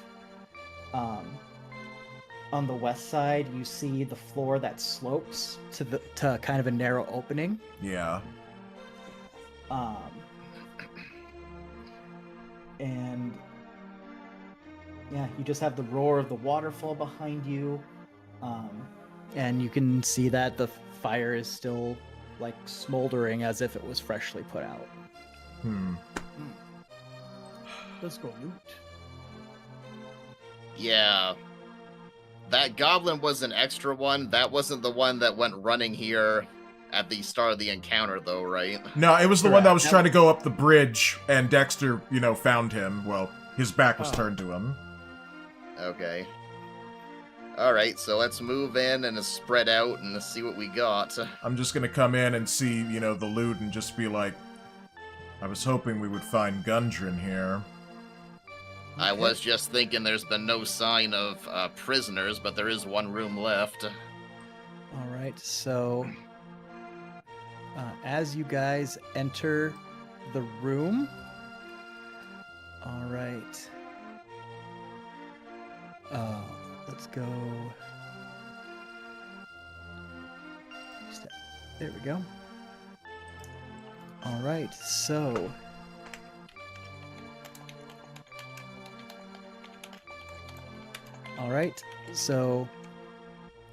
On the west side, you see the floor that slopes to kind of a narrow opening. Yeah. And yeah, you just have the roar of the waterfall behind you, and you can see that the fire is still like smoldering as if it was freshly put out. Let's go loot. Yeah. That goblin was an extra one. That wasn't the one that went running here at the start of the encounter, though, right? No, it was the one that was Correct. trying to go up the bridge, and Dexter, found him. Well, his back was Oh. turned to him. Okay. Alright, so let's move in and spread out and see what we got. I'm just gonna come in and see, the loot and just be like, I was hoping we would find Gundren here. I was just thinking there's been no sign of prisoners, but there is one room left. All right, so as you guys enter the room, all right, let's go. There we go. All right, so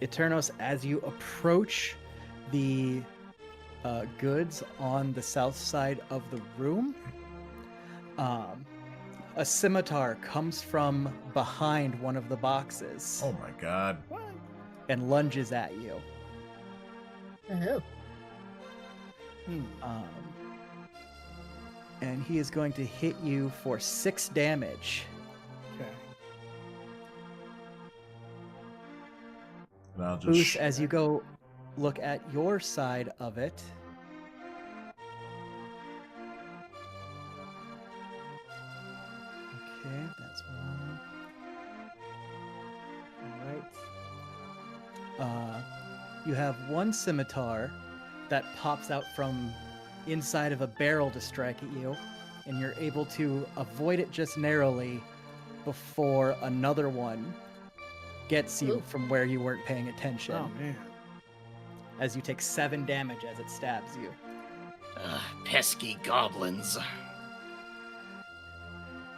Eternos, as you approach the goods on the south side of the room, a scimitar comes from behind one of the boxes Oh my god. and lunges at you. Oh. And he is going to hit you for 6 damage. Okay. And I'll just Boost, as you go look at your side of it. Okay, that's one. Alright. You have one scimitar that pops out from inside of a barrel to strike at you, and you're able to avoid it just narrowly before another one gets you Ooh. from where you weren't paying attention, Oh man. as you take 7 damage as it stabs you. Pesky goblins.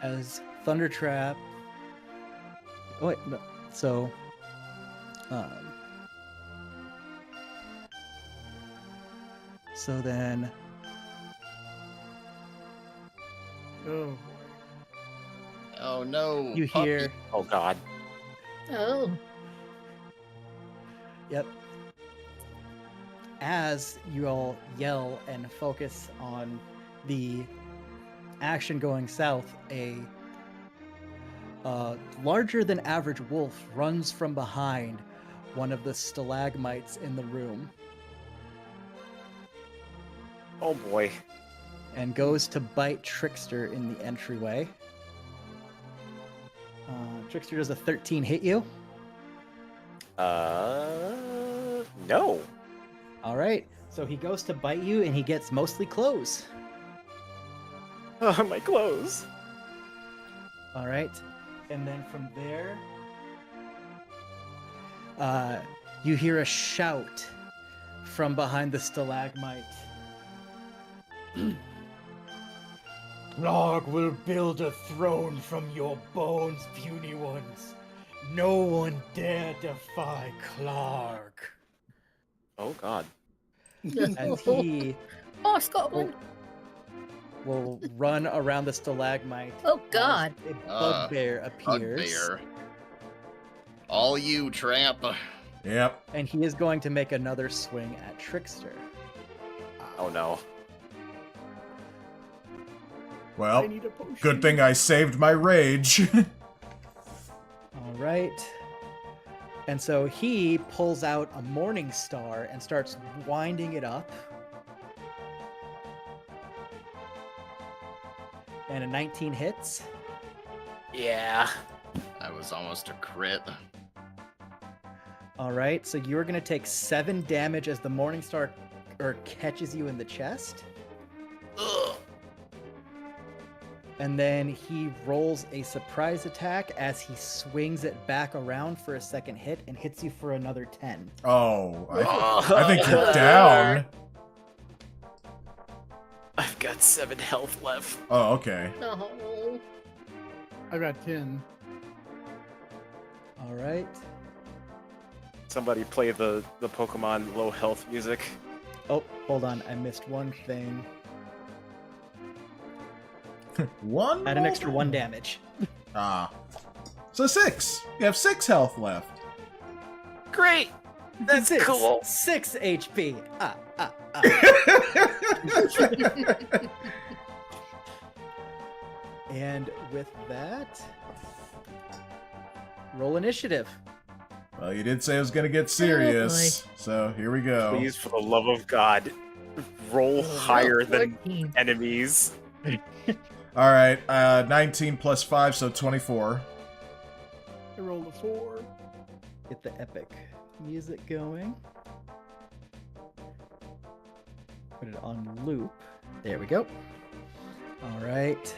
As Thunder Trap. Oh, wait, no. So, then Oh. Oh no. you puppy. hear, Oh God. Oh. yep. As you all yell and focus on the action going south, a larger than average wolf runs from behind one of the stalagmites in the room Oh boy. and goes to bite Trickster in the entryway. Trickster, does a 13 hit you? No. All right, so he goes to bite you and he gets mostly clothes. My clothes. All right, and then from there, you hear a shout from behind the stalagmite. Larg will build a throne from your bones, puny ones. No one dare defy Clark. Oh God. As he Oh, Scotland. will run around the stalagmite. Oh God! A bugbear appears. Bugbear. All you, Trapp. Yep. And he is going to make another swing at Trickster. Oh no. Well, I need a potion. good thing I saved my rage. All right. And so he pulls out a Morning Star and starts winding it up. And a 19 hits. Yeah. That was almost a crit. All right, so you're going to take 7 damage as the Morning Star catches you in the chest. Ugh. And then he rolls a surprise attack as he swings it back around for a second hit and hits you for another 10. Oh, I think you're down. I've got 7 health left. Oh, okay. No. I got 10. All right. Somebody play the Pokemon low health music. Oh, hold on. I missed one thing. One? Add an extra 1 damage. Ah. So 6. You have 6 health left. Great! That's 6, cool. 6 HP. And with that, roll initiative. Well, you did say it was going to get serious. So here we go. Please, for the love of God, roll higher than 14. enemies. All right. 19 plus 5, so 24. I rolled a 4. Get the epic music going. Put it on loop. There we go. All right.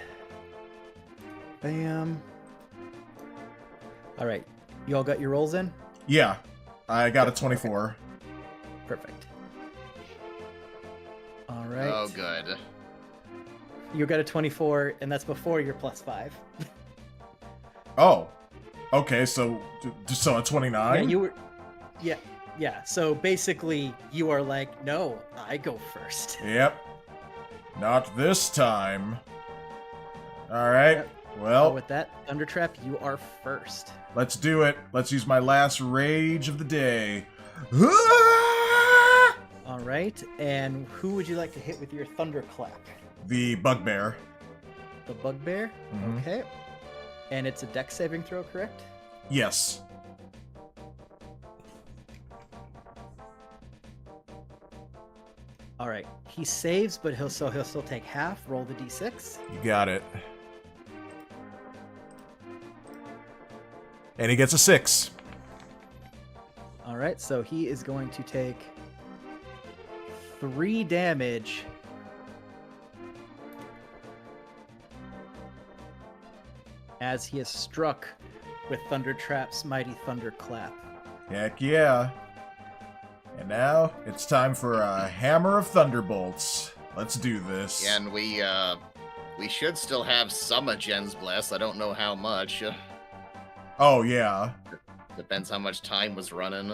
Bam. All right. You all got your rolls in? Yeah. I got a 24. Perfect. All right. Oh, good. You got a 24, and that's before your +5. Oh. Okay, so a 29? Yeah, you were. Yeah. So basically, you are like, no, I go first. Yep. Not this time. All right. Yep. Well, So with that, Thunder Trap, you are first. let's do it. Let's use my last rage of the day. All right. And who would you like to hit with your Thunderclap? The bugbear. The Bugbear? Mhm. Okay. And it's a Dex saving throw, correct? Yes. All right. He saves, but he'll still take half. Roll the d6. You got it. And he gets a 6. All right. So he is going to take 3 damage. As he is struck with Thunder Trap's mighty Thunderclap. Heck yeah. And now it's time for a hammer of thunderbolts. Let's do this. Yeah, and we should still have some of Jen's Blast. I don't know how much. Oh yeah. Depends how much time was running.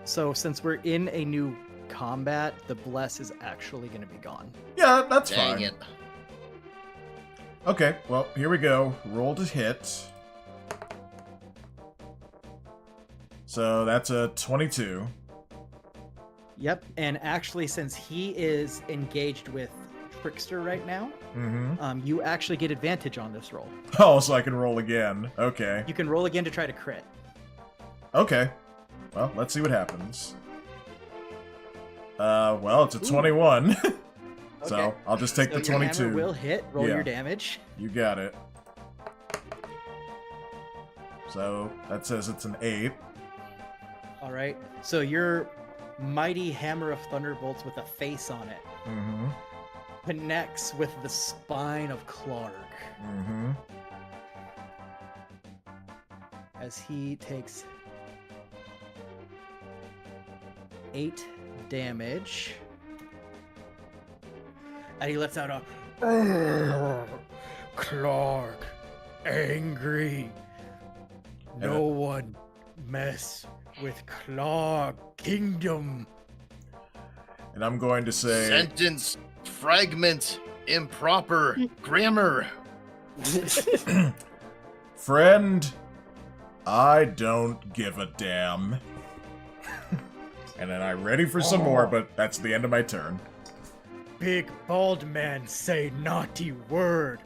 So since we're in a new combat, the bless is actually going to be gone. Yeah, that's Dang fine. it. Okay, well, here we go. Roll to hit. So that's a 22. Yep, and actually, since he is engaged with Trickster right now, Mm-hmm. you actually get advantage on this roll. Oh, so I can roll again. Okay. You can roll again to try to crit. Okay. Well, let's see what happens. Well, it's a 21. So Okay. I'll just take So the your 22. hammer will hit. Roll Yeah. your damage. You got it. So that says it's an 8. All right. So your mighty hammer of thunderbolts with a face on it Mm-hmm. connects with the spine of Clark Mm-hmm. as he takes 8 damage. And he lets out a Clark, angry. No one mess with Clark Kingdom. And I'm going to say, Sentence fragment, improper grammar. Friend, I don't give a damn. And then I'm ready for some more, but that's the end of my turn. Big bald man say naughty word.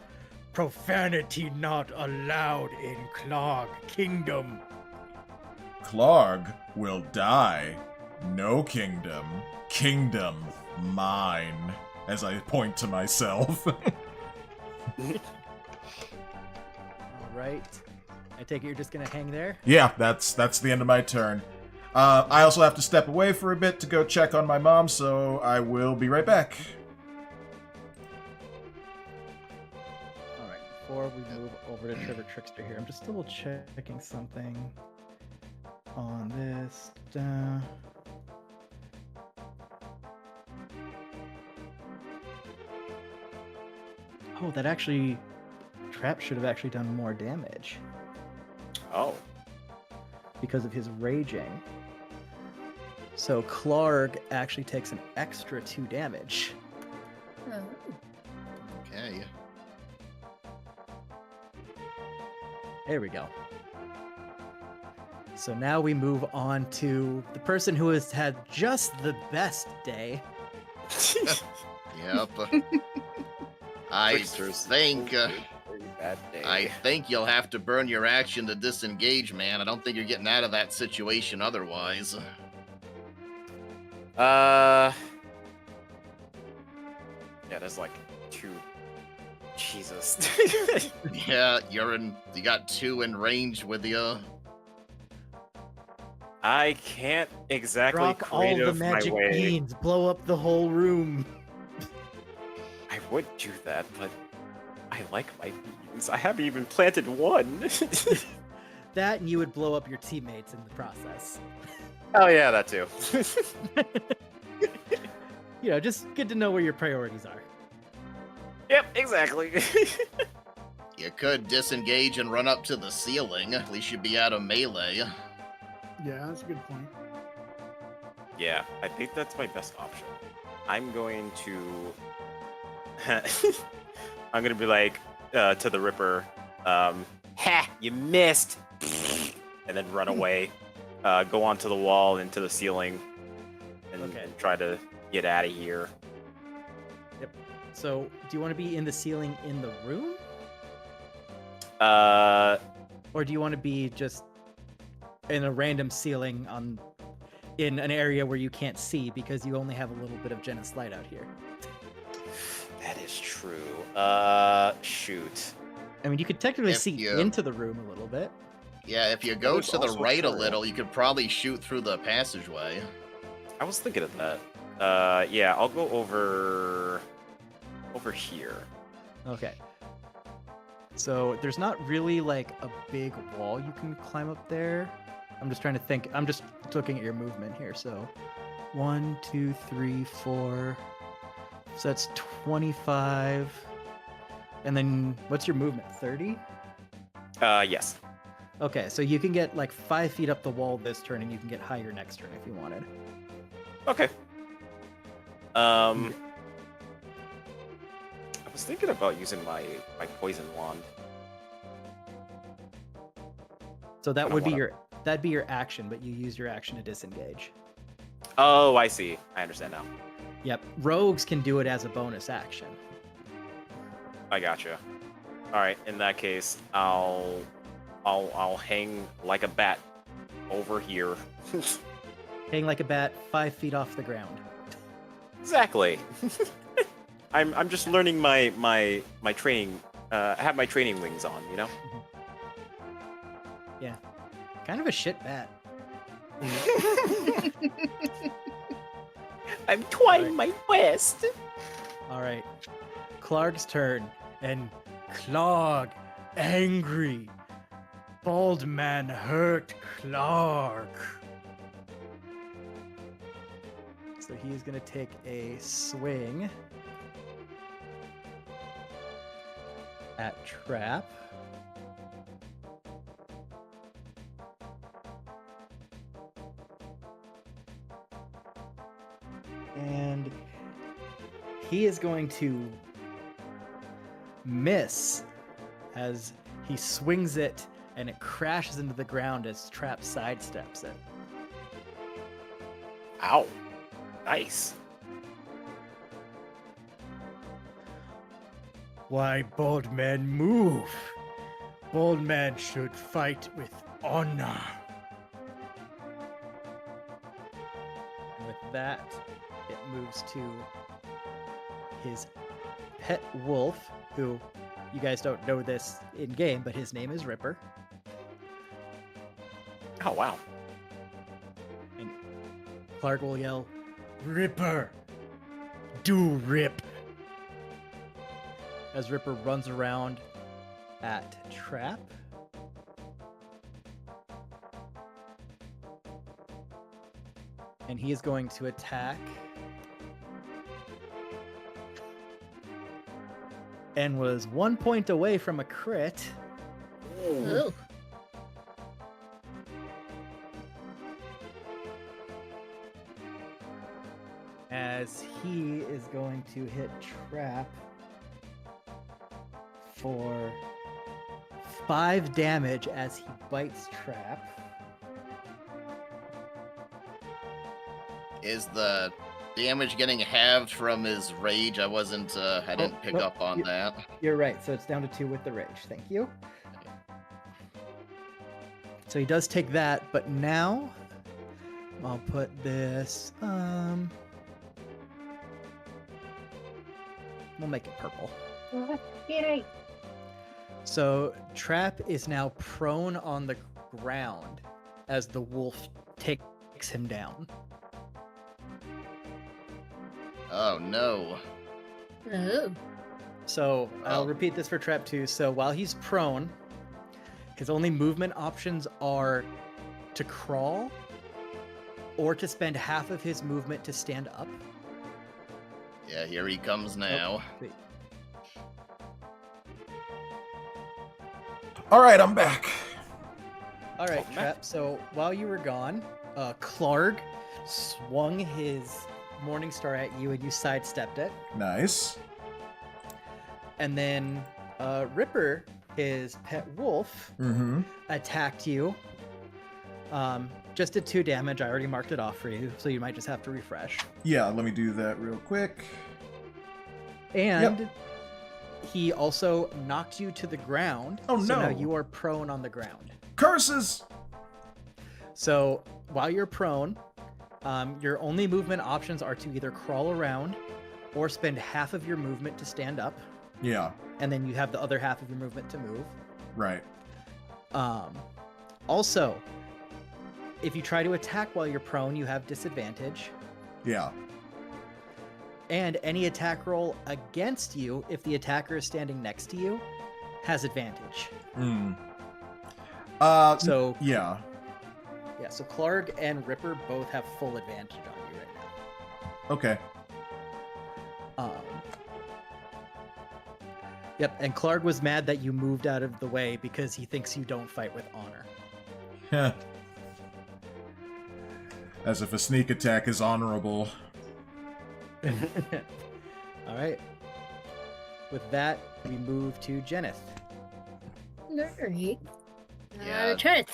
Profanity not allowed in Clog Kingdom. Clark will die. No kingdom. Kingdom mine. As I point to myself. All right. I take it you're just gonna hang there? Yeah, that's the end of my turn. I also have to step away for a bit to go check on my mom, so I will be right back. Alright, before we move over to Trevor Trickster here, I'm just double checking something on this. Oh, that actually... Trapp should have actually done more damage. Oh. Because of his raging. So Clark actually takes an extra 2 damage. Oh. Okay. There we go. So now we move on to the person who has had just the best day. Yep. I think you'll have to burn your action to disengage, man. I don't think you're getting out of that situation otherwise. Yeah, there's like 2. Jesus. Yeah, you got 2 in range with you. I can't exactly Rock all the creative my magic way. beans, blow up the whole room. I would do that, but I like my beans. I haven't even planted one. That and you would blow up your teammates in the process. Oh yeah, that too. You know, just good to know where your priorities are. Yep, exactly. You could disengage and run up to the ceiling. At least you'd be out of melee. Yeah, that's a good point. Yeah, I think that's my best option. I'm going to... I'm gonna be like, to the Ripper, ha, you missed! And then run away, go onto the wall, into the ceiling, and try to get out of here. Yep. So, do you want to be in the ceiling in the room? Or do you want to be just in a random ceiling in an area where you can't see because you only have a little bit of Genis light out here? That is true. Shoot. I mean, you could technically see into the room a little bit. Yeah, if you go to the right a true. little, you could probably shoot through the passageway. I was thinking of that. Yeah, I'll go over here. Okay. So there's not really like a big wall you can climb up there. I'm just trying to think. I'm just looking at your movement here. So 1, 2, 3, 4. So that's 25. And then what's your movement? 30? Yes. Okay, so you can get like 5 feet up the wall this turn, and you can get higher next turn if you wanted. Okay. I was thinking about using my poison wand. So that would be that'd be your action, but you use your action to disengage. Oh, I see. I understand now. Yep, rogues can do it as a bonus action. I gotcha. All right. In that case, I'll hang like a bat over here. Hang like a bat 5 feet off the ground. Exactly. I'm just learning my training. I have my training wings on, you know. Yeah, kind of a shit bat. I'm trying my best. All right, Clark's turn, and Clark, angry. Bald man hurt Clark. So he's gonna take a swing at Trapp. And he is going to miss as he swings it and it crashes into the ground as Trapp sidesteps it. Ow. Nice. Why, bold men move. Bold men should fight with honor. And with that, it moves to his pet wolf, who you guys don't know this in game, but his name is Ripper. Oh, wow. And Clark will yell, "Ripper! Do rip!" As Ripper runs around at Trapp. And he is going to attack. And was 1 point away from a crit. Ooh. As he is going to hit Trapp for 5 damage as he bites Trapp. Is the damage getting halved from his rage? I didn't pick up on that. You're right, so it's down to 2 with the rage. Thank you. So he does take that, but now I'll put this, we'll make it purple. Yay. So Trapp is now prone on the ground as the wolf takes him down. Oh no. Oh. So I'll Oh. repeat this for Trapp too. So while he's prone, his only movement options are to crawl or to spend half of his movement to stand up. Yeah, here he comes now. Wait. All right, I'm back. All right, Welcome Trapp. back. So while you were gone, Clark swung his Morningstar at you and you sidestepped it. Nice. And then Ripper, his pet wolf, Mm-hmm. attacked you. Just did 2 damage. I already marked it off for you, so you might just have to refresh. Yeah, let me do that real quick. And he also knocked you to the ground. Oh, So now no. you are prone on the ground. Curses! So while you're prone, your only movement options are to either crawl around or spend half of your movement to stand up. Yeah, And then you have the other half of your movement to move. right. Also, if you try to attack while you're prone, you have disadvantage. Yeah. And any attack roll against you, if the attacker is standing next to you, has advantage. Mm. So Yeah. yeah, so Clark and Ripper both have full advantage on you right Okay. now. Yep, and Clark was mad that you moved out of the way because he thinks you don't fight with honor. As if a sneak attack is honorable. All right. With that, we move to Jenith. Alright. Yeah. Try it.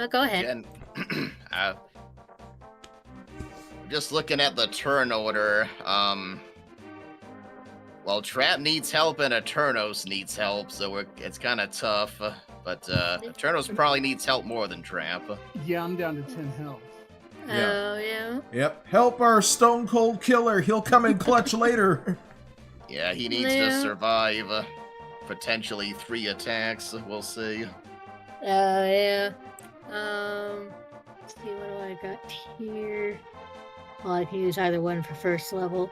Go ahead. And just looking at the turn order, well, Trapp needs help and Eternos needs help, so it's kind of tough. But Eternos probably needs help more than Trapp. Yeah, I'm down to 10 health. Oh, yeah. Yep. Help our stone cold killer. He'll come in clutch later. Yeah, he needs to Yeah. survive potentially 3 attacks. We'll see. Yeah. Let's see, what do I got here? Well, I can use either one for first level.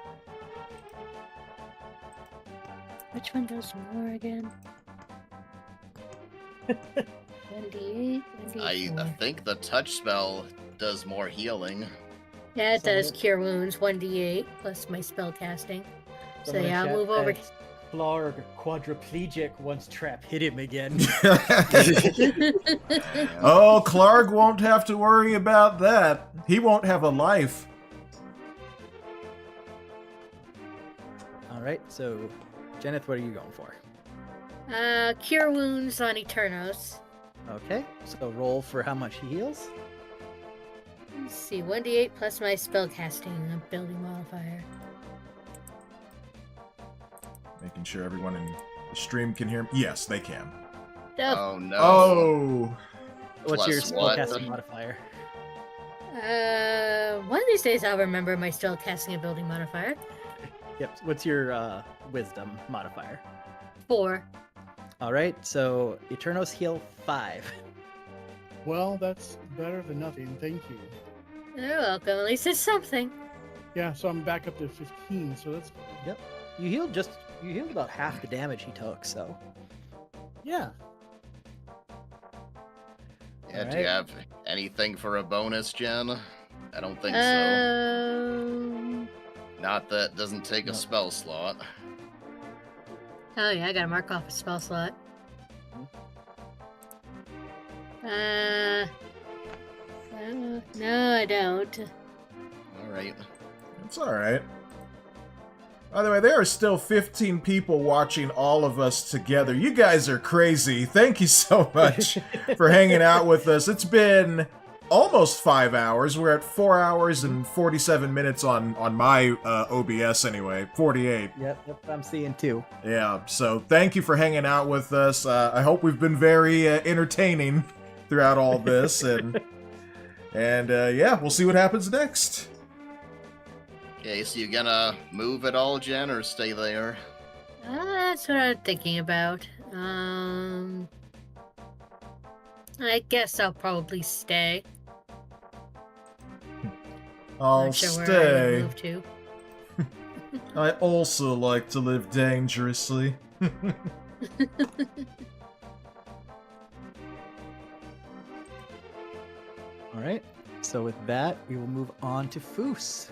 Which one does more again? 1d8, I 1d4. think the touch spell does more healing. Yeah, it does Some- cure wounds, 1d8 plus my spell casting. So Someone in yeah, I'll chat move over. says, Clark quadriplegic once Trapp hit him again. Oh, Clark won't have to worry about that. He won't have a life. All right, so Jenith, what are you going for? Cure wounds on Eternos. Okay, so roll for how much he heals. Let's see, 1d8 plus my spellcasting ability modifier. Making sure everyone in the stream can hear me. Yes, they can. Oh, Oh no. Oh, What's your Plus what? spellcasting modifier? one of these days I'll remember my spellcasting ability modifier. Yep. What's your wisdom modifier? 4. All right, so Eternos heal 5. Well, that's better than nothing. Thank you. You're welcome. At least it's something. Yeah, so I'm back up to 15. So that's Yep. You healed about half the damage he took, so. yeah. Yeah, do Alright. you have anything for a bonus, Jen? I don't think Um. so. Not that doesn't take a No. spell slot. Oh yeah, I gotta mark off a spell slot. No, I don't. Alright. it's all right. By the way, there are still 15 people watching all of us together. You guys are crazy. Thank you so much for hanging out with us. It's been almost 5 hours. We're at 4 hours and 47 minutes on my OBS anyway. 48. Yep, I'm seeing 2. Yeah, so thank you for hanging out with us. I hope we've been very entertaining throughout all this, and yeah, we'll see what happens next. Okay, so you gonna move at all, Jen, or stay there? That's what I'm thinking about. I guess I'll probably stay. I'll Not sure where I stay. move to. I also like to live dangerously. All right, so with that, we will move on to Foos.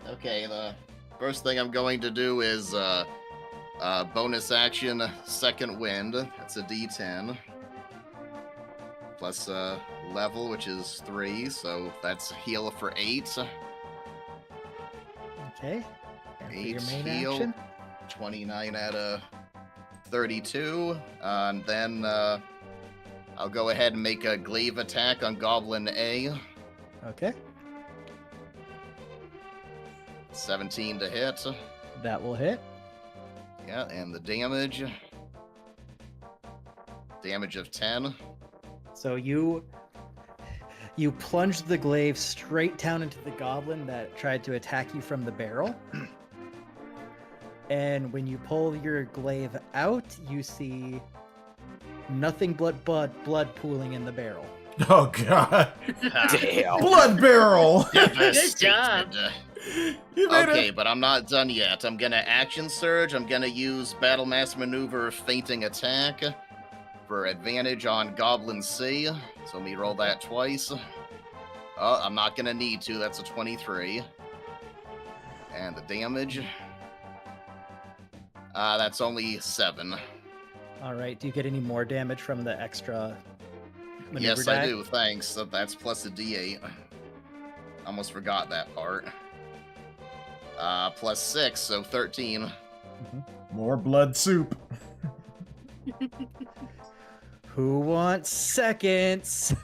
Okay, the first thing I'm going to do is bonus action second wind. That's a D10. Plus level, which is 3, so that's heal for 8. Okay. And for your 8 main heal. action. 29 out of 32. And then I'll go ahead and make a glaive attack on Goblin A. Okay, 17 to hit. that will hit. Yeah, and the damage. Damage of 10. So you plunge the glaive straight down into the goblin that tried to attack you from the barrel. And when you pull your glaive out, you see nothing but blood pooling in the barrel. Oh god. Damn. Blood barrel! Good job. You made Okay, it. but I'm not done yet. I'm gonna action surge. I'm gonna use battle mass maneuver fainting attack for advantage on Goblin C. So let me roll that twice. Oh, I'm not gonna need to. That's a 23. And the damage. That's only 7. All right, do you get any more damage from the extra maneuver Yes, die? I do. Thanks. So that's plus a D8. Almost forgot that part. Plus 6, so 13. More blood soup. Who wants seconds?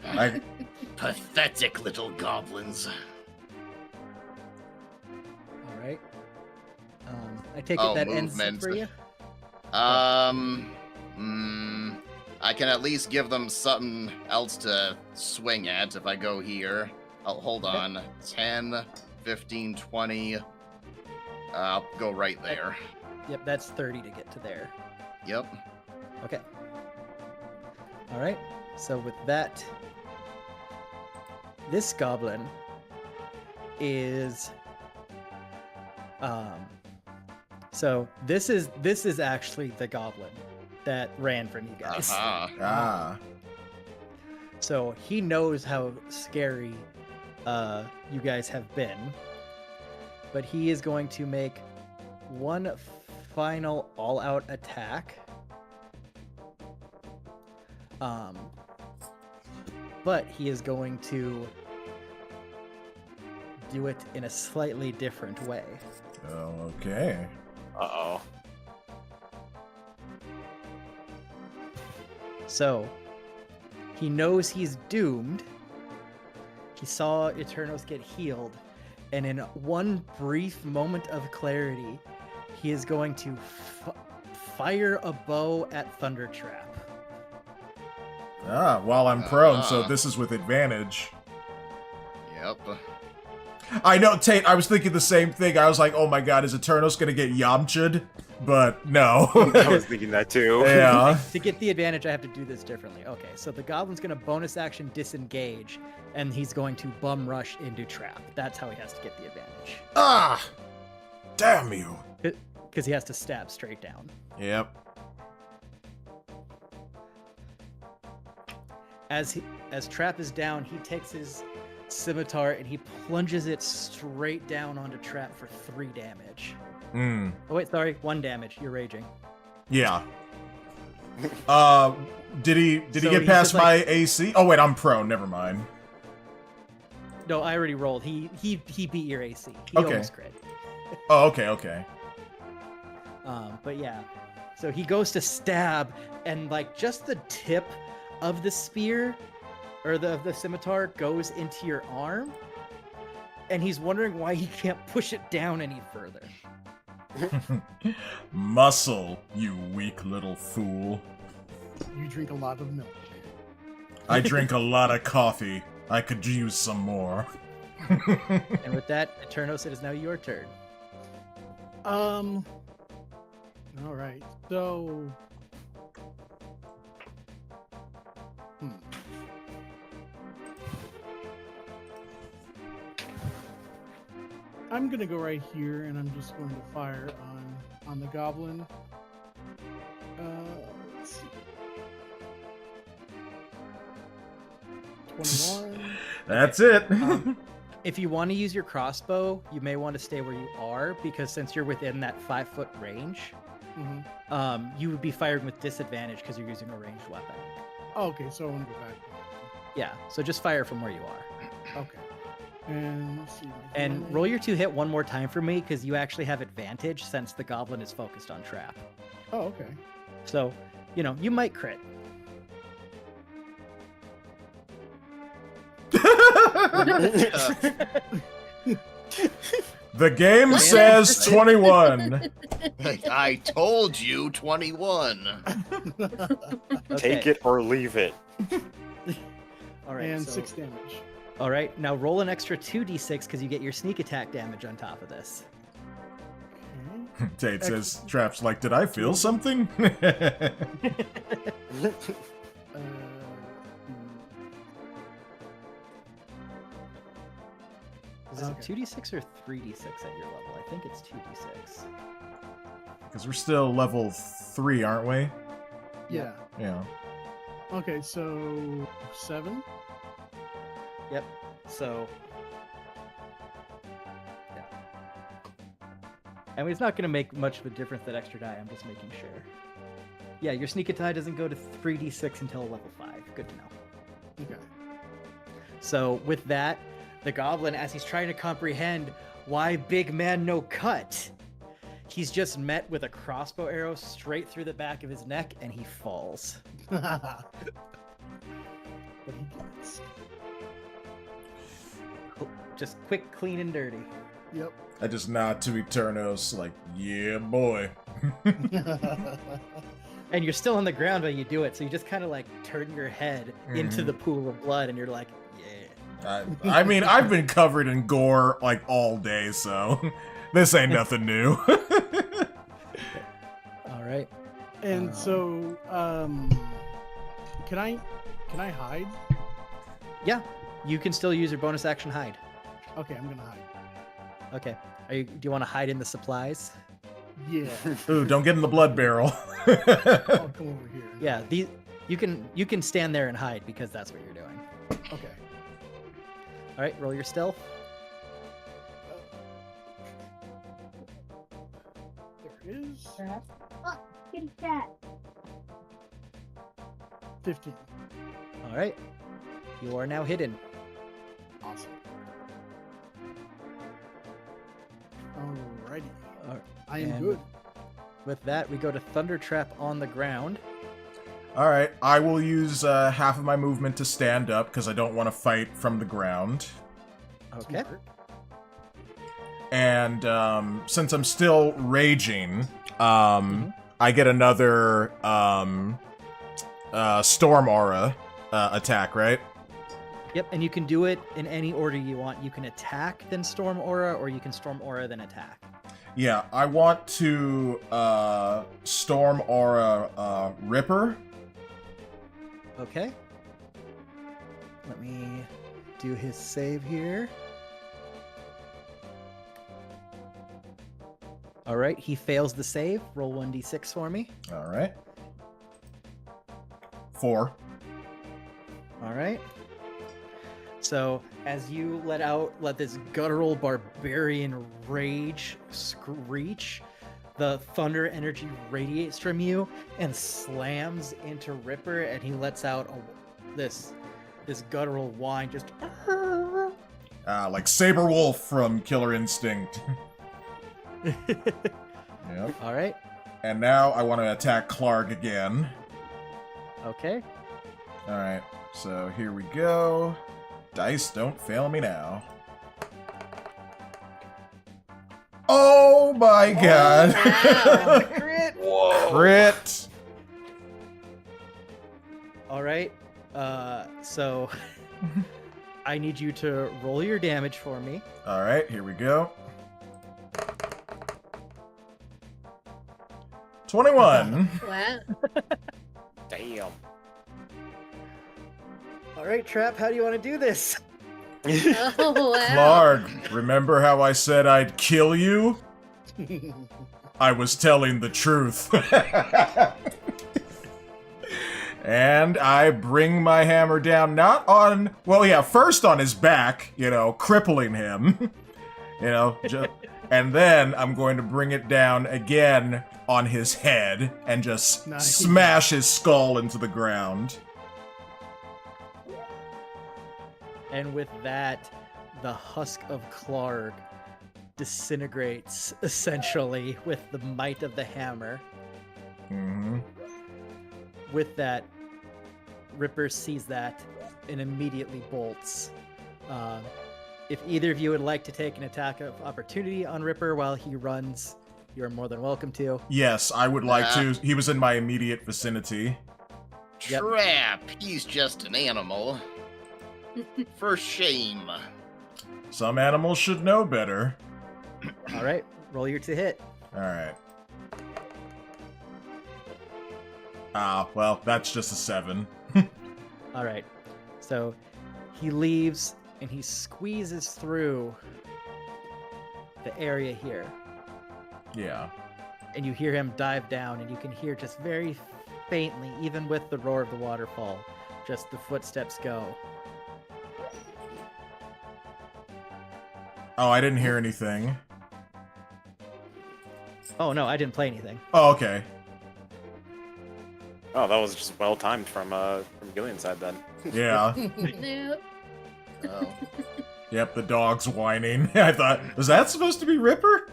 I, Pathetic little goblins. All right. I take it Oh, that ends it movement. for you. I can at least give them something else to swing at if I go here. Oh, hold Okay. on. 10, 15, 20. I'll go right there. Yep, that's 30 to get to there. Yep. Okay. All right. So with that, this goblin is so this is actually the goblin that ran from you guys. Uh-huh. So he knows how scary you guys have been, but he is going to make one final all-out attack. But he is going to do it in a slightly different way. Okay. Uh-oh. So, he knows he's doomed. He saw Eternos get healed, and in one brief moment of clarity, he is going to fire a bow at Thundertrap. Ah, while I'm prone, so this is with advantage. Yep. I know, Tate, I was thinking the same thing. I was like, oh my god, is Eternos gonna get Yamcha'd? But no. I was thinking that too. Yeah. To get the advantage, I have to do this differently. Okay, so the Goblin's going to bonus action disengage, and he's going to bum rush into Trap. That's how he has to get the advantage. Ah! Damn you. Because he has to stab straight down. Yep. As Trap is down, he takes his scimitar and he plunges it straight down onto Trap for 3 damage. Hmm. Oh wait, sorry, 1 damage. You're raging. Yeah. Did he So get he's past just like- my AC? Oh wait, I'm prone. Never mind. No, I already rolled. He beat your AC. He Okay. almost crit. Oh, okay. But yeah, so he goes to stab, and like just the tip of the spear or the scimitar goes into your arm, and he's wondering why he can't push it down any further. Muscle, you weak little fool. You drink a lot of milk. I drink a lot of coffee. I could use some more. And with that, Eternos, it is now your turn. All right. So. I'm gonna go right here, and I'm just going to fire on the goblin. Let's see. 21. That's it. If you want to use your crossbow, you may want to stay where you are, because since you're within that 5-foot range, you would be firing with disadvantage because you're using a ranged weapon. Oh, okay, so I want to go back. Yeah, so just fire from where you are. Okay. And let's see. And roll your 2 hit one more time for me, because you actually have advantage since the goblin is focused on Trap. Oh, okay. So, you might crit. The game says 21. I told you 21. Take it or leave it. All right. And so- 6 damage. All right, now roll an extra 2d6 because you get your sneak attack damage on top of this. Okay. Tate says, Trap's like, did I feel something? Is it Okay. 2d6 or 3d6 at your level? I think it's 2d6. Because we're still level 3, aren't we? Yeah. Yeah. Okay, so 7. Yep. So. Yeah. I mean, it's not going to make much of a difference, that extra die. I'm just making sure. Yeah, your sneak attack doesn't go to 3d6 until level 5. Good to know. Okay. So with that, the goblin, as he's trying to comprehend why big man no cut, he's just met with a crossbow arrow straight through the back of his neck, and he falls. But he gets. Just quick, clean, and dirty. Yep. I just nod to Eternos, like, yeah, boy. And you're still on the ground when you do it, so you just kind of like turn your head into the pool of blood, and you're like, yeah. I mean, I've been covered in gore, like, all day, so this ain't nothing new. All right. And so, can I hide? Yeah, you can still use your bonus action hide. Okay, I'm gonna hide. Okay. Do you want to hide in the supplies? Yeah. Ooh, don't get in the blood barrel. I'll come over here. Yeah, you can stand there and hide because that's what you're doing. Okay. All right, roll your stealth. There it is. Oh, kitty cat. 15. All right, you are now hidden. Awesome. Alrighty. I and am good. With that, we go to Thunder Trap on the ground. All right, I will use half of my movement to stand up because I don't want to fight from the ground. Okay. And since I'm still raging, I get another Storm Aura attack, right? Yep, and you can do it in any order you want. You can attack, then Storm Aura, or you can Storm Aura, then attack. Yeah, I want to Storm Aura Ripper. Okay. Let me do his save here. All right, he fails the save. Roll 1d6 for me. All right. 4. All right. So as you let this guttural barbarian rage screech, the thunder energy radiates from you and slams into Ripper, and he lets out this guttural whine, just Like Saberwolf from Killer Instinct. Yep. All right. And now I want to attack Clark again. Okay. All right. So here we go. Dice, don't fail me now. Oh my god! wow. Crit. Whoa. Crit! All right. So I need you to roll your damage for me. All right, here we go. 21. Wow. Damn. All right, Trap. How do you want to do this? Oh, wow. Clark, remember how I said I'd kill you? I was telling the truth. And I bring my hammer down, not on, well, yeah, first on his back, crippling him. And then I'm going to bring it down again on his head and just Nice. smash his skull into the ground. And with that, the husk of Clark disintegrates essentially with the might of the hammer. Mm-hmm. With that, Ripper sees that and immediately bolts. If either of you would like to take an attack of opportunity on Ripper while he runs, you're more than welcome to. Yes, I would like to. He was in my immediate vicinity. Yep. Trap, he's just an animal. For shame. Some animals should know better. All right, roll your to hit. Alright. Well, that's just a 7. All right, so he leaves and he squeezes through the area here. Yeah. And you hear him dive down, and you can hear just very faintly, even with the roar of the waterfall, just the footsteps go. Oh, I didn't hear anything. Oh no, I didn't play anything. Oh, okay. Oh, that was just well timed from Gilien's side then. Yeah. No. Oh. Yep, the dog's whining. I thought, was that supposed to be Ripper?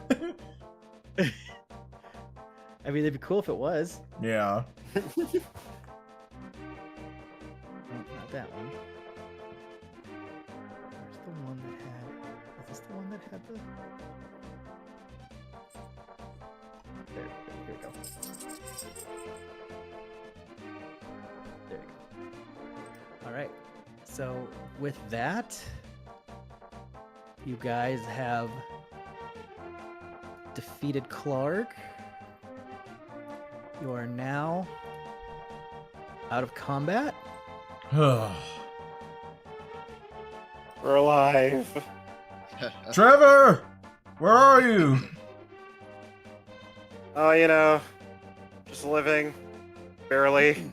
I mean, it'd be cool if it was. Yeah. Oh, not that one. Where's the one that had... Is this the one that had the... There we go. There we go. Alright, so with that, you guys have defeated Clark. You are now out of combat. We're alive. Trevor! Where are you? Oh, just living. Barely.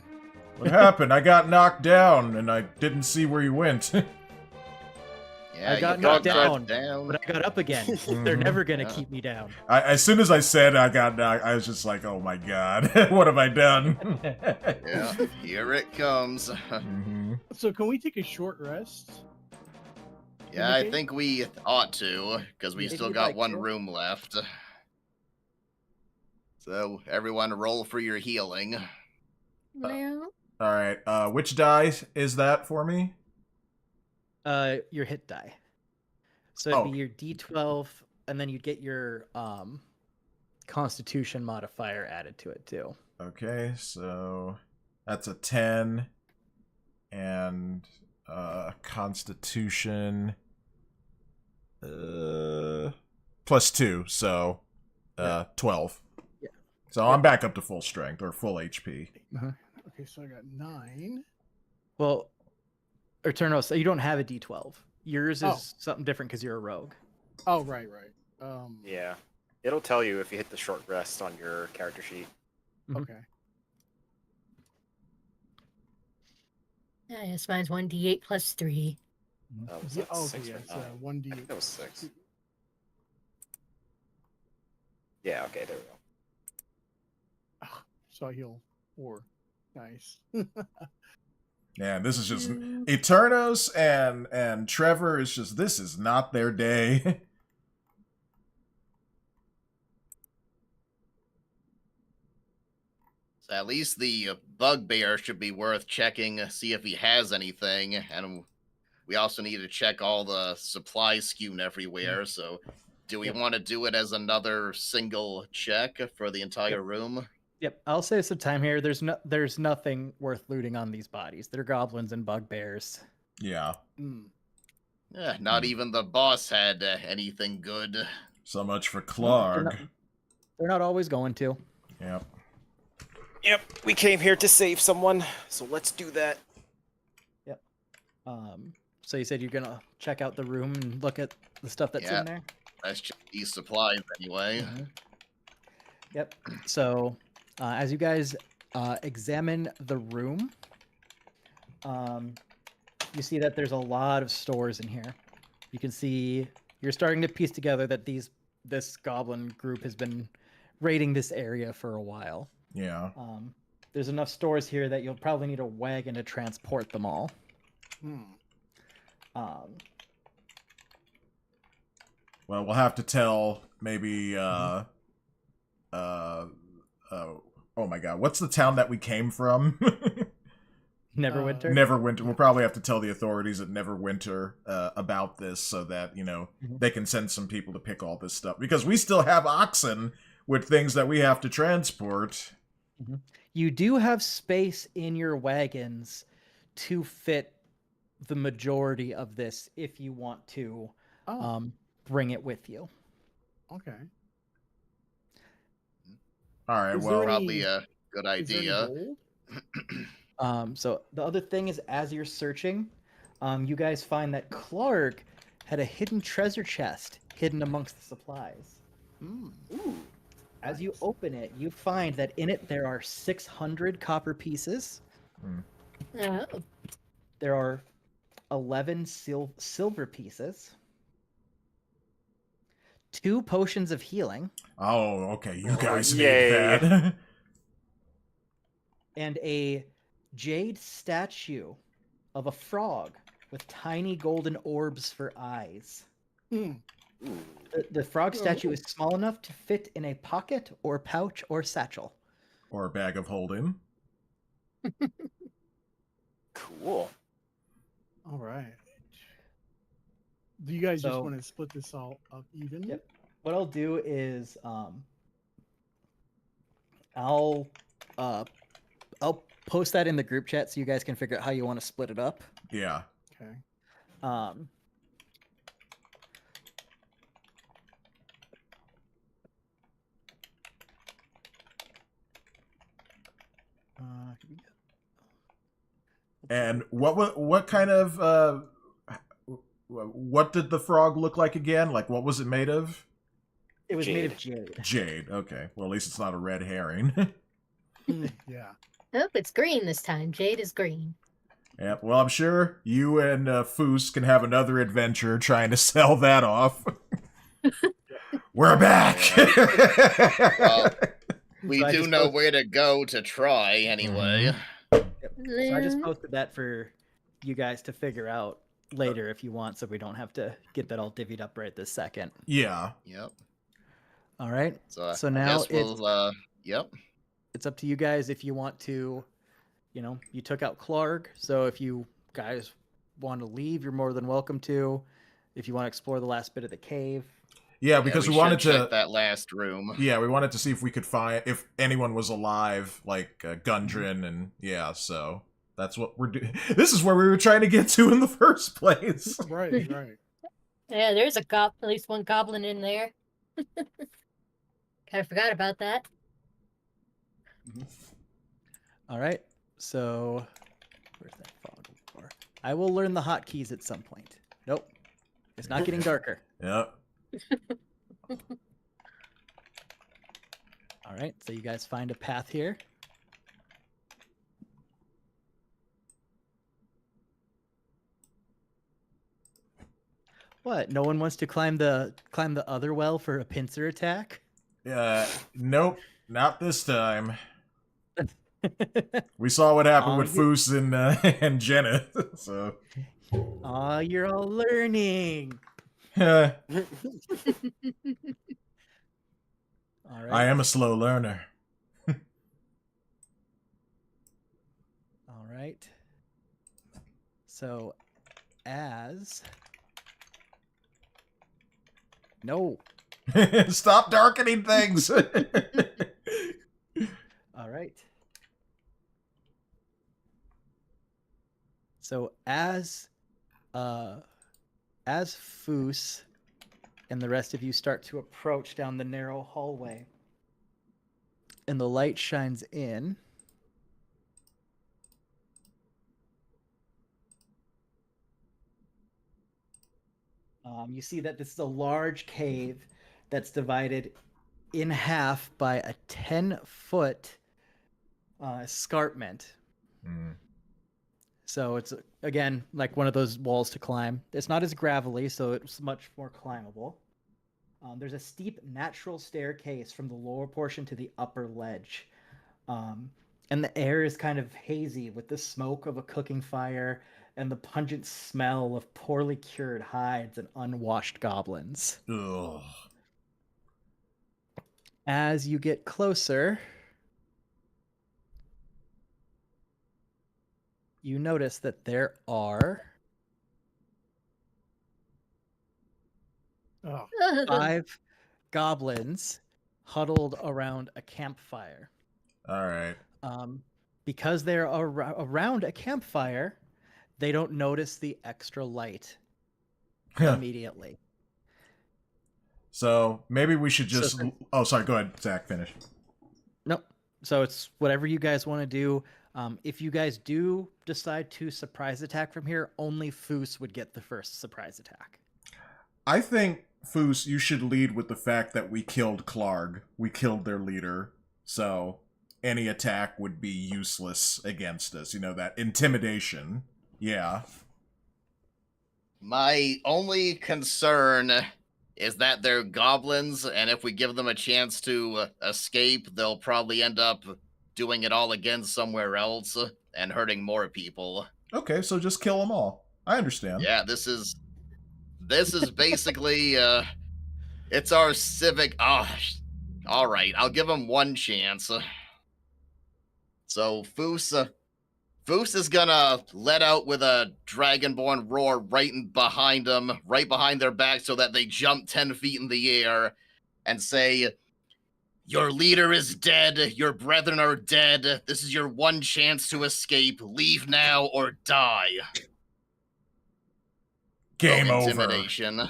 What happened? I got knocked down and I didn't see where you went. Yeah, I got you knocked knocked down, but I got up again. They're never gonna keep me down. As soon as I said I got knocked, I was just like, oh my god, what have I done? Yeah, here it comes. Mhm. So can we take a short rest? Yeah, I think we ought to, because we If still you'd got like one to. room left. So everyone roll for your healing. Well, All right. Which die is that for me? Your hit die. So it'd be your D12, and then you'd get your Constitution modifier added to it too. Okay, so that's a 10, and Constitution +2, so 12. Yeah. So I'm back up to full strength or full HP. Okay, so I got 9. Well, Eterno, so you don't have a D12. Yours is something different because you're a rogue. Oh, right. Yeah. It'll tell you if you hit the short rest on your character sheet. Okay. yes, mine's 1d8 plus 3. Oh, was Yeah, that okay, 6 or yeah, it's 9? 1d. I think that was 6. Yeah, okay, there we go. So I heal 4. Nice. Yeah, this is just Eternos and Trevor is just, this is not their day. So at least the bugbear should be worth checking, see if he has anything, and we also need to check all the supplies skewed everywhere. So, do we want to do it as another single check for the entire room? Yep, I'll save some time here. There's nothing worth looting on these bodies. They're goblins and bugbears. Yeah. Yeah, not even the boss had anything good. So much for Clark. They're not always going to. Yep. Yep, we came here to save someone, so let's do that. Yep. So you said you're gonna check out the room and look at the stuff that's in there? Let's check these supplies anyway. Yep. So, as you guys examine the room, you see that there's a lot of stores in here. You can see, you're starting to piece together that this goblin group has been raiding this area for a while. Yeah. There's enough stores here that you'll probably need a wagon to transport them all. Well, we'll have to tell maybe oh my god, what's the town that we came from? Neverwinter? Neverwinter. We'll probably have to tell the authorities at Neverwinter about this so that, you know, they can send some people to pick all this stuff. Because we still have oxen with things that we have to transport. You do have space in your wagons to fit the majority of this if you want to bring it with you. Okay. All right, Is well, there Probably any- a good Is there any idea. gold? So the other thing is, as you're searching, you guys find that Clark had a hidden treasure chest hidden amongst the supplies. Ooh. As you open it, you find that in it there are 600 copper pieces. Oh. There are 11 silver pieces. 2 potions of healing. Oh, okay, you guys yay. need that. And a jade statue of a frog with tiny golden orbs for eyes. The frog statue is small enough to fit in a pocket or pouch or satchel. Or a bag of holding. Cool. All right. Do you guys just So- want to split this all up evenly? Yep. What I'll do is I'll post that in the group chat so you guys can figure out how you want to split it up. Yeah. Okay. And what kind of what did the frog look like again? Like, what was it made of? It was made of jade. Jade. Okay. Well, at least it's not a red herring. Yeah. Oh, it's green this time. Jade is green. Yeah. Well, I'm sure you and Foos can have another adventure trying to sell that off. We're back. We So I do just know posted- where to go to try anyway. So I just Yeah. posted that for you guys to figure out later if you want, so we don't have to get that all divvied up right this second. Yeah. Yep. All right. So, So I now guess we'll Yep. It's up to you guys if you want to, you took out Clark, so if you guys want to leave, you're more than welcome to. If you want to explore the last bit of the cave. Yeah, because we wanted should to check that last room. Yeah, we wanted to see if we could find if anyone was alive, like Gundren, and yeah, so that's what we're doing. This is where we were trying to get to in the first place. Right, right. Yeah, there's at least one goblin in there. Kind of forgot about that. All right, so where's that fog bar? I will learn the hotkeys at some point. Nope, it's not getting darker. Yep. All right, so you guys find a path here. What? No one wants to climb the other well for a pincer attack? Nope, not this time. We saw what happened with Foos and Jenna, so. Aw, you're all learning. All right. I am a slow learner. All right. So, No. Stop darkening things. All right. So as Foos and the rest of you start to approach down the narrow hallway, and the light shines in, you see that this is a large cave that's divided in half by a 10-foot escarpment. Mm. So it's, again, like one of those walls to climb. It's not as gravelly, so it's much more climbable. There's a steep natural staircase from the lower portion to the upper ledge. And the air is kind of hazy with the smoke of a cooking fire and the pungent smell of poorly cured hides and unwashed goblins. Ugh. As you get closer, you notice that there are 5 goblins huddled around a campfire. All right. Because they're around a campfire, they don't notice the extra light immediately. So maybe we should just... Oh, sorry. Go ahead, Zach. Finish. Nope. So it's whatever you guys want to do. If you guys do decide to surprise attack from here, only Foos would get the first surprise attack. I think, Foos, you should lead with the fact that we killed Clark. We killed their leader. So any attack would be useless against us. You know, that intimidation. Yeah. My only concern is that they're goblins, and if we give them a chance to escape, they'll probably end up doing it all again somewhere else and hurting more people. Okay, so just kill them all. I understand. Yeah, this is basically it's our civic. All right, I'll give them one chance. So Foos is gonna let out with a dragonborn roar right behind them, right behind their back, so that they jump 10 feet in the air and say, "Your leader is dead. Your brethren are dead. This is your one chance to escape. Leave now or die." Game over. Intimidation.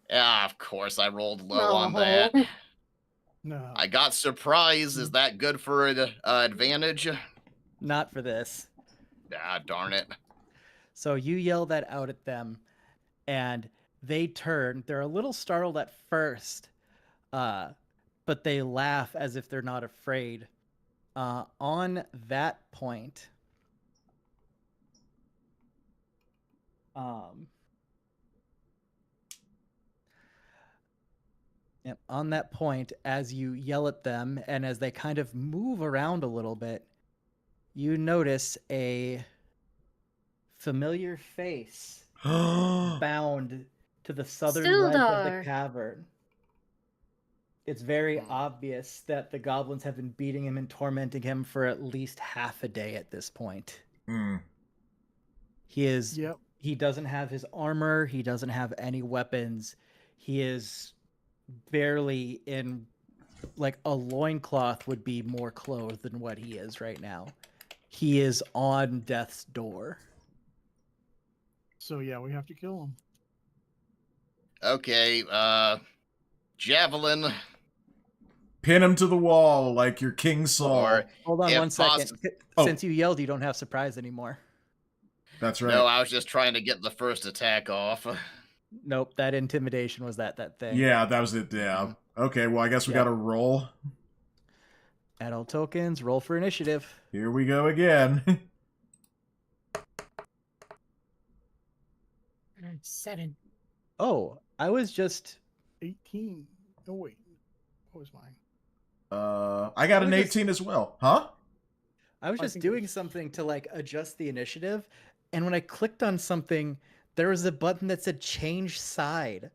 Yeah, of course I rolled low on that. No. I got surprise. Is that good for an advantage? Not for this. Ah, darn it. So you yell that out at them, and they turn. They're a little startled at first, but they laugh as if they're not afraid. On that point, on that point, as you yell at them and as they kind of move around a little bit, you notice a familiar face bound to the southern ledge of the cavern. It's very obvious that the goblins have been beating him and tormenting him for at least half a day at this point. He is. Yep. He doesn't have his armor. He doesn't have any weapons. He is barely in, like, a loincloth would be more clothed than what he is right now. He is on death's door. So yeah, we have to kill him. Okay, javelin. Pin him to the wall like your King Saul. Or Hold on if 1 second. possi- Since you yelled, you don't have surprise anymore. That's right. No, I was just trying to get the first attack off. Nope, that intimidation was that thing. Yeah, that was it. Yeah. Okay, well, I guess we got to roll. Add all tokens, roll for initiative. Here we go again. 7. Oh, I was just... 18. Oh wait, what was mine? I got an I was just- 18 as well. Huh? I was I just think doing something to, like, adjust the initiative, and when I clicked on something, there was a button that said change side.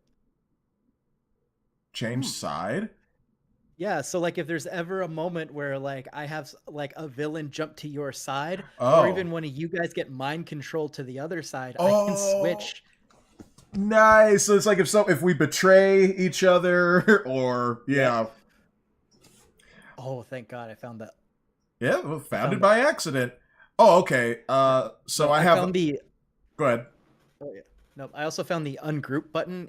Change side? Yeah, so, like, if there's ever a moment where, like, I have, like, a villain jump to your side, Oh. or even when you guys get mind control to the other side, I can switch. Nice. So it's like if we betray each other, or yeah. Oh, thank God, I found that. Yeah, well, found it found by accident. Oh, okay. So I have. found the... Go ahead. Oh, yeah. Nope, I also found the ungroup button.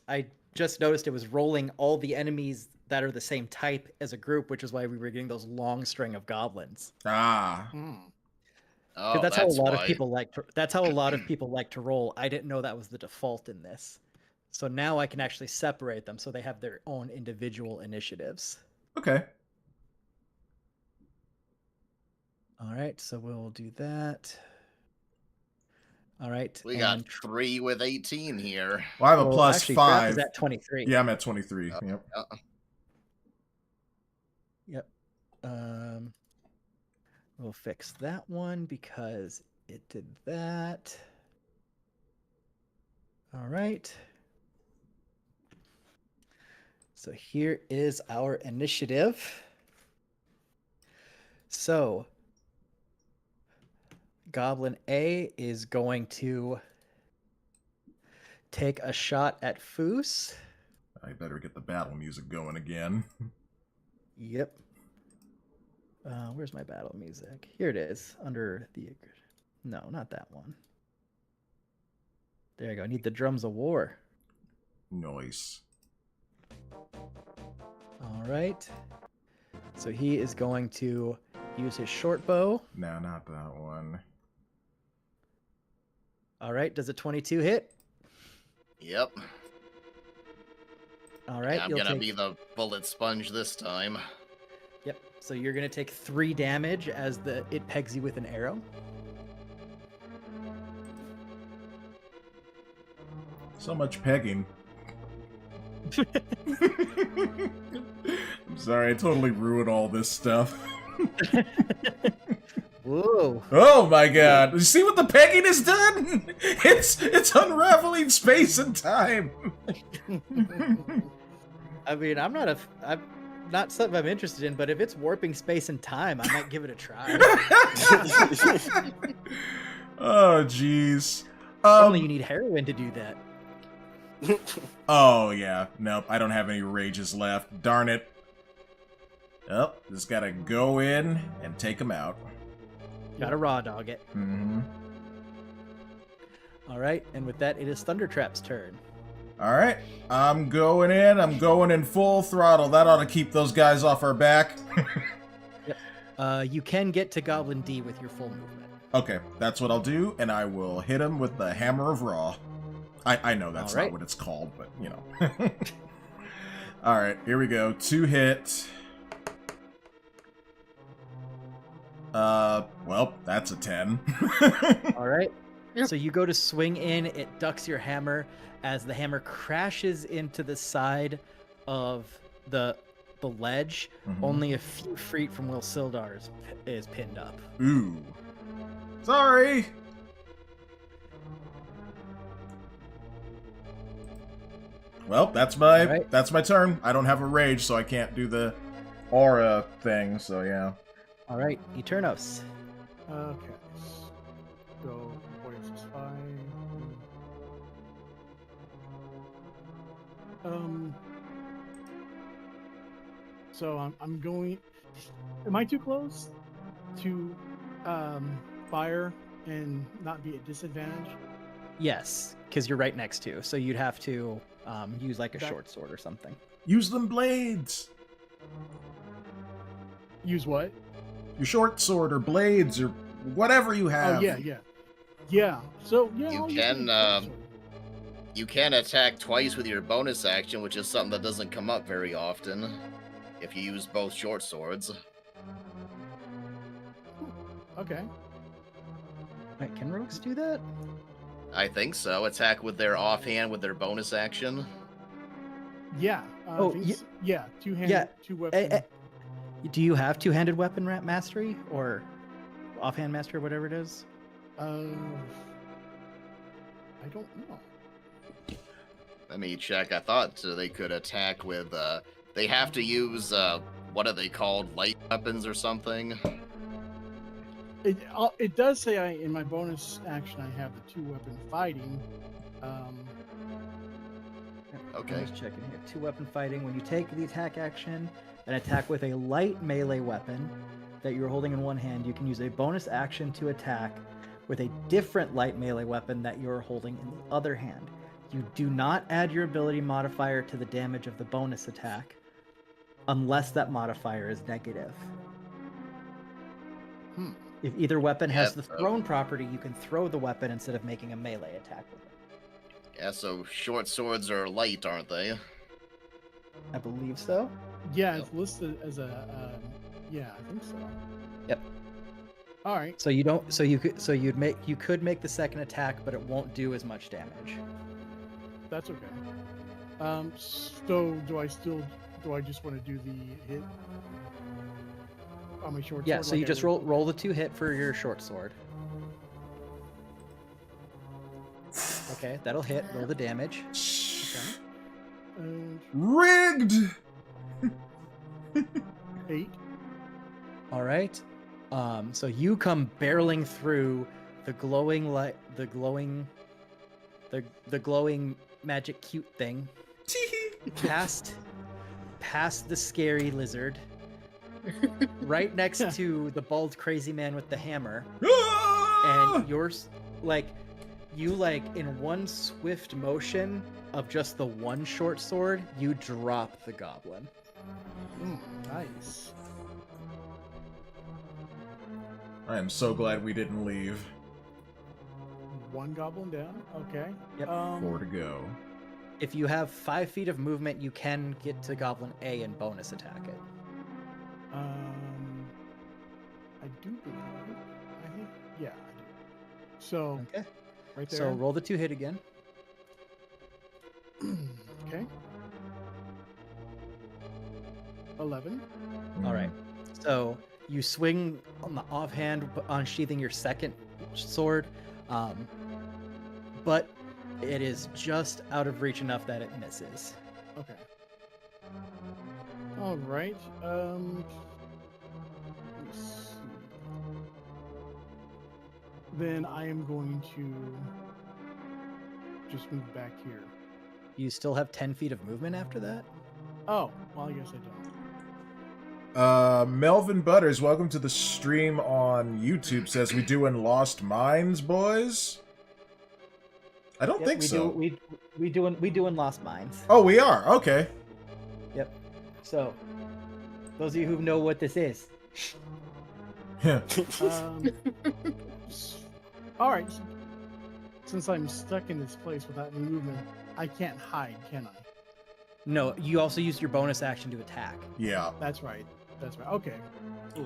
I just noticed it was rolling all the enemies that are the same type as a group, which is why we were getting those long string of goblins. Ah. Oh, That's how a lot why. of people like to. That's how a lot of people like to roll. I didn't know that was the default in this, so now I can actually separate them so they have their own individual initiatives. Okay. All right, so we'll do that. All right, We got 3 with 18 here. Well, I have a well, plus actually, Trapp 5. is at 23. Yeah, I'm at 23. Yep. Yep. We'll fix that one because it did that. All right. So here is our initiative. So Goblin A is going to take a shot at Foos. I better get the battle music going again. Yep. Where's my battle music? Here it is, under the... No, not that one. There you go. I need the drums of war. Nice. All right. So he is going to use his short bow. No, not that one. All right. Does a 22 hit? Yep. All right. I'm gonna be the bullet sponge this time. Yep. So you're going to take 3 damage as it pegs you with an arrow. So much pegging. I'm sorry, I totally ruined all this stuff. Whoa. Oh my god. You see what the pegging has done? It's unraveling space and time. I mean, I'm not something I'm interested in, but if it's warping space and time, I might give it a try. Oh jeez. Only you need heroin to do that. Oh yeah. Nope, I don't have any rages left. Darn it. Oh, just gotta go in and take him out. Gotta raw dog it. Mm-hmm. All right, and with that, it is Thundertrap's turn. Alright, I'm going in full throttle. That ought to keep those guys off our back. Yep. You can get to Goblin D with your full movement. Okay, that's what I'll do, and I will hit him with the Hammer of Ra. I know that's not what it's called, but, you know. Alright, here we go. 2 hit. Well, that's a 10. All right. Yep. So you go to swing in, it ducks your hammer as the hammer crashes into the side of the ledge. Mhm. Only a few feet from Will Sildar is pinned up. Ooh. Sorry! Well, that's my turn. I don't have a rage, so I can't do the aura thing. So yeah. All right, Eternos. Okay. So, voice is fine. So I'm going. Am I too close to fire and not be at disadvantage? Yes, because you're right next to. So you'd have to use like a short sword or something. Use them blades. Use what? Your short sword or blades or whatever you have. Oh yeah. So yeah, You I'll use can, my short sword. You can attack twice with your bonus action, which is something that doesn't come up very often. If you use both short swords. Okay. Wait, can rogues do that? I think so. Attack with their offhand with their bonus action. Yeah. Yeah. Two-handed. Yeah. Two weapon. Do you have two-handed weapon mastery or offhand mastery, whatever it is? I don't know. Let me check. I thought they could attack with. They have to use what are they called? Light weapons or something. It does say in my bonus action I have the two-weapon fighting. Okay. I'm just checking here. Two-weapon fighting. When you take the attack action and attack with a light melee weapon that you're holding in one hand, you can use a bonus action to attack with a different light melee weapon that you're holding in the other hand. You do not add your ability modifier to the damage of the bonus attack unless that modifier is negative. If either weapon has the thrown property, you can throw the weapon instead of making a melee attack with it. Yeah, so short swords are light, aren't they? I believe so. Yeah, it's listed as a. Yeah, I think so. Yep. All right. So you don't. So you could make the second attack, but it won't do as much damage. That's okay. So do I just want to do the hit on my short sword? Yeah. So you just roll the 2 hit for your short sword. Okay, that'll hit. Roll the damage. Okay. Rigged. 8. All right. So you come barreling through the glowing light, the glowing magic cute thing, past the scary lizard, right next to the bald crazy man with the hammer, and you in one swift motion of just the one short sword, you drop the goblin. Nice. I am so glad we didn't leave. One goblin down. Okay. Yep. 4 to go. If you have 5 feet of movement, you can get to Goblin A and bonus attack it. I do believe. I think. Yeah, I do. So. Okay. Right there. So roll the 2 hit again. Okay. 11. All right. So you swing on the offhand, unsheathing your second sword, but it is just out of reach enough that it misses. Okay. All right. Let's see. Then I am going to just move back here. You still have 10 feet of movement after that? Oh, well, I guess I don't. Melvin Butters, welcome to the stream on YouTube. Says we doing Lost Mines, boys. I don't think so. We doing Lost Mines. Oh, we are. Okay. Yep. So, those of you who know what this is. All right. Since I'm stuck in this place without any movement, I can't hide, can I? No, you also used your bonus action to attack. Yeah. That's right. Okay. Cool.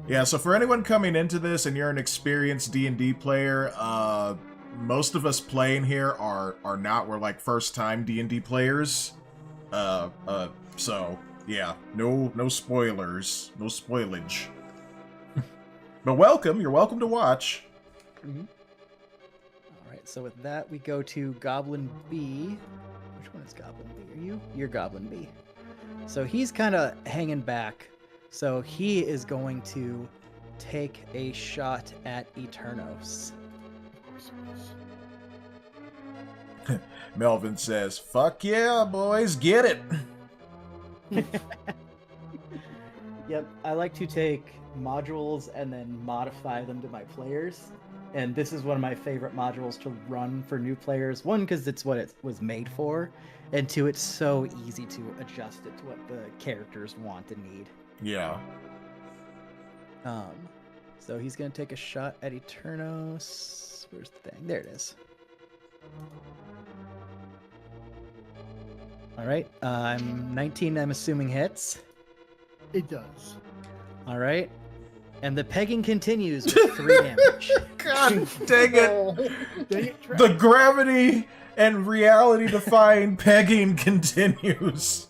Yeah, so for anyone coming into this and you're an experienced D&D player, most of us playing here are not. We're like first-time D&D players. So, yeah, no spoilers. No spoilage. But welcome. You're welcome to watch. Mm-hmm. All right, so with that, we go to Goblin B. Which one is Goblin B? Are you? You're Goblin B. So he's kind of hanging back. So he is going to take a shot at Eternos. Melvin says, "Fuck yeah, boys, get it." Yep, I like to take modules and then modify them to my players. And this is one of my favorite modules to run for new players. One, because it's what it was made for. And two, it's so easy to adjust it to what the characters want and need. Yeah. So he's going to take a shot at Eternos. Where's the thing? There it is. All right. 19, I'm assuming, hits. It does. All right. And the pegging continues with 3 damage. God dang it. Dang it, Trapp. The gravity and reality-defying pegging continues.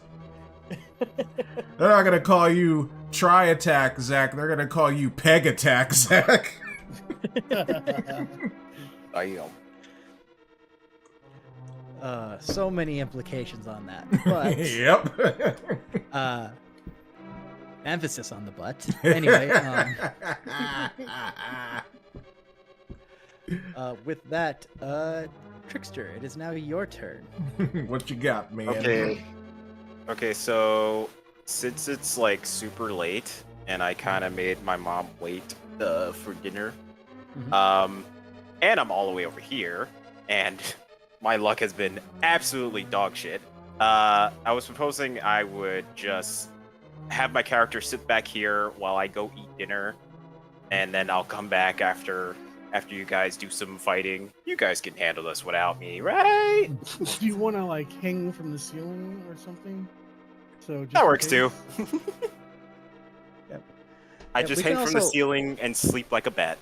They're not gonna call you Try Attack, Zach. They're gonna call you Peg Attack, Zach. So many implications on that. But Yep. emphasis on the butt. Anyway, with that, Trickster, it is now your turn. What you got, man? Okay, so since it's like super late and I kind of made my mom wait for dinner, and I'm all the way over here, and my luck has been absolutely dog shit. I was proposing I would just have my character sit back here while I go eat dinner, and then I'll come back after you guys do some fighting. You guys can handle this without me, right? Do you want to like hang from the ceiling or something? So just That in works too. case? Yep. I Yeah, just we can hang from the also- ceiling and sleep like a bat.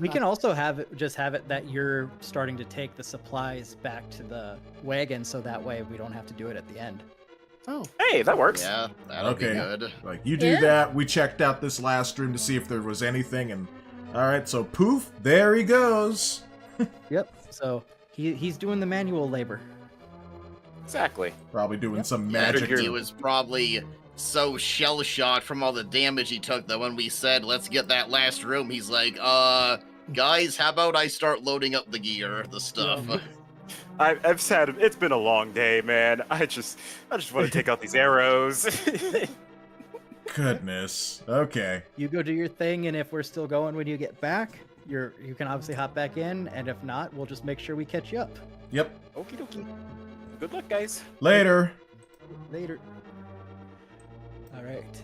We can also have it that you're starting to take the supplies back to the wagon, so that way we don't have to do it at the end. Oh, Hey, that works. Yeah, that'll be Okay. good. Like, you do Yeah. that. We checked out this last stream to see if there was anything, and alright, so poof, there he goes. Yep. So he's doing the manual labor. Exactly. Probably doing Yep. some Yeah, magic. he was probably so shell-shocked from all the damage he took that when we said, let's get that last room, he's like, guys, how about I start loading up the gear, the stuff? Yeah. I've said it's been a long day, man. I just want to take out these arrows. Goodness. Okay. You go do your thing, and if we're still going when you get back, you can obviously hop back in, and if not, we'll just make sure we catch you up Yep. Okie dokie. Good luck, guys. Later. later. All right.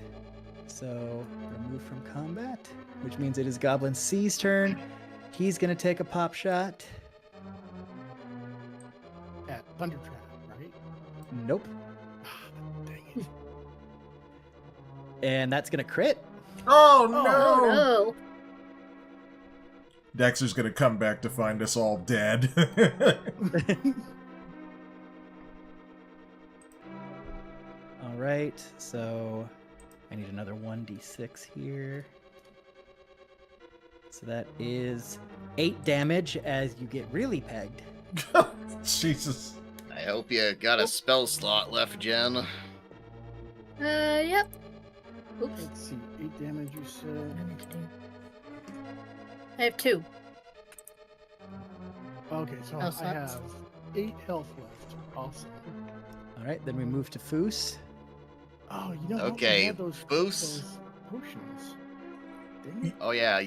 So remove from combat, which means it is Goblin C's turn. He's gonna take a pop shot. at Thunder Trap, right? Nope. Dang it. And that's gonna crit. Oh, no! Oh no. Dexter's gonna come back to find us all dead. All right. So I need another 1d6 here. So that is 8 damage as you get really pegged. Jesus. I hope you got a spell slot left, Jen. Yep. Oops. Let's see, 8 damage you said. I have 2. Okay, so Oh, I slots. have 8 health left. Awesome. All right. Then we move to Foos. Oh, you know what? Okay, We had those Foos. potions. Dang it. Oh yeah,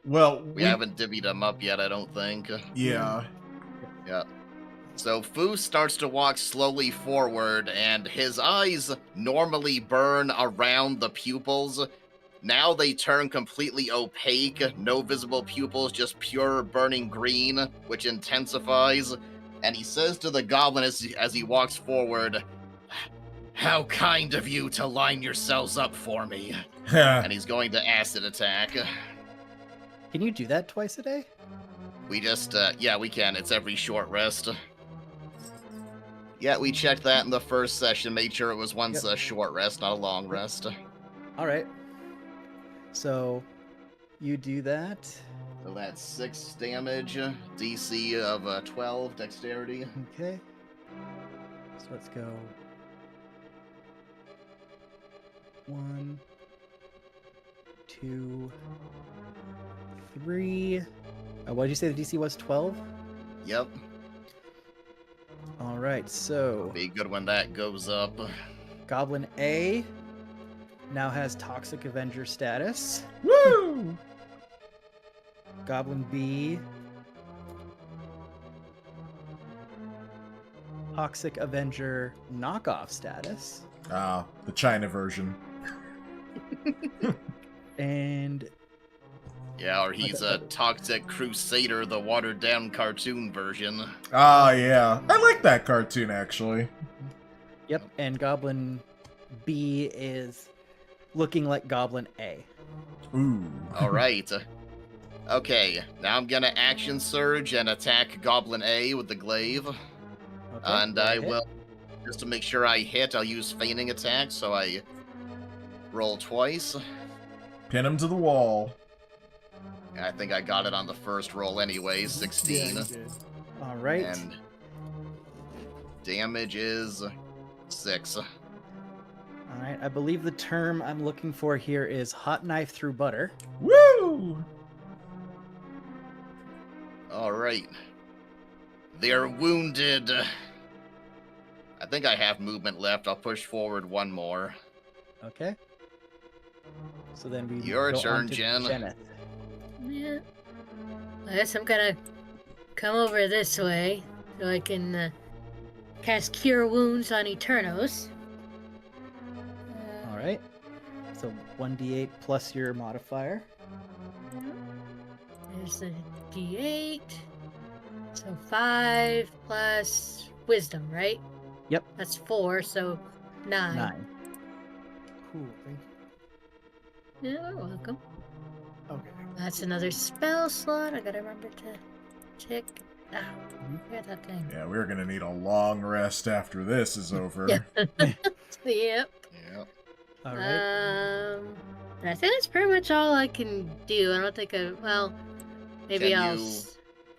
Well, we haven't divvied them up yet, I don't think. Yeah. Yeah. So Fu starts to walk slowly forward, and his eyes normally burn around the pupils. Now they turn completely opaque, no visible pupils, just pure burning green, which intensifies. And he says to the goblin as he walks forward, "How kind of you to line yourselves up for me." And he's going to acid attack. Can you do that twice a day? We just, yeah, we can. It's every short rest. Yeah, we checked that in the first session, made sure it was once a short rest, not a long rest. All right. So you do that. So that's 6 damage, DC of 12, dexterity. Okay. So let's go 1, 2, 3. What did you say the DC was? 12? Yep. All right, so Be good when that goes up. Goblin A now has Toxic Avenger status. Woo! Goblin B, Toxic Avenger knockoff status. The China version. And Yeah, or he's a Toxic Crusader, the watered down cartoon version. Yeah. I like that cartoon, actually. yep, and Goblin B is looking like Goblin A. Ooh. Alright. Okay, now I'm gonna action surge and attack Goblin A with the glaive. Okay, And go I ahead. will, just to make sure I hit, I'll use feigning attack, so I roll twice. Pin him to the wall. I think I got it on the first roll anyway, 16. Yeah, you did. All right. And damage is 6. All right. I believe the term I'm looking for here is hot knife through butter. Woo! Alright. They're wounded. I think I have movement left. I'll push forward one more. Okay. So then we Your go turn, on to Jen. Jenneth. Yeah. I guess I'm gonna come over this way so I can cast Cure Wounds on Eternos. All right. So 1d8 plus your modifier. There's the D8. So 5 plus Wisdom, right? Yep. That's 4, so 9. 9. Cool, thank Yeah, you're welcome. you. Okay. That's another spell slot. I gotta remember to check. Where's that thing? Yeah, we're gonna need a long rest after this is over. Yep. Yep. All right. I think that's pretty much all I can do. I don't think well, maybe Can I'll. you-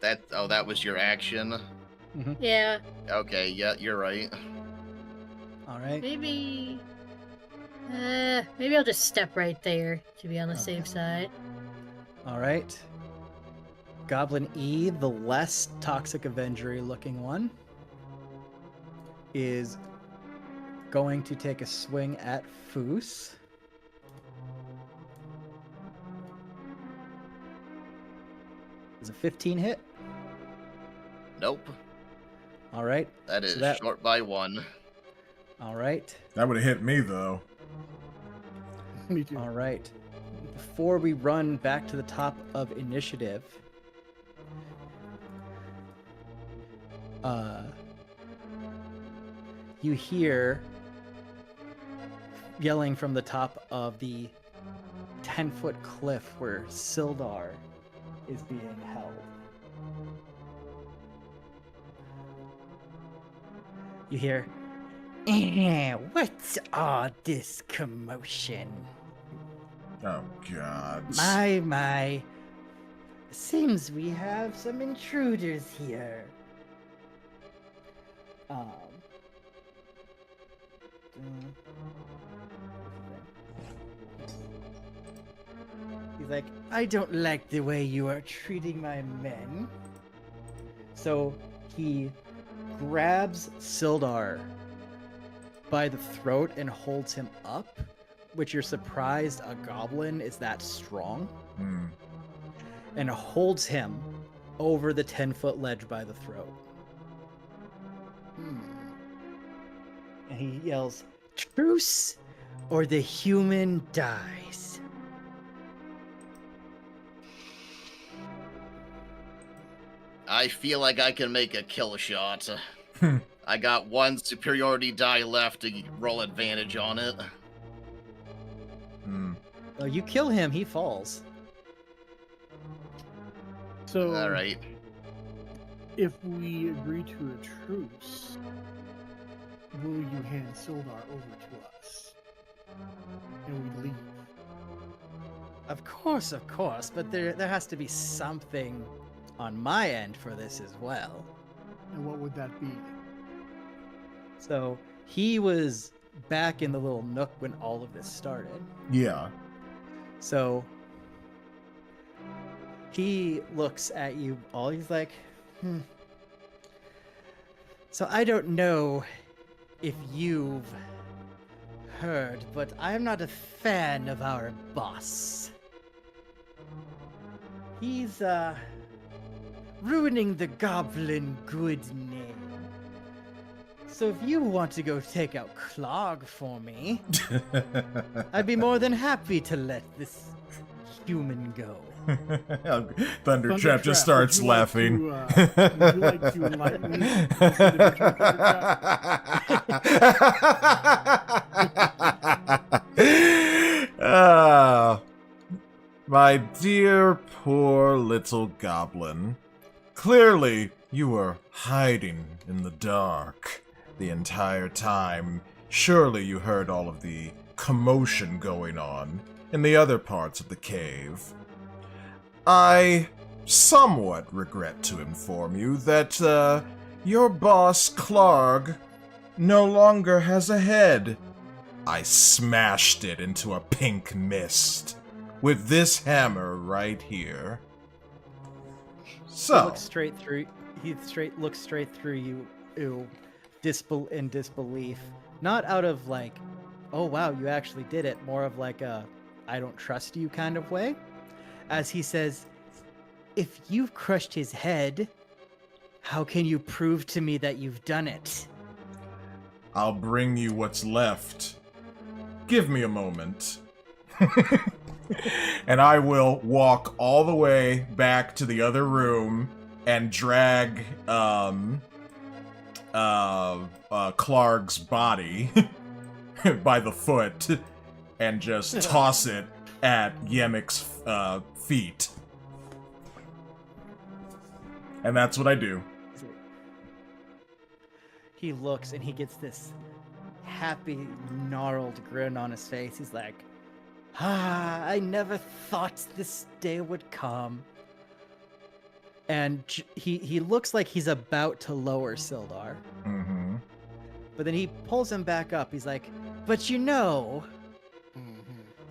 that was your action? Yeah, Okay, yeah, you're right. All right. maybe. Maybe I'll just step right there to be on the Okay. safe side. All right. Goblin E, the less Toxic Avenger looking one, is going to take a swing at Foos. Is a 15 hit? Nope. All right. That is that- short by 1. All right. That would have hit me, though. Me too. All right. Before we run back to the top of initiative, you hear yelling from the top of the 10-foot cliff where Sildar is being held. You hear, what's all this commotion? Oh, God. My. Seems we have some intruders here. He's like, I don't like the way you are treating my men. So he grabs Sildar by the throat and holds him up, which you're surprised a goblin is that strong, and holds him over the 10-foot ledge by the throat. And he yells, truce or the human dies. I feel like I can make a kill shot. I got 1 superiority die left to roll advantage on it. Well, you kill him, he falls. So, Alright. if we agree to a truce, will you hand Sildar over to us? And we leave? Of course, but there has to be something on my end for this as well. And what would that be? So he was back in the little nook when all of this started. Yeah. So he looks at you all. He's like, So I don't know if you've heard, but I'm not a fan of our boss. He's, ruining the goblin good name. So if you want to go take out Clog for me, I'd be more than happy to let this human go. Thundertrap just starts laughing. Would you like to enlighten this individual, Thundertrap? My dear poor little goblin. Clearly, you were hiding in the dark the entire time. Surely you heard all of the commotion going on in the other parts of the cave. I somewhat regret to inform you that, your boss, Clarg, no longer has a head. I smashed it into a pink mist with this hammer right here. So He looks straight through. Looks straight through you, in disbelief. Not out of like, oh wow, you actually did it. More of like a, I don't trust you kind of way. As he says, if you've crushed his head, how can you prove to me that you've done it? I'll bring you what's left. Give me a moment. And I will walk all the way back to the other room and drag Clark's body by the foot and just toss it at Yemek's feet. And that's what I do. He looks and he gets this happy, gnarled grin on his face. He's like, I never thought this day would come. And he looks like he's about to lower Sildar. Mm-hmm. But then he pulls him back up. He's like, but you know,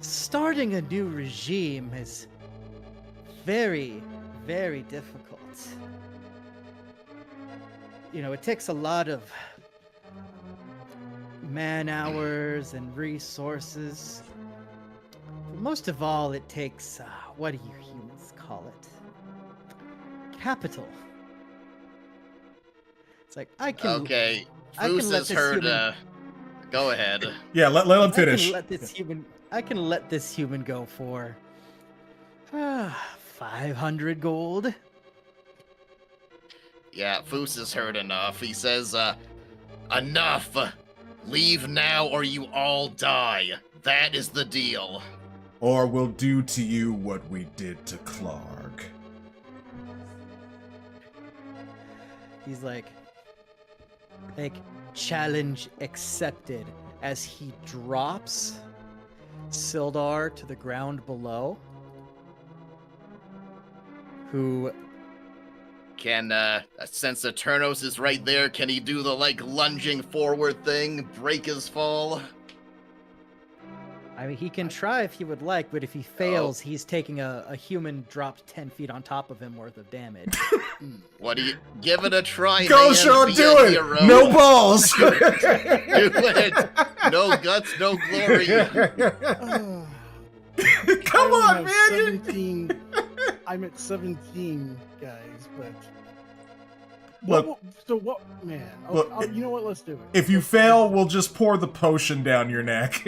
starting a new regime is very, very difficult. You know, it takes a lot of man hours and resources. But most of all, it takes, what do you humans call it? Capital. It's like, I can... Okay, Foos has heard, go ahead. Yeah, let him finish. I can let this human go for 500 gold. Yeah, Foos has heard enough. He says, enough! Leave now or you all die. That is the deal. Or we'll do to you what we did to Clark. He's like, challenge accepted, as he drops Sildar to the ground below. Who Can, since Eternos is right there, can he do the, lunging forward thing, break his fall? I mean, he can try if he would like, but if he fails, he's taking a human dropped 10 feet on top of him worth of damage. What do you... Give it a try, Go, man. Shaun, Be do a it! hero. No balls! Do it! No guts, no glory. Come on, man! 17, I'm at 17, guys, but... Look, so what, man? Look, you know what? Let's do it. if you fail, we'll just pour the potion down your neck.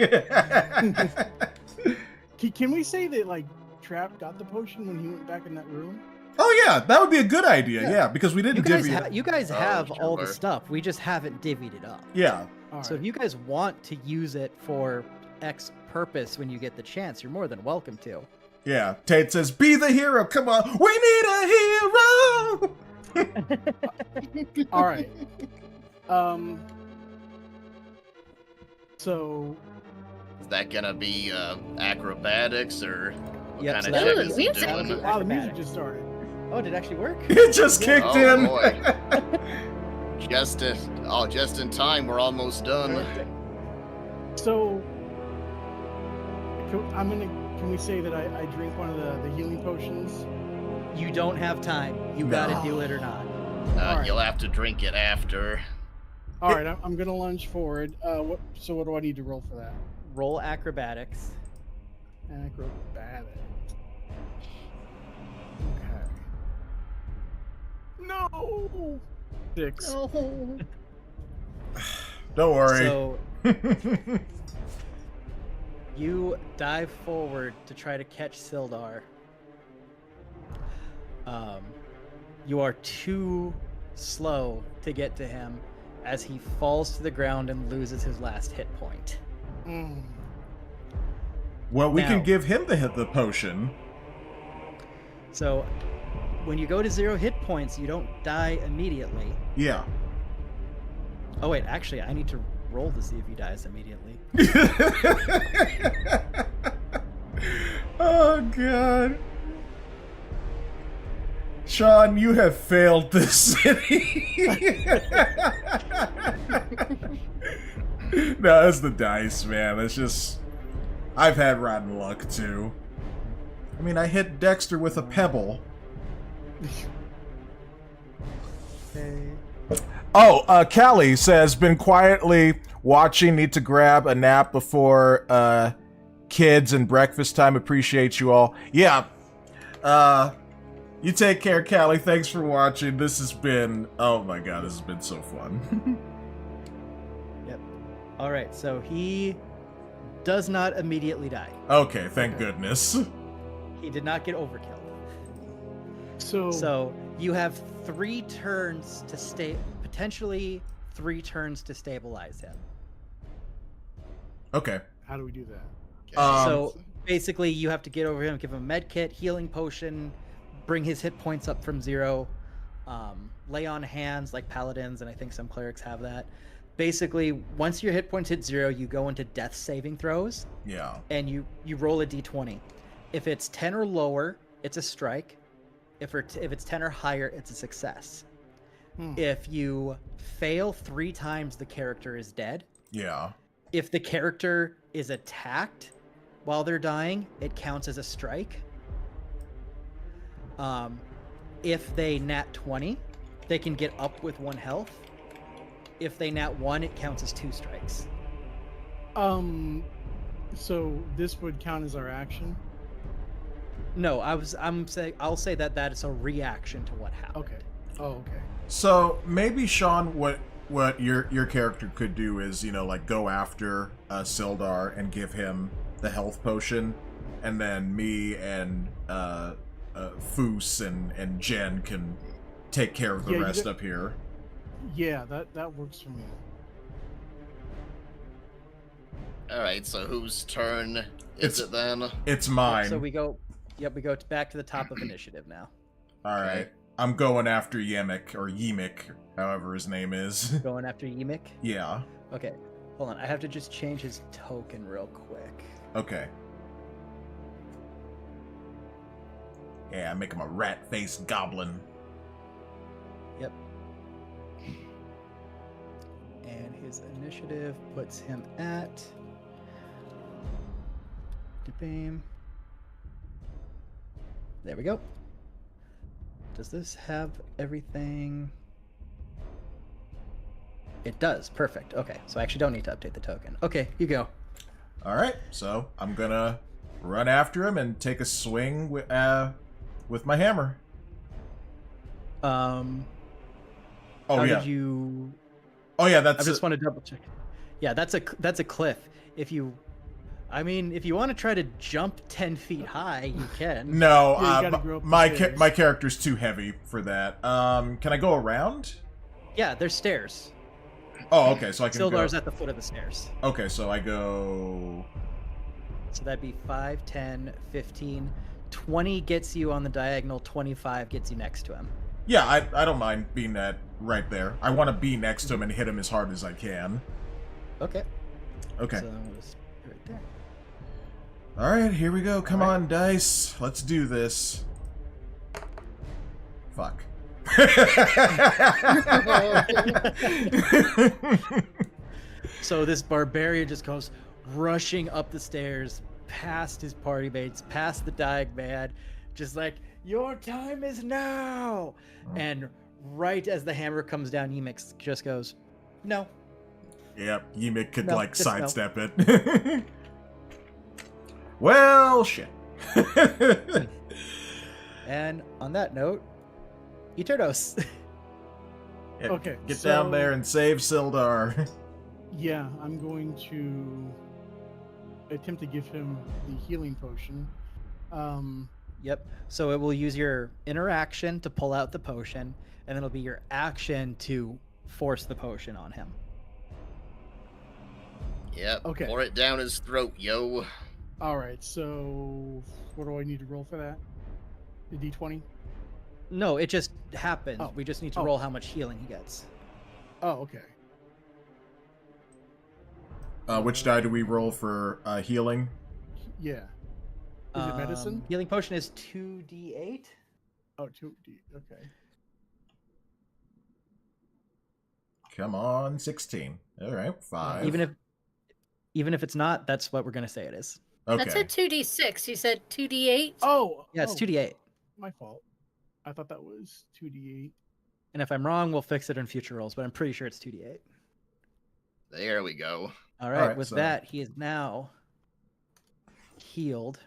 Can we say that, Trapp got the potion when he went back in that room? Oh yeah, that would be a good idea. Yeah, because we didn't divvy it. You guys have all the sure. stuff. We just haven't divvied it up. Yeah. All So right. if you guys want to use it for X purpose when you get the chance, you're more than welcome to. Yeah. Tate says, "Be the hero. Come on, we need a hero." All right. So Is that gonna be, acrobatics, or what Yep, kind so of that check was is he music. doing? wow, the music just started. Oh, did it actually work? It just kicked Oh, in. boy. Just Oh, just in time. We're almost done. So, can we say that I drink one of the healing potions? You don't have time. You gotta do it or not. Alright. You'll have to drink it after. All right, I'm gonna lunge forward. What do I need to roll for that? Roll acrobatics. Acrobatics. Okay. No. 6. Oh. Don't worry. So you dive forward to try to catch Sildar. You are too slow to get to him as he falls to the ground and loses his last hit point. Well, we Now- can give him the potion. So when you go to 0 hit points, you don't die immediately. Yeah. Oh wait, actually, I need to roll to see if he dies immediately. Oh, God. Shaun, you have failed this city. No, it's the dice, man. It's just... I've had rotten luck, too. I mean, I hit Dexter with a pebble. Okay. Oh, Callie says, been quietly watching, need to grab a nap before kids and breakfast time. Appreciate you all. Yeah. You take care, Callie. Thanks for watching. This has been... Oh my god, this has been so fun. Yep. All right, so he does not immediately die. Okay, thank goodness. He did not get overkilled. So So you have 3 turns to stay, potentially 3 turns to stabilize him. Okay. how do we do that? So basically, you have to get over him, give him a med kit, healing potion, bring his hit points up from 0, lay on hands like paladins, and I think some clerics have that. Basically, once your hit points hit 0, you go into death saving throws, Yeah. and you roll a d20. If it's 10 or lower, it's a strike. If it's 10 or higher, it's a success. If you fail 3 times, the character is dead. Yeah. If the character is attacked while they're dying, it counts as a strike. If they nat 20, they can get up with 1 health. If they nat 1, it counts as 2 strikes. So this would count as our action? No, I'll say that is a reaction to what happened. Okay. Oh, okay. So maybe, Shaun, what your character could do is, you know, like go after Sildar and give him the health potion, and then me and Foos and Jen can take care of the rest up here. Yeah, that works for me. Alright, so whose turn is it then? It's mine. So we go back to the top of initiative now. All right. I'm going after Yemek, or Yemek, however his name is. Going after Yemek? Yeah. Okay, hold on. I have to just change his token real quick. Okay. Yeah, make him a rat-faced goblin. Yep. And his initiative puts him at... Bam. There we go. Does this have everything? It does. Perfect. Okay, so I actually don't need to update the token. Okay, you go. All right, so I'm gonna run after him and take a swing with my hammer. Oh Oh yeah. Did you? Oh yeah, I that's just want to double check. Yeah, that's a cliff. If you want to try to jump 10 feet high, you can. No, Yeah, you gotta grow up the my stairs. my character's too heavy for that. Can I go around? Yeah, there's stairs. Oh, okay, so I can Sildar's go. at the foot of the stairs. Okay, so I go. So that'd be 5, 10, 15, 20 gets you on the diagonal, 25 gets you next to him. Yeah, I don't mind being right there. I want to be next to him and hit him as hard as I can. Okay. Okay. So we'll just be right there. All right, here we go. Come on, dice. Let's do this. Fuck. So this barbarian just goes rushing up the stairs, past his party mates, past the dying man, just like, your time is now. And right as the hammer comes down, Ymix just goes, no. Yep, Ymix could No, like just no. sidestep it. Well, shit. And on that note, Eternos. Yeah, Okay, get down there and save Sildar. Yeah, I'm going to attempt to give him the healing potion. Yep. So it will use your interaction to pull out the potion, and then it'll be your action to force the potion on him. Yep. Okay. Pour it down his throat, yo. All right, so what do I need to roll for that? The D20? No, it just happens. Oh. We just need to Oh. roll how much healing he gets. Oh, okay. Which die do we roll for healing? Yeah. Is it medicine? Healing potion is 2d8. Oh, 2D. Okay. Come on, 16. All right, 5. Even if it's not, that's what we're gonna say it is. Okay. That's a 2d6. You said 2d8? Oh! Yeah, it's 2d8. My fault. I thought that was 2D8. And if I'm wrong, we'll fix it in future rolls, but I'm pretty sure it's 2d8. There we go. All right, right, with so- that, he is now healed.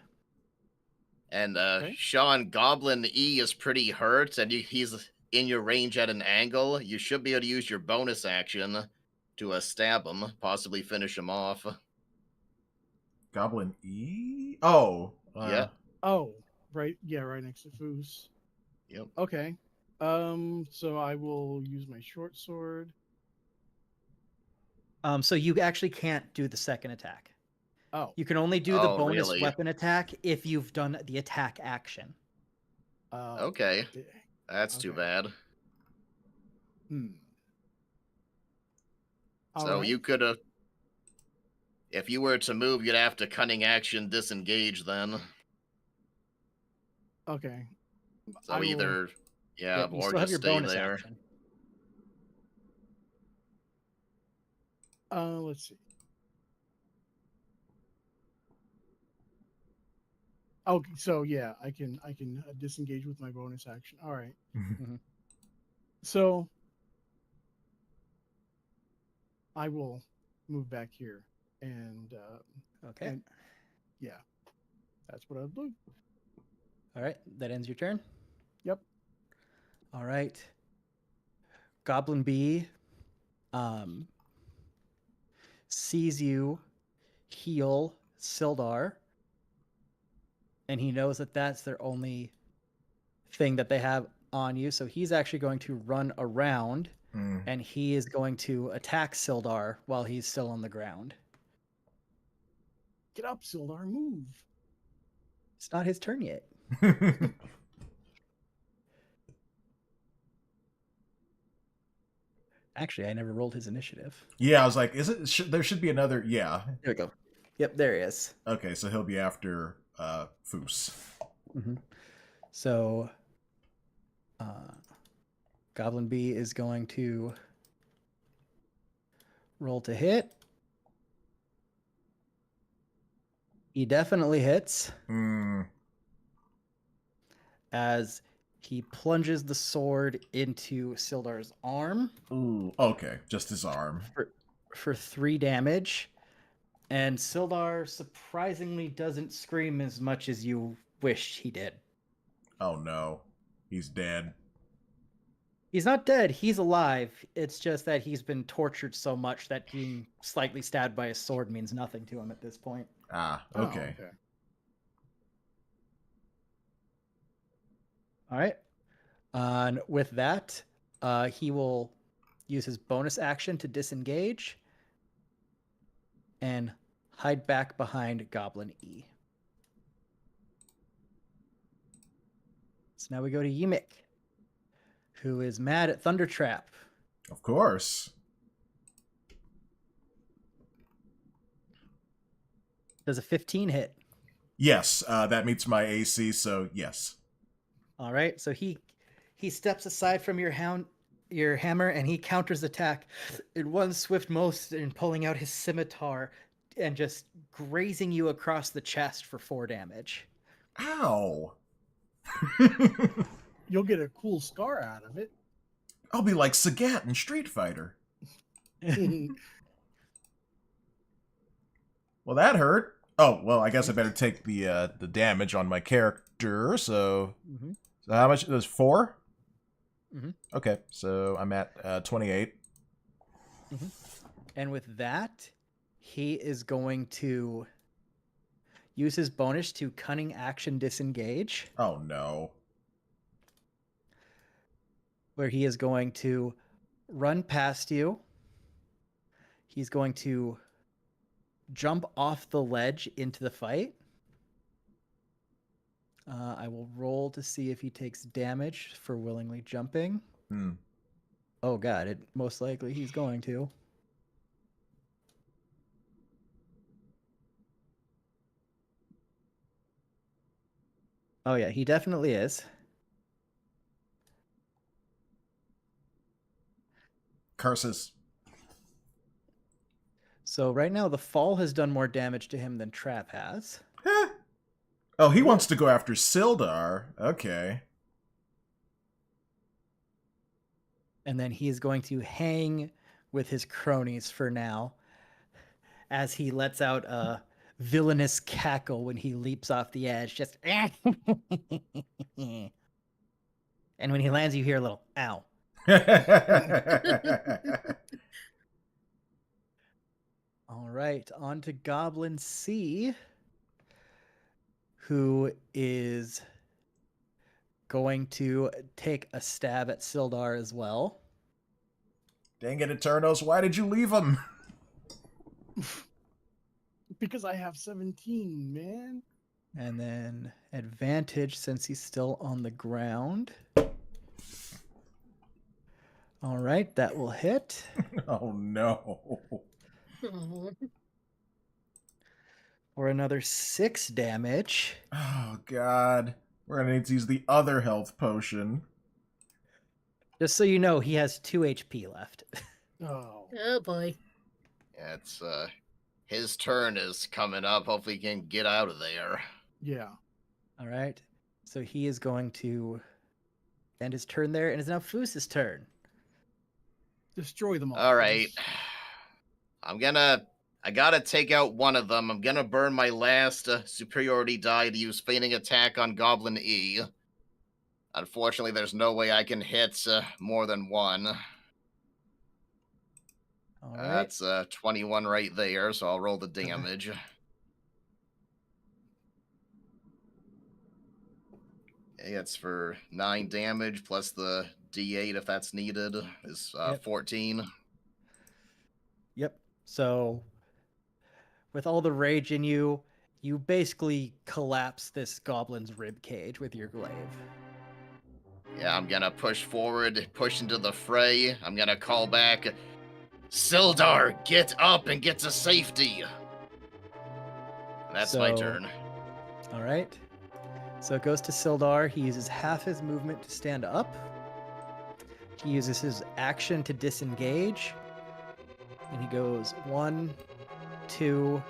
And Okay. Shaun, Goblin E is pretty hurt, and he's in your range at an angle. You should be able to use your bonus action to stab him, possibly finish him off. Goblin E? Oh. Yeah. Oh, right. Yeah, right next to Foos. Yep. Okay. So I will use my short sword. So you actually can't do the second attack. Oh. You can only do the Oh, bonus really? weapon attack if you've done the attack action. Okay. d- That's too Okay. bad. So Alright. you could have... If you were to move, you'd have to cunning action disengage then. Okay. So I will- either... Yeah, Yep, you or still have just your stay bonus there. action. Let's see. Okay, so yeah, I can disengage with my bonus action. All right. Mhm. So I will move back here, and Okay. and- yeah, that's what I'll do. All right. That ends your turn. Yep. All right. Goblin B sees you heal Sildar, and he knows that that's their only thing that they have on you. So he's actually going to run around, and he is going to attack Sildar while he's still on the ground. Get up, Sildar, move. It's not his turn yet. Actually, I never rolled his initiative. Yeah, I was like, there should be another, yeah. There we go. Yep, there he is. Okay, so he'll be after Foos. So, Goblin B is going to roll to hit. He definitely hits as he plunges the sword into Sildar's arm Ooh, okay, just his arm. for 3 damage. And Sildar surprisingly doesn't scream as much as you wished he did. Oh no, he's dead. He's not dead, he's alive. It's just that he's been tortured so much that being slightly stabbed by a sword means nothing to him at this point. Ah, Oh, okay. All right. And with that, he will use his bonus action to disengage and hide back behind Goblin E. So now we go to Ymix, who is mad at Thunder Trap. Of course. Does a 15 hit? Yes, that meets my AC, so yes. All right, so he he steps aside from your hammer and he counters attack in one swift motion, pulling out his scimitar and just grazing you across the chest for 4 damage. Ow. You'll get a cool scar out of it. I'll be like Sagat in Street Fighter. Well, that hurt. Oh, well, I guess I better take the damage on my character. So, so how much? It was 4? Okay, so I'm at 28. And with that, he is going to use his bonus to cunning action disengage. Oh, no. Where he is going to run past you. He's going to jump off the ledge into the fight. I will roll to see if he takes damage for willingly jumping. Oh god, most likely he's going to. Oh yeah, he definitely is. Curses. So right now the fall has done more damage to him than Trapp has. Oh, he wants to go after Sildar. Okay. And then he is going to hang with his cronies for now as he lets out a villainous cackle when he leaps off the edge. Just and when he lands, you hear a little ow. All right, on to Goblin C, who is going to take a stab at Sildar as well. Dang it, Eternos, why did you leave him? Because I have 17, man. And then advantage since he's still on the ground. All right, that will hit. Oh, no. For another 6 damage. Oh, God. We're going to need to use the other health potion. Just so you know, he has 2 HP left. Oh. Oh boy. Yeah, it's his turn is coming up. Hopefully he can get out of there. Yeah. All right. So he is going to end his turn there, and it's now Foos's turn. Destroy them all. All right. I gotta take out one of them. I'm gonna burn my last superiority die to use feigning attack on Goblin E. Unfortunately, there's no way I can hit more than one. All right. That's 21 right there, so I'll roll the damage. It's for 9 damage, plus the D8 if that's needed, is 14. Yep. So, with all the rage in you, you basically collapse this goblin's rib cage with your glaive. Yeah, I'm gonna push forward, push into the fray. I'm gonna call back, Sildar, get up and get to safety. That's my turn. All right. So it goes to Sildar. He uses half his movement to stand up. He uses his action to disengage. And he goes 1, 2,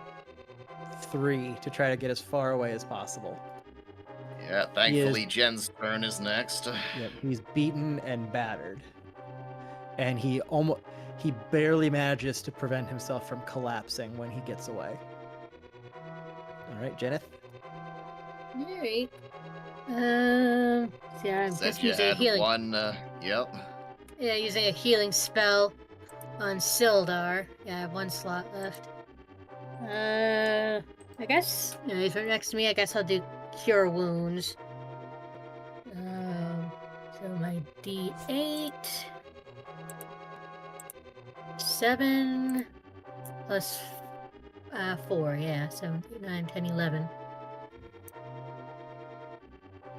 3 to try to get as far away as possible. Yeah, thankfully Jen's turn is next. Yep, he's beaten and battered. And he barely manages to prevent himself from collapsing when he gets away. All right, Jeneth. All right. See, I'm Said just you using a had healing. one, yep. Yeah, using a healing spell on Sildar. Yeah, I have 1 slot left. I guess, he's right next to me. I guess I'll do Cure Wounds. So my D8. 7 plus 4, yeah, 7, 8, 9, 10, 11.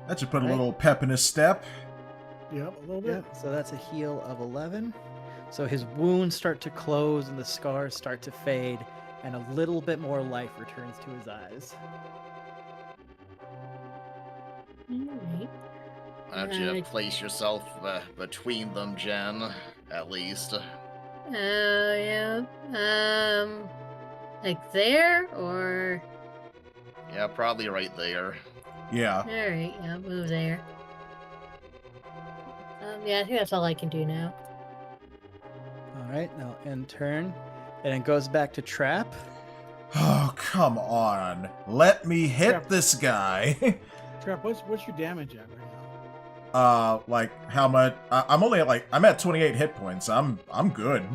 That should put a little pep in his step. Yep, a little bit. So that's a heal of 11. So his wounds start to close and the scars start to fade, and a little bit more life returns to his eyes. Alright. Why don't you place yourself between them, Jen, at least? Yeah. Like there, or... Yeah, probably right there. Yeah. Alright, yeah, I'll move there. Yeah, I think that's all I can do now. Alright, now end turn. And it goes back to Trap. Oh, come on. Let me hit Trap. this guy. Trap, what's your damage at right now? Like how much? I'm only at I'm at 28 hit points. I'm good.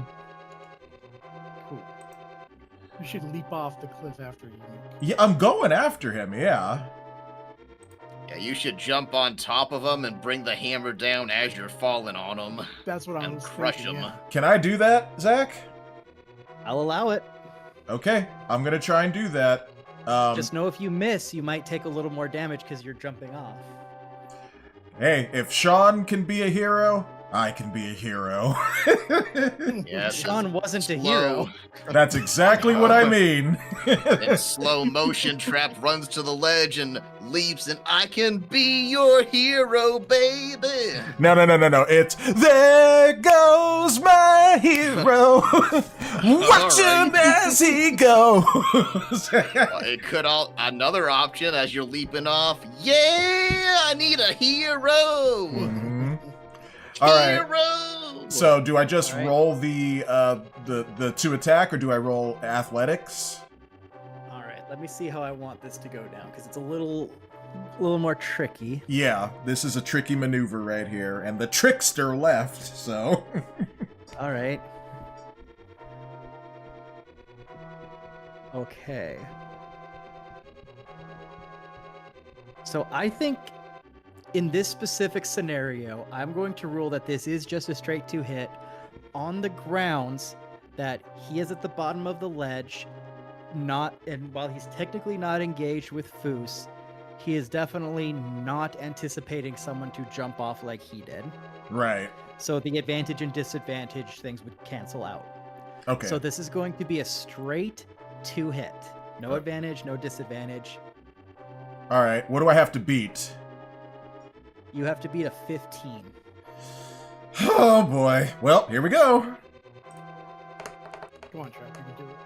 Cool. You should leap off the cliff after you. Yeah, I'm going after him. Yeah. Yeah, you should jump on top of him and bring the hammer down as you're falling on him. That's what I And was crush thinking, him. yeah. Can I do that, Zach? I'll allow it. Okay, I'm gonna try and do that. Just know if you miss, you might take a little more damage because you're jumping off. Hey, if Shaun can be a hero, I can be a hero. Yeah, Shaun wasn't a slow. hero. That's exactly what I mean. In slow motion, Trap runs to the ledge and leaps, and I can be your hero, baby. No. It's there goes my hero. Watch him as he goes. It could all another option as you're leaping off. Yeah, I need a hero. Mhm. All right. Hero. So, do I just All right. roll the 2 attack, or do I roll athletics? All right, let me see how I want this to go down because it's a little more tricky. Yeah, this is a tricky maneuver right here, and the trickster left. So, All right. Okay. So I think in this specific scenario, I'm going to rule that this is just a straight 2 hit on the grounds that he is at the bottom of the ledge, and while he's technically not engaged with Foos, he is definitely not anticipating someone to jump off like he did. right. So the advantage and disadvantage things would cancel out. Okay. So this is going to be a straight 2 hit. No advantage, no disadvantage. All right. What do I have to beat? You have to beat a 15. Oh boy. Well, here we go. Come on, Trap, you can do it.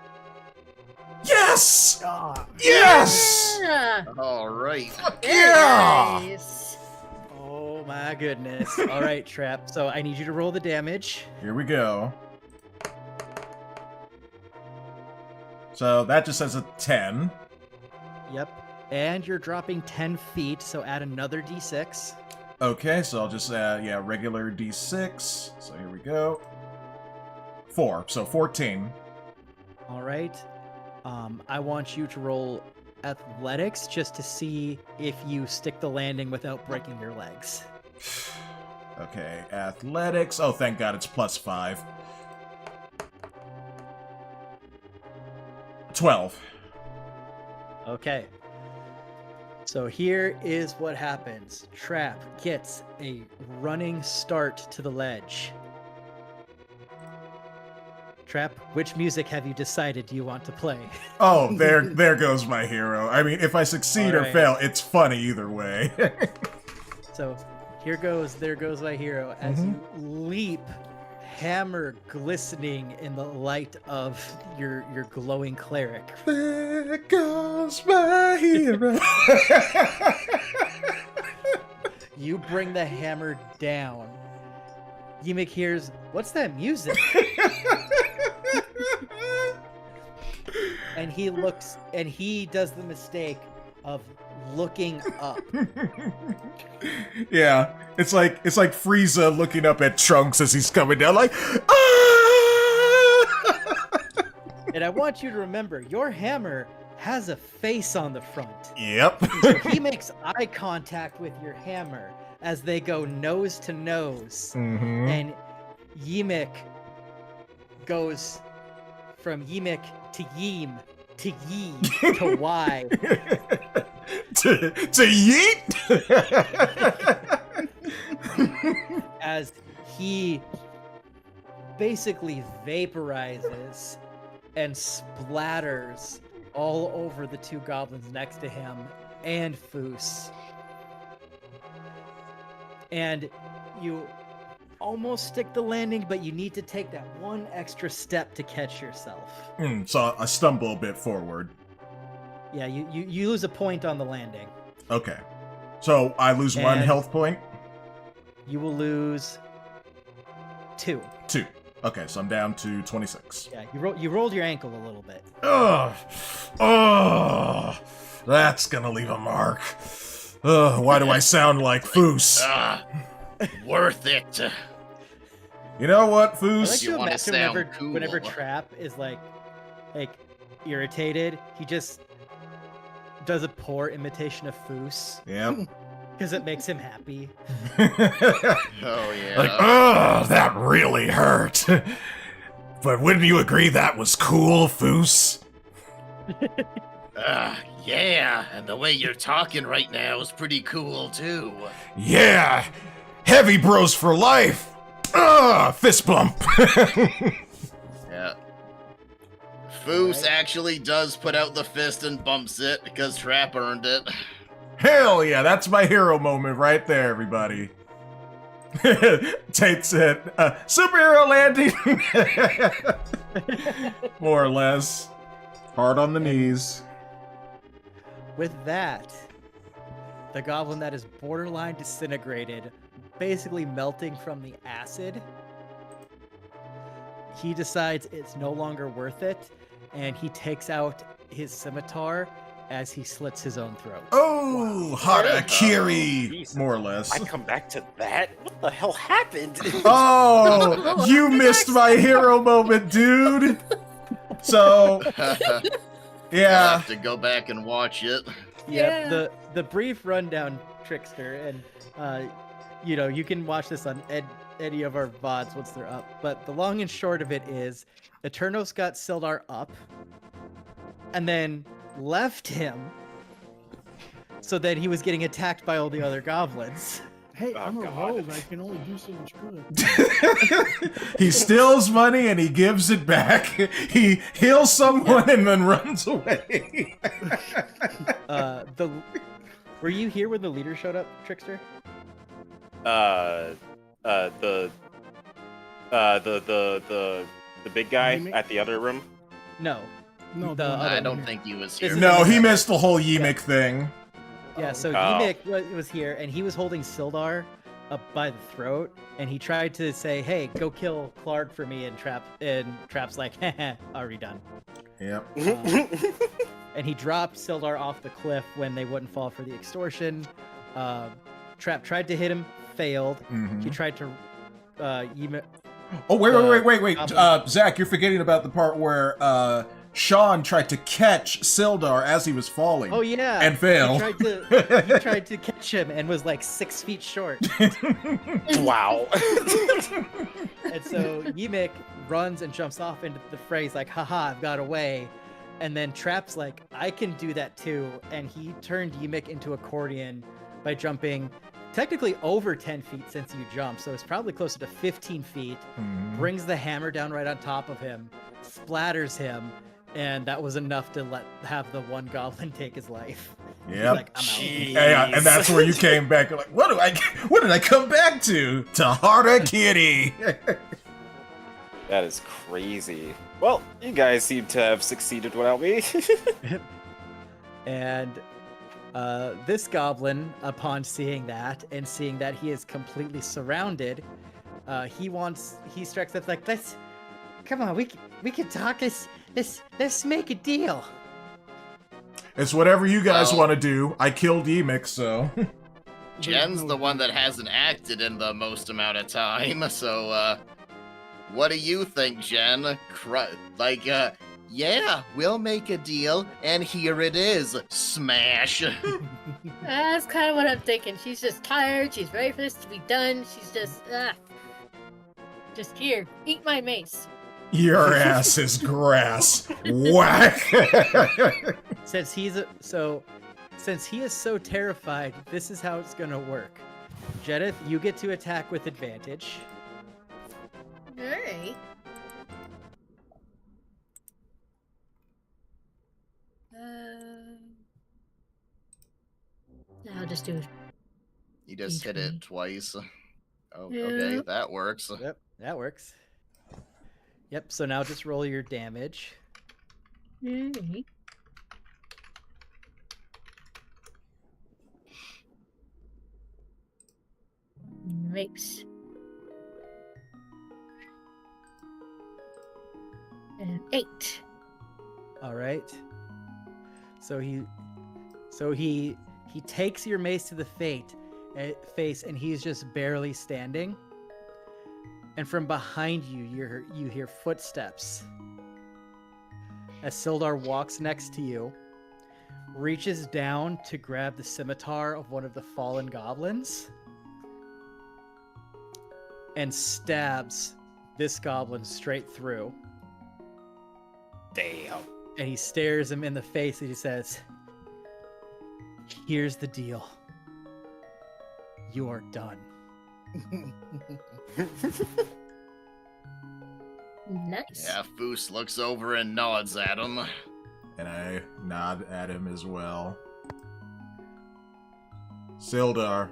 Yes! Ah, Yes! Yeah! All right. Yeah! Nice. Oh my goodness. All right, Trap. So I need you to roll the damage. Here we go. So that just says a 10. Yep. And you're dropping 10 feet, so add another d6. Okay, so I'll just regular d6. So here we go. 4, so 14. All right. I want you to roll athletics just to see if you stick the landing without breaking your legs. Okay, athletics. Oh, thank God, it's +5. 12. Okay. So here is what happens. Trap gets a running start to the ledge. Trap, which music have you decided you want to play? Oh, there goes my hero. I mean, if I succeed or Alright. fail, it's funny either way. So there goes my hero as you leap, hammer glistening in the light of your glowing cleric. There goes my hero. You bring the hammer down. Yimik hears, "What's that music?" And he looks, and he does the mistake of looking up. Yeah, it's like Frieza looking up at Trunks as he's coming down, like, ah! And I want you to remember, your hammer has a face on the front. Yep. So he makes eye contact with your hammer as they go nose to nose. Mhm. And Yimik goes from Yimik to Yim to Yi to Y. to yeet. As he basically vaporizes and splatters all over the 2 goblins next to him and Foos. and you almost stick the landing, but you need to take that one extra step to catch yourself. So I stumble a bit forward. Yeah, you lose a point on the landing. Okay. So I lose 1 And- health point? You will lose 2. 2. Okay, so I'm down to 26. Yeah, you rolled your ankle a little bit. Ugh. Oh, that's gonna leave a mark. Ugh, why do I sound like Foos? Worth it. You know what, I like Foos? You to wanna imagine sound whenever cool. Trapp is like irritated, he just does a poor imitation of Foos Yep. because it makes him happy. Oh yeah. Like, oh, that really hurt. But wouldn't you agree that was cool, Foos? Yeah, and the way you're talking right now is pretty cool too. Yeah, heavy bros for life. Fist bump. Yeah. Foos actually does put out the fist and bumps it because Trapp earned it. Hell yeah, that's my hero moment right there, everybody. Tate said, superhero landing. More or less. Hard on the knees. With that, the goblin that is borderline disintegrated, basically melting from the acid, he decides it's no longer worth it, and he takes out his scimitar as he slits his own throat. Oh, harakiri. Jesus. More or less. I come back to that? What the hell happened? Oh, you missed my hero moment, dude. So, I'll yeah. have to go back and watch it. Yep, Yeah. the brief rundown, Trickster, and you can watch this on any of our VODs once they're up. But the long and short of it is, Eternos got Sildar up, and then left him, so that he was getting attacked by all the other goblins. Hey, Oh, I'm a God. rogue. I can only do so much good. He steals money and he gives it back. He heals someone and then runs away. Were you here when the leader showed up, Trickster? The big guy Mimic? at the other room. No. No, The the other I one. don't think he was here. This is- No, he missed the whole Yimik thing. Yeah, so Oh. Ymik was here, and he was holding Sildar up by the throat, and he tried to say, "Hey, go kill Clark for me," and Trapp's like, "Haha, already done." Yep. And he dropped Sildar off the cliff when they wouldn't fall for the extortion. Trapp tried to hit him, failed. He tried to Ymik. Oh, wait. Zach, you're forgetting about the part where Shaun tried to catch Sildar as he was falling. Oh yeah, And failed. He tried to catch him and was like 6 feet short. Wow. And so Ymik runs and jumps off into the fray. He's like, haha, I've got away. And then Trapp's like, I can do that too. And he turned Ymik into accordion by jumping technically over 10 feet since you jumped. So it's probably closer to 15 feet. Brings the hammer down right on top of him, splatters him. And that was enough to have the one goblin take his life. He's Yep. like, I'm out. Yeah, and that's where you came back. You're like, what did I come back to? To Harakiri. That is crazy. Well, you guys seem to have succeeded without me. And this goblin, upon seeing that and seeing that he is completely surrounded, he strikes up like, come on, we can talk. Let's make a deal. It's whatever you guys Well- want to do. I killed Yimik, so. Jen's the one that hasn't acted in the most amount of time, so, what do you think, Jen? Yeah, we'll make a deal, and here it is. Smash. That's kind of what I'm thinking. She's just tired. She's ready for this to be done. She's just here. Eat my mace. Your ass is grass. Whack. Since he is so terrified, this is how it's gonna work. Jedith, you get to attack with advantage. Alright. I'll just do You just hit it D20. twice. Oh, Yeah. okay, that works. Yep, that works. Yep, so now just roll your damage. Alright. Nice. And 8. All right. So he takes your mace to the face, and he's just barely standing. And from behind you, you hear footsteps. As Sildar walks next to you, reaches down to grab the scimitar of one of the fallen goblins, and stabs this goblin straight through. Damn. And he stares him in the face and he says, "Here's the deal. You're done." Nice. Yeah, Foos looks over and nods at him. And I nod at him as well. Sildar,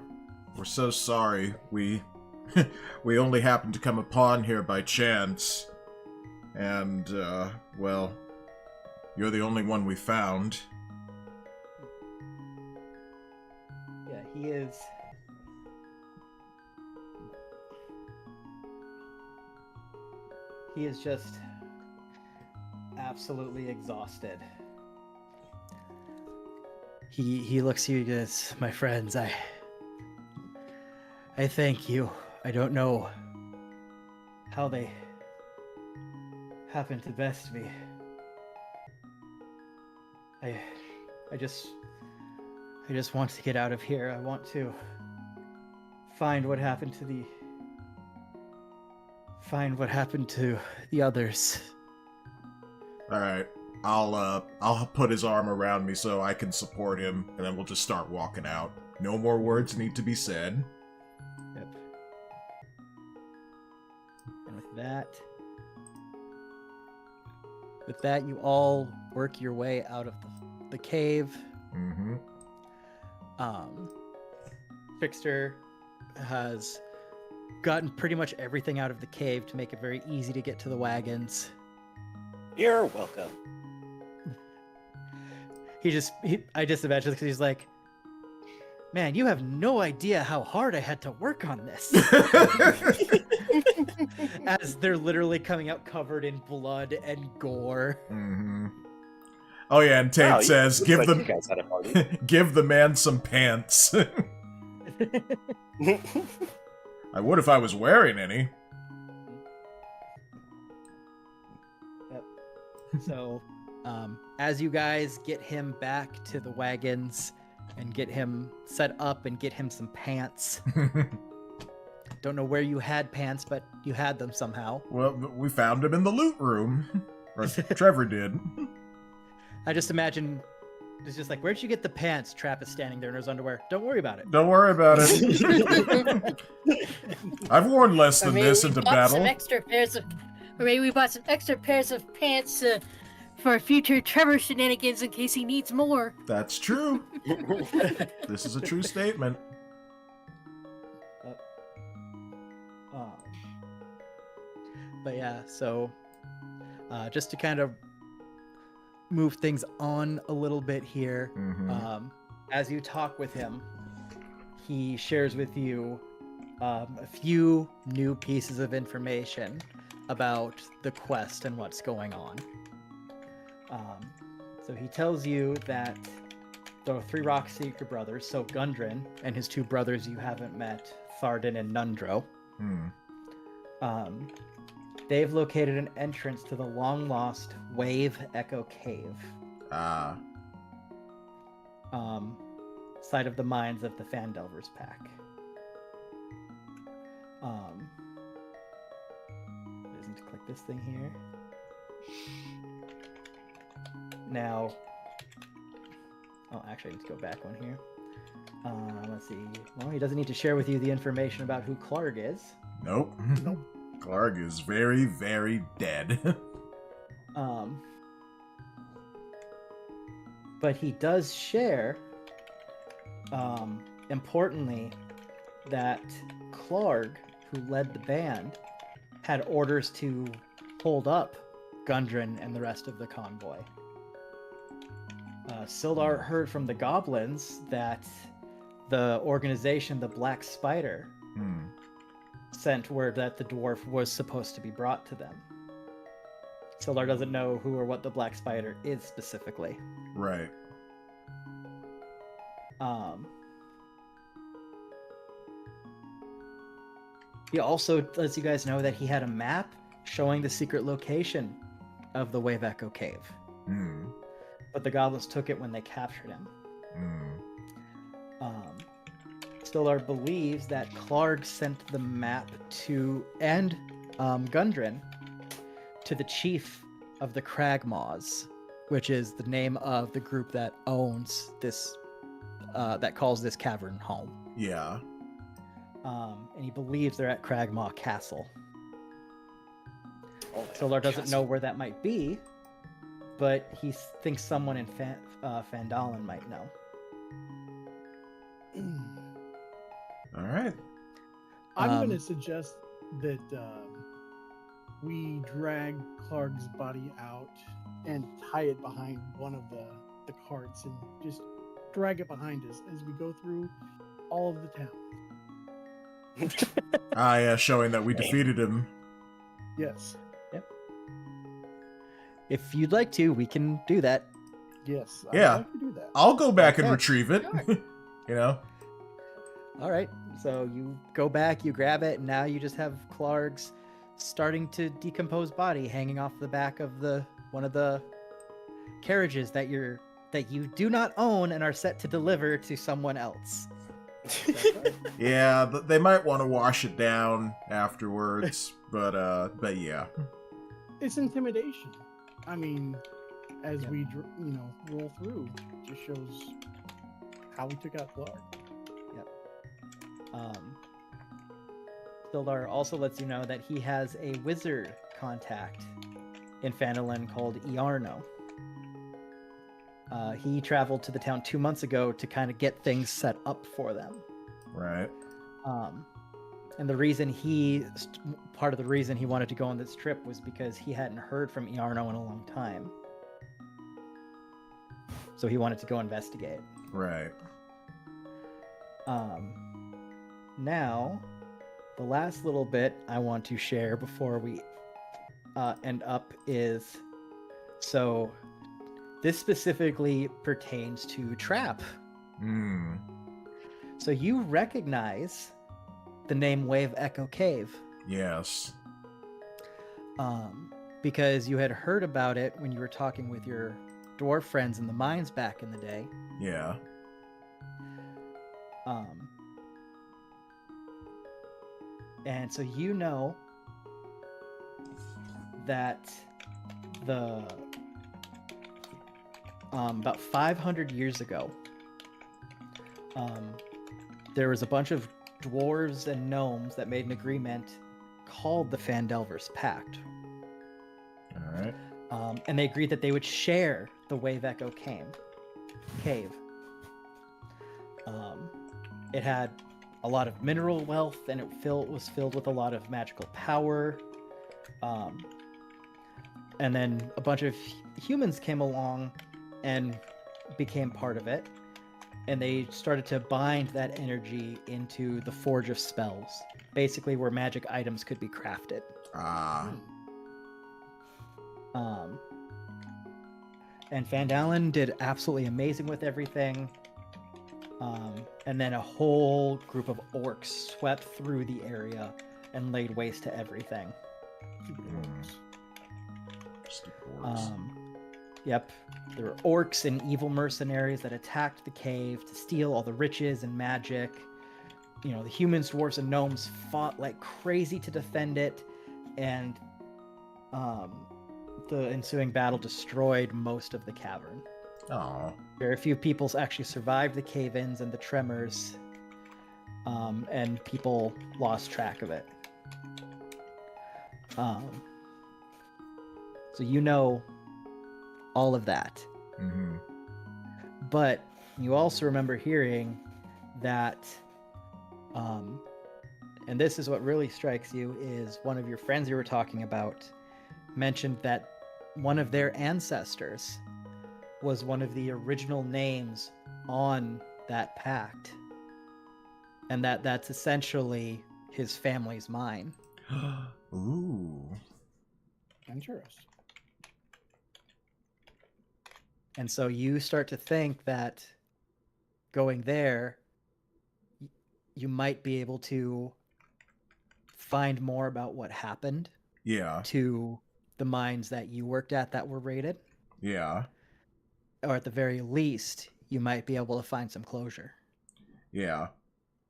we're so sorry. We only happened to come upon here by chance. And, well, you're the only one we found. Yeah, he is. He is just absolutely exhausted. He looks at you and goes, "My friends, I thank you. I don't know how they happened to best me. I just want to get out of here. I want to find what happened to the others." All right, I'll put his arm around me so I can support him, and then we'll just start walking out. No more words need to be said. Yep. And with that, you all work your way out of the cave. Mm-hmm. Trickster has gotten pretty much everything out of the cave to make it very easy to get to the wagons. You're welcome. I just imagine because he's like, "Man, you have no idea how hard I had to work on this." As they're literally coming out covered in blood and gore. Mm-hmm. Oh yeah, and Tate Wow, says, you guys had a party. give the man some pants. I would if I was wearing any. Yep. So, as you guys get him back to the wagons and get him set up and get him some pants. Don't know where you had pants, but you had them somehow. Well, we found him in the loot room. Or Trevor did. I just imagine it's just like, "Where'd you get the pants?" Trapp is standing there in his underwear. "Don't worry about it." Don't worry about it. I've worn less than this into battle. Or maybe we bought some extra pairs of pants for future Trevor shenanigans in case he needs more. That's true. This is a true statement. But yeah, so just to kind of move things on a little bit here, as you talk with him, he shares with you a few new pieces of information about the quest and what's going on. So he tells you that there are 3 Rockseeker brothers, so Gundren and his 2 brothers you haven't met, Tharden and Nundro. They've located an entrance to the long-lost Wave Echo Cave. Site of the mines of the Fandelver's Pack. Isn't to click this thing here. Now, actually I need to go back one here. Let's see. Well, he doesn't need to share with you the information about who Clark is. Nope. Clark is very, very dead. But he does share, importantly, that Clark, who led the band, had orders to hold up Gundren and the rest of the convoy. Sildar heard from the goblins that the organization, the Black Spider, sent word that the dwarf was supposed to be brought to them. Sildar doesn't know who or what the Black Spider is specifically. Right. He also lets you guys know that he had a map showing the secret location of the Wave Echo Cave. But the goblins took it when they captured him. Sildar believes that Clark sent the map to, and Gundren, to the chief of the Cragmaws, which is the name of the group that owns this, that calls this cavern home. Yeah. And he believes they're at Cragmaw Castle. Oh, Sildar doesn't know where that might be, but he thinks someone in Fandalen might know. All right. I'm going to suggest that we drag Clark's body out and tie it behind one of the carts and just drag it behind us as we go through all of the town. Yeah, showing that we defeated him. Yes. Yep. If you'd like to, we can do that. Yes. Yeah. I'd like to do that. I'll go back and Okay. retrieve it. Sure. You know? All right. So you go back, you grab it, and now you just have Clark's starting to decompose body hanging off the back of one of the carriages that you do not own and are set to deliver to someone else. Yeah, they might want to wash it down afterwards, but yeah. It's intimidation. I mean, as we roll through, it just shows how we took out Clark. Sildar also lets you know that he has a wizard contact in Fandalen called Iarno. He traveled to the town 2 months ago to kind of get things set up for them. Right. And part of the reason he wanted to go on this trip was because he hadn't heard from Iarno in a long time. So he wanted to go investigate. Right. Now, the last little bit I want to share before we end up is, so this specifically pertains to Trapp. So you recognize the name Wave Echo Cave. Yes. Because you had heard about it when you were talking with your dwarf friends in the mines back in the day. Yeah. And so you know that about 500 years ago, there was a bunch of dwarves and gnomes that made an agreement called the Fandelver's Pact. All right. And they agreed that they would share the Wave Echo Cave. It had a lot of mineral wealth, and it was filled with a lot of magical power. And then a bunch of humans came along and became part of it. And they started to bind that energy into the Forge of Spells, basically where magic items could be crafted. And Fandalen did absolutely amazing with everything. And then a whole group of orcs swept through the area and laid waste to everything. Yep. There were orcs and evil mercenaries that attacked the cave to steal all the riches and magic. You know, the humans, dwarves, and gnomes fought like crazy to defend it, and the ensuing battle destroyed most of the cavern. Oh. Very few people actually survived the cave-ins and the tremors, and people lost track of it. So you know all of that. Mm-hmm. But you also remember hearing that And this is what really strikes you is one of your friends you were talking about mentioned that one of their ancestors was one of the original names on that pact. And that's essentially his family's mine. Ooh. Interesting. And so you start to think that going there, you might be able to find more about what happened to the mines that you worked at that were raided. Yeah. Or at the very least, you might be able to find some closure. Yeah.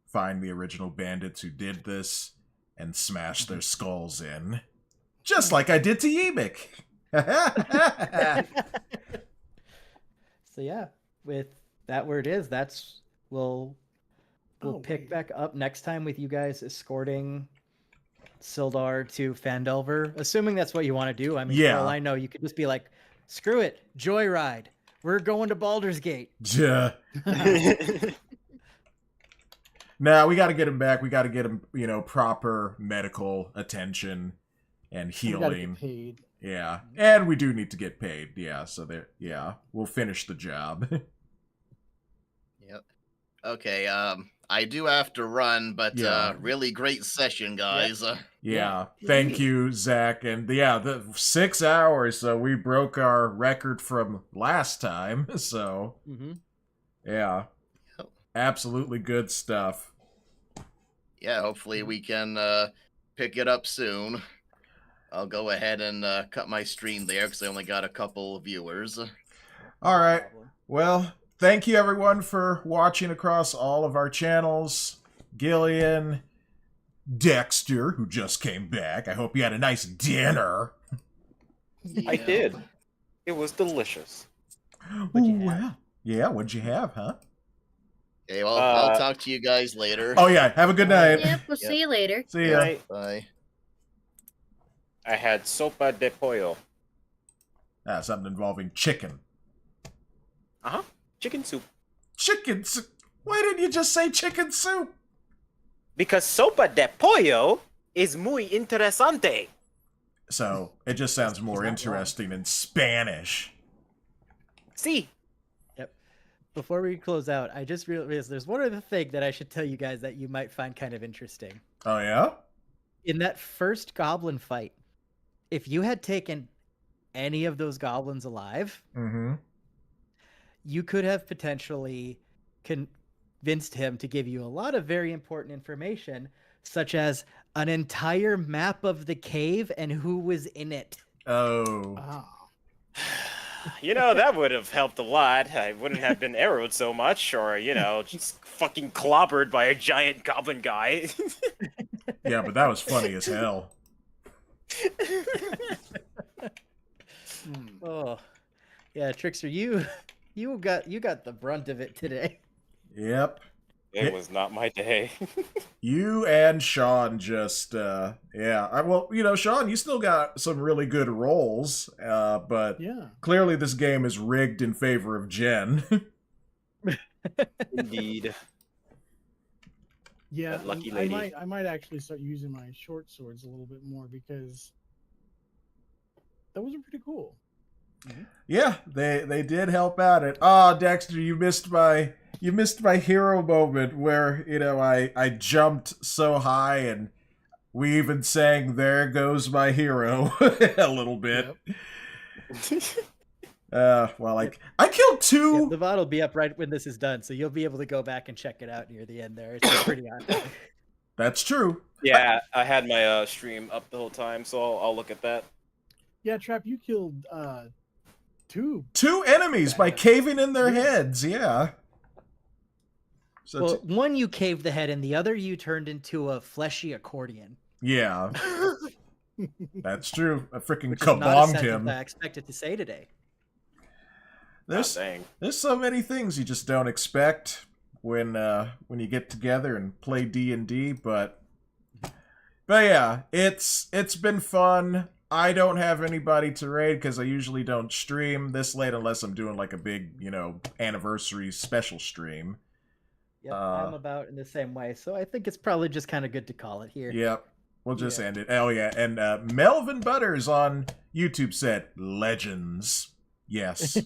Find the original bandits who did this and smash their skulls in. Just like I did to Yemik. So yeah, with that where it is, we'll pick back up next time with you guys escorting Sildar to Phandelver, assuming that's what you want to do. I mean, for all I know, you could just be like, screw it, joyride. We're going to Baldur's Gate. Yeah. Nah, we got to get him back. We got to get him, proper medical attention and healing. We gotta get paid. Yeah, and we do need to get paid. Yeah, so we'll finish the job. Yep. Okay, I do have to run, but really great session, guys. Yeah, thank you, Zach. And the 6 hours, so we broke our record from last time. So, yeah, absolutely good stuff. Yeah, hopefully we can pick it up soon. I'll go ahead and cut my stream there because I only got a couple viewers. All right. Well, thank you everyone for watching across all of our channels. Gilien, Dexter, who just came back. I hope you had a nice dinner. I did. It was delicious. What'd you have? Yeah, what'd you have, huh? Okay, well, I'll talk to you guys later. Oh yeah, have a good night. Yep, we'll see you later. See ya. Bye. I had sopa de pollo. Something involving chicken. Uh-huh. Chicken soup. Chicken soup? Why didn't you just say chicken soup? Because sopa de pollo is muy interesante. So, it just sounds more interesting in Spanish. See? Yep. Before we close out, I just realized there's one other thing that I should tell you guys that you might find kind of interesting. Oh, yeah? In that first goblin fight, if you had taken any of those goblins alive, you could have potentially convinced him to give you a lot of very important information, such as an entire map of the cave and who was in it. Oh. That would have helped a lot. I wouldn't have been arrowed so much, or, just fucking clobbered by a giant goblin guy. Yeah, but that was funny as hell. Oh, yeah, Trickster, you got the brunt of it today. Yep. It was not my day. You and Shaun just, Shaun, you still got some really good rolls, but clearly this game is rigged in favor of Jen. Indeed. Yeah, that lucky lady. I might actually start using my short swords a little bit more because that was pretty cool. Yeah, they did help out. Dexter, you missed my hero moment where I jumped so high and we even sang "There Goes My Hero" a little bit. Yep. I killed 2. Yeah, the VOD will be up right when this is done, so you'll be able to go back and check it out near the end there. It's pretty honest. That's true. Yeah, I had my stream up the whole time, so I'll look at that. Yeah, Trapp, you killed 2 enemies by caving in their heads. Yeah. So one you caved the head, and the other you turned into a fleshy accordion. Yeah. That's true. I freaking kabombed not a him. I expected to say today. There's so many things you just don't expect when you get together and play D&D, but yeah, it's been fun. I don't have anybody to raid because I usually don't stream this late unless I'm doing like a big, anniversary special stream. Yep, I'm about in the same way, so I think it's probably just kind of good to call it here. Yep, we'll just end it. Oh yeah, and Melvin Butters on YouTube said, "Legends." Yes.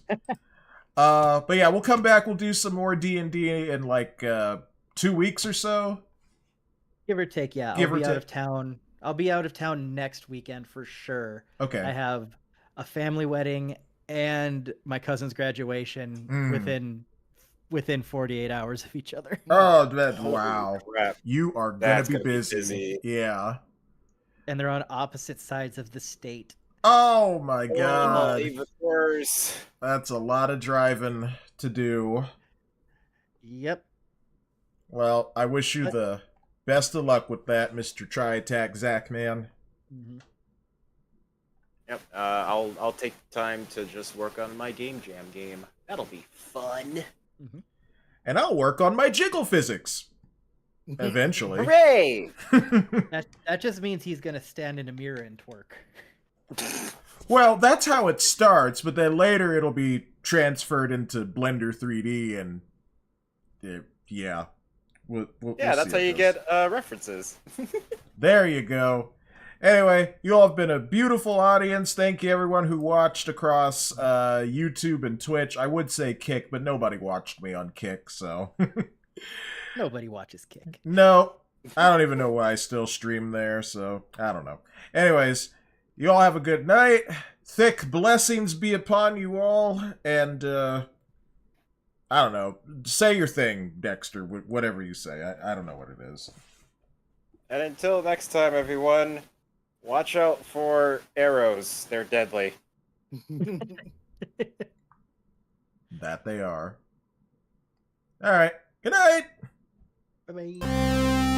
But yeah, we'll come back. We'll do some more D&D in like 2 weeks or so. Give or take, yeah. I'll be out of town. I'll be out of town next weekend for sure. Okay. I have a family wedding and my cousin's graduation within 48 hours of each other. Oh, wow. Crap. You are going to be busy. Yeah. And they're on opposite sides of the state. Oh my god. Even worse. That's a lot of driving to do. Yep. Well, I wish you the best of luck with that, Mr. Tri-Attack Zach, man. Mm-hmm. Yep. I'll take the time to just work on my game jam game. That'll be fun. Mm-hmm. And I'll work on my jiggle physics. Eventually. Hooray! That just means he's gonna stand in a mirror and twerk. Well, that's how it starts, but then later it'll be transferred into Blender 3D, and yeah. We'll that's how you get references. There you go. Anyway, you all have been a beautiful audience. Thank you, everyone who watched across YouTube and Twitch. I would say Kick, but nobody watched me on Kick, so... Nobody watches Kick. No, I don't even know why I still stream there, so I don't know. Anyways, you all have a good night. Thick blessings be upon you all, and I don't know. Say your thing, Dexter, whatever you say. I don't know what it is. And until next time, everyone, watch out for arrows. They're deadly. That they are. All right. Good night. Bye-bye.